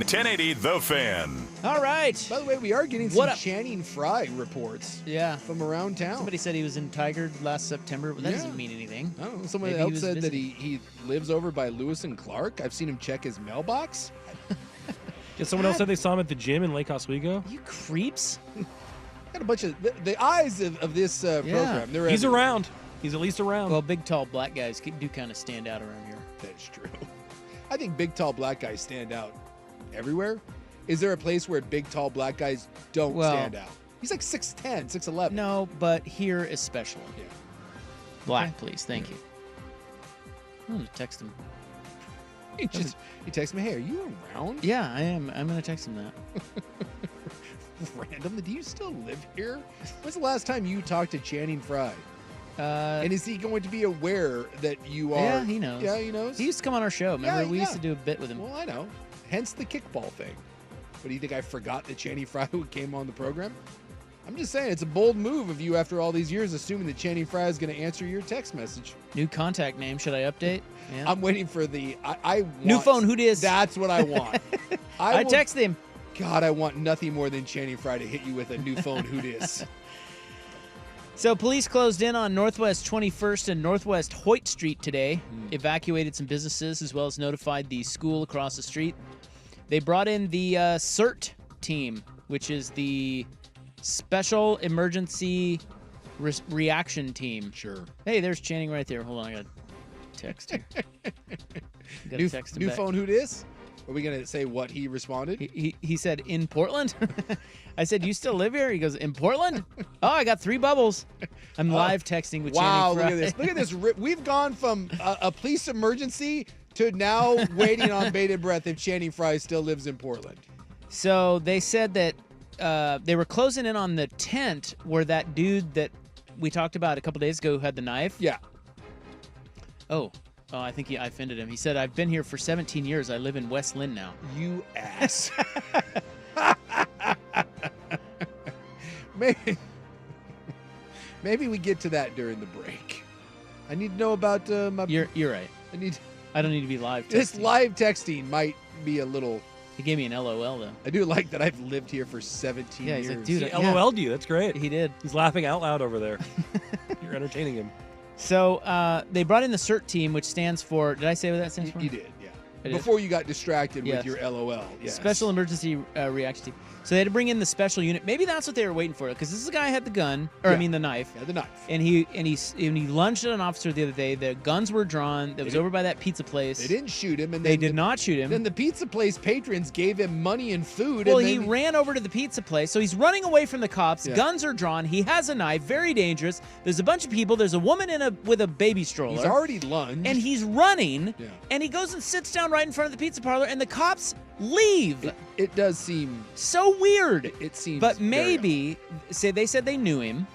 1080 The Fan. All right. By the way, we are getting some Channing Frye reports. Yeah. From around town. Somebody said he was in Tigard last September, but that Yeah. doesn't mean anything. I don't know. Someone Maybe else he was said that visiting. he lives over by Lewis and Clark. I've seen him check his mailbox. Yeah, someone else said they saw him at the gym in Lake Oswego. You creeps. Got a bunch of the eyes of this program. They're He's everywhere. around. He's at least around. Well, big, tall, black guys do kind of stand out around here. That's true. I think big, tall, black guys stand out everywhere. Is there a place where big, tall, black guys don't stand out? He's like 6'10", 6'11". No, but here especially. Yeah. Black, please. Thank you. I'm going to text him. He texts me, "Hey, are you around?" Yeah, I am. I'm going to text him that. Randomly, do you still live here? When's the last time you talked to Channing Frye? And is he going to be aware that you are? Yeah, he knows. Yeah, he knows. He used to come on our show. Remember, we used to do a bit with him. Well, I know. Hence the kickball thing. But do you think I forgot that Channing Frye came on the program? I'm just saying, it's a bold move of you after all these years, assuming that Channing Frye is going to answer your text message. New contact name. Should I update? Yeah. I'm waiting for the. I want, New phone. Who dis? That's what I want. I text him. God, I want nothing more than Channing Frye to hit you with a new phone. Who dis? So police closed in on Northwest 21st and Northwest Hoyt Street today, evacuated some businesses, as well as notified the school across the street. They brought in the CERT team, which is the Special Emergency Reaction Team. Sure. Hey, there's Channing right there. Hold on, I got to text here. New text him new back. phone. Who dis? Are we going to say what he responded? He said, in Portland? I said, you still live here? He goes, in Portland? Oh, I got 3 bubbles. I'm live texting with Wow, Channing look Frye. at this. Look at this. We've gone from a police emergency to now waiting on bated breath if Channing Frye still lives in Portland. So they said that they were closing in on the tent where that dude that we talked about a couple days ago who had the knife. Yeah. Oh, I think I offended him. He said, I've been here for 17 years. I live in West Lynn now. You ass. Maybe we get to that during the break. I need to know about my. You're right. I don't need to be live texting. This live texting might be a little. He gave me an LOL though. I do like that I've lived here for 17 years. He's like, dude, He LOL'd you. That's great. He did. He's laughing out loud over there. You're entertaining him. So they brought in the CERT team, which stands for. Did I say what that stands for? You did, yeah. I did. Before you got distracted Yes. with your LOL. Yes. Special Emergency Reaction Team. So they had to bring in the special unit. Maybe that's what they were waiting for, because this is a guy who had the gun, or I mean the knife. Yeah, the knife. And he lunged at an officer the other day. The guns were drawn. That was over by that pizza place. They didn't shoot him, and They then did not shoot him. Then the pizza place patrons gave him money and food. Well, and he then ran over to the pizza place, so he's running away from the cops. Yeah. Guns are drawn. He has a knife, very dangerous. There's a bunch of people. There's a woman with a baby stroller. He's already lunged. And he's running, Yeah. and he goes and sits down right in front of the pizza parlor, and the cops leave. It does seem so weird. It seems. But very maybe they said they knew him.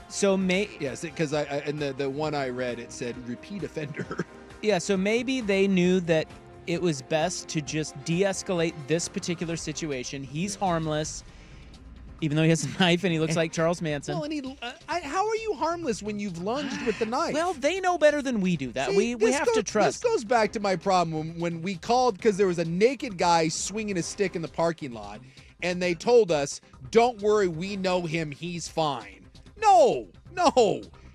So yes, because I and the one I read, it said repeat offender. Yeah, so maybe they knew that it was best to just de-escalate this particular situation. He's harmless, even though he has a knife and he looks like Charles Manson. Well, and how are you harmless when you've lunged with the knife? Well, they know better than we do that. See, we have to trust. This goes back to my problem when we called because there was a naked guy swinging a stick in the parking lot, and they told us, "Don't worry, we know him. He's fine." No.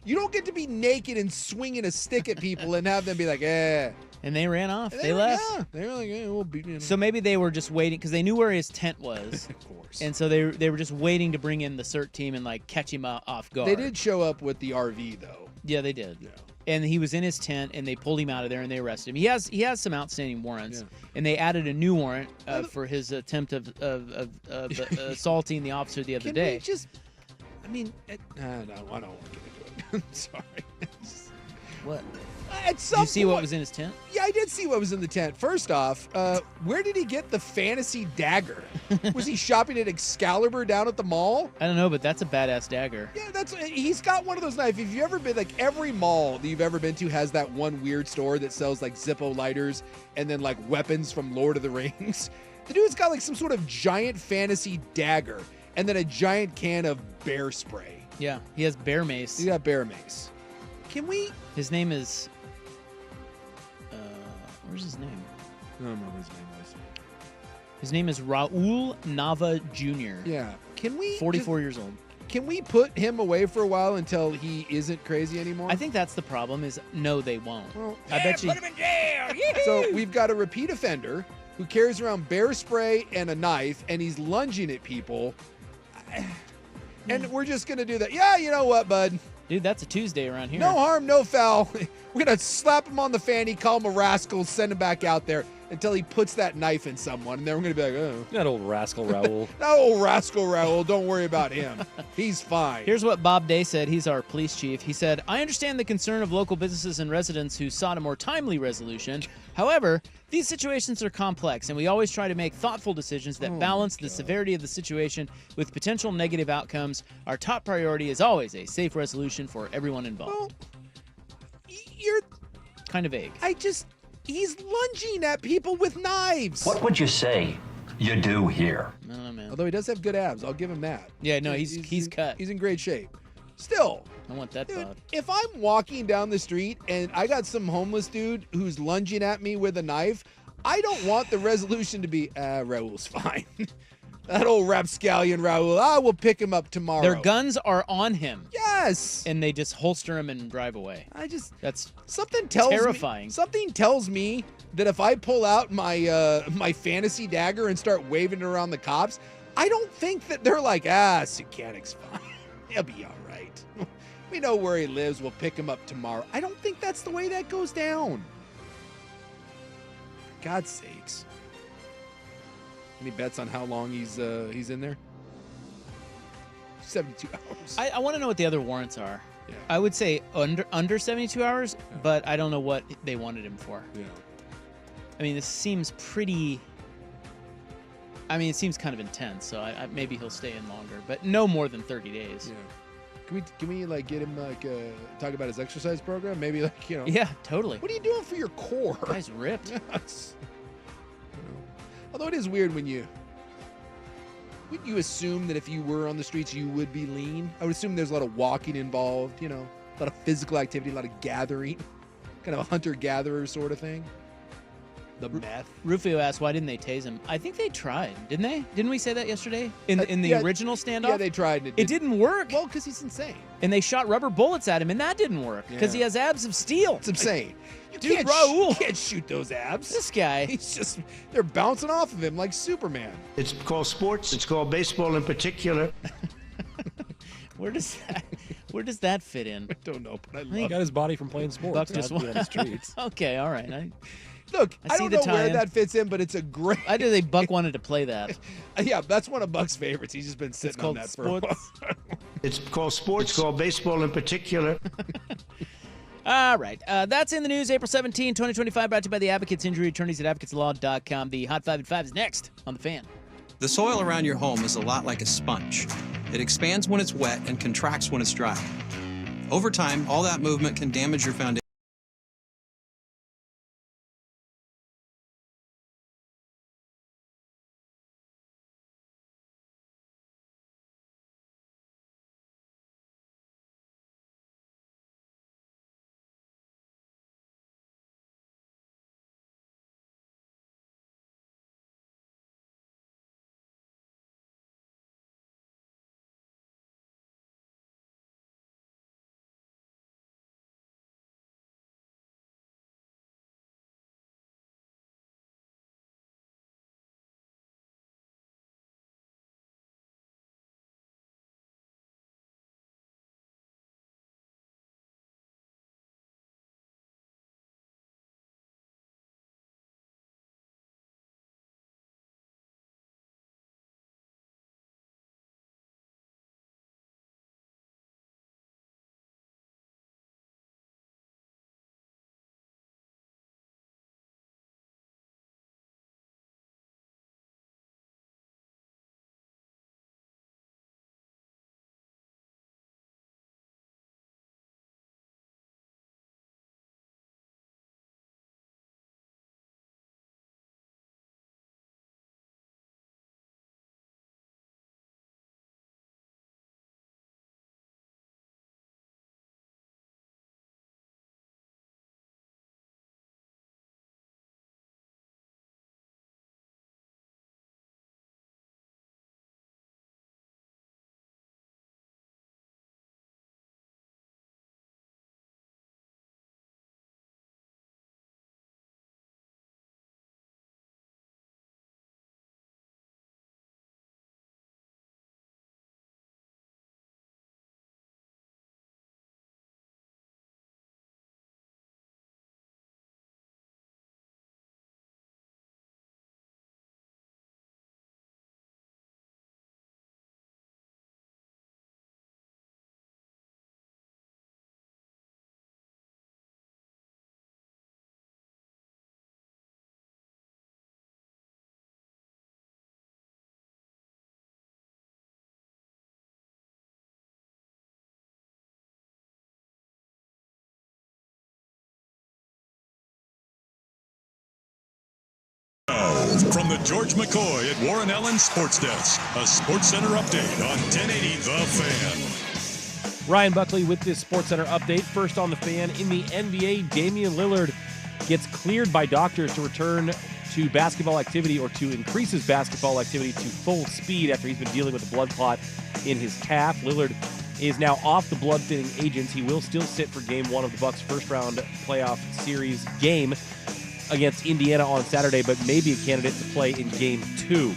You don't get to be naked and swinging a stick at people and have them be like, "Eh." And they ran off. They left. Yeah, they were like, "We'll beat you." So maybe they were just waiting because they knew where his tent was. Of course. And so they were just waiting to bring in the CERT team and like catch him off guard. They did show up with the RV though. Yeah, they did. Yeah. And he was in his tent, and they pulled him out of there, and they arrested him. He has some outstanding warrants, and they added a new warrant for his attempt of assaulting the officer the other Can day. we just? I mean, no, I don't want to get into it. I'm sorry. What? At some Did you see what point- was in his tent? Yeah, I did see what was in the tent. First off, where did he get the fantasy dagger? Was he shopping at Excalibur down at the mall? I don't know, but that's a badass dagger. Yeah, he's got one of those knives. If you've ever been, like, every mall that you've ever been to has that one weird store that sells like Zippo lighters and then like weapons from Lord of the Rings. The dude's got like some sort of giant fantasy dagger and then a giant can of bear spray. Yeah, he has bear mace. He got bear mace. Can we? His name is. Where's his name? I don't remember what his name was. His name is Raul Nava Jr. Yeah. Can we 44 years old. Can we put him away for a while until he isn't crazy anymore? I think that's the problem is no, they won't. Well, I bet you. Put him in jail. So we've got a repeat offender who carries around bear spray and a knife, and he's lunging at people. And we're just going to do that. Yeah, you know what, bud? Dude, that's a Tuesday around here. No harm, no foul. We're going to slap him on the fanny, call him a rascal, send him back out there until he puts that knife in someone. And then we're going to be like, oh. That old rascal Raul. That old rascal Raul, don't worry about him. He's fine. Here's what Bob Day said. He's our police chief. He said, I understand the concern of local businesses and residents who sought a more timely resolution. However, these situations are complex, and we always try to make thoughtful decisions that balance the severity of the situation with potential negative outcomes. Our top priority is always a safe resolution for everyone involved. Well, you're kind of vague. He's lunging at people with knives. What would you say you do here? I don't know, man. Although he does have good abs, I'll give him that. Yeah, no, he's cut. He's in great shape. Still, I want that, dude, Bob. if I'm walking down the street and I got some homeless dude who's lunging at me with a knife, I don't want the resolution to be, Raul's fine. That old rapscallion Raul, we'll pick him up tomorrow. Their guns are on him. Yes. And they just holster him and drive away. That's terrifying. Something tells me that if I pull out my my fantasy dagger and start waving it around the cops, I don't think that they're like, Sukanik's fine. He'll be all right. We know where he lives. We'll pick him up tomorrow. I don't think that's the way that goes down. For God's sakes. Any bets on how long he's in there? 72 hours. I want to know what the other warrants are. Yeah. I would say under 72 hours, but I don't know what they wanted him for. Yeah. I mean, this seems pretty... I mean, it seems kind of intense, so maybe he'll stay in longer, but no more than 30 days. Yeah. Can we like get him like talk about his exercise program? Maybe like, you know. Yeah, totally. What are you doing for your core? Guy's ripped. Yes. Although it is weird when you assume that if you were on the streets you would be lean. I would assume there's a lot of walking involved, you know, a lot of physical activity, a lot of gathering, kind of a hunter-gatherer sort of thing. The meth. Rufio asked, why didn't they tase him? I think they tried, didn't they? Didn't we say that yesterday? In the original standoff? Yeah, they tried. And it didn't work. Well, because he's insane. And they shot rubber bullets at him, and that didn't work because he has abs of steel. It's insane. Dude, Raul. You can't shoot those abs. This guy. They're bouncing off of him like Superman. It's called sports. It's called baseball in particular. Where does that fit in? I don't know, but I love He got his body from playing sports. Buck just not being on the streets. Okay, all right. Look, I see don't the know where tie-in. that fits in, but it's a great. I did think Buck wanted to play that. Yeah, that's one of Buck's favorites. He's just been sitting on that for a while. It's called sports. It's called baseball in particular. All right. That's in the news, April 17, 2025, brought to you by the Advocates Injury Attorneys at advocateslaw.com. The Hot 5 at 5 is next on The Fan. The soil around your home is a lot like a sponge. It expands when it's wet and contracts when it's dry. Over time, all that movement can damage your foundation. From the George McCoy at Warren Allen Sports Desk, a Sports Center update on 1080 The Fan. Ryan Buckley with this Sports Center update. First on The Fan, in the NBA, Damian Lillard gets cleared by doctors to return to basketball activity, or to increase his basketball activity to full speed after he's been dealing with a blood clot in his calf. Lillard is now off the blood-thinning agents. He will still sit for Game 1 of the Bucks' first-round playoff series game against Indiana on Saturday, but may be a candidate to play in Game 2.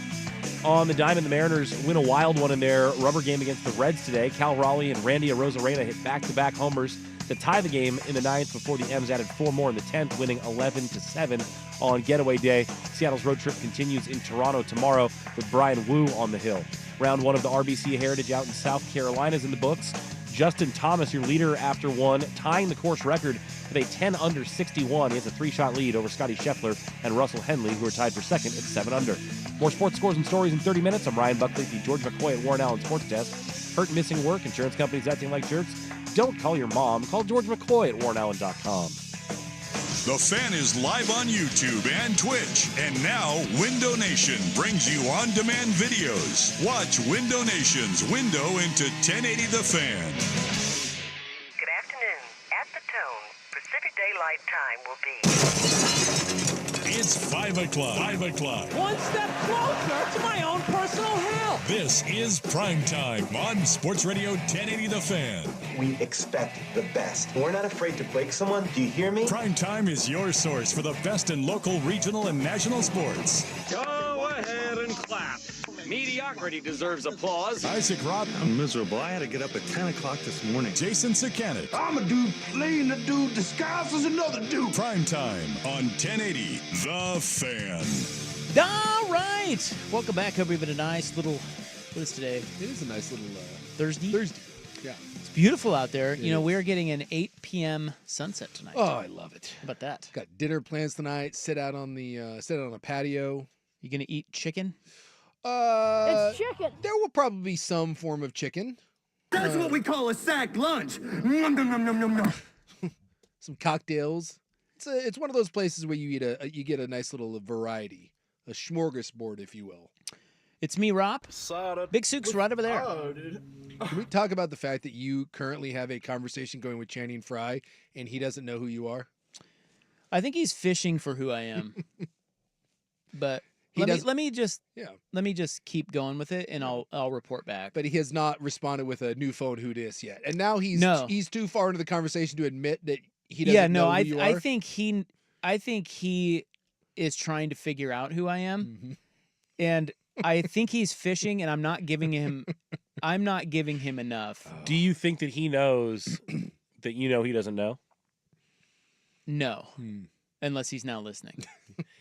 On the diamond, the Mariners win a wild one in their rubber game against the Reds today. Cal Raleigh and Randy Arozarena hit back-to-back homers to tie the game in the 9th before the M's added 4 more in the 10th, winning 11-7 on getaway day. Seattle's road trip continues in Toronto tomorrow with Brian Wu on the hill. Round 1 of the RBC Heritage out in South Carolina is in the books. Justin Thomas, your leader after 1, tying the course record with a 10 under 61. He has a 3-shot lead over Scotty Scheffler and Russell Henley, who are tied for second at 7 under. More sports scores and stories in 30 minutes. I'm Ryan Buckley, the George McCoy at Warren Allen Sports Desk. Hurt, missing work, insurance companies acting like jerks? Don't call your mom. Call George McCoy at warrenallen.com. The Fan is live on YouTube and Twitch. And now, Window Nation brings you on-demand videos. Watch Window Nation's window into 1080 The Fan. Good afternoon. At the tone, Pacific Daylight Time will be... It's 5 o'clock. 5 o'clock. One step closer to my own personal hell. This is Prime Time on Sports Radio 1080 The Fan. We expect the best. We're not afraid to break someone. Do you hear me? Prime Time is your source for the best in local, regional, and national sports. Go ahead and clap. Mediocrity deserves applause. Isaac Robb. I'm miserable. I had to get up at 10 o'clock this morning. Jason Sakanik. I'm a dude playing a dude disguised as another dude. Prime Time on 1080 The Fan. All right. Welcome back. Hope you've had a nice little, what is today? It is a nice little Thursday. Yeah. It's beautiful out there. You know, we're getting an 8 p.m. sunset tonight. Oh, I love it. How about that? Got dinner plans tonight. Sit out on a patio. You gonna eat chicken? It's chicken. There will probably be some form of chicken. That's what we call a sack lunch. Nom, nom, nom, nom, nom, nom. Some cocktails. It's one of those places where you get a nice little variety, a smorgasbord, if you will. It's me, Rob. Big Sook's right over there. Oh, dude. Can we talk about the fact that you currently have a conversation going with Channing Frye and he doesn't know who you are? I think he's fishing for who I am. But let me just keep going with it, and I'll report back. But he has not responded with a new phone who dis yet, and now he's too far into the conversation to admit that he doesn't know who you are. I think he is trying to figure out who I am, and I think he's fishing, and I'm not giving him enough. Do you think that he knows that you know he doesn't know? No. Unless he's now listening.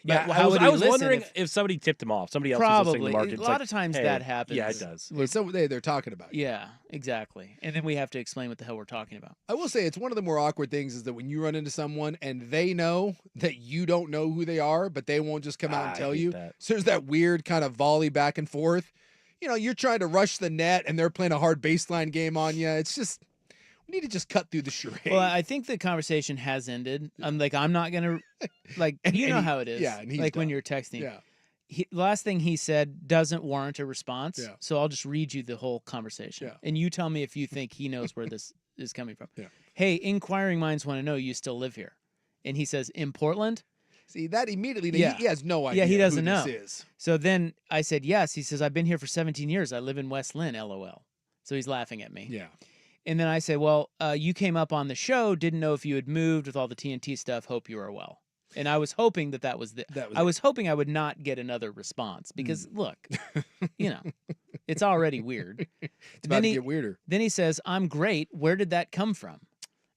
Yeah, I was wondering if somebody tipped him off. Somebody else was listening to the market. A lot of times that happens. Yeah, it does. They're talking about you. Yeah, exactly. And then we have to explain what the hell we're talking about. I will say it's one of the more awkward things is that when you run into someone and they know that you don't know who they are, but they won't just come out and tell you. So there's that weird kind of volley back and forth. You know, you're trying to rush the net and they're playing a hard baseline game on you. It's just... We need to just cut through the charade. Well, I think the conversation has ended. I'm not going to, you know how it is. Yeah, and he's like done. when you're texting. Yeah. Last thing he said doesn't warrant a response. Yeah. So I'll just read you the whole conversation. Yeah. And you tell me if you think he knows where this is coming from. Yeah. Hey, inquiring minds want to know you still live here. And he says, in Portland? See, that immediately, he has no idea. Yeah, he doesn't who know. This is. So then I said, yes. He says, I've been here for 17 years. I live in West Lynn, LOL. So he's laughing at me. Yeah. And then I said, well, you came up on the show, didn't know if you had moved with all the TNT stuff, hope you are well. And I was hoping that was I was hoping I would not get another response because, look, it's already weird. It's about to get weirder. Then he says, I'm great. Where did that come from?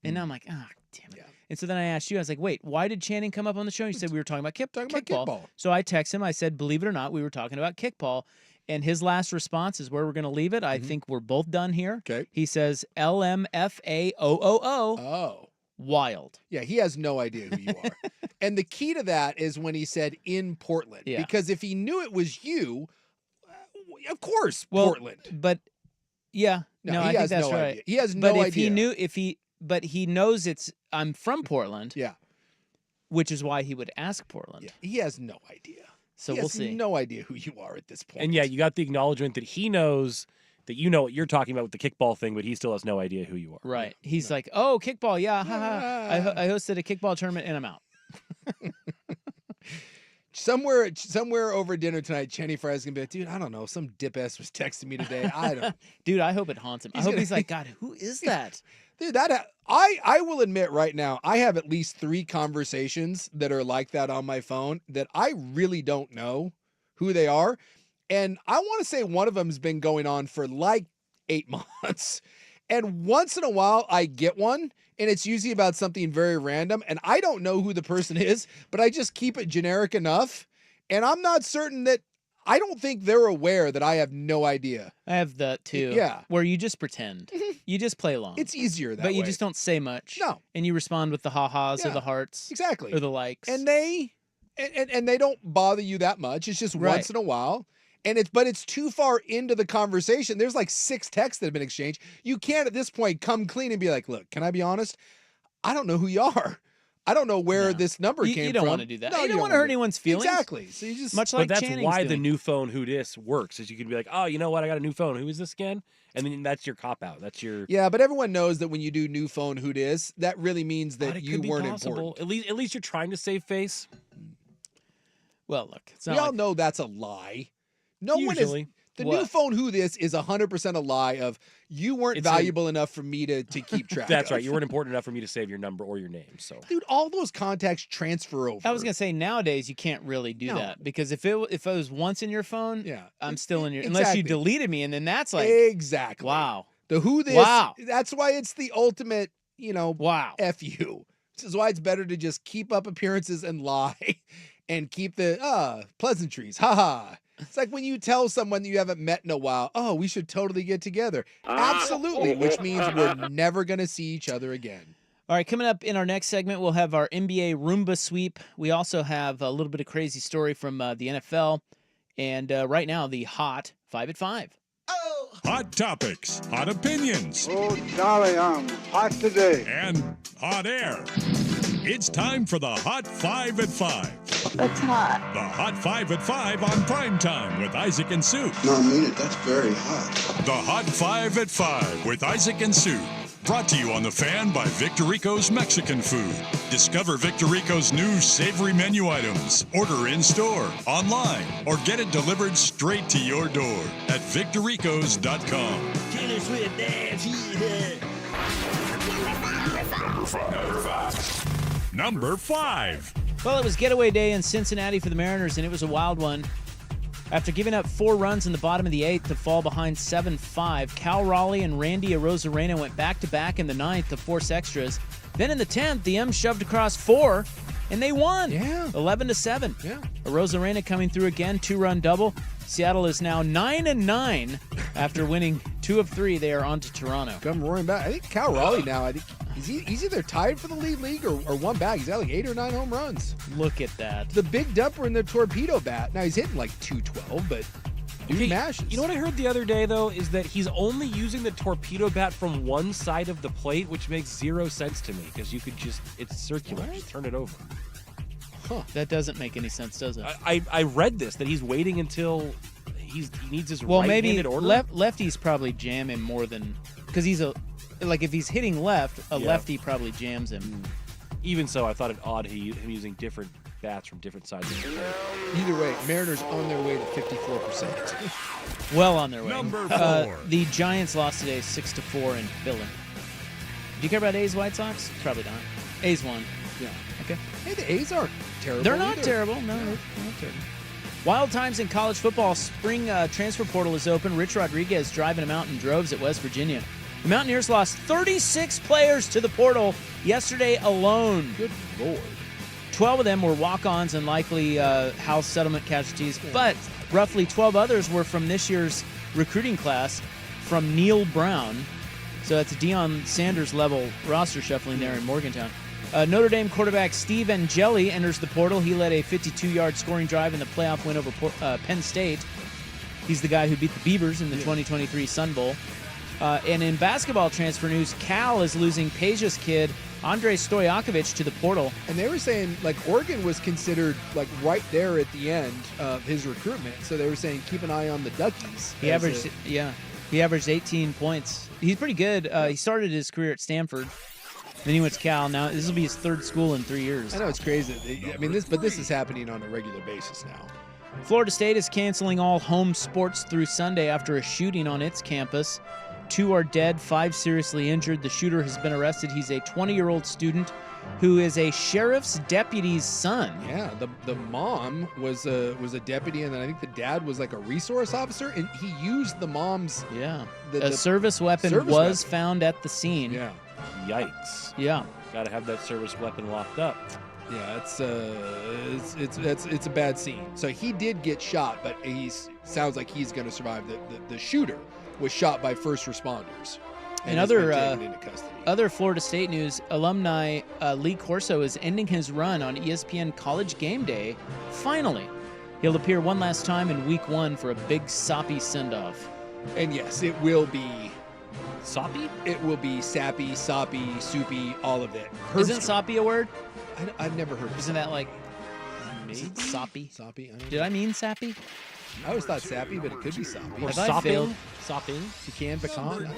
And I'm like, damn it. Yeah. And so then I asked you, I was like, wait, why did Channing come up on the show? You said we were talking about kickball. So I texted him. I said, believe it or not, we were talking about kickball. And his last response is where we're going to leave it. I think we're both done here. Okay. He says LMFAOOO. Oh. Wild. Yeah, he has no idea who you are. And the key to that is when he said in Portland. Yeah. Because if he knew it was you, of course, Portland. But yeah, no, I think that's right. Idea. He has no idea. But he knows I'm from Portland. Yeah. Which is why he would ask Portland. Yeah, he has no idea. So he we'll has see. no idea who you are at this point. And yeah, you got the acknowledgement that he knows that you know what you're talking about with the kickball thing, but he still has no idea who you are. Right. He's like, oh, kickball. Yeah. Haha. I hosted a kickball tournament and I'm out. Somewhere over dinner tonight, Chenny Fry's gonna be like, dude, I don't know. Some dip ass was texting me today. I don't. Dude, I hope it haunts him. I hope he's like, God, who is that? Dude, I will admit right now, I have at least 3 conversations that are like that on my phone that I really don't know who they are. And I want to say one of them has been going on for like 8 months. And once in a while I get one, and it's usually about something very random, and I don't know who the person is, but I just keep it generic enough. And I'm not certain that, I don't think they're aware that I have no idea. I have that too. Yeah. Where you just pretend. You just play along. It's easier that way. But you way. just don't say much. No. And you respond with the ha-has or the hearts. Exactly. Or the likes. And they don't bother you that much. It's just once in a while. But it's too far into the conversation. There's like 6 texts that have been exchanged. You can't at this point come clean and be like, look, can I be honest? I don't know who you are. I don't know where this number came from. You don't want to do that. No, you don't want to hurt anyone's feelings. Exactly. So you just much like But that's Channing's why doing. the new phone who dis works, is you can be like, oh, you know what? I got a new phone. Who is this again? And then that's your cop out. That's your Yeah, but everyone knows that when you do new phone who dis, that really means that it you could be weren't possible. important. At least you're trying to save face. Well, look, it's We not all like, know that's a lie. No one is. Usually. The What? new phone who this is 100% a lie of you weren't It's a- valuable enough for me to keep track That's of. right. You weren't important enough for me to save your number or your name. So Dude, all those contacts transfer over. I was gonna say nowadays you can't really do No. that because if it was once in your phone, Yeah. I'm still in your unless you Exactly. deleted me and then that's like Exactly. wow. The who this, Wow. that's why it's the ultimate, Wow. F you. This is why it's better to just keep up appearances and lie and keep the pleasantries. Haha. It's like when you tell someone that you haven't met in a while, oh, we should totally get together. Absolutely, which means we're never going to see each other again. All right, coming up in our next segment, we'll have our NBA Roomba sweep. We also have a little bit of crazy story from the NFL. And right now, the hot 5 at 5. Hot topics, hot opinions, Oh, golly, I'm hot today. and hot air. It's time for the Hot 5 at 5. That's hot. The Hot 5 at 5 on prime time with Isaac and Sue. No, I mean it. That's very hot. The Hot 5 at 5 with Isaac and Sue. Brought to you on The Fan by Victor Rico's Mexican Food. Discover Victor Rico's new savory menu items. Order in store, online, or get it delivered straight to your door at victorricos.com. Taylor Swift dance. Number 5. Well, it was getaway day in Cincinnati for the Mariners, and it was a wild one. After giving up 4 runs in the bottom of the 8th to fall behind 7-5, Cal Raleigh and Randy Arozarena went back-to-back in the 9th to force extras. Then in the 10th, the M's shoved across 4, and they won. Yeah. 11-7. Yeah. Arozarena coming through again, 2-run double. Seattle is now 9-9 after winning 2 of 3. They are on to Toronto. Come roaring back. I think Cal Raleigh now, he's either tied for the league or one back. He's got like 8 or 9 home runs. Look at that. The big dumper in the torpedo bat. Now he's hitting like 212, but dude mashes. You know what I heard the other day, though, is that he's only using the torpedo bat from one side of the plate, which makes 0 sense to me because you could it's circular. Just turn it over. Huh. That doesn't make any sense, does it? I read this, that he's waiting until he needs his Well, maybe right-handed order. lefties probably jam him more than because he's if he's hitting left, lefty probably jams him. Even so, I thought it odd him using different bats from different sides of the plate. Either way, Mariners on their way to 54%. Well on their way. Number 4. The Giants lost today 6-4 in Philly. Do you care about A's White Sox? Probably not. A's won. Yeah. Okay. Hey, the A's aren't terrible. They're not either. terrible. No, they're not terrible. Wild times in college football. Spring transfer portal is open. Rich Rodriguez driving them out in droves at West Virginia. The Mountaineers lost 36 players to the portal yesterday alone. Good Lord. 12 of them were walk-ons and likely house settlement casualties, but roughly 12 others were from this year's recruiting class from Neil Brown. So that's a Deion Sanders level roster shuffling there in Morgantown. Notre Dame quarterback Steve Angeli enters the portal. He led a 52-yard scoring drive in the playoff win over Penn State. He's the guy who beat the Beavers in the 2023 Sun Bowl. And in basketball transfer news, Cal is losing Peja's kid Andrei Stojakovic to the portal. And they were saying, like, Oregon was considered, like, right there at the end of his recruitment. So they were saying, keep an eye on the Duckies. He averaged 18 points. He's pretty good. He started his career at Stanford. Then he went to Cal. Now this will be his third school in 3 years. I know, it's crazy. I mean, this is happening on a regular basis now. Florida State is canceling all home sports through Sunday after a shooting on its campus. 2 are dead, 5 seriously injured. The shooter has been arrested. He's a 20-year-old student who is a sheriff's deputy's son. Yeah, the mom was a deputy, and then I think the dad was like a resource officer, and he used the mom's a service weapon was found at the scene. Yeah. Yikes. Yeah. Got to have that service weapon locked up. Yeah, it's a bad scene. So he did get shot, but sounds like he's going to survive. The shooter was shot by first responders. And other Florida State news, alumni Lee Corso is ending his run on ESPN College Game Day. Finally, he'll appear one last time in Week 1 for a big soppy send-off. And yes, it will be soppy. It will be sappy, soppy, soupy, all of it. Isn't soppy a word? I've never heard of it. Isn't that like soppy? Soppy? Did I mean sappy? I always thought sappy, but it could be soppy. Or sopping. Pecan, pecan.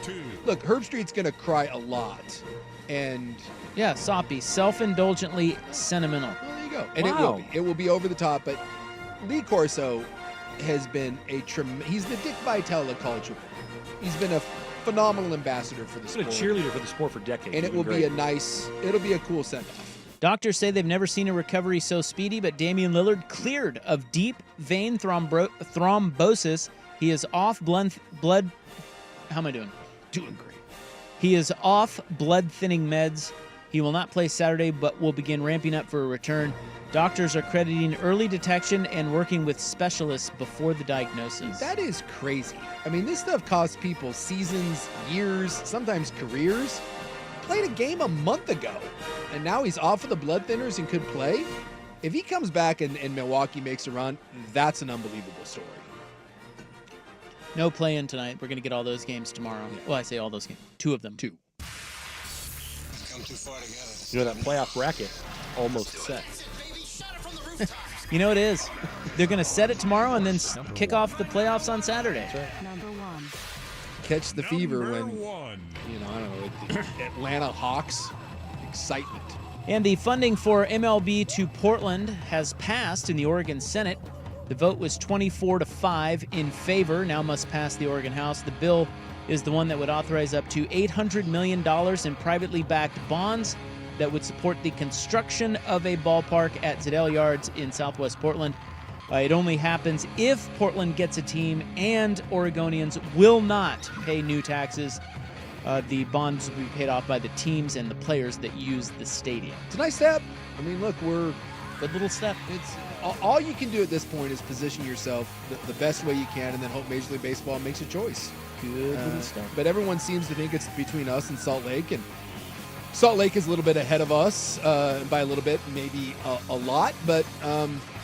Look, Herb Street's going to cry a lot. And yeah, soppy. Self-indulgently sentimental. Well, there you go. And it will be over the top, but Lee Corso has been he's the Dick Vitale of college football. He's been a phenomenal ambassador for the sport. He's been a cheerleader for the sport for decades. And it'll be a cool send-off. Doctors say they've never seen a recovery so speedy, but Damian Lillard cleared of deep vein thrombosis. He is off blood. How am I doing? Doing great. He is off blood-thinning meds. He will not play Saturday, but will begin ramping up for a return. Doctors are crediting early detection and working with specialists before the diagnosis. That is crazy. I mean, this stuff costs people seasons, years, sometimes careers. Played a game a month ago, and now he's off of the blood thinners and could play. If he comes back and Milwaukee makes a run, that's an unbelievable story. No play-in tonight. We're going to get all those games tomorrow. Yeah. Well, I say all those games. 2 of them. 2. Come too far together. You know, that playoff bracket almost set. You know it is. They're going to set it tomorrow and then kick off the playoffs on Saturday. That's right. Number 1. Catch the fever when, I don't know, the Atlanta Hawks excitement. And the funding for MLB to Portland has passed in the Oregon Senate. The vote was 24-5 in favor, now must pass the Oregon House. The bill is the one that would authorize up to $800 million in privately backed bonds that would support the construction of a ballpark at Zedell Yards in Southwest Portland. It only happens if Portland gets a team, and Oregonians will not pay new taxes. The bonds will be paid off by the teams and the players that use the stadium. It's a nice step. I mean, look, good little step. It's all you can do at this point is position yourself the best way you can, and then hope Major League Baseball makes a choice. Good little step. But everyone seems to think it's between us and Salt Lake, and Salt Lake is a little bit ahead of us by a little bit, maybe a lot, but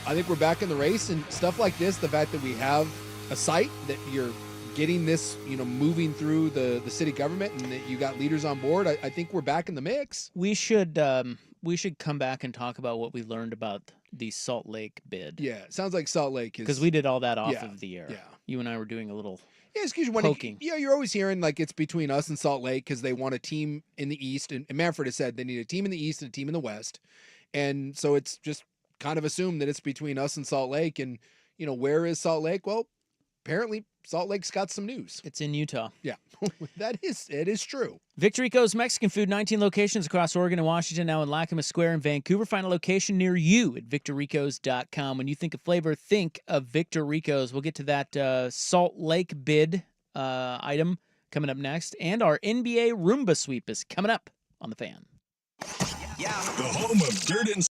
I think we're back in the race, and stuff like this, the fact that we have a site, that you're getting this, moving through the city government, and that you got leaders on board, I think we're back in the mix. We should come back and talk about what we learned about the Salt Lake bid. Yeah, it sounds like Salt Lake is... Because we did all that off of the air. Yeah. You and I were doing a little... Yeah, excuse me. Poking. You're always hearing like it's between us and Salt Lake because they want a team in the East. And Manfred has said they need a team in the East and a team in the West. And so it's just kind of assumed that it's between us and Salt Lake. And, where is Salt Lake? Well, apparently Salt Lake's got some news. It's in Utah. Yeah, it is true. Victor Rico's Mexican food, 19 locations across Oregon and Washington, now in Lackamas Square in Vancouver. Find a location near you at victorricos.com. When you think of flavor, think of Victor Rico's. We'll get to that Salt Lake bid item coming up next. And our NBA Roomba sweep is coming up on The Fan. The home of dirt and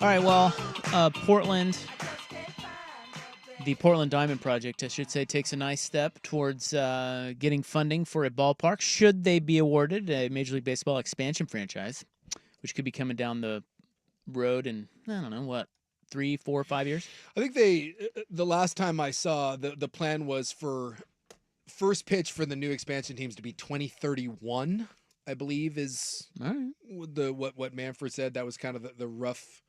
All right, well, Portland, the Portland Diamond Project, I should say, takes a nice step towards getting funding for a ballpark. Should they be awarded a Major League Baseball expansion franchise, which could be coming down the road in, I don't know, what, 3, 4, 5 years? I think the last time I saw, the plan was for first pitch for the new expansion teams to be 2031, I believe is what Manfred said. That was kind of the rough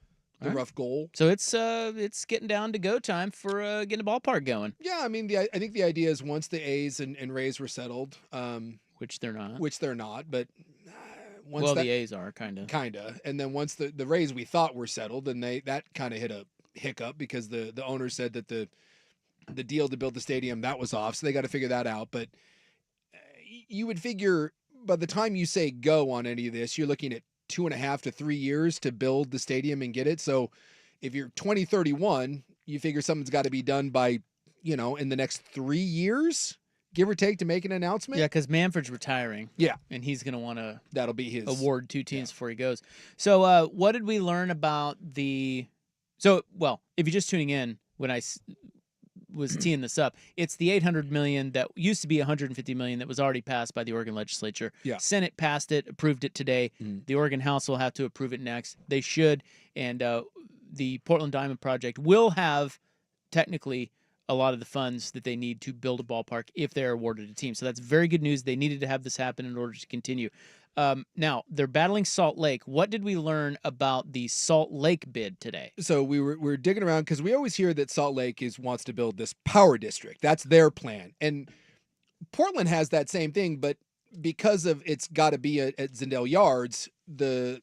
goal. So it's getting down to go time for getting a ballpark going. Yeah, I mean, I think the idea is once the A's and Rays were settled, which they're not, but once the A's are kind of, and then once the Rays we thought were settled, and that kind of hit a hiccup because the owner said that the deal to build the stadium that was off, so they got to figure that out. But you would figure by the time you say go on any of this, you're looking at 2.5 to 3 years to build the stadium and get it. So if you're 2031, you figure something's got to be done by, in the next 3 years, give or take, to make an announcement. Yeah, because Manfred's retiring. Yeah. And he's going to want to that'll be his award 2 teams before he goes. So what did we learn about if you're just tuning in, when I was teeing this up, it's the $800 million that used to be $150 million that was already passed by the Oregon legislature. Yeah. Senate passed it, approved it today. The Oregon House will have to approve it next. They should, and the Portland Diamond Project will have technically a lot of the funds that they need to build a ballpark if they're awarded a team. So that's very good news. They needed to have this happen in order to continue. Now, they're battling Salt Lake. What did we learn about the Salt Lake bid today? So we're digging around because we always hear that Salt Lake wants to build this power district. That's their plan. And Portland has that same thing, but because of it's got to be at Zindale Yards, the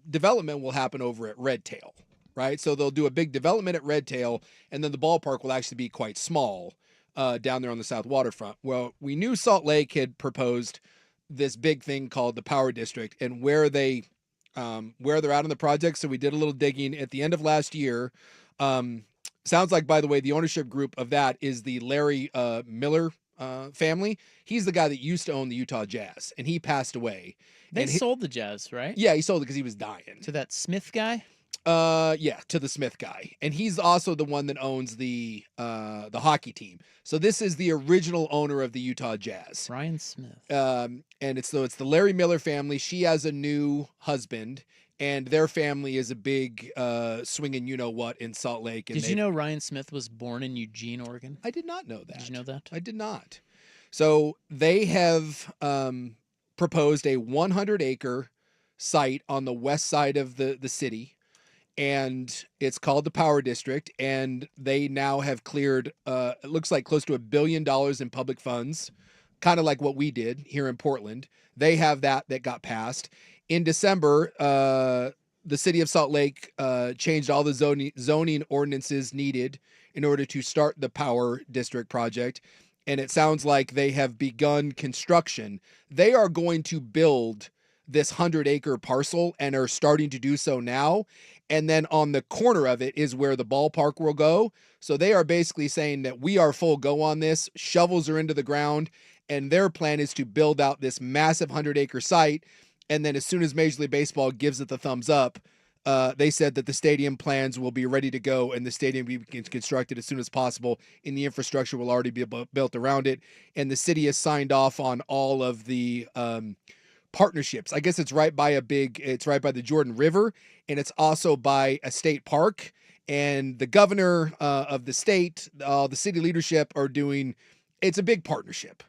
development will happen over at Red Tail, right? So they'll do a big development at Red Tail, and then the ballpark will actually be quite small down there on the south waterfront. Well, we knew Salt Lake had proposed this big thing called the Power District, and where they're at on the project. So we did a little digging at the end of last year. Sounds like, by the way, the ownership group of that is the Larry Miller family. He's the guy that used to own the Utah Jazz, and he passed away. They sold the Jazz, right? Yeah, he sold it because he was dying. To that Smith guy? Yeah, to the Smith guy. And he's also the one that owns the hockey team. So this is the original owner of the Utah Jazz. Ryan Smith. And it's the Larry Miller family. She has a new husband, and their family is a big swinging you-know-what in Salt Lake. And Did you know Ryan Smith was born in Eugene, Oregon? I did not know that. Did you know that? I did not. So they have proposed a 100-acre site on the west side of the city, and it's called the Power District, and they now have cleared, it looks like close to $1 billion in public funds, kind of like what we did here in Portland. They have that got passed. In December, the city of Salt Lake changed all the zoning ordinances needed in order to start the Power District project, and it sounds like they have begun construction. They are going to build this 100-acre parcel and are starting to do so now. And then on the corner of it is where the ballpark will go. So they are basically saying that we are full go on this. Shovels are into the ground, and their plan is to build out this massive 100-acre site. And then as soon as Major League Baseball gives it the thumbs up, they said that the stadium plans will be ready to go and the stadium will be constructed as soon as possible, and the infrastructure will already be built around it. And the city has signed off on all of the partnerships. I guess it's right by the Jordan River, and it's also by a state park. And the governor of the state, the city leadership are it's a big partnership.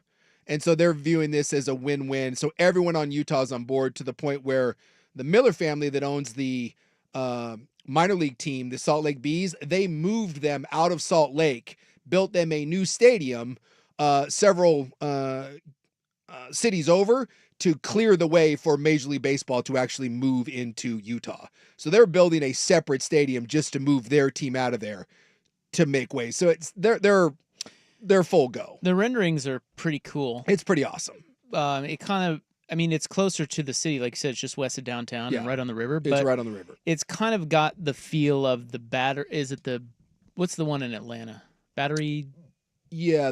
And so they're viewing this as a win-win. So everyone on Utah is on board, to the point where the Miller family that owns the minor league team, the Salt Lake Bees, they moved them out of Salt Lake, built them a new stadium several cities over, to clear the way for Major League Baseball to actually move into Utah. So they're building a separate stadium just to move their team out of there to make way. So they're full go. The renderings are pretty cool. It's pretty awesome. It's closer to the city, like you said. It's just west of downtown and right on the river. But it's right on the river. It's kind of got the feel of the Batter. What's the one in Atlanta? Battery. Yeah,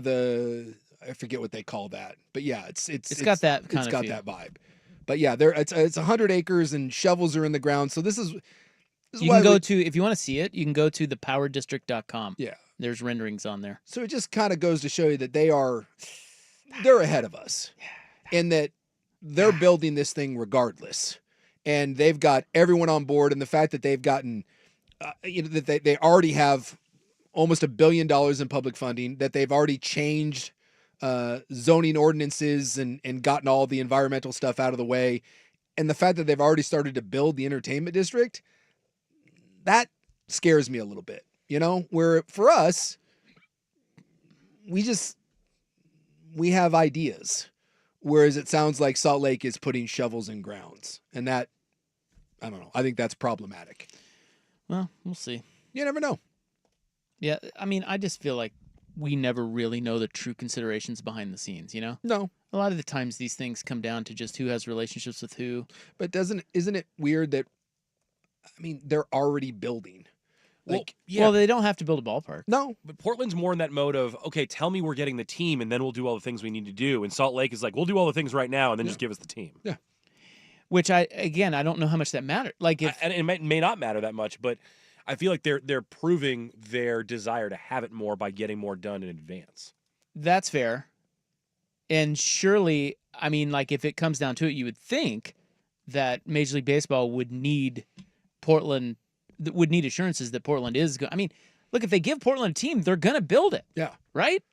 I forget what they call that, but yeah, it's got that kind it's of got feel. that vibe. But yeah, it's 100 acres and shovels are in the ground. So this is, You can go to, if you want to see it, you can go to thepowerdistrict.com. Yeah. There's renderings on there. So it just kind of goes to show you that they're ahead of us, and that they're building this thing regardless, and they've got everyone on board, and the fact that they've gotten, that they already have almost $1 billion in public funding, that they've already changed zoning ordinances and gotten all the environmental stuff out of the way, and the fact that they've already started to build the entertainment district, that scares me a little bit. Where for us, we have ideas, whereas it sounds like Salt Lake is putting shovels in grounds, and that, I don't know. I think that's problematic. Well, we'll see. You never know. Yeah, I mean, I just feel like we never really know the true considerations behind the scenes, No. A lot of the times these things come down to just who has relationships with who. But isn't it weird that, they're already building? Well, they don't have to build a ballpark. No. But Portland's more in that mode of, okay, tell me we're getting the team, and then we'll do all the things we need to do. And Salt Lake is like, we'll do all the things right now, and then just give us the team. Yeah. Which I don't know how much that matters. And it may not matter that much, but I feel like they're proving their desire to have it more by getting more done in advance. That's fair. And surely, if it comes down to it, you would think that Major League Baseball would need assurances that Portland is going. Look, if they give Portland a team, they're going to build it. Yeah. Right?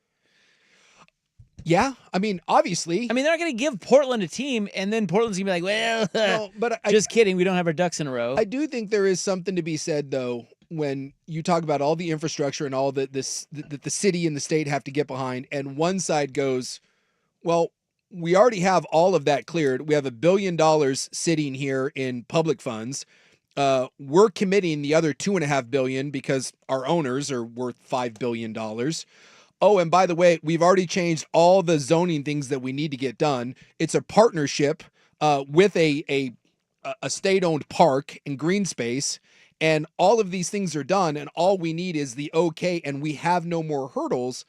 Yeah. Obviously. They're not going to give Portland a team, and then Portland's going to be like, well, no, but just kidding. We don't have our ducks in a row. I do think there is something to be said, though, when you talk about all the infrastructure and all that the city and the state have to get behind, and one side goes, well, we already have all of that cleared. We have $1 billion sitting here in public funds. We're committing the other $2.5 billion because our owners are worth $5 billion. Oh, and by the way, we've already changed all the zoning things that we need to get done. It's a partnership with a state-owned park and green space, and all of these things are done, and all we need is the okay, and we have no more hurdles.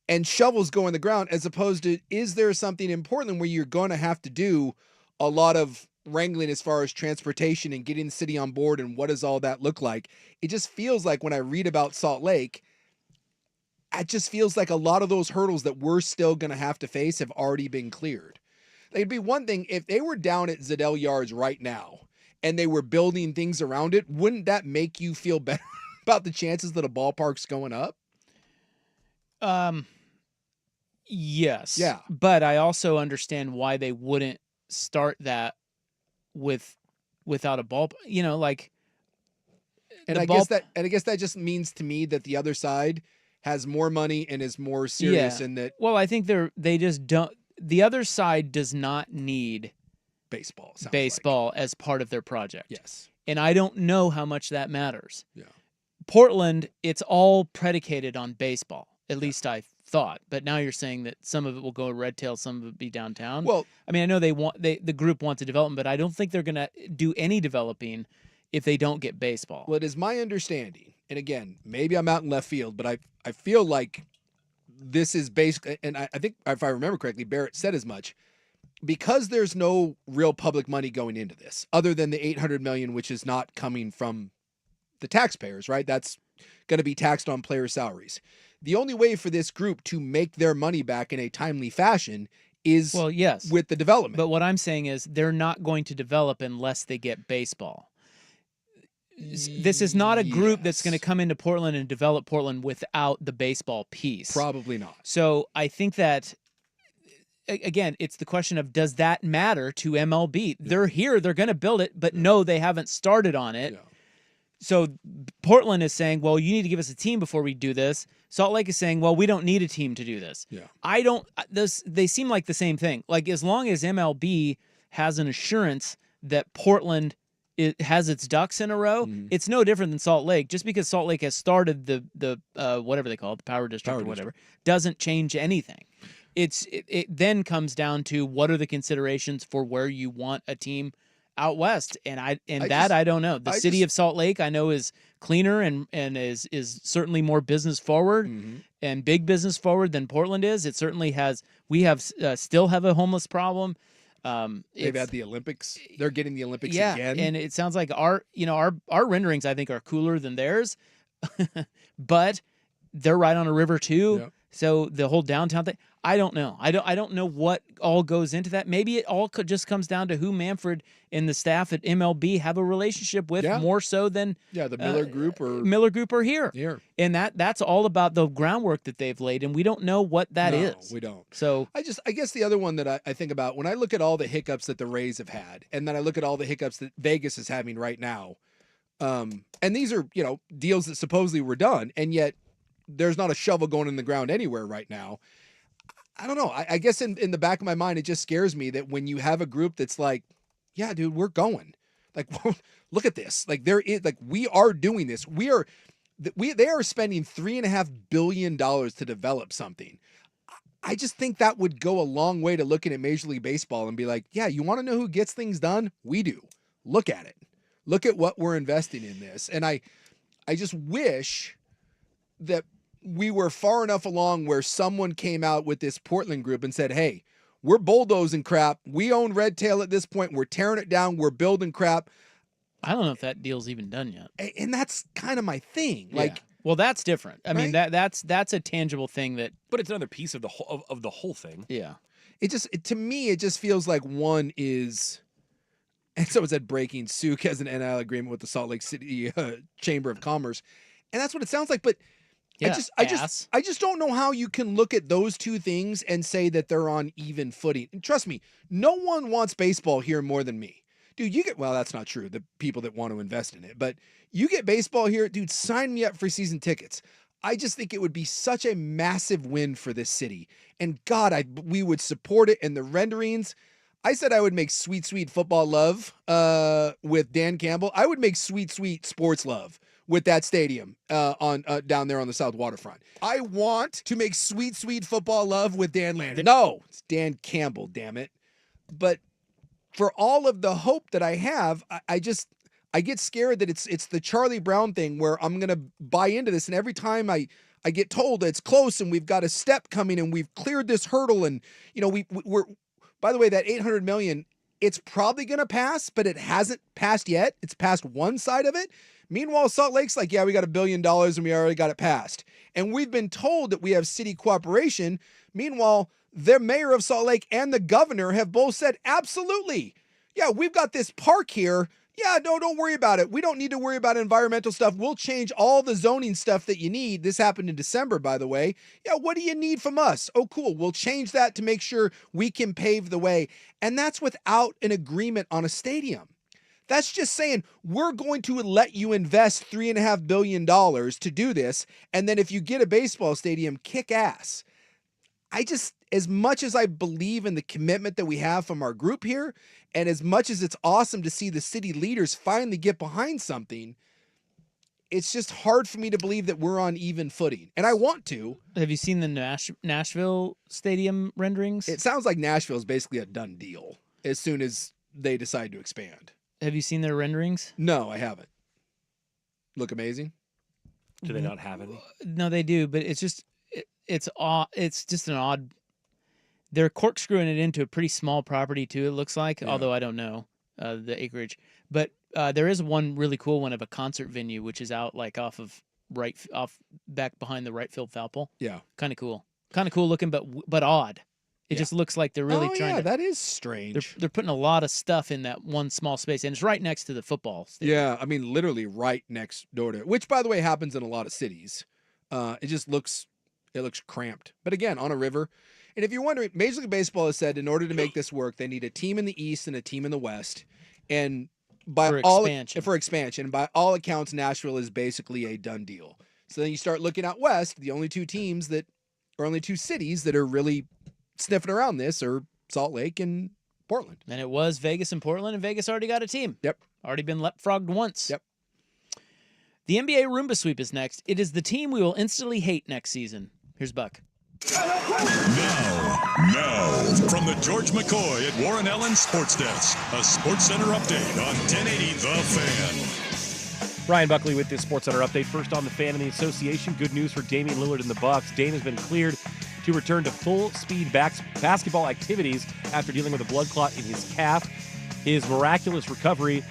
And shovels go in the ground, as opposed to, is there something in Portland where you're going to have to do a lot of wrangling as far as transportation and getting the city on board, and what does all that look like? It just feels like when I read about Salt Lake, it just feels like a lot of those hurdles that we're still going to have to face have already been cleared. It'd be one thing if they were down at Zedell Yards right now and they were building things around it. Wouldn't that make you feel better about the chances that a ballpark's going up? Yes. Yeah. But I also understand why they wouldn't start that without a ball. And I guess that just means to me that the other side has more money and is more serious in that. Well, I think they just don't. The other side does not need baseball as part of their project. Yes. And I don't know how much that matters. Yeah. Portland, it's all predicated on baseball. At least I thought. But now you're saying that some of it will go Red Tail, some of it be downtown. Well, I know the group wants a development, but I don't think they're going to do any developing if they don't get baseball. Well, it is my understanding, and again, maybe I'm out in left field, but I feel like this is basically, and I think if I remember correctly, Barrett said as much, because there's no real public money going into this other than the $800 million, which is not coming from the taxpayers, right? That's going to be taxed on player salaries. The only way for this group to make their money back in a timely fashion is with the development. But what I'm saying is they're not going to develop unless they get baseball. This is not a group that's going to come into Portland and develop Portland without the baseball piece. Probably not. So I think that, again, it's the question of, does that matter to MLB? Yeah. They're here, they're going to build it, but no, they haven't started on it. Yeah. So Portland is saying, well, you need to give us a team before we do this. Salt Lake is saying, well, we don't need a team to do this. Yeah. They seem like the same thing. Like, as long as MLB has an assurance that Portland has its ducks in a row, it's no different than Salt Lake. Just because Salt Lake has started the whatever they call it, the power district or whatever, doesn't change anything. It then comes down to, what are the considerations for where you want a team out west, and I don't know. The city of Salt Lake, I know, is cleaner and is certainly more business forward and big business forward than Portland is. It certainly has. We have still have a homeless problem. They've had the Olympics. They're getting the Olympics yeah, again. And it sounds like our renderings, I think, are cooler than theirs, but they're right on a river too. Yeah. So the whole downtown thing, I don't know. I don't know what all goes into that. Maybe it all just comes down to who Manfred and the staff at MLB have a relationship with more so than the Miller Group or here. And that's all about the groundwork that they've laid, and we don't know what that is. No, we don't. So I guess the other one that I think about when I look at all the hiccups that the Rays have had, and then I look at all the hiccups that Vegas is having right now, and these are deals that supposedly were done, and yet there's not a shovel going in the ground anywhere right now. I don't know. I guess in the back of my mind, it just scares me that when you have a group that's like, yeah, dude, we're going. Like, look at this. Like, we are doing this. They are spending $3.5 billion to develop something. I just think that would go a long way to looking at Major League Baseball and be like, yeah, you want to know who gets things done? We do. Look at it. Look at what we're investing in this. And I just wish that we were far enough along where someone came out with this Portland group and said, hey, we're bulldozing crap. We own Red Tail at this point. We're tearing it down. We're building crap. I don't know if that deal's even done yet. And that's kind of my thing. Like, well, that's different. I mean, that's a tangible thing but it's another piece of the whole thing. Yeah. To me, it just feels like one is, and so it's at breaking. Souk has an NIL agreement with the Salt Lake City Chamber of Commerce. And that's what it sounds like. But yeah, I just don't know how you can look at those two things and say that they're on even footing. And trust me, no one wants baseball here more than me. Dude, well, that's not true. The people that want to invest in it, but you get baseball here, dude, sign me up for season tickets. I just think it would be such a massive win for this city. And God, we would support it. And the renderings, I said I would make Sweet Sweet Football Love with Dan Campbell. I would make Sweet Sweet Sports Love with that stadium down there on the South Waterfront. I want to make Sweet Sweet Football Love with Dan Landry. No, it's Dan Campbell, damn it. But for all of the hope that I have, I get scared that it's the Charlie Brown thing where I'm going to buy into this. And every time I get told that it's close and we've got a step coming and we've cleared this hurdle. And, we're, by the way, that $800 million, it's probably going to pass, but it hasn't passed yet. It's passed one side of it. Meanwhile, Salt Lake's like, yeah, we got $1 billion and we already got it passed. And we've been told that we have city cooperation. Meanwhile, the mayor of Salt Lake and the governor have both said, absolutely. Yeah, we've got this park here. Yeah, no, don't worry about it. We don't need to worry about environmental stuff. We'll change all the zoning stuff that you need. This happened in December, by the way. Yeah, what do you need from us? Oh, cool. We'll change that to make sure we can pave the way. And that's without an agreement on a stadium. That's just saying we're going to let you invest $3.5 billion to do this. And then if you get a baseball stadium, kick ass. As much as I believe in the commitment that we have from our group here, and as much as it's awesome to see the city leaders finally get behind something, it's just hard for me to believe that we're on even footing. And I want to. Have you seen the Nashville stadium renderings? It sounds like Nashville is basically a done deal as soon as they decide to expand. Have you seen their renderings? No, I haven't. Look amazing? Do they not have any? No, they do, but it's just an odd. They're corkscrewing it into a pretty small property too. It looks like, although I don't know the acreage. But there is one really cool one of a concert venue, which is out like off back behind the right field foul pole. Yeah, kind of cool looking, but odd. It just looks like they're really trying. Yeah, that is strange. They're putting a lot of stuff in that one small space, and it's right next to the football stadium. Yeah, I mean literally right next door to it, which by the way happens in a lot of cities. It just looks cramped. But again, on a river. And if you're wondering, Major League Baseball has said in order to make this work, they need a team in the East and a team in the West. And for expansion. And by all accounts, Nashville is basically a done deal. So then you start looking out West, the only two cities that are really sniffing around this are Salt Lake and Portland. And it was Vegas and Portland, and Vegas already got a team. Yep. Already been leapfrogged once. Yep. The NBA Roomba Sweep is next. It is the team we will instantly hate next season. Here's Buck. Now, from the George McCoy at Warren Allen Sports Desk, a Sports Center update on 1080 The Fan. Ryan Buckley with this Sports Center update. First on The Fan and the Association. Good news for Damian Lillard and the Bucks. Dame has been cleared to to return to full-speed basketball activities after dealing with a blood clot in his calf. His miraculous recovery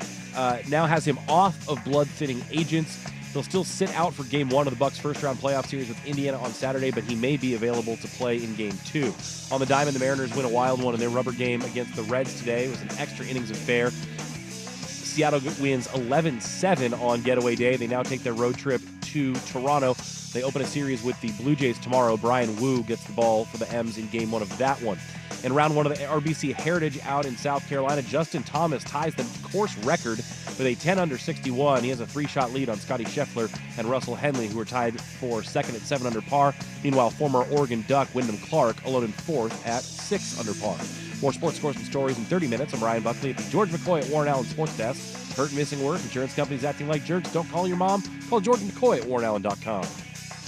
now has him off of blood-thinning agents. He'll still sit out for Game 1 of the Bucks' first-round playoff series with Indiana on Saturday, but he may be available to play in Game 2. On the diamond, the Mariners win a wild one in their rubber game against the Reds today. It was an extra innings affair. Seattle wins 11-7 on getaway day. They now take their road trip to Toronto. They open a series with the Blue Jays tomorrow. Brian Wu gets the ball for the M's in Game 1 of that one. In round 1 of the RBC Heritage out in South Carolina, Justin Thomas ties the course record with a 10 under 61. He has a 3-shot lead on Scotty Scheffler and Russell Henley, who are tied for second at 7 under par. Meanwhile, former Oregon Duck Wyndham Clark alone in fourth at 6 under par. More sports scores and stories in 30 minutes. I'm Ryan Buckley at the George McCoy at Warren Allen Sports Desk. Hurt, missing work, insurance companies acting like jerks. Don't call your mom. Call George McCoy at warrenallen.com.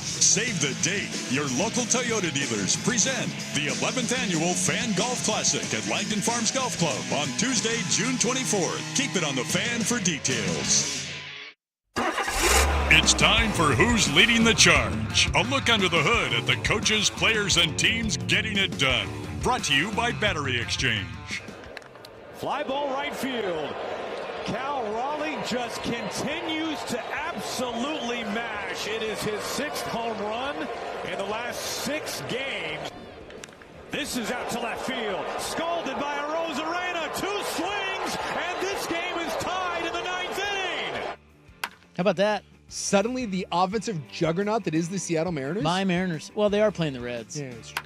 Save the date. Your local Toyota dealers present the 11th annual Fan Golf Classic at Langdon Farms Golf Club on Tuesday, June 24th. Keep it on the Fan for details. It's time for Who's Leading the Charge. A look under the hood at the coaches, players, and teams getting it done. Brought to you by Battery Exchange. Fly ball right field. Cal Raleigh just continues to absolutely mash. It is his 6th home run in the last 6 games. This is out to left field. Scalded by Arozarena. 2 swings, and this game is tied in the 9th inning. How about that? Suddenly, the offensive juggernaut that is the Seattle Mariners? My Mariners. Well, they are playing the Reds. Yeah, it's true.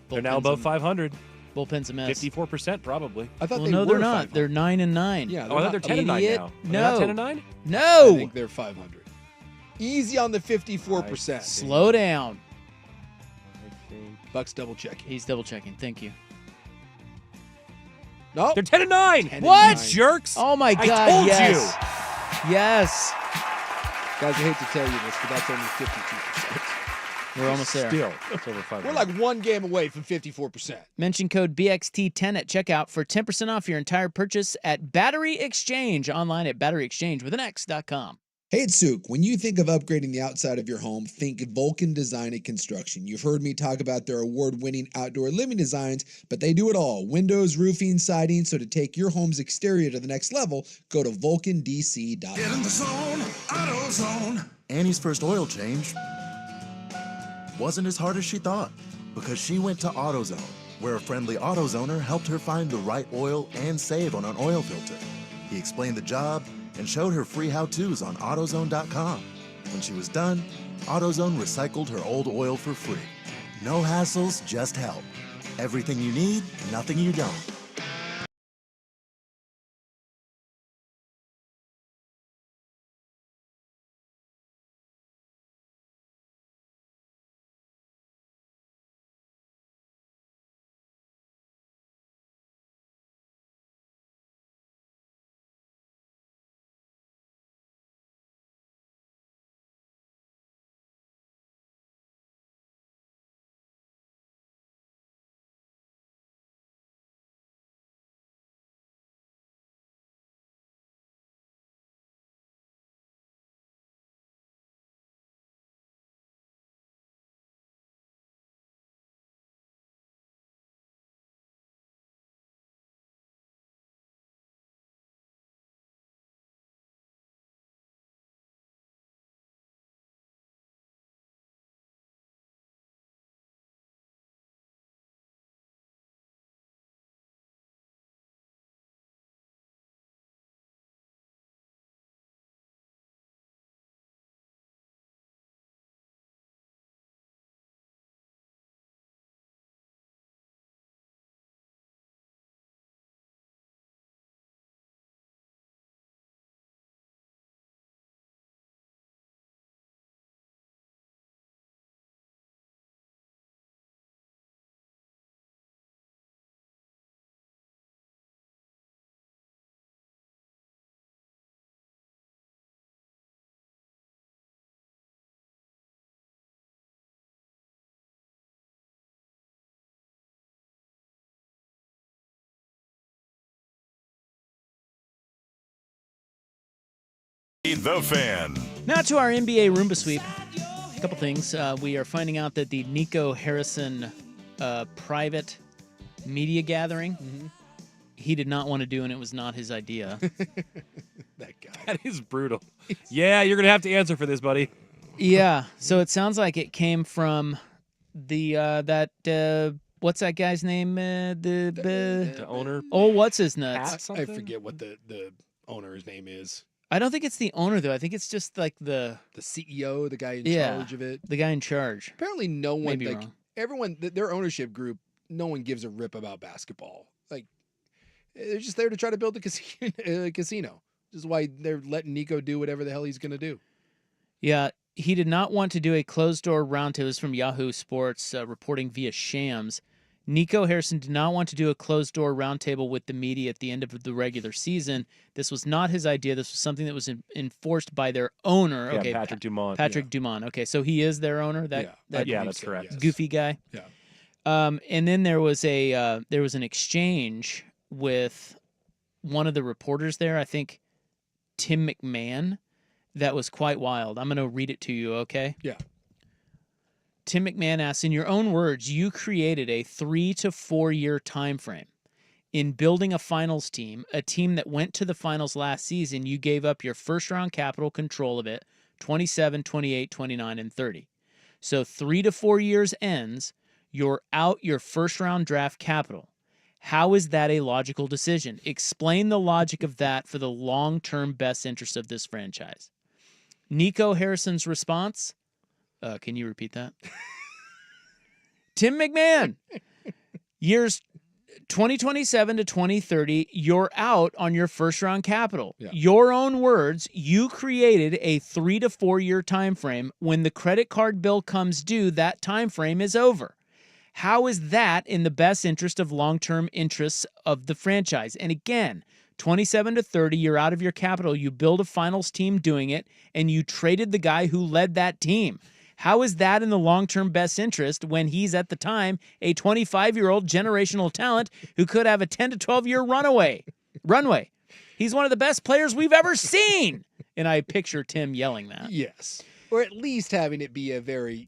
They're now above 500. Bullpen's a mess. 54% probably. I thought well, they no, were they're not. 500. They're 9-9. Yeah, I thought they're 10-9 now. No. Are they not 10-9? No. I think they're 500. Easy on the 54%. Slow down. Buck's double checking. He's double checking. Thank you. No, They're 10-9. What? Jerks. Oh my God! I told yes. you. Yes. Guys, I hate to tell you this, but that's only 52%. We're almost there. Still, it's over 500. We're like one game away from 54%. Mention code BXT10 at checkout for 10% off your entire purchase at Battery Exchange, online at batteryexchange.com. Hey, it's Suk. When you think of upgrading the outside of your home, think Vulcan Design and Construction. You've heard me talk about their award-winning outdoor living designs, but they do it all. Windows, roofing, siding. So to take your home's exterior to the next level, go to vulcandc.com. Get in the zone, AutoZone. Annie's first oil change wasn't as hard as she thought because she went to AutoZone, where a friendly AutoZoner helped her find the right oil and save on an oil filter. He explained the job and showed her free how-tos on AutoZone.com. When she was done, AutoZone recycled her old oil for free. No hassles, just help. Everything you need, nothing you don't. The Fan. Now to our NBA Roomba sweep. A couple things. We are finding out that the Nico Harrison private media gathering, he did not want to do, and it was not his idea. That guy. That is brutal. Yeah, you're going to have to answer for this, buddy. Yeah. So it sounds like it came from the what's that guy's name? The owner. Oh, what's his nuts? I forget what the owner's name is. I don't think it's the owner though. I think it's just like the CEO, the guy in charge of it. The guy in charge. Apparently, no one Maybe wrong. everyone their ownership group. No one gives a rip about basketball. Like they're just there to try to build a casino. This is why they're letting Nico do whatever the hell he's going to do. Yeah, he did not want to do a closed-door roundtable. It was from Yahoo Sports, reporting via Shams. Nico Harrison did not want to do a closed-door roundtable with the media at the end of the regular season. This was not his idea. This was something that was enforced by their owner. Yeah, okay, Patrick Dumont. Patrick Dumont. Okay, so he is their owner. That's correct. Goofy guy. Yeah. And then there was an exchange with one of the reporters there. I think Tim McMahon. That was quite wild. I'm going to read it to you, okay? Yeah. Tim McMahon asks, in your own words, you created a 3 to 4 year time frame. In building a finals team, a team that went to the finals last season, you gave up your first-round capital control of it, 27, 28, 29, and 30. So 3 to 4 years ends, you're out your first-round draft capital. How is that a logical decision? Explain the logic of that for the long-term best interest of this franchise. Nico Harrison's response? Can you repeat that? Tim McMahon. Years 2027 to 2030, you're out on your first-round capital. Yeah. Your own words, you created a 3 to 4 year time frame. When the credit card bill comes due, that time frame is over. How is that in the best interest of long-term interests of the franchise? And again, 27 to 30, you're out of your capital. You build a finals team doing it, and you traded the guy who led that team. How is that in the long-term best interest when he's at the time a 25-year-old generational talent who could have a 10 to 12-year runway? He's one of the best players we've ever seen. And I picture Tim yelling that. Yes. Or at least having it be a very,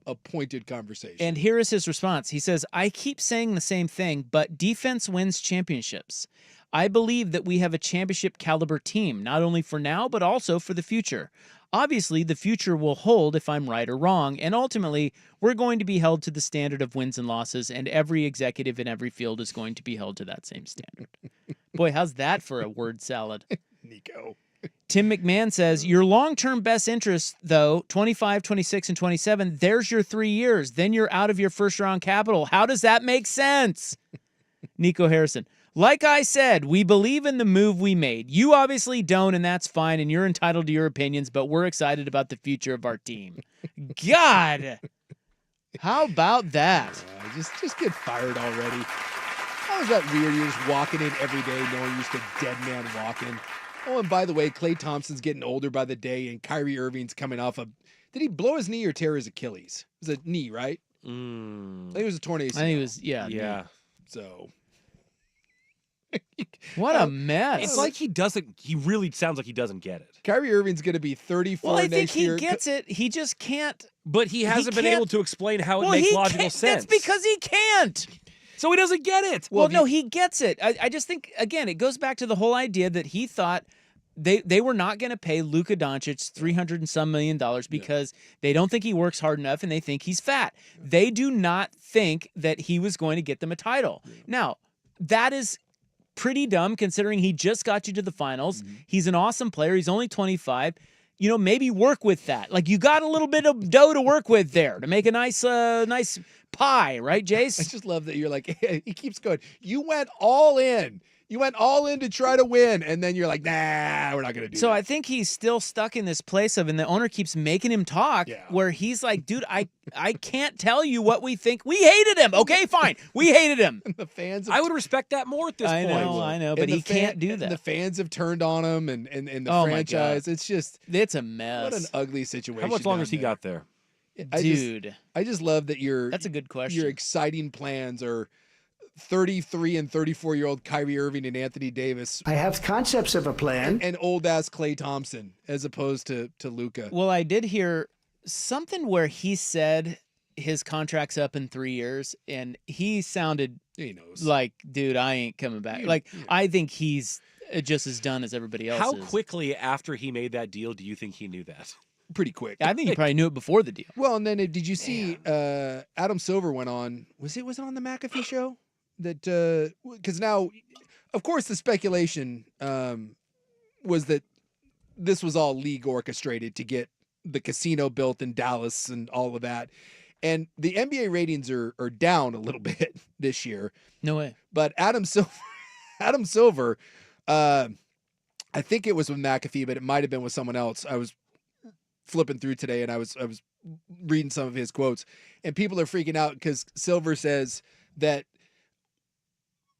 a pointed conversation. And here is his response. He says, I keep saying the same thing, but defense wins championships. I believe that we have a championship caliber team, not only for now, but also for the future. Obviously, the future will hold if I'm right or wrong, and ultimately, we're going to be held to the standard of wins and losses, and every executive in every field is going to be held to that same standard. Boy, how's that for a word salad? Nico. Tim McMahon says, your long-term best interest, though, 25, 26, and 27, there's your 3 years. Then you're out of your first-round capital. How does that make sense? Nico Harrison. Like I said, we believe in the move we made. You obviously don't, and that's fine, and you're entitled to your opinions, but we're excited about the future of our team. God! How about that? Just get fired already. How is that weird? You're just walking in every day knowing you're just a dead man walking. Oh, and by the way, Klay Thompson's getting older by the day, and Kyrie Irving's coming off a... Did he blow his knee or tear his Achilles? It was a knee, right? I think it was a torn ACL. I think it was, yeah. Yeah. So... What a mess. It's like he really sounds like he doesn't get it. Kyrie Irving's going to be 34 well, I think next year. he gets it. He just can't. But he hasn't been able to explain how it makes logical sense. That's because he can't. So he doesn't get it. Well, no, he gets it. I just think, again, it goes back to the whole idea that he thought they were not going to pay Luka Doncic $300 and some million because they don't think he works hard enough and they think he's fat. They do not think that he was going to get them a title. Now, that is pretty dumb considering he just got you to the finals. He's an awesome player. He's only 25. Maybe work with that. Like, you got a little bit of dough to work with there to make a nice pie, right, Jace? I just love that you're like, he keeps going, you went all in. You went all in to try to win, and then you're like, nah, we're not going to do that. So I think he's still stuck in this place and the owner keeps making him talk where he's like, dude, I can't tell you what we think. We hated him. Okay, fine. We hated him. And the fans I would respect that more at this point. I know, but he can't do that. The fans have turned on him and the franchise. It's a mess. What an ugly situation. How much longer has he got there? I just love that That's a good question. Your exciting plans are 33 and 34-year-old Kyrie Irving and Anthony Davis. I have concepts of a plan. And old-ass Klay Thompson as opposed to Luka. Well, I did hear something where he said his contract's up in 3 years, and he sounded like, dude, I ain't coming back. I think he's just as done as everybody else. How quickly after he made that deal do you think he knew that? Pretty quick. I think he probably knew it before the deal. Well, and then did you see Adam Silver went on? Was it on the McAfee show? That because now, of course, the speculation was that this was all league orchestrated to get the casino built in Dallas and all of that. And the NBA ratings are down a little bit this year. No way. But Adam Silver, I think it was with McAfee, but it might have been with someone else. I was flipping through today and I was reading some of his quotes, and people are freaking out because Silver says that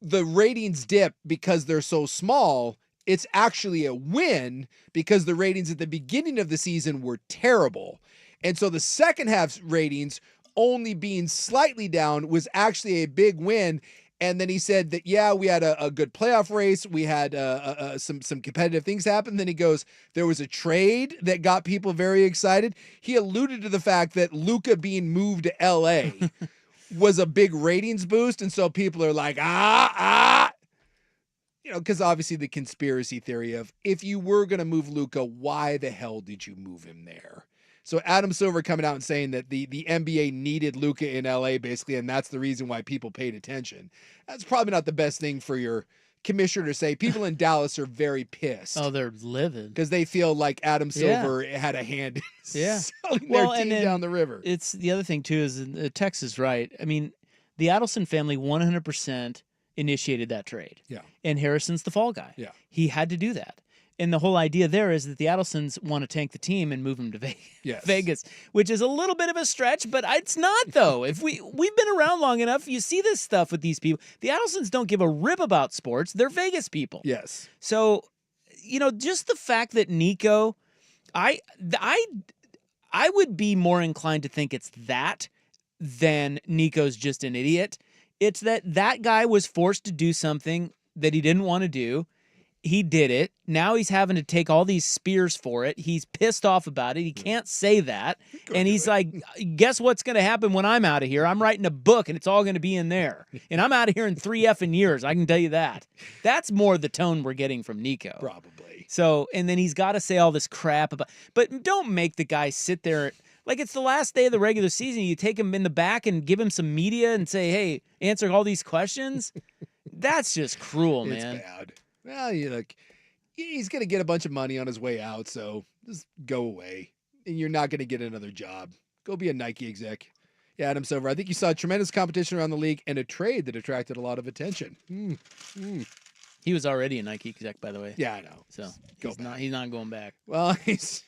the ratings dip because they're so small. It's actually a win because the ratings at the beginning of the season were terrible. And so the second half's ratings only being slightly down was actually a big win. And then he said that, yeah, we had a good playoff race. We had some competitive things happen. Then he goes, there was a trade that got people very excited. He alluded to the fact that Luka being moved to L.A. was a big ratings boost. And so people are like, because obviously the conspiracy theory of if you were going to move Luka, why the hell did you move him there? So Adam Silver coming out and saying that the NBA needed Luka in LA basically, and that's the reason why people paid attention. That's probably not the best thing for your commissioner to say. People in Dallas are very pissed. Oh, they're livid. Because they feel like Adam Silver had a hand in selling their team down the river. It's the other thing too is Texas, right? I mean, the Adelson family 100% initiated that trade. Yeah. And Harrison's the fall guy. Yeah. He had to do that. And the whole idea there is that the Adelsons want to tank the team and move him to Vegas, which is a little bit of a stretch, but it's not though. If we've been around long enough, you see this stuff with these people. The Adelsons don't give a rip about sports. They're Vegas people. Yes. So, just the fact that Nico, I would be more inclined to think it's that than Nico's just an idiot. It's that guy was forced to do something that he didn't want to do. He did it. Now he's having to take all these spears for it. He's pissed off about it. He can't say that. And he's like, guess what's going to happen when I'm out of here? I'm writing a book and it's all going to be in there. And I'm out of here in 3 effing years. I can tell you that. That's more the tone we're getting from Nico. Probably. So, and then he's got to say all this crap about, but don't make the guy sit there. Like it's the last day of the regular season. You take him in the back and give him some media and say, hey, answer all these questions. That's just cruel, man. It's bad. Well, he's going to get a bunch of money on his way out, so just go away. And you're not going to get another job. Go be a Nike exec. Yeah, Adam Silver, I think you saw tremendous competition around the league and a trade that attracted a lot of attention. He was already a Nike exec, by the way. Yeah, I know. So he's not going back. Well, he's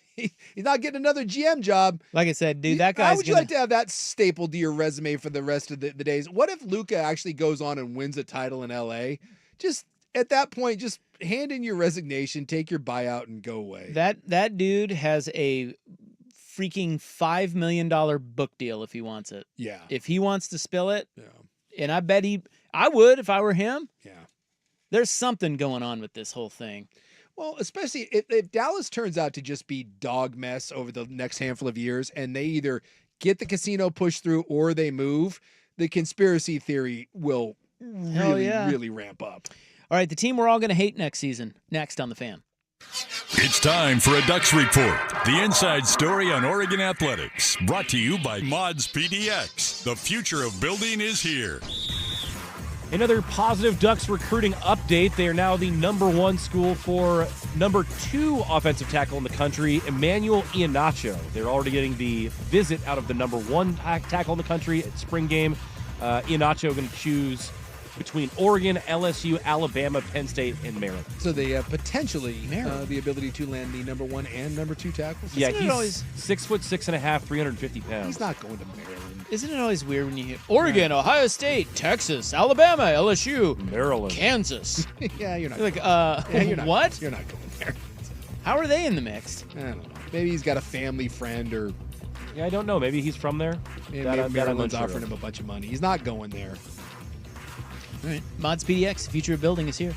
not getting another GM job. Like I said, dude, that guy's How would you like to have that stapled to your resume for the rest of the days? What if Luka actually goes on and wins a title in LA? Just at that point, just hand in your resignation, take your buyout, and go away. That dude has a freaking $5 million book deal if he wants it. Yeah. If he wants to spill it. Yeah. And I bet I would if I were him. Yeah. There's something going on with this whole thing. Well, especially if Dallas turns out to just be dog mess over the next handful of years and they either get the casino pushed through or they move, the conspiracy theory will really ramp up. All right, the team we're all going to hate next season. Next on The Fan. It's time for a Ducks Report, the inside story on Oregon athletics. Brought to you by Mods PDX. The future of building is here. Another positive Ducks recruiting update. They are now the #1 school for #2 offensive tackle in the country, Emmanuel Iheanacho. They're already getting the visit out of the #1 tackle in the country at spring game. Iheanacho going to choose between Oregon, LSU, Alabama, Penn State, and Maryland. So they have potentially the ability to land the #1 and #2 tackles? Yeah, he's 6'6.5", 350 pounds. He's not going to Maryland. Isn't it always weird when you hear Oregon, Ohio State, Texas, Alabama, LSU, Maryland, Kansas? Yeah, you're not. You're not, what? You're not going there. How are they in the mix? I don't know. Maybe he's got a family friend or. Yeah, I don't know. Maybe he's from there. Maybe Maryland's offering him a bunch of money. He's not going there. All right. Mods PDX, the future of building is here.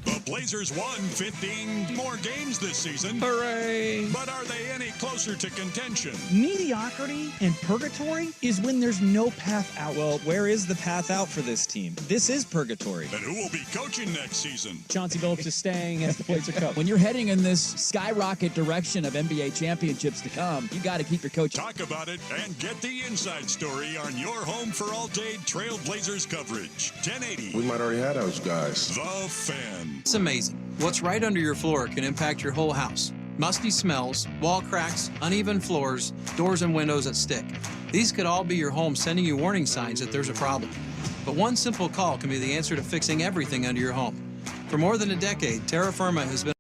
The Blazers won 15 more games this season. Hooray! But are they any closer to contention? Mediocrity and purgatory is when there's no path out. Well, where is the path out for this team? This is purgatory. And who will be coaching next season? Chauncey Billups is staying as the Blazer coach. When you're heading in this skyrocket direction of NBA championships to come, you got to keep your coach. Talk about it and get the inside story on your home for all-day Trailblazers coverage. 1080. We might already have those guys. The Fan. It's amazing. What's right under your floor can impact your whole house. Musty smells, wall cracks, uneven floors, doors and windows that stick. These could all be your home sending you warning signs that there's a problem. But one simple call can be the answer to fixing everything under your home. For more than a decade, Terra Firma has been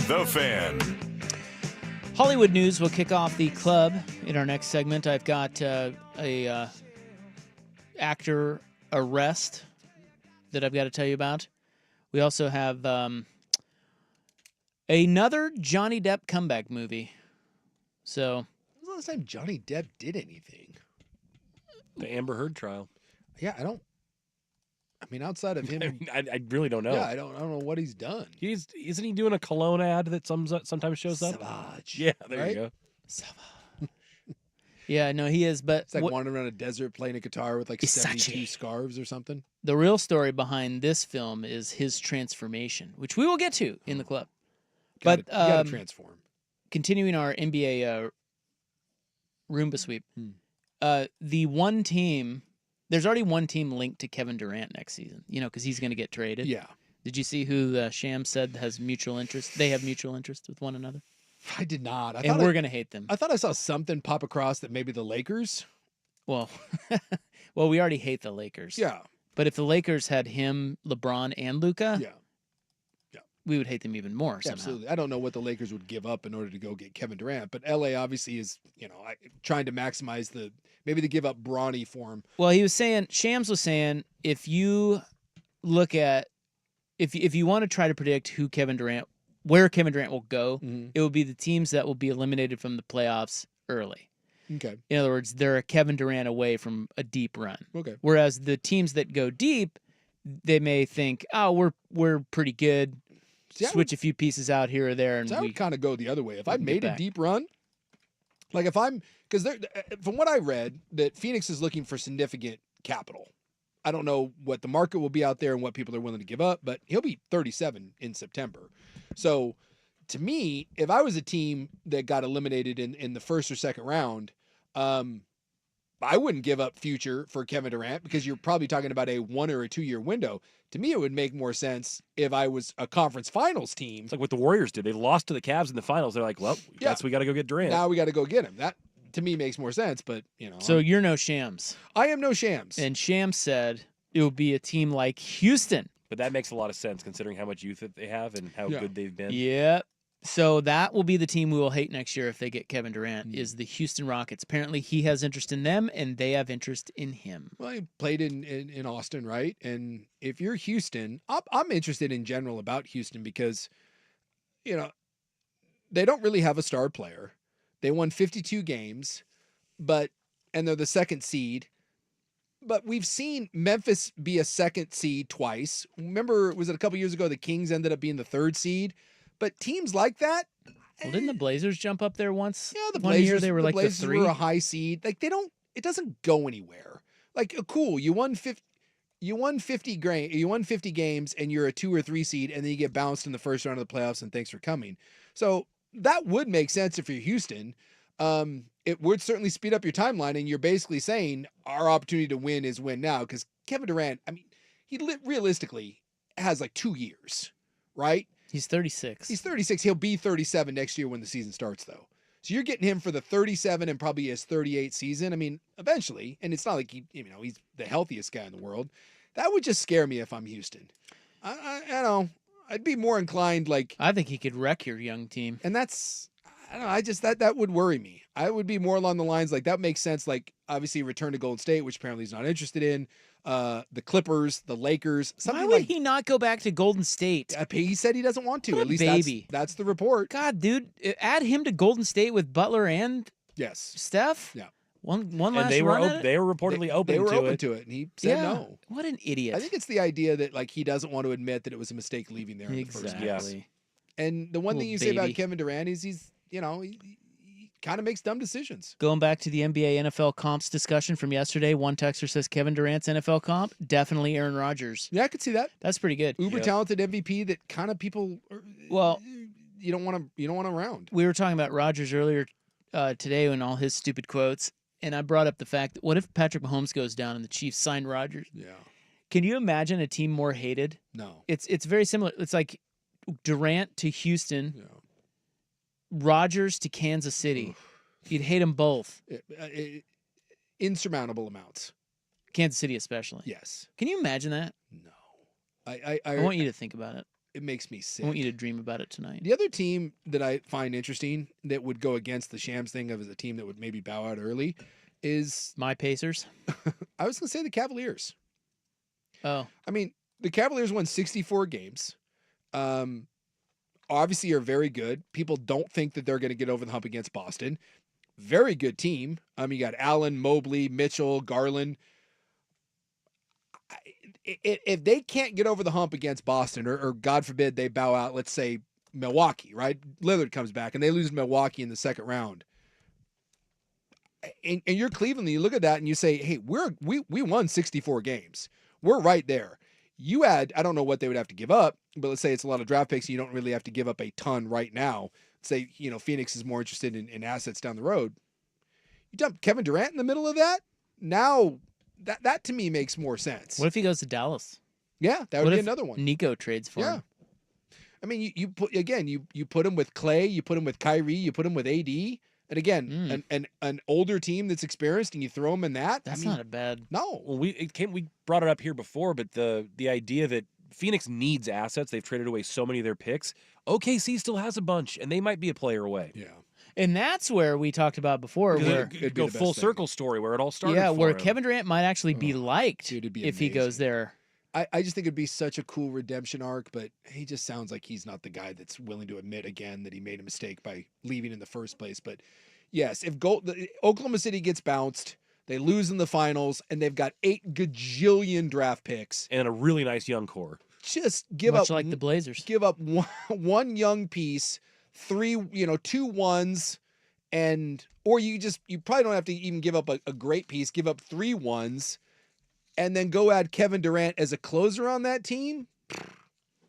The Fan. Hollywood news will kick off the club in our next segment. I've got a actor arrest that I've got to tell you about. We also have another Johnny Depp comeback movie. So, when was the last time Johnny Depp did anything? The Amber Heard trial. Yeah, I mean, outside of him, I really don't know. Yeah, I don't know what he's done. Isn't he doing a cologne ad that sometimes shows up? Savage. Yeah, there right? you go. Savage. Yeah, no, he is. But it's like wandering around a desert playing a guitar with like 72 scarves or something. The real story behind this film is his transformation, which we will get to in the club. You gotta transform. Continuing our NBA Roomba sweep, the one team. There's already one team linked to Kevin Durant next season, because he's going to get traded. Yeah. Did you see who Sham said has mutual interest? They have mutual interest with one another. I did not. And we're going to hate them. I thought I saw something pop across that maybe the Lakers. Well, we already hate the Lakers. Yeah. But if the Lakers had him, LeBron, and Luka, yeah, we would hate them even more. Somehow. Absolutely. I don't know what the Lakers would give up in order to go get Kevin Durant, but LA obviously is, trying to maximize maybe they give up Bronny for him. Well, Shams was saying, if you look at, if you want to try to predict where Kevin Durant will go, it will be the teams that will be eliminated from the playoffs early. Okay. In other words, they're a Kevin Durant away from a deep run. Okay. Whereas the teams that go deep, they may think, oh, we're pretty good. See, Switch a few pieces out here or there, and I would kind of go the other way. If I can made get a back. deep run, like if I'm, because from what I read, that Phoenix is looking for significant capital. I don't know what the market will be out there and what people are willing to give up, but he'll be 37 in September. So to me, if I was a team that got eliminated in the first or second round, I wouldn't give up future for Kevin Durant because you're probably talking about a 1 or a 2 year window. To me, it would make more sense if I was a conference finals team. It's like what the Warriors did. They lost to the Cavs in the finals. They're like, well, guess we got to go get Durant. Now we got to go get him. That to me makes more sense, but So you're no Shams. I am no Shams. And Shams said it would be a team like Houston. But that makes a lot of sense considering how much youth that they have and how good they've been. Yep. So that will be the team we will hate next year if they get Kevin Durant, is the Houston Rockets. Apparently he has interest in them, and they have interest in him. Well, he played in Austin, right? And if you're Houston, I'm interested in general about Houston because, they don't really have a star player. They won 52 games, and they're the second seed. But we've seen Memphis be a second seed twice. Remember, was it a couple years ago the Kings ended up being the third seed? But teams like that. Well, didn't the Blazers jump up there once? Yeah, the One Blazers. year they were like the Blazers 3. were a high seed. Like it doesn't go anywhere. Like cool, you won 50 games and you're a 2 or 3 seed, and then you get bounced in the first round of the playoffs. And thanks for coming. So that would make sense if you're Houston. It would certainly speed up your timeline, and you're basically saying our opportunity to win is win now because Kevin Durant. I mean, he realistically has like 2 years, right? He's 36. He's 36. He'll be 37 next year when the season starts, though. So you're getting him for the 37 and probably his 38 season. I mean, eventually, and it's not like he's the healthiest guy in the world. That would just scare me if I'm Houston. I know. I'd be more inclined like. I think he could wreck your young team. And that's. I don't know. That would worry me. I would be more along the lines like that makes sense. Like obviously return to Golden State, which apparently he's not interested in. The Clippers, the Lakers. Why would he not go back to Golden State? He said he doesn't want to. What At a least baby. That's the report. God, dude, add him to Golden State with Butler and Steph. Yeah. One And last they run were at it? they were reportedly open They were to open it. to it, and he said no. What an idiot. I think it's the idea that like he doesn't want to admit that it was a mistake leaving there in the first place. Exactly. And the one Little thing you say about baby. Kevin Durant is he's he kind of makes dumb decisions. Going back to the NBA NFL comps discussion from yesterday, one texter says Kevin Durant's NFL comp, definitely Aaron Rodgers. Yeah, I could see that. That's pretty good. Uber talented MVP that kind of people. Well, you don't want around. We were talking about Rodgers earlier today and all his stupid quotes, and I brought up the fact that what if Patrick Mahomes goes down and the Chiefs sign Rodgers? Yeah. Can you imagine a team more hated? No. It's very similar. It's like Durant to Houston, Rodgers to Kansas City. You'd hate them both. Insurmountable amounts. Kansas City especially. Yes. Can you imagine that? No. I want you to think about it. It makes me sick. I want you to dream about it tonight. The other team that I find interesting that would go against the Shams thing of as a team that would maybe bow out early is my Pacers. I was going to say the Cavaliers. Oh. I mean, the Cavaliers won 64 games. Obviously are very good. People don't think that they're going to get over the hump against Boston. Very good team. You got Allen, Mobley, Mitchell, Garland. If they can't get over the hump against Boston, or God forbid they bow out, let's say Milwaukee, right? Lillard comes back and they lose Milwaukee in the second round. And you're Cleveland, and you look at that and you say, hey, we won 64 games. We're right there. You add, I don't know what they would have to give up, but let's say it's a lot of draft picks and you don't really have to give up a ton right now. Say, Phoenix is more interested in assets down the road. You dump Kevin Durant in the middle of that? Now, that to me makes more sense. What if he goes to Dallas? Yeah, that would be another one. Nico trades for him. I mean, you put you put him with Clay, you put him with Kyrie, you put him with AD, and again, an older team that's experienced, and you throw him in that. That's not a bad. No, well, we brought it up here before, but the idea that Phoenix needs assets, they've traded away so many of their picks. OKC still has a bunch, and they might be a player away. Yeah. And that's where we talked about before, where it'd go full circle story where it all started. Yeah, where him. Kevin Durant might actually be liked if he goes there. I just think it'd be such a cool redemption arc, but he just sounds like he's not the guy that's willing to admit again that he made a mistake by leaving in the first place. But yes, if Oklahoma City gets bounced, They lose in the finals, and they've got 8 gajillion draft picks. And a really nice young core. Just give Much up like the Blazers. Give up one young piece, 2 ones, or you probably don't have to even give up a great piece. Give up 3 ones, and then go add Kevin Durant as a closer on that team.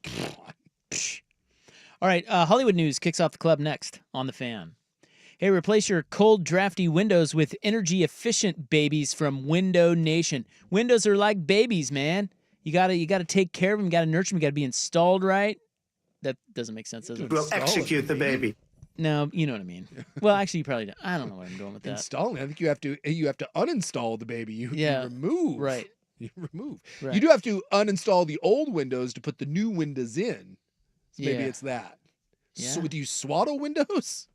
Come on. All right, Hollywood News kicks off the club next on The Fan. Hey, replace your cold, drafty windows with energy-efficient babies from Window Nation. Windows are like babies, man. You gotta take care of them. You gotta nurture them. You gotta be installed right. That doesn't make sense, does it? We'll execute the baby. No, you know what I mean. Well, actually, you probably don't. I don't know where I'm going with that. Installing. I think you have to uninstall the baby. You remove. Right. You remove. Right. You do have to uninstall the old Windows to put the new Windows in. So maybe it's that. Yeah. So do you swaddle Windows?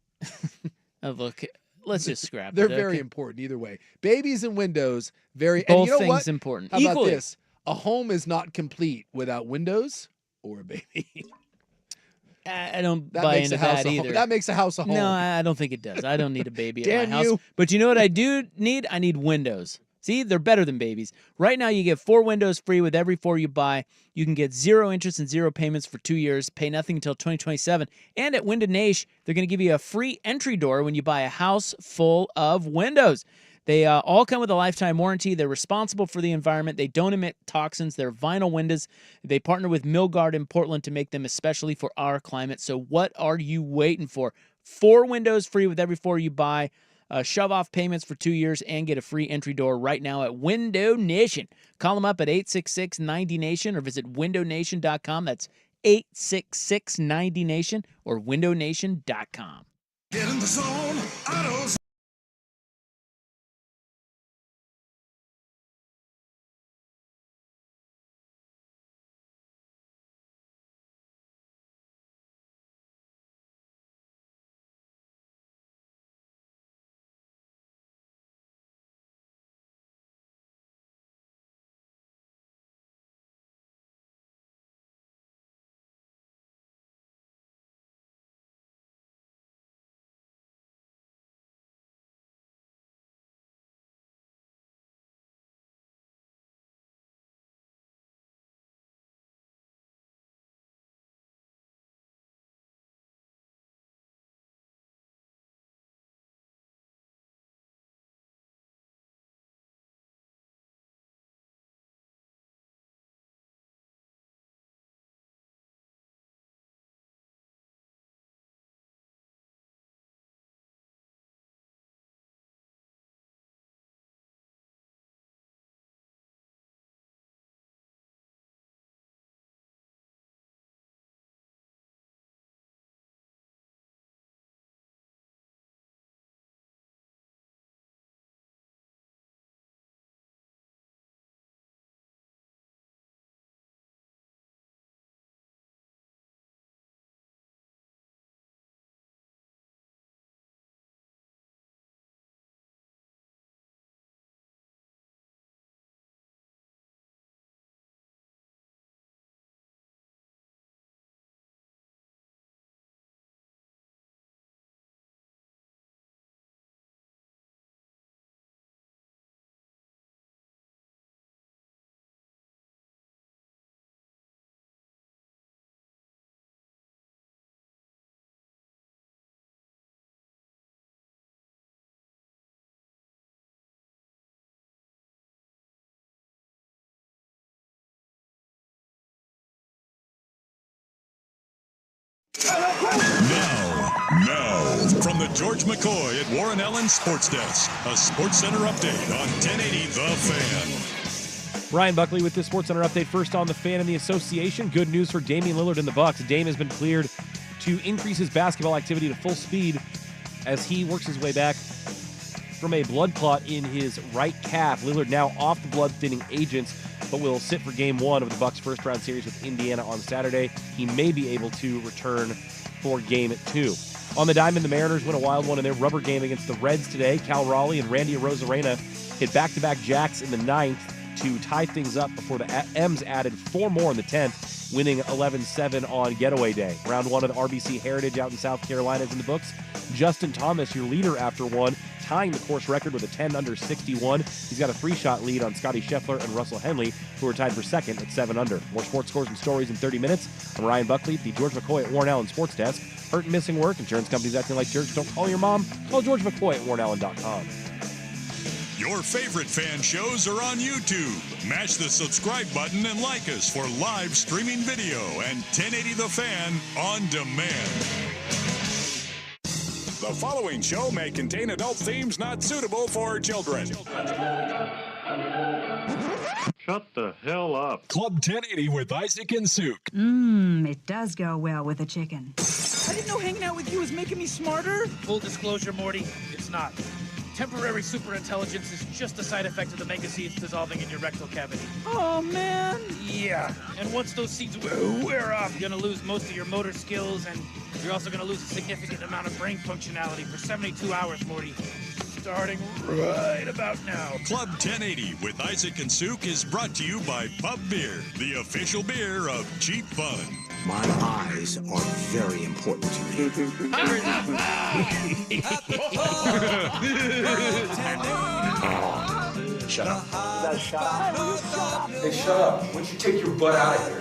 Oh, look, let's just scrap They're it. very okay? important either way. Babies and Windows, very. Both and you know things what? important. How about Equally. this? A home is not complete without Windows or a baby. I don't That buy makes into a house that a home. either. That makes a house a home. No, I don't think it does. I don't need a baby at Damn my house. you. But you know what I do need? I need windows. See, they're better than babies. Right now, you get 4 windows free with every 4 you buy. You can get 0 interest and 0 payments for 2 years, pay nothing until 2027. And at Window Nation, they're going to give you a free entry door when you buy a house full of windows. They all come with a lifetime warranty. They're responsible for the environment. They don't emit toxins. They're vinyl windows. They partner with Milgard in Portland to make them especially for our climate. So what are you waiting for? 4 windows free with every 4 you buy. Shove off payments for 2 years and get a free entry door right now at Window Nation. Call them up at 866-90-NATION or visit windownation.com. That's 866-90-NATION or windownation.com. Get in the zone, autos. Now, from the George McCoy at Warren Allen Sports Desk, a Sports Center update on 1080 The Fan. Ryan Buckley with this Sports Center update. First on The Fan and the association. Good news for Damian Lillard and the Bucks. Dame has been cleared to increase his basketball activity to full speed as he works his way back from a blood clot in his right calf. Lillard now off the blood-thinning agents, but will sit for Game 1 of the Bucks' first-round series with Indiana on Saturday. He may be able to return for Game 2. On the diamond, the Mariners win a wild one in their rubber game against the Reds today. Cal Raleigh and Randy Arozarena hit back-to-back jacks in the 9th to tie things up before the M's added 4 more in the 10th, winning 11-7 on getaway day. Round 1 of the RBC Heritage out in South Carolina is in the books. Justin Thomas, your leader after one, tying the course record with a 10 under 61. He's got a 3-shot lead on Scotty Scheffler and Russell Henley, who are tied for second at 7 under. More sports scores and stories in 30 minutes. I'm Ryan Buckley at the George McCoy at Warren Allen Sports Desk. Hurt and missing work, insurance companies acting like jerks. Don't call your mom. Call George McCoy at warrenallen.com. Your favorite fan shows are on YouTube. Mash the subscribe button and like us for live streaming video and 1080 The Fan on demand. The following show may contain adult themes not suitable for children. Shut the hell up. Club 1080 with Isaac and Suk. It does go well with a chicken. I didn't know hanging out with you was making me smarter. Full disclosure, Morty, it's not. Temporary superintelligence is just a side effect of the mega seeds dissolving in your rectal cavity. Oh, man. Yeah, and once those seeds wear off, you're gonna lose most of your motor skills, and you're also gonna lose a significant amount of brain functionality for 72 hours, Morty. Starting right about now. Club 1080 with Isaac and Suk is brought to you by Pub Beer, the official beer of Cheap Fun. My eyes are very important to me. Shut up. Is that a shut up? Hey, shut up. Why don't you take your butt out of here?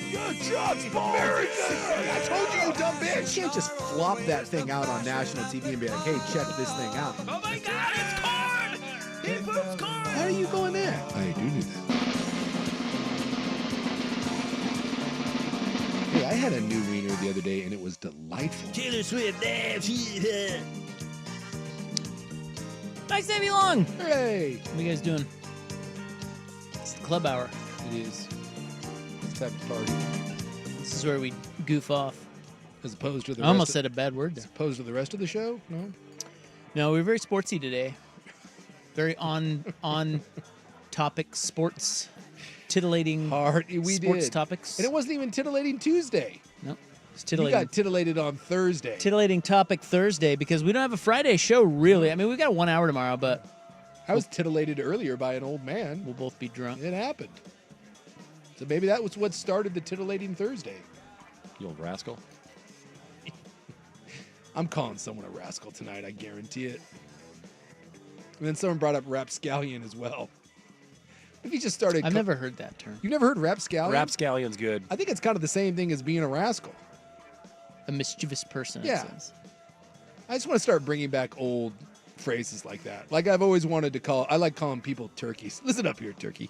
Good job, Very good. I told you, you dumb bitch. You can't just flop that thing out on national TV and be like, hey, check this thing out. Oh my God, it's corn! He poops corn! How do you go in there? I do do that. Hey, I had a new wiener the other day, and it was delightful. Taylor Swift, nice to have you along. Hooray! What are you guys doing? It's the club hour. It is. It's time to party. This is where we goof off. As opposed to the I almost said a bad word there. As opposed to the rest of the show? No? No, we were very sportsy today. Very on topic sports. Titillating sports topics. And it wasn't even titillating Tuesday. No. It's titillating. You got titillated on Thursday. Titillating topic Thursday because we don't have a Friday show, really. I mean, we've got 1 hour tomorrow, but... I was titillated earlier by an old man. We'll both be drunk. It happened. So maybe that was what started the titillating Thursday. You old rascal. I'm calling someone a rascal tonight, I guarantee it. And then someone brought up rapscallion as well. If you just started... I've never heard that term. You never heard rapscallion? Rapscallion's good. I think it's kind of the same thing as being a rascal. A mischievous person, Yeah. it says. I just want to start bringing back old phrases like that. Like I've always wanted to call... I like calling people turkeys. Listen up here, turkey.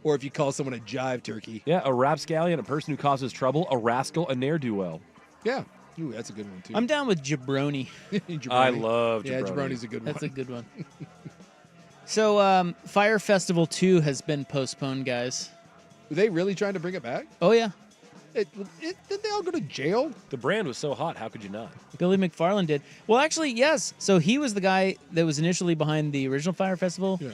Or if you call someone a jive turkey. Yeah, a rapscallion, a person who causes trouble, a rascal, a ne'er-do-well. Yeah. Ooh, that's a good one, too. I'm down with jabroni. Jabroni. I love jabroni. Yeah, jabroni's a good one. That's a good one. So, Fire Festival 2 has been postponed, guys. Were they really trying to bring it back? Oh, yeah. Did they all go to jail? The brand was so hot, how could you not? Billy McFarland did. Well, actually, yes. So he was the guy that was initially behind the original Fire Festival. Yeah.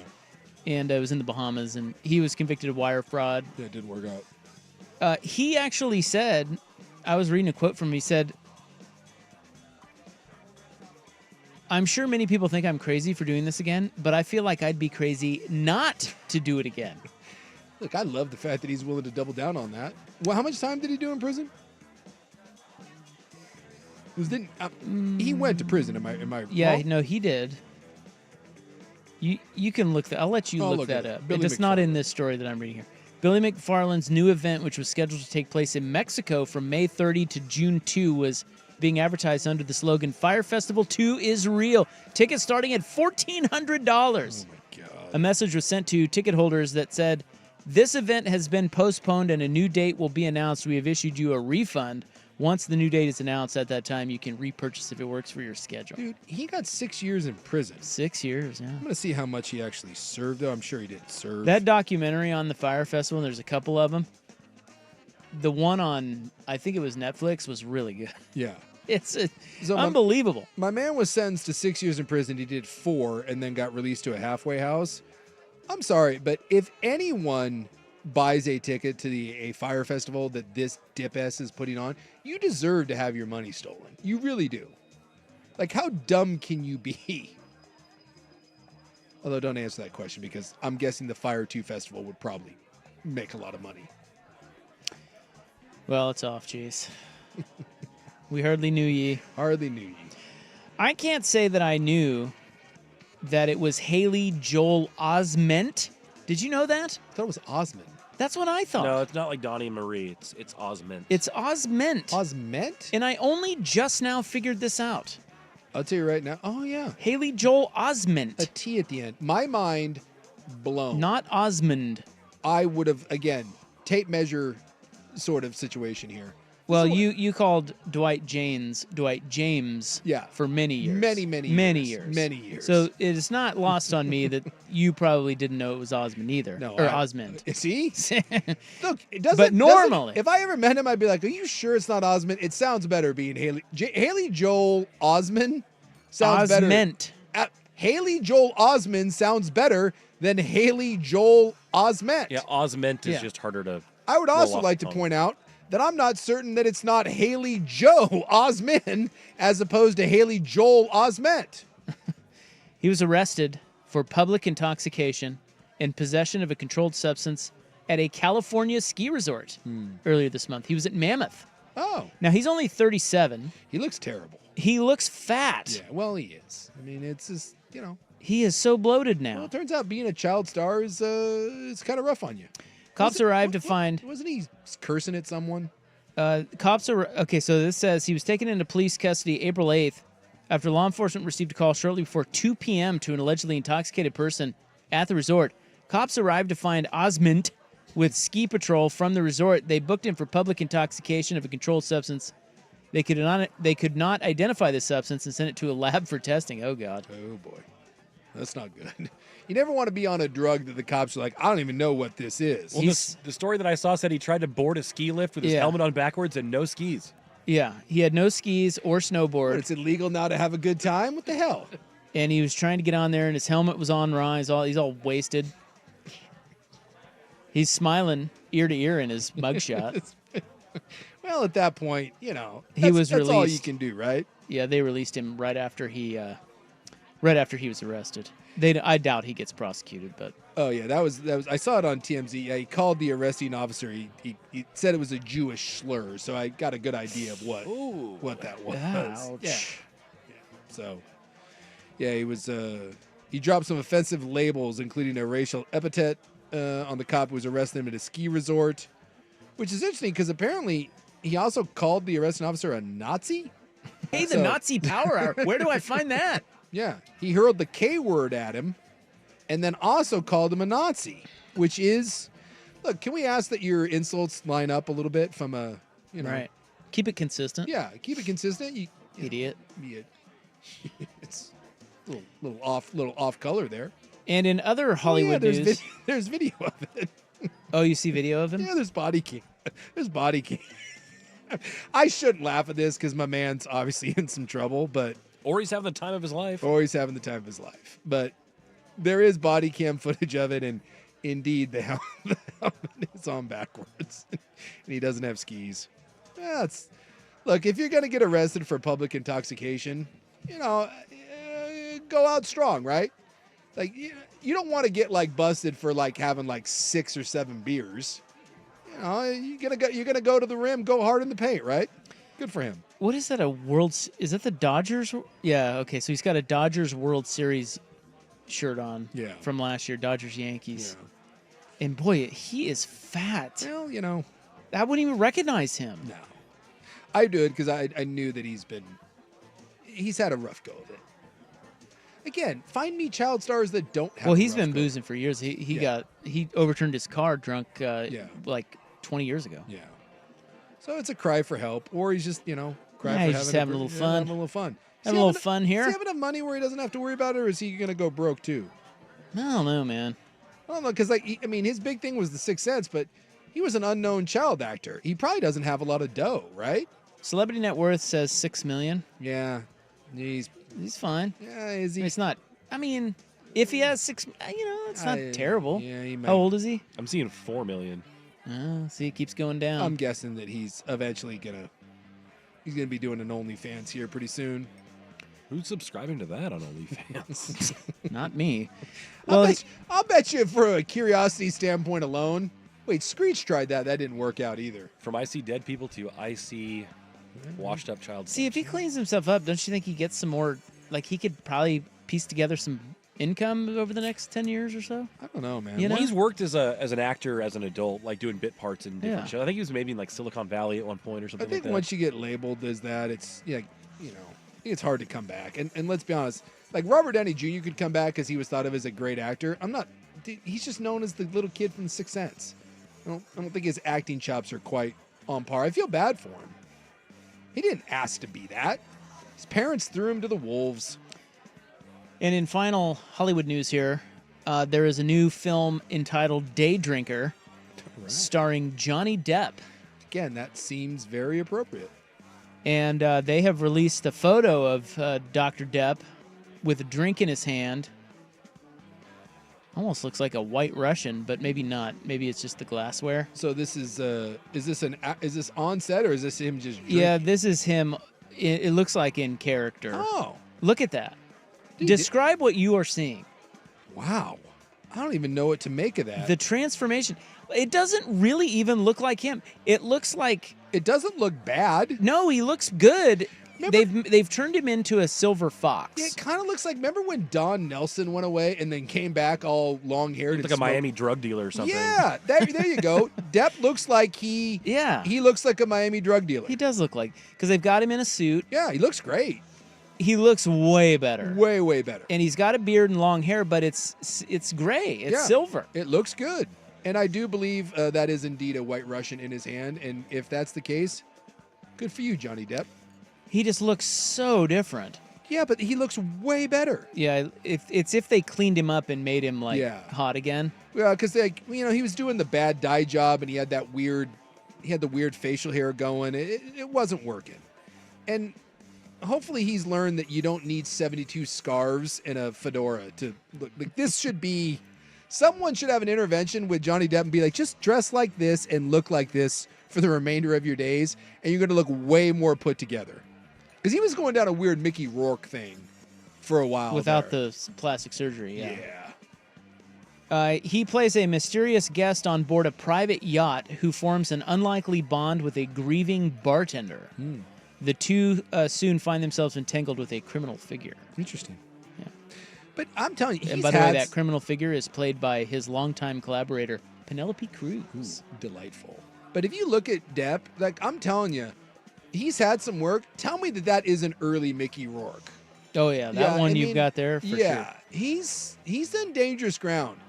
And it was in the Bahamas, and he was convicted of wire fraud. Yeah, it didn't work out. He actually said, I was reading a quote from him, he said, I'm sure many people think I'm crazy for doing this again, but I feel like I'd be crazy not to do it again. Look, I love the fact that he's willing to double down on that. Well, how much time did he do in prison? He went to prison. Am I Yeah, wrong? no, he did. You can look that. I'll let you look that up. It's not in this story that I'm reading here. Billy McFarland's new event, which was scheduled to take place in Mexico from May 30 to June 2, was being advertised under the slogan, Fire Festival 2 is real. Tickets starting at $1,400. Oh, my God. A message was sent to ticket holders that said, this event has been postponed and a new date will be announced. We have issued you a refund. Once the new date is announced, at that time, you can repurchase if it works for your schedule. Dude, he got 6 years in prison. 6 years, yeah. I'm going to see how much he actually served, though. I'm sure he didn't serve. That documentary on the Fire Festival, and there's a couple of them, the one on, I think it was Netflix, was really good. Yeah. It's unbelievable. My man was sentenced to 6 years in prison. He did 4 and then got released to a halfway house. I'm sorry, but if anyone buys a ticket to a fire festival that this dip-ass is putting on, you deserve to have your money stolen. You really do. Like, how dumb can you be? Although, don't answer that question because I'm guessing the Fire 2 festival would probably make a lot of money. Well, it's off, jeez. We hardly knew ye. Hardly knew ye. I can't say that I knew that it was Haley Joel Osment. Did you know that? I thought it was Osmond. That's what I thought. No, it's not like Donnie and Marie. It's Osment. It's Osment. Osment? And I only just now figured this out. I'll tell you right now. Oh, yeah. Haley Joel Osment. A T at the end. My mind blown. Not Osmond. I would have, again, tape measure sort of situation here. Well, you called Dwight James for many years. Many years. So it is not lost on me that you probably didn't know it was Osmond either. No. Osmond. See? Look, But normally. If I ever met him, I'd be like, are you sure it's not Osmond? It sounds better being Haley Joel Osment sounds Osment. better. Haley Joel Osment sounds better than Haley Joel Osment. Yeah, Osment is just harder to. I would also like to point out that I'm not certain that it's not Haley Joe Osment as opposed to Haley Joel Osment. He was arrested for public intoxication and possession of a controlled substance at a California ski resort earlier this month. He was at Mammoth. Oh. Now, he's only 37. He looks terrible. He looks fat. Yeah, well, he is. I mean, it's just, He is so bloated now. Well, it turns out being a child star is it's kind of rough on you. Cops arrived to find... Wasn't he cursing at someone? Okay, so this says he was taken into police custody April 8th after law enforcement received a call shortly before 2 p.m. to an allegedly intoxicated person at the resort. Cops arrived to find Osment with ski patrol from the resort. They booked him for public intoxication of a controlled substance. They could not identify the substance and sent it to a lab for testing. Oh, God. Oh, boy. That's not good. You never want to be on a drug that the cops are like, I don't even know what this is. Well, the story that I saw said he tried to board a ski lift with his helmet on backwards and no skis. Yeah, he had no skis or snowboard. It's illegal now to have a good time? What the hell? And he was trying to get on there, and his helmet was on wrong. He's all wasted. He's smiling ear to ear in his mugshot. Well, at that point, he that's was released. all you can do, right? Yeah, they released him right after he was arrested. I doubt he gets prosecuted, but oh yeah, that was. I saw it on TMZ. Yeah, he called the arresting officer. He said it was a Jewish slur, so I got a good idea of what that was. Ouch. Yeah. So, yeah, he was. He dropped some offensive labels, including a racial epithet on the cop who was arresting him at a ski resort, which is interesting because apparently he also called the arresting officer a Nazi. Hey, the Nazi power hour. Where do I find that? Yeah, he hurled the K word at him and then also called him a Nazi, which is, look, can we ask that your insults line up a little bit from a, Right. Keep it consistent. Yeah, keep it consistent. You Idiot. It's a little off color there. And in other Hollywood news. There's video of it. Oh, you see video of him? Yeah, there's body cam. I shouldn't laugh at this because my man's obviously in some trouble, but... Or he's having the time of his life. But there is body cam footage of it, and indeed the helmet is on backwards. And he doesn't have skis. Look, if you're going to get arrested for public intoxication, go out strong, right? Like, you don't want to get, busted for, having, 6 or 7 beers. You're gonna go to the rim, go hard in the paint, right? Good for him. What is that? Is that the Dodgers? Yeah. Okay. So he's got a Dodgers World Series shirt on. Yeah. From last year, Dodgers Yankees. Yeah. And boy, he is fat. Well, I wouldn't even recognize him. No. I do it because I knew that he's had a rough go of it. Again, find me child stars that don't have. Well, he's been boozing for years. He overturned his car drunk 20 years ago. Yeah. So it's a cry for help, or he's just he's just having a little fun. Having a little fun. Having a little fun here. Does he have enough money where he doesn't have to worry about it, or is he gonna go broke too? I don't know, man. I don't know, because his big thing was The Sixth Sense, but he was an unknown child actor. He probably doesn't have a lot of dough, right? Celebrity net worth says $6 million. Yeah, he's fine. Yeah, is he? It's not. I mean, if he has it's not terrible. Yeah, he might. How old is he? I'm seeing $4 million. See, it keeps going down. I'm guessing that he's eventually gonna be doing an OnlyFans here pretty soon. Who's subscribing to that on OnlyFans? Not me. Well, I'll bet you for a curiosity standpoint alone. Wait, Screech tried that. That didn't work out either. From I See Dead People to I See Washed up child. See, if he cleans himself up, don't you think he gets some more? Like he could probably piece together some income over the next 10 years or so. I don't know, man. You know? He's worked as an actor as an adult, like doing bit parts in different Yeah. shows. I think he was maybe in like Silicon Valley at one point or something. I think like that. once you get labeled as that, it's it's hard to come back. And let's be honest, like Robert Downey Jr. could come back because he was thought of as a great actor. He's just known as the little kid from The Sixth Sense. I don't think his acting chops are quite on par. I feel bad for him. He didn't ask to be that. His parents threw him to the wolves. And in final Hollywood news here, there is a new film entitled Day Drinker, starring Johnny Depp. Again, that seems very appropriate. And they have released a photo of Dr. Depp with a drink in his hand. Almost looks like a White Russian, but maybe not. Maybe it's just the glassware. So this is this on set or is this him just drinking? Yeah, this is him. It looks like in character. Oh. Look at that. Dude, Describe what you are seeing. Wow. I don't even know what to make of that. The transformation. It doesn't really even look like him. It looks like... It doesn't look bad. No, he looks good. They've turned him into a silver fox. It kind of looks like, remember when Don Nelson went away and then came back all long-haired? Like a Miami drug dealer or something. Yeah, there you go. Depp looks like he looks like a Miami drug dealer. He does look like, because they've got him in a suit. Yeah, he looks great. He looks way better. Way, way better. And he's got a beard and long hair, but it's gray. It's silver. It looks good. And I do believe that is indeed a White Russian in his hand. And if that's the case, good for you, Johnny Depp. He just looks so different. Yeah, but he looks way better. Yeah, it's if they cleaned him up and made him hot again. Yeah, because he was doing the bad dye job and he had the weird facial hair going. It wasn't working. And hopefully he's learned that you don't need 72 scarves and a fedora to look like this. Someone should have an intervention with Johnny Depp and be like, just dress like this and look like this for the remainder of your days, and you're going to look way more put together. Because he was going down a weird Mickey Rourke thing for a while. Without the plastic surgery, he plays a mysterious guest on board a private yacht who forms an unlikely bond with a grieving bartender. The two soon find themselves entangled with a criminal figure. Interesting. Yeah. But I'm telling you, and by the way, that criminal figure is played by his longtime collaborator, Penelope Cruz. Delightful. But if you look at Depp, like I'm telling you, he's had some work. Tell me that isn't early Mickey Rourke. Oh yeah, that one you've got there for sure. Yeah, he's in dangerous ground.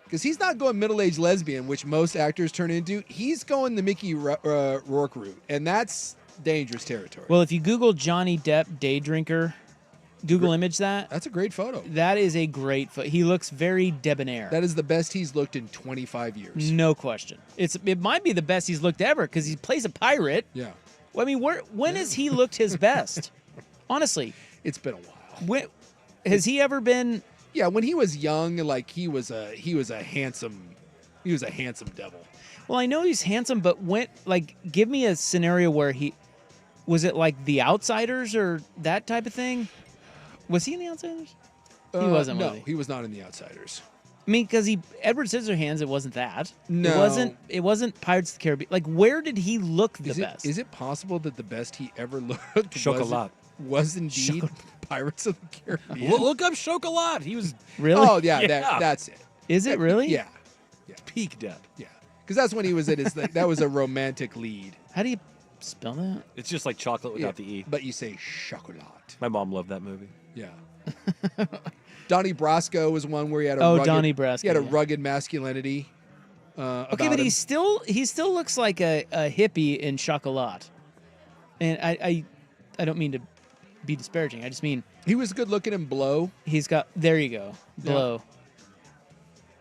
Because he's not going middle-aged lesbian, which most actors turn into. He's going the Mickey Rourke route, and that's dangerous territory. Well, if you Google Johnny Depp Day Drinker, Google image that. That's a great photo. That is a great photo. He looks very debonair. That is the best he's looked in 25 years. No question. It might be the best he's looked ever because he plays a pirate. Yeah. Well, I mean, when has he looked his best? Honestly. It's been a while. When, has he ever been... Yeah, when he was young, like he was a handsome devil. Well, I know he's handsome, but give me a scenario where was it like The Outsiders or that type of thing? Was he in The Outsiders? He wasn't. No, was he was not in The Outsiders. I mean, because Edward Scissorhands, it wasn't that. No, it wasn't Pirates of the Caribbean. Like, where did he look the best? Is it possible that the best he ever looked Chocolat was indeed Pirates of the Caribbean? Look up Chocolat. He was really. Oh yeah, that's it. Is it really? Yeah. Peak Depp. Yeah, because that's when he was at his. That was a romantic lead. How do you spell that? It's just like chocolate without the E. But you say chocolat. My mom loved that movie. Yeah. Donnie Brasco was one where he had a Donnie Brasco. He had a rugged masculinity. Okay, but he still looks like a hippie in Chocolat. And I don't mean to be disparaging. I just mean he was good looking in Blow. He's got there you go. Blow.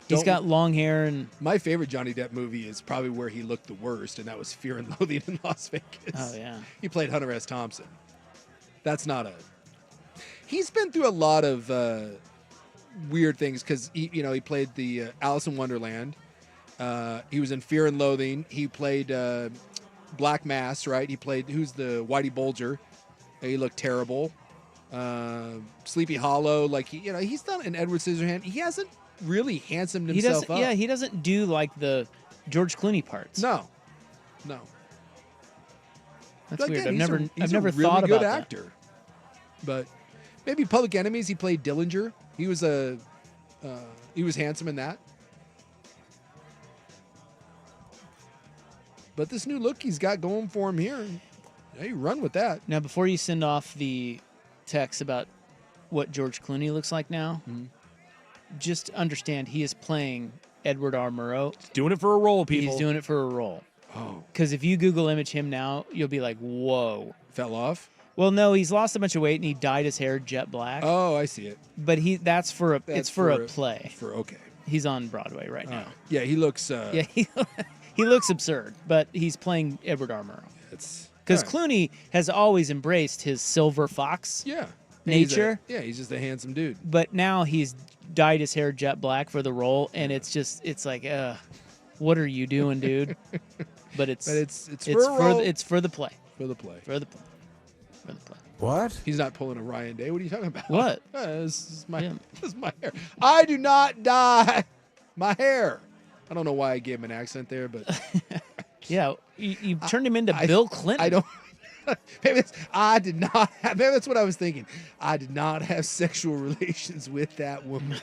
Yeah. He's got long hair and my favorite Johnny Depp movie is probably where he looked the worst, and that was Fear and Loathing in Las Vegas. Oh yeah. He played Hunter S. Thompson. That's not he's been through a lot of weird things because he played the Alice in Wonderland. He was in Fear and Loathing. He played Black Mass, right? He played who's the Whitey Bulger. He looked terrible. Sleepy Hollow, like he's done an Edward Scissorhands. He hasn't really handsomed himself up. Yeah, he doesn't do like the George Clooney parts. No. That's weird. Again, I've he's never a really thought good about actor. But maybe Public Enemies. He played Dillinger. He was handsome in that. But this new look he's got going for him here, yeah, you run with that. Now, before you send off the text about what George Clooney looks like now, just understand he is playing Edward R. Murrow. He's doing it for a role, people. He's doing it for a role. Oh. Because if you Google image him now, you'll be like, whoa. Fell off? Well, no, he's lost a bunch of weight and he dyed his hair jet black. Oh, I see it. But it's for a play. Okay. He's on Broadway right now. Yeah, he looks. Yeah, he looks absurd, but he's playing Edward R. Murrow. Because Clooney has always embraced his silver fox nature. He's just a handsome dude. But now he's dyed his hair jet black for the role, and it's like, what are you doing, dude? But it's for the play. For the play. What? He's not pulling a Ryan Day. What are you talking about? What? This is my hair. I do not dye my hair. I don't know why I gave him an accent there, but yeah, you turned him into Bill Clinton. I don't. Maybe that's what I was thinking. I did not have sexual relations with that woman.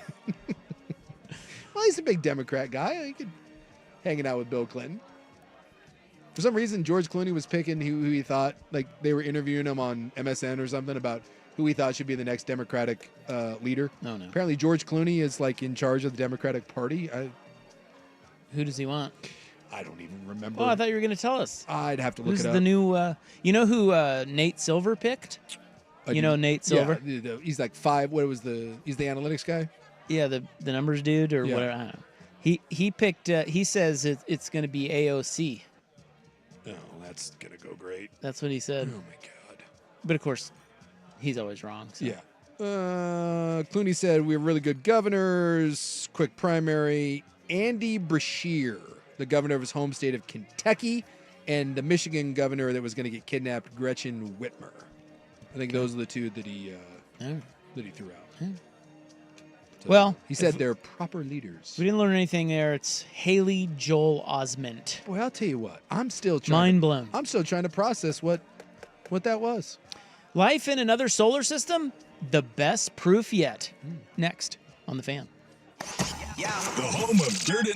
Well, he's a big Democrat guy. He could hanging out with Bill Clinton. For some reason, George Clooney was picking who he thought, like they were interviewing him on MSN or something about who he thought should be the next Democratic leader. Oh, no. Apparently, George Clooney is like in charge of the Democratic Party. Who does he want? I don't even remember. Oh, I thought you were going to tell us. I'd have to look Who's it up. the new? You know who Nate Silver picked? Nate Silver. Yeah, he's like 5. He's the analytics guy. Yeah, the numbers dude or whatever. I don't know. He picked. He says it's going to be AOC. Oh, that's gonna go great. That's what he said. Oh my god! But of course, he's always wrong. So. Yeah. Clooney said we have really good governors. Quick primary: Andy Beshear, the governor of his home state of Kentucky, and the Michigan governor that was going to get kidnapped, Gretchen Whitmer. I think those are the two that he threw out. So well, he said they're proper leaders. We didn't learn anything there. It's Haley Joel Osment. Boy, I'll tell you what. I'm still mind blown. I'm still trying to process what that was. Life in another solar system? The best proof yet. Next on The Fan. The home of dirt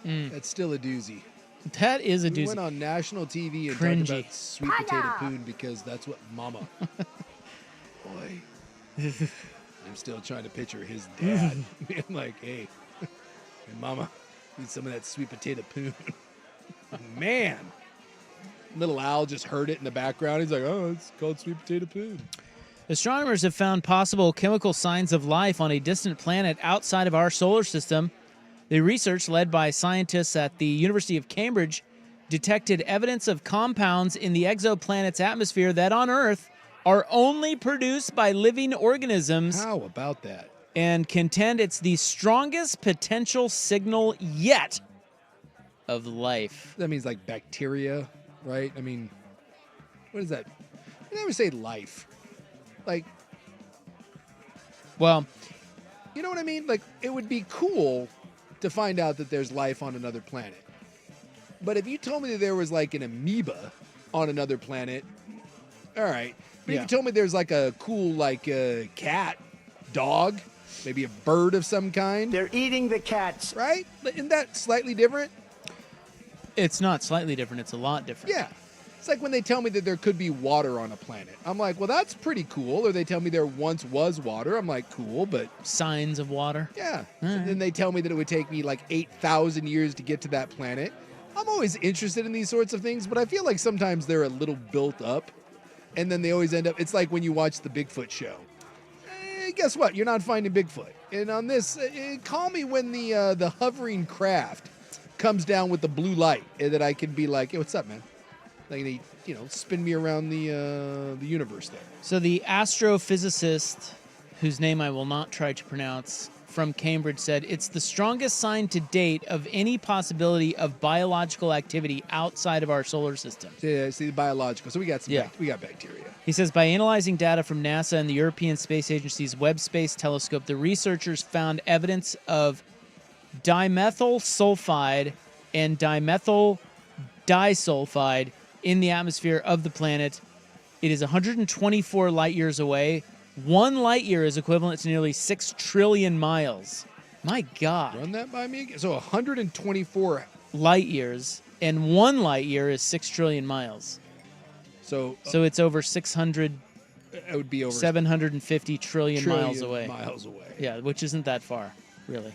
That's still a doozy. That is a doozy. We went on national TV and Cringy. talked about sweet potato poon because that's what mama. Boy. I'm still trying to picture his dad being like, hey, mama, need some of that sweet potato poon. Man. Little Al just heard it in the background. He's like, oh, it's called sweet potato poon. Astronomers have found possible chemical signs of life on a distant planet outside of our solar system. The research, led by scientists at the University of Cambridge, detected evidence of compounds in the exoplanet's atmosphere that on Earth are only produced by living organisms. How about that? And contend it's the strongest potential signal yet of life. That means like bacteria, right? I mean, what is that? I never say life. Like, well, you know what I mean? Like, it would be cool to find out that there's life on another planet. But if you told me that there was like an amoeba on another planet, all right. But if you told me there's like a cool like cat, dog, maybe a bird of some kind. They're eating the cats. Right? Isn't that slightly different? It's not slightly different. It's a lot different. Yeah. It's like when they tell me that there could be water on a planet. I'm like, well, that's pretty cool. Or they tell me there once was water. I'm like, cool, but... Signs of water. Yeah. And then they tell me that it would take me like 8,000 years to get to that planet. I'm always interested in these sorts of things, but I feel like sometimes they're a little built up. And then they always end up... It's like when you watch the Bigfoot show. Guess what? You're not finding Bigfoot. And on this, call me when the hovering craft comes down with the blue light, and that I can be like, hey, what's up, man? Like, they, spin me around the universe there. So the astrophysicist, whose name I will not try to pronounce, from Cambridge said, it's the strongest sign to date of any possibility of biological activity outside of our solar system. Yeah, see, biological. So we got we got bacteria. He says, by analyzing data from NASA and the European Space Agency's Webb Space Telescope, the researchers found evidence of dimethyl sulfide and dimethyl disulfide in the atmosphere of the planet. It is 124 light years away. 1 light year is equivalent to nearly 6 trillion miles. My God. Run that by me again. So 124 light years, and 1 light year is 6 trillion miles. So it's over 600. It would be over 750 trillion miles away. Yeah, which isn't that far, really.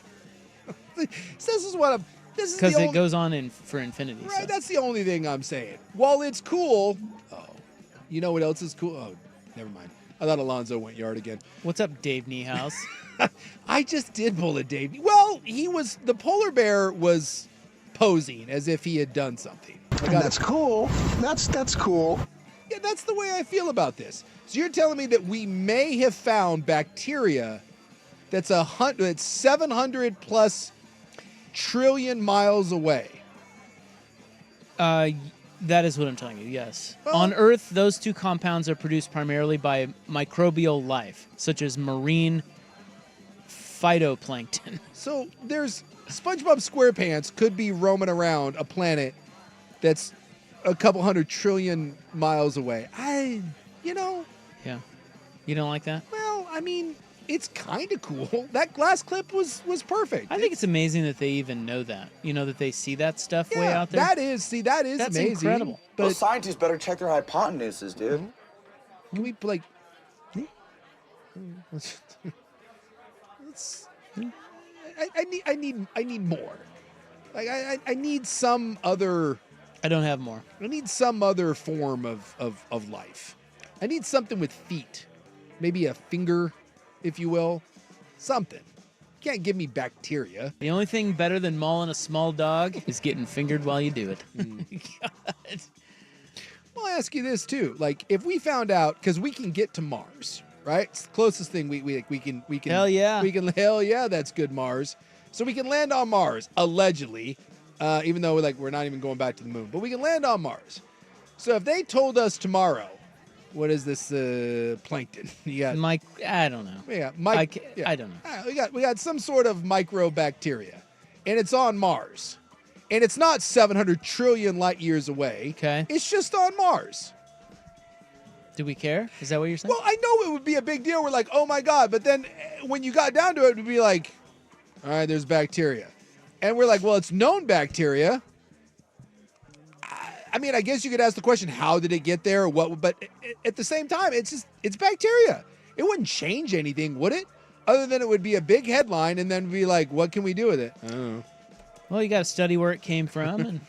So this is what I'm. This is because it goes on for infinity. Right, so. That's the only thing I'm saying. While it's cool, you know what else is cool? Oh, never mind. I thought Alonzo went yard again. What's up, Dave Niehaus? I just did pull a Dave. Well, the polar bear was posing as if he had done something. That's cool. That's cool. Yeah, that's the way I feel about this. So you're telling me that we may have found bacteria that's 700 plus trillion miles away. That is what I'm telling you, yes. Well, on Earth, those two compounds are produced primarily by microbial life, such as marine phytoplankton. So there's SpongeBob SquarePants could be roaming around a planet that's a couple 100 trillion miles away. Yeah. You don't like that? Well, I mean, it's kind of cool. That glass clip was perfect. I think it's amazing that they even know that. That they see that stuff way out there. That is That's amazing. Incredible. But those scientists better check their hypotenuses, dude. Can we like? I need more. Like I need some other. I don't have more. I need some other form of life. I need something with feet, maybe a finger, if you will, something. You can't give me bacteria. The only thing better than mauling a small dog is getting fingered while you do it. God. Well, I ask you this too. Like, if we found out, because we can get to Mars, right? It's the closest thing we can. Hell yeah. Hell yeah, that's good Mars. So we can land on Mars, allegedly, even though we're not even going back to the moon. But we can land on Mars. So if they told us tomorrow, what is this plankton? You got I don't know. Yeah, I don't know. We got some sort of microbacteria, and it's on Mars, and it's not 700 trillion light years away. Okay, it's just on Mars. Do we care? Is that what you're saying? Well, I know it would be a big deal. We're like, oh my God, but then when you got down to it, it would be like, all right, there's bacteria. And we're like, well, it's known bacteria. I mean, I guess you could ask the question, how did it get there? But at the same time, it's bacteria. It wouldn't change anything, would it? Other than it would be a big headline and then be like, what can we do with it? I don't know. Well, you got to study where it came from and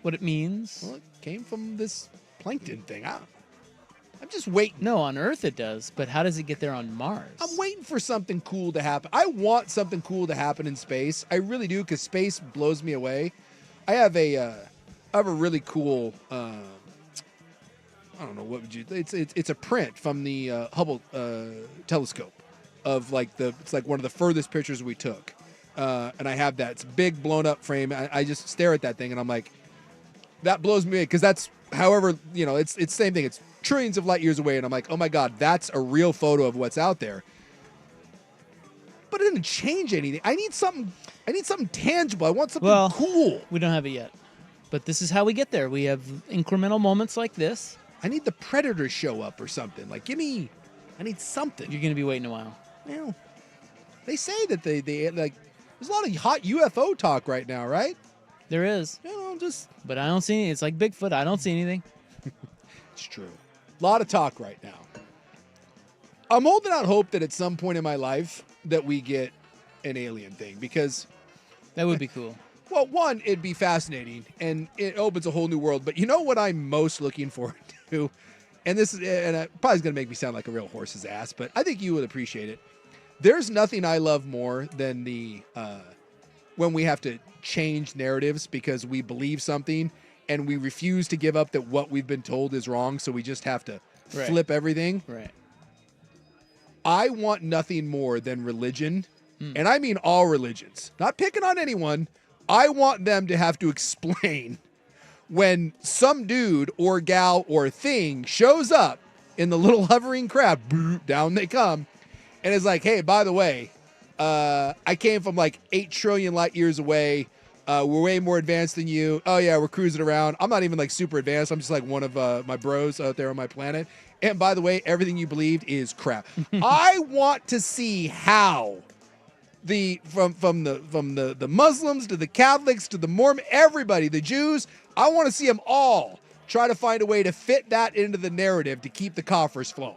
what it means. Well, it came from this plankton thing. I'm just waiting. No, on Earth it does, but how does it get there on Mars? I'm waiting for something cool to happen. I want something cool to happen in space. I really do, because space blows me away. I have a really cool. I don't know, what would you? It's a print from the Hubble telescope of it's like one of the furthest pictures we took, and I have that. It's a big blown up frame. I just stare at that thing and I'm like, that blows me away, because that's, however, it's the same thing. It's trillions of light years away, and I'm like, oh my God, that's a real photo of what's out there. But it didn't change anything. I need something tangible. I want something cool. We don't have it yet, but this is how we get there. We have incremental moments like this. I need the Predator to show up or something. Like, I need something. You're going to be waiting a while. Well, they say that they like, there's a lot of hot UFO talk right now, right? There is. But I don't see anything. It's like Bigfoot. I don't see anything. It's true. A lot of talk right now. I'm holding out hope that at some point in my life that we get an alien thing, because that would be cool. Well, one, it'd be fascinating and it opens a whole new world. But you know what I'm most looking forward to? And this is, probably going to make me sound like a real horse's ass, but I think you would appreciate it. There's nothing I love more than when we have to change narratives because we believe something and we refuse to give up that what we've been told is wrong, so we just have to flip everything. Right. I want nothing more than religion, and I mean all religions. Not picking on anyone. I want them to have to explain when some dude or gal or thing shows up in the little hovering craft, down they come, and is like, hey, by the way, I came from like 8 trillion light years away. We're way more advanced than you. Oh, yeah, we're cruising around. I'm not even like super advanced. I'm just like one of my bros out there on my planet. And by the way, everything you believed is crap. I want to see how from the Muslims to the Catholics to the Mormon, everybody, the Jews, I want to see them all try to find a way to fit that into the narrative to keep the coffers flowing.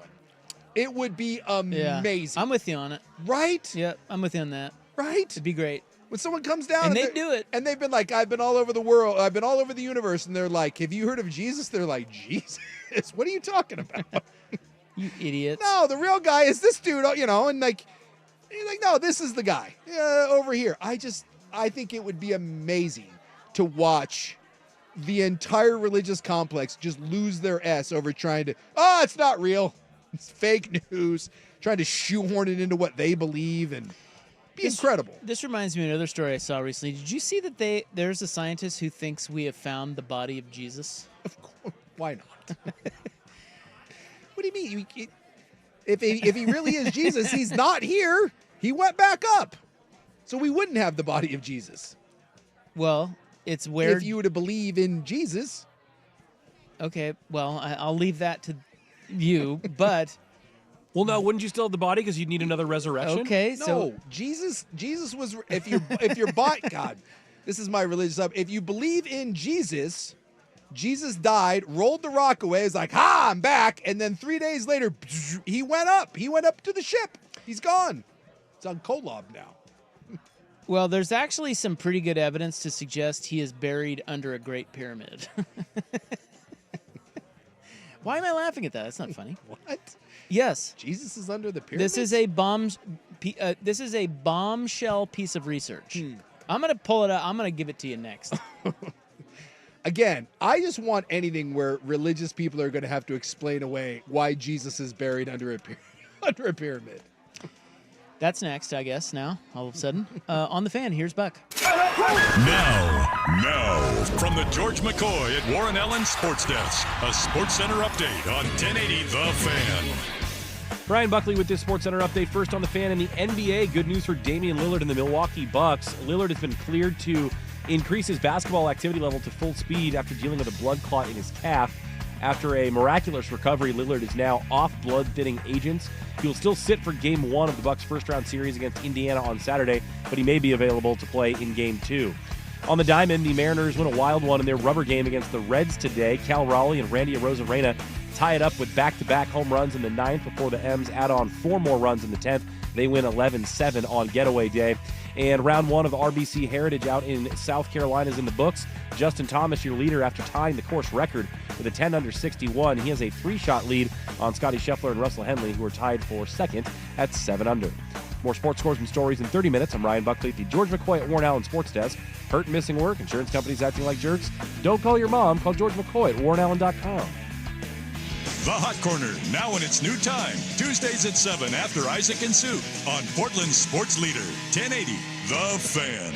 It would be amazing. Yeah, I'm with you on it. Right? Yeah, I'm with you on that. Right? It'd be great. When someone comes down and they do it, and they've been like, I've been all over the world, I've been all over the universe, and they're like, have you heard of Jesus? They're like, Jesus? What are you talking about? You idiots. No, the real guy is this dude, and like, you're like, no, this is the guy over here. I think it would be amazing to watch the entire religious complex just lose their S over trying to, it's not real. It's fake news, trying to shoehorn it into what they believe, and be incredible. This reminds me of another story I saw recently. Did you see that there's a scientist who thinks we have found the body of Jesus? Of course. Why not? What do you mean? If he really is Jesus, he's not here. He went back up. So we wouldn't have the body of Jesus. Well, it's where... If you were to believe in Jesus. Okay, well, I'll leave that to you, but... Well, no, wouldn't you still have the body because you'd need another resurrection? Okay, no, Jesus was, if you're God, this is my religious stuff. If you believe in Jesus died, rolled the rock away, is like, I'm back, and then 3 days later, he went up to the ship. He's gone. It's on Kolob now. Well, there's actually some pretty good evidence to suggest he is buried under a Great Pyramid. Why am I laughing at that? That's not funny. What? Yes. Jesus is under the pyramid? This is a bombshell piece of research. I'm going to pull it out. I'm going to give it to you next. Again, I just want anything where religious people are going to have to explain away why Jesus is buried under a pyramid. That's next, I guess, now, all of a sudden. On the Fan, here's Buck. Now, from the George McCoy at Warren Allen Sports Desk, a Sports Center update on 1080 The Fan. Brian Buckley with this Sports Center update. First on the Fan in the NBA. Good news for Damian Lillard and the Milwaukee Bucks. Lillard has been cleared to increase his basketball activity level to full speed after dealing with a blood clot in his calf. After a miraculous recovery, Lillard is now off blood-thinning agents. He will still sit for Game 1 of the Bucks' first-round series against Indiana on Saturday, but he may be available to play in Game 2. On the diamond, the Mariners win a wild one in their rubber game against the Reds today. Cal Raleigh and Randy Arozarena tie it up with back-to-back home runs in the 9th before the M's add on 4 more runs in the 10th. They win 11-7 on getaway day. And round 1 of the RBC Heritage out in South Carolina is in the books. Justin Thomas, your leader after tying the course record with a 10 under 61. He has a 3-shot lead on Scotty Scheffler and Russell Henley, who are tied for second at 7 under. More sports scores and stories in 30 minutes. I'm Ryan Buckley at the George McCoy at Warren Allen Sports Desk. Hurt and missing work, insurance companies acting like jerks? Don't call your mom. Call George McCoy at warrenallen.com. The Hot Corner, now in its new time. Tuesdays at 7 after Isaac and Sue on Portland's sports leader, 1080 The Fan.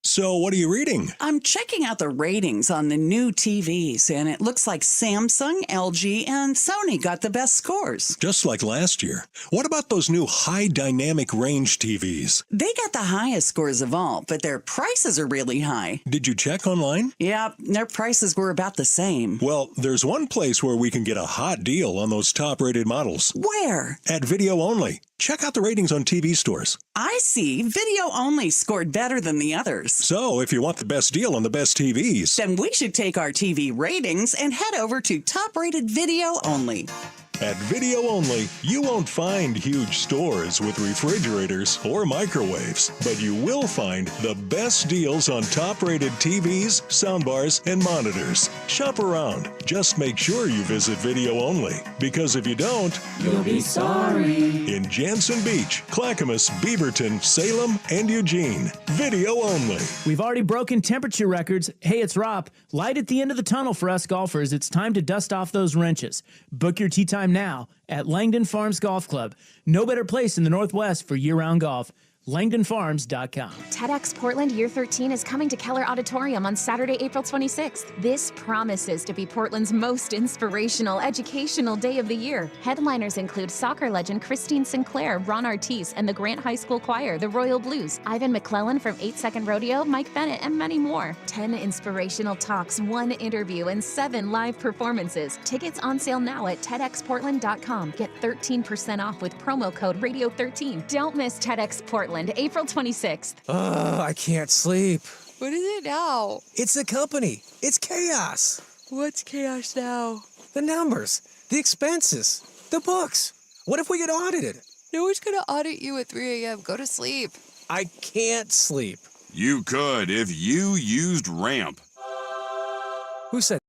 So, what are you reading? I'm checking out the ratings on the new TVs, and it looks like Samsung, LG, and Sony got the best scores. Just like last year. What about those new high dynamic range TVs? They got the highest scores of all, but their prices are really high. Did you check online? Yeah, their prices were about the same. Well, there's one place where we can get a hot deal on those top-rated models. Where? At Video Only. Check out the ratings on TV stores. I see. Video Only scored better than the others. So, if you want the best deal on the best TVs, then we should take our TV ratings and head over to top-rated Video Only. At Video Only, you won't find huge stores with refrigerators or microwaves, but you will find the best deals on top-rated TVs, soundbars, and monitors. Shop around. Just make sure you visit Video Only, because if you don't, you'll be sorry. In Jansen Beach, Clackamas, Beaverton, Salem, and Eugene. Video Only. We've already broken temperature records. Hey, it's Rob. Light at the end of the tunnel for us golfers. It's time to dust off those wrenches. Book your tee time now at Langdon Farms Golf Club. No better place in the Northwest for year-round golf. LangdonFarms.com. TEDx Portland Year 13 is coming to Keller Auditorium on Saturday, April 26th. This promises to be Portland's most inspirational, educational day of the year. Headliners include soccer legend Christine Sinclair, Ron Artis, and the Grant High School Choir, the Royal Blues, Ivan McClellan from 8 Second Rodeo, Mike Bennett, and many more. 10 inspirational talks, 1 interview, and 7 live performances. Tickets on sale now at TEDxPortland.com. Get 13% off with promo code Radio13. Don't miss TEDx Portland, April 26th. Oh, I can't sleep. What is it now? It's the company. It's chaos. What's chaos now? The numbers, the expenses, the books. What if we get audited? No one's gonna audit you at 3 a.m. Go to sleep. I can't sleep. You could if you used Ramp. Who said?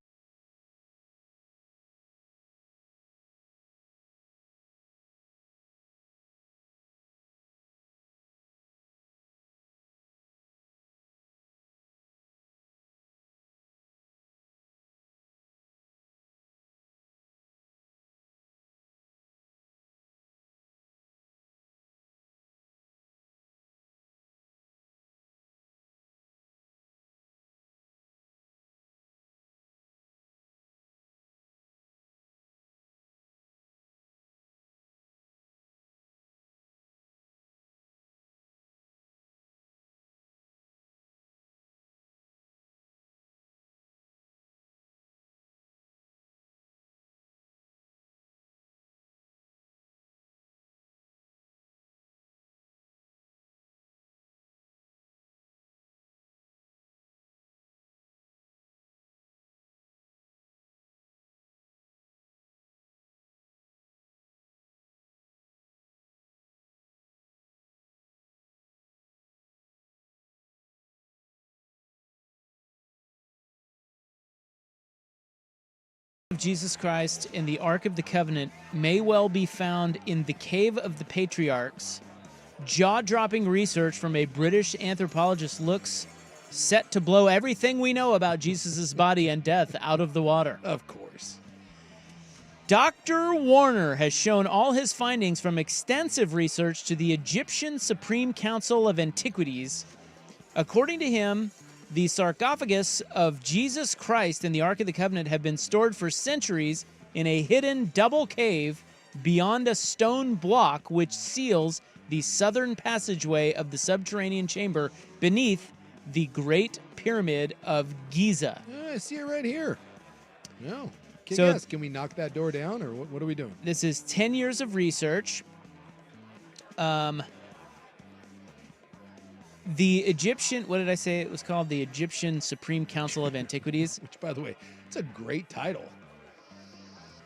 Of Jesus Christ in the Ark of the Covenant may well be found in the Cave of the Patriarchs. Jaw-dropping research from a British anthropologist looks set to blow everything we know about Jesus' body and death out of the water. Of course. Dr. Warner has shown all his findings from extensive research to the Egyptian Supreme Council of Antiquities. According to him, the sarcophagus of Jesus Christ and the Ark of the Covenant have been stored for centuries in a hidden double cave beyond a stone block which seals the southern passageway of the subterranean chamber beneath the Great Pyramid of Giza. I see it right here. No. Kick So- ass. Can we knock that door down, or what are we doing? This is 10 years of research. The Egyptian, what did I say it was called? The Egyptian Supreme Council of Antiquities. Which, by the way, it's a great title.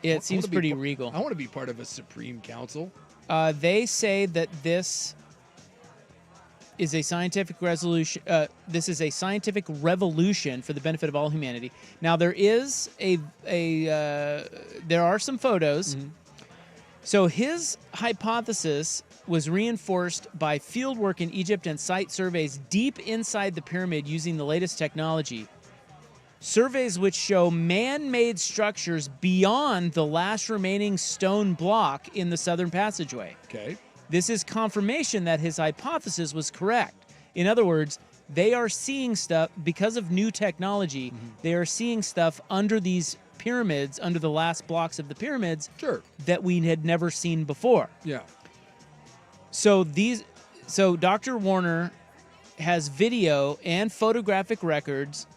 It seems pretty regal. I want to be part of a Supreme Council. They say that this is a scientific resolution. This is a scientific revolution for the benefit of all humanity. Now there is there are some photos. So his hypothesis was reinforced by fieldwork in Egypt and site surveys deep inside the pyramid using the latest technology. Surveys which show man-made structures beyond the last remaining stone block in the southern passageway. Okay. This is confirmation that his hypothesis was correct. In other words, they are seeing stuff because of new technology. They are seeing stuff under these pyramids, under the last blocks of the pyramids, that we had never seen before. Yeah. So Dr. Warner has video and photographic records,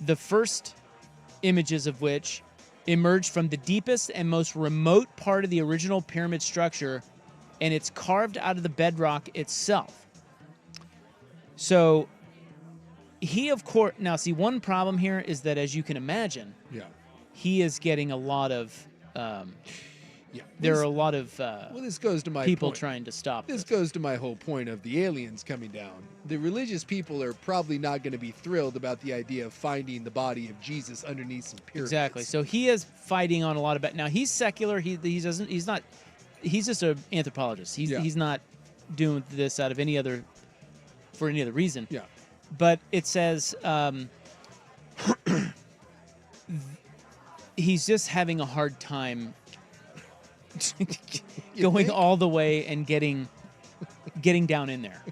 the first images of which emerged from the deepest and most remote part of the original pyramid structure, and it's carved out of the bedrock itself. So he, of course, now see, one problem here is that, as you can imagine, he is getting a lot of, there are a lot of this goes to my people point. trying to stop This goes to my whole point of the aliens coming down. The religious people are probably not going to be thrilled about the idea of finding the body of Jesus underneath some pyramids. Exactly. So he is fighting on a lot of now he's secular. He's just an anthropologist. He's not doing this out of for any other reason. Yeah. But it says he's just having a hard time going all the way and getting down in there,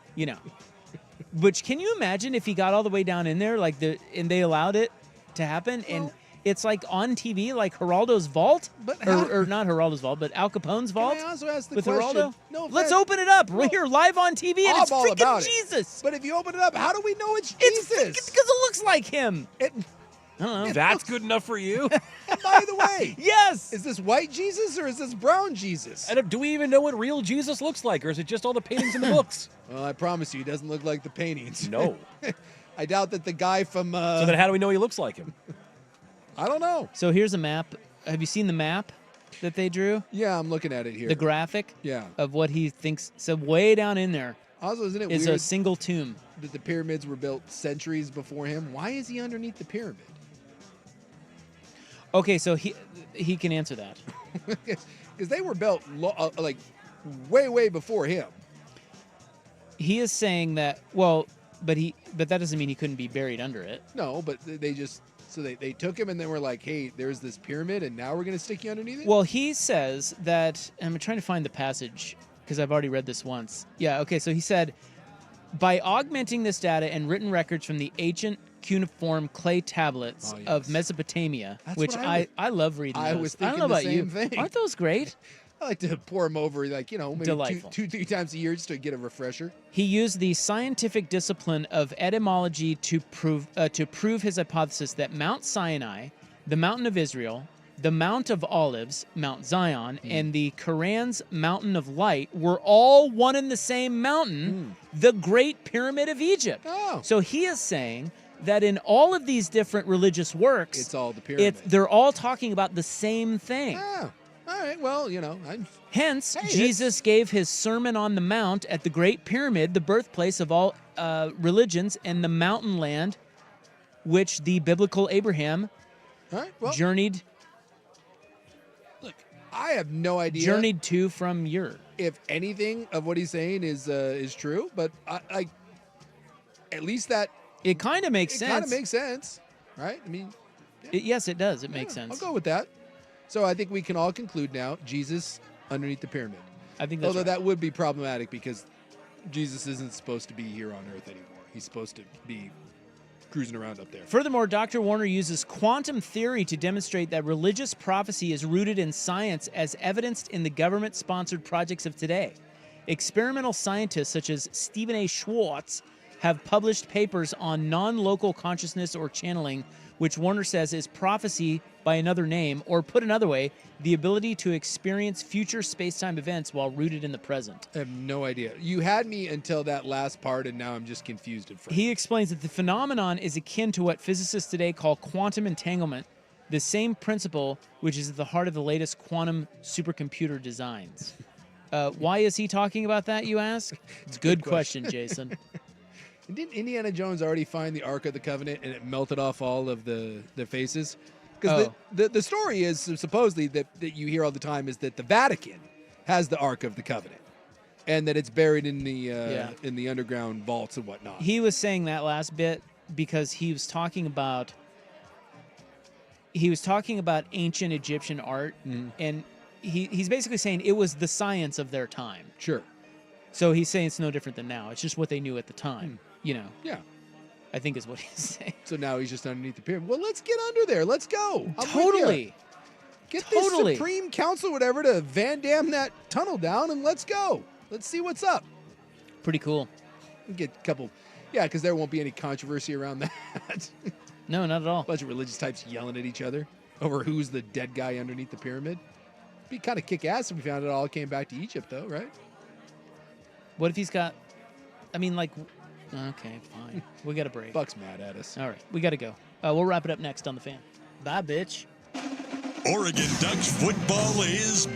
Which, can you imagine if he got all the way down in there, and they allowed it to happen, and it's like on TV, like Geraldo's vault, or not Geraldo's vault, but Al Capone's vault. Can I also ask the with question? Geraldo? No, Let's open it up. We're here live on TV, and it's I'm all freaking about it. Jesus. But if you open it up, how do we know it's Jesus? It's because it looks like him. I don't know. That's good enough for you? And by the way, yes, is this white Jesus or is this brown Jesus? And do we even know what real Jesus looks like, or is it just all the paintings in the books? Well, I promise you, he doesn't look like the paintings. No. I doubt that the guy from... So then how do we know he looks like him? I don't know. So here's a map. Have you seen the map that they drew? Yeah, I'm looking at it here. The graphic? Yeah. Of what he thinks. So way down in there also, isn't it is weird a single tomb. That the pyramids were built centuries before him? Why is he underneath the pyramid? Okay, so he can answer that. Because they were built like way before him. He is saying that, well, but that doesn't mean he couldn't be buried under it. No, but they just... So they took him and they were like, hey, there's this pyramid and now we're going to stick you underneath it? Well, he says that, I'm trying to find the passage because I've already read this once. Yeah, okay, so he said, by augmenting this data and written records from the ancient cuneiform clay tablets of Mesopotamia, which I love reading those. I was thinking don't know the about same you. thing. Aren't those great? I like to pour them over, like, maybe Delightful. two, 3 times a year just to get a refresher. He used the scientific discipline of etymology to prove his hypothesis that Mount Sinai, the Mountain of Israel, the Mount of Olives, Mount Zion, and the Quran's Mountain of Light were all one and the same mountain, the Great Pyramid of Egypt. Oh. So he is saying that in all of these different religious works, It's all the pyramid. they're all talking about the same thing. Oh, all right. Well, Hence, Jesus gave his Sermon on the Mount at the Great Pyramid, the birthplace of all religions, and the mountain land which the biblical Abraham journeyed. Look, I have no idea. Journeyed to from Ur. If anything of what he's saying is true, but I at least that it kind of makes sense. It kind of makes sense, right? I mean, yes, it does. It makes sense. I'll go with that. So I think we can all conclude now: Jesus underneath the pyramid. I think that's although right. that would be problematic because Jesus isn't supposed to be here on Earth anymore. He's supposed to be cruising around up there. Furthermore, Dr. Warner uses quantum theory to demonstrate that religious prophecy is rooted in science as evidenced in the government-sponsored projects of today. Experimental scientists such as Stephen A. Schwartz have published papers on non-local consciousness or channeling, which Warner says is prophecy by another name, or put another way, the ability to experience future space-time events while rooted in the present. I have no idea. You had me until that last part, and now I'm just confused and He explains that the phenomenon is akin to what physicists today call quantum entanglement, the same principle which is at the heart of the latest quantum supercomputer designs. Why is he talking about that, you ask? It's a good question, Jason. Didn't Indiana Jones already find the Ark of the Covenant and it melted off all of the faces? Because the story is supposedly that you hear all the time is that the Vatican has the Ark of the Covenant, and that it's buried in the underground vaults and whatnot. He was saying that last bit because he was talking about ancient Egyptian art, and he's basically saying it was the science of their time. Sure. So he's saying it's no different than now. It's just what they knew at the time. You know. Yeah. I think is what he's saying. So now he's just underneath the pyramid. Well, let's get under there. Let's go. I'm Totally. Get this Supreme Council, whatever, to Van Dam that tunnel down, and let's go. Let's see what's up. Pretty cool. Get a couple. Yeah, because there won't be any controversy around that. No, not at all. Bunch of religious types yelling at each other over who's the dead guy underneath the pyramid. Be kind of kick-ass if we found it all came back to Egypt, though, right? What if he's got... I mean, like... Okay, fine. We got a break. Buck's mad at us. All right, we got to go. We'll wrap it up next on The Fan. Bye, bitch. Oregon Ducks football is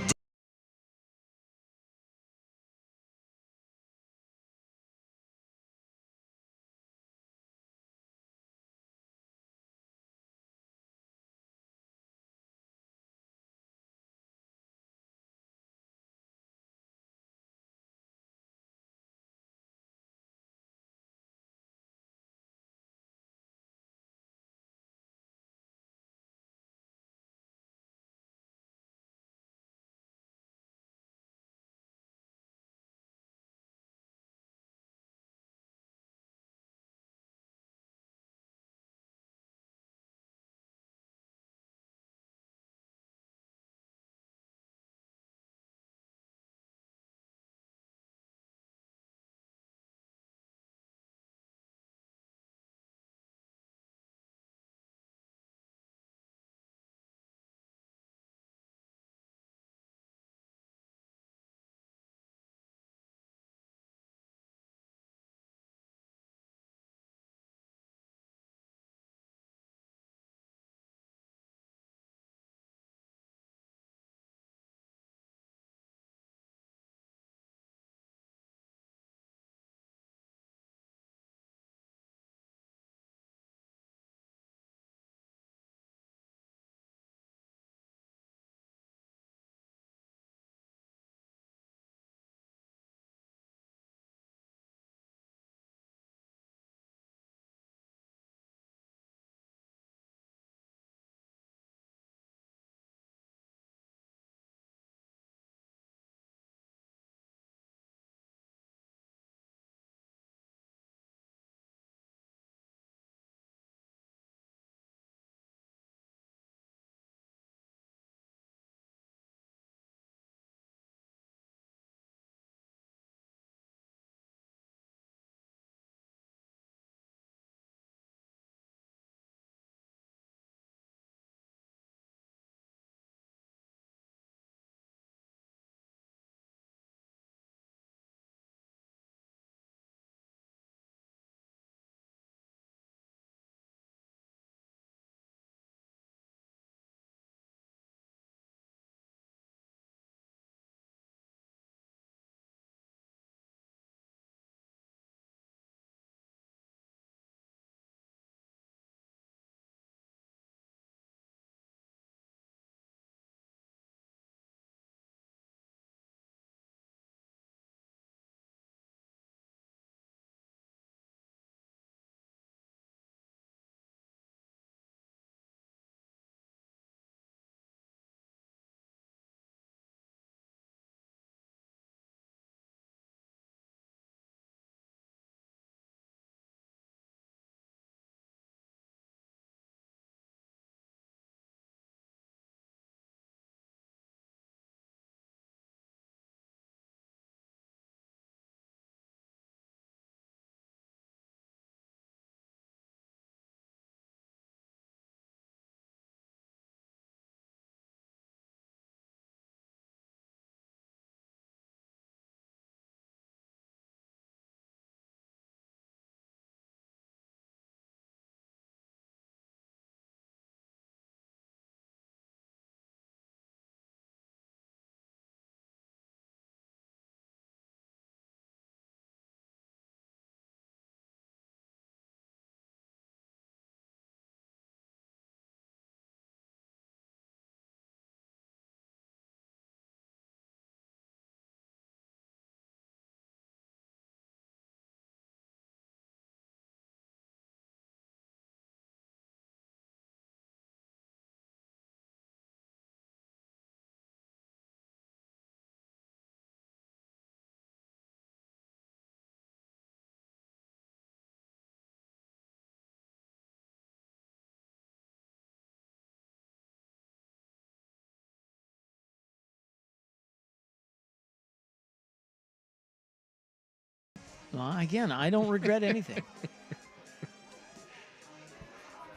Well, again, I don't regret anything.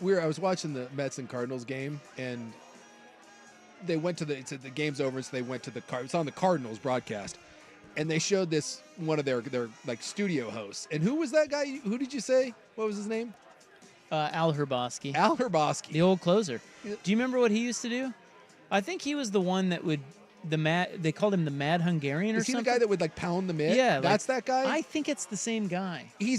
I was watching the Mets and Cardinals game, and they went to the game's over, so they went to it's on the Cardinals broadcast, and they showed this one of their like studio hosts. And who was that guy? Who did you say? What was his name? Al Herbosky. Al Herbosky, the old closer. Do you remember what he used to do? I think he was the one that would they called him the Mad Hungarian or something. Is he the guy that would like pound the mitt? Yeah, that's that guy. I think it's the same guy. He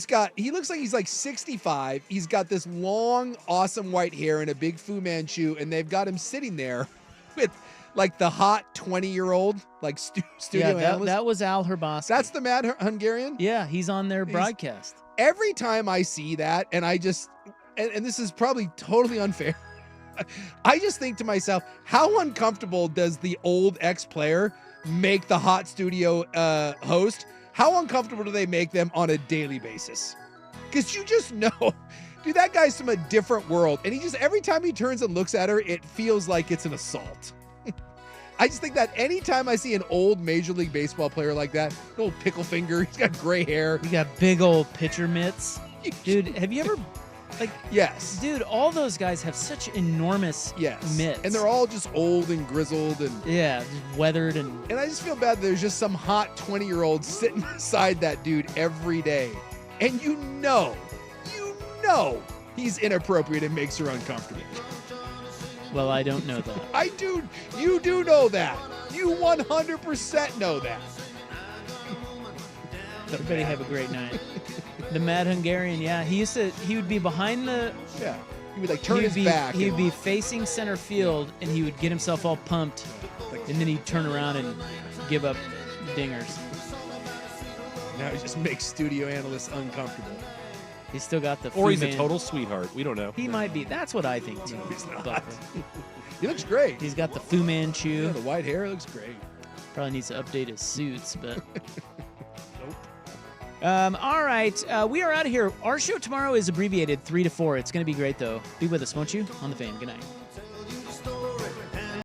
looks like he's like 65. He's got this long, awesome white hair and a big Fu Manchu, and they've got him sitting there with like the hot 20-year-old like studio analyst. That was Al Herbosky. That's the Mad Hungarian? Yeah, he's on their broadcast. Every time I see that, and I just, and this is probably totally unfair, I just think to myself, how uncomfortable does the old ex-player make the hot studio host? How uncomfortable do they make them on a daily basis? Because you just know, dude, that guy's from a different world. And he just, every time he turns and looks at her, it feels like it's an assault. I just think that anytime I see an old Major League Baseball player like that, an old pickle finger, he's got gray hair. He got big old pitcher mitts. Dude, have you ever... Like, yes, dude, all those guys have such enormous mitts. And they're all just old and grizzled and just weathered. And I just feel bad that there's just some hot 20-year-old sitting beside that dude every day. And you know he's inappropriate and makes her uncomfortable. Well, I don't know that. I do. You do know that. You 100% know that. Everybody have a great night. The Mad Hungarian, yeah. He would be behind the... Yeah. He would like turn his back. He would be facing center field, and he would get himself all pumped, and then he'd turn around and give up dingers. Now he just makes studio analysts uncomfortable. He's still got the... Or he's a total sweetheart. We don't know. He might be. That's what I think, too. No, he's not. He looks great. He's got the Fu Manchu. Yeah, the white hair looks great. Probably needs to update his suits, but... All right, we are out of here. Our show tomorrow is abbreviated 3 to 4. It's going to be great, though. Be with us, won't you? On the Fan. Good night.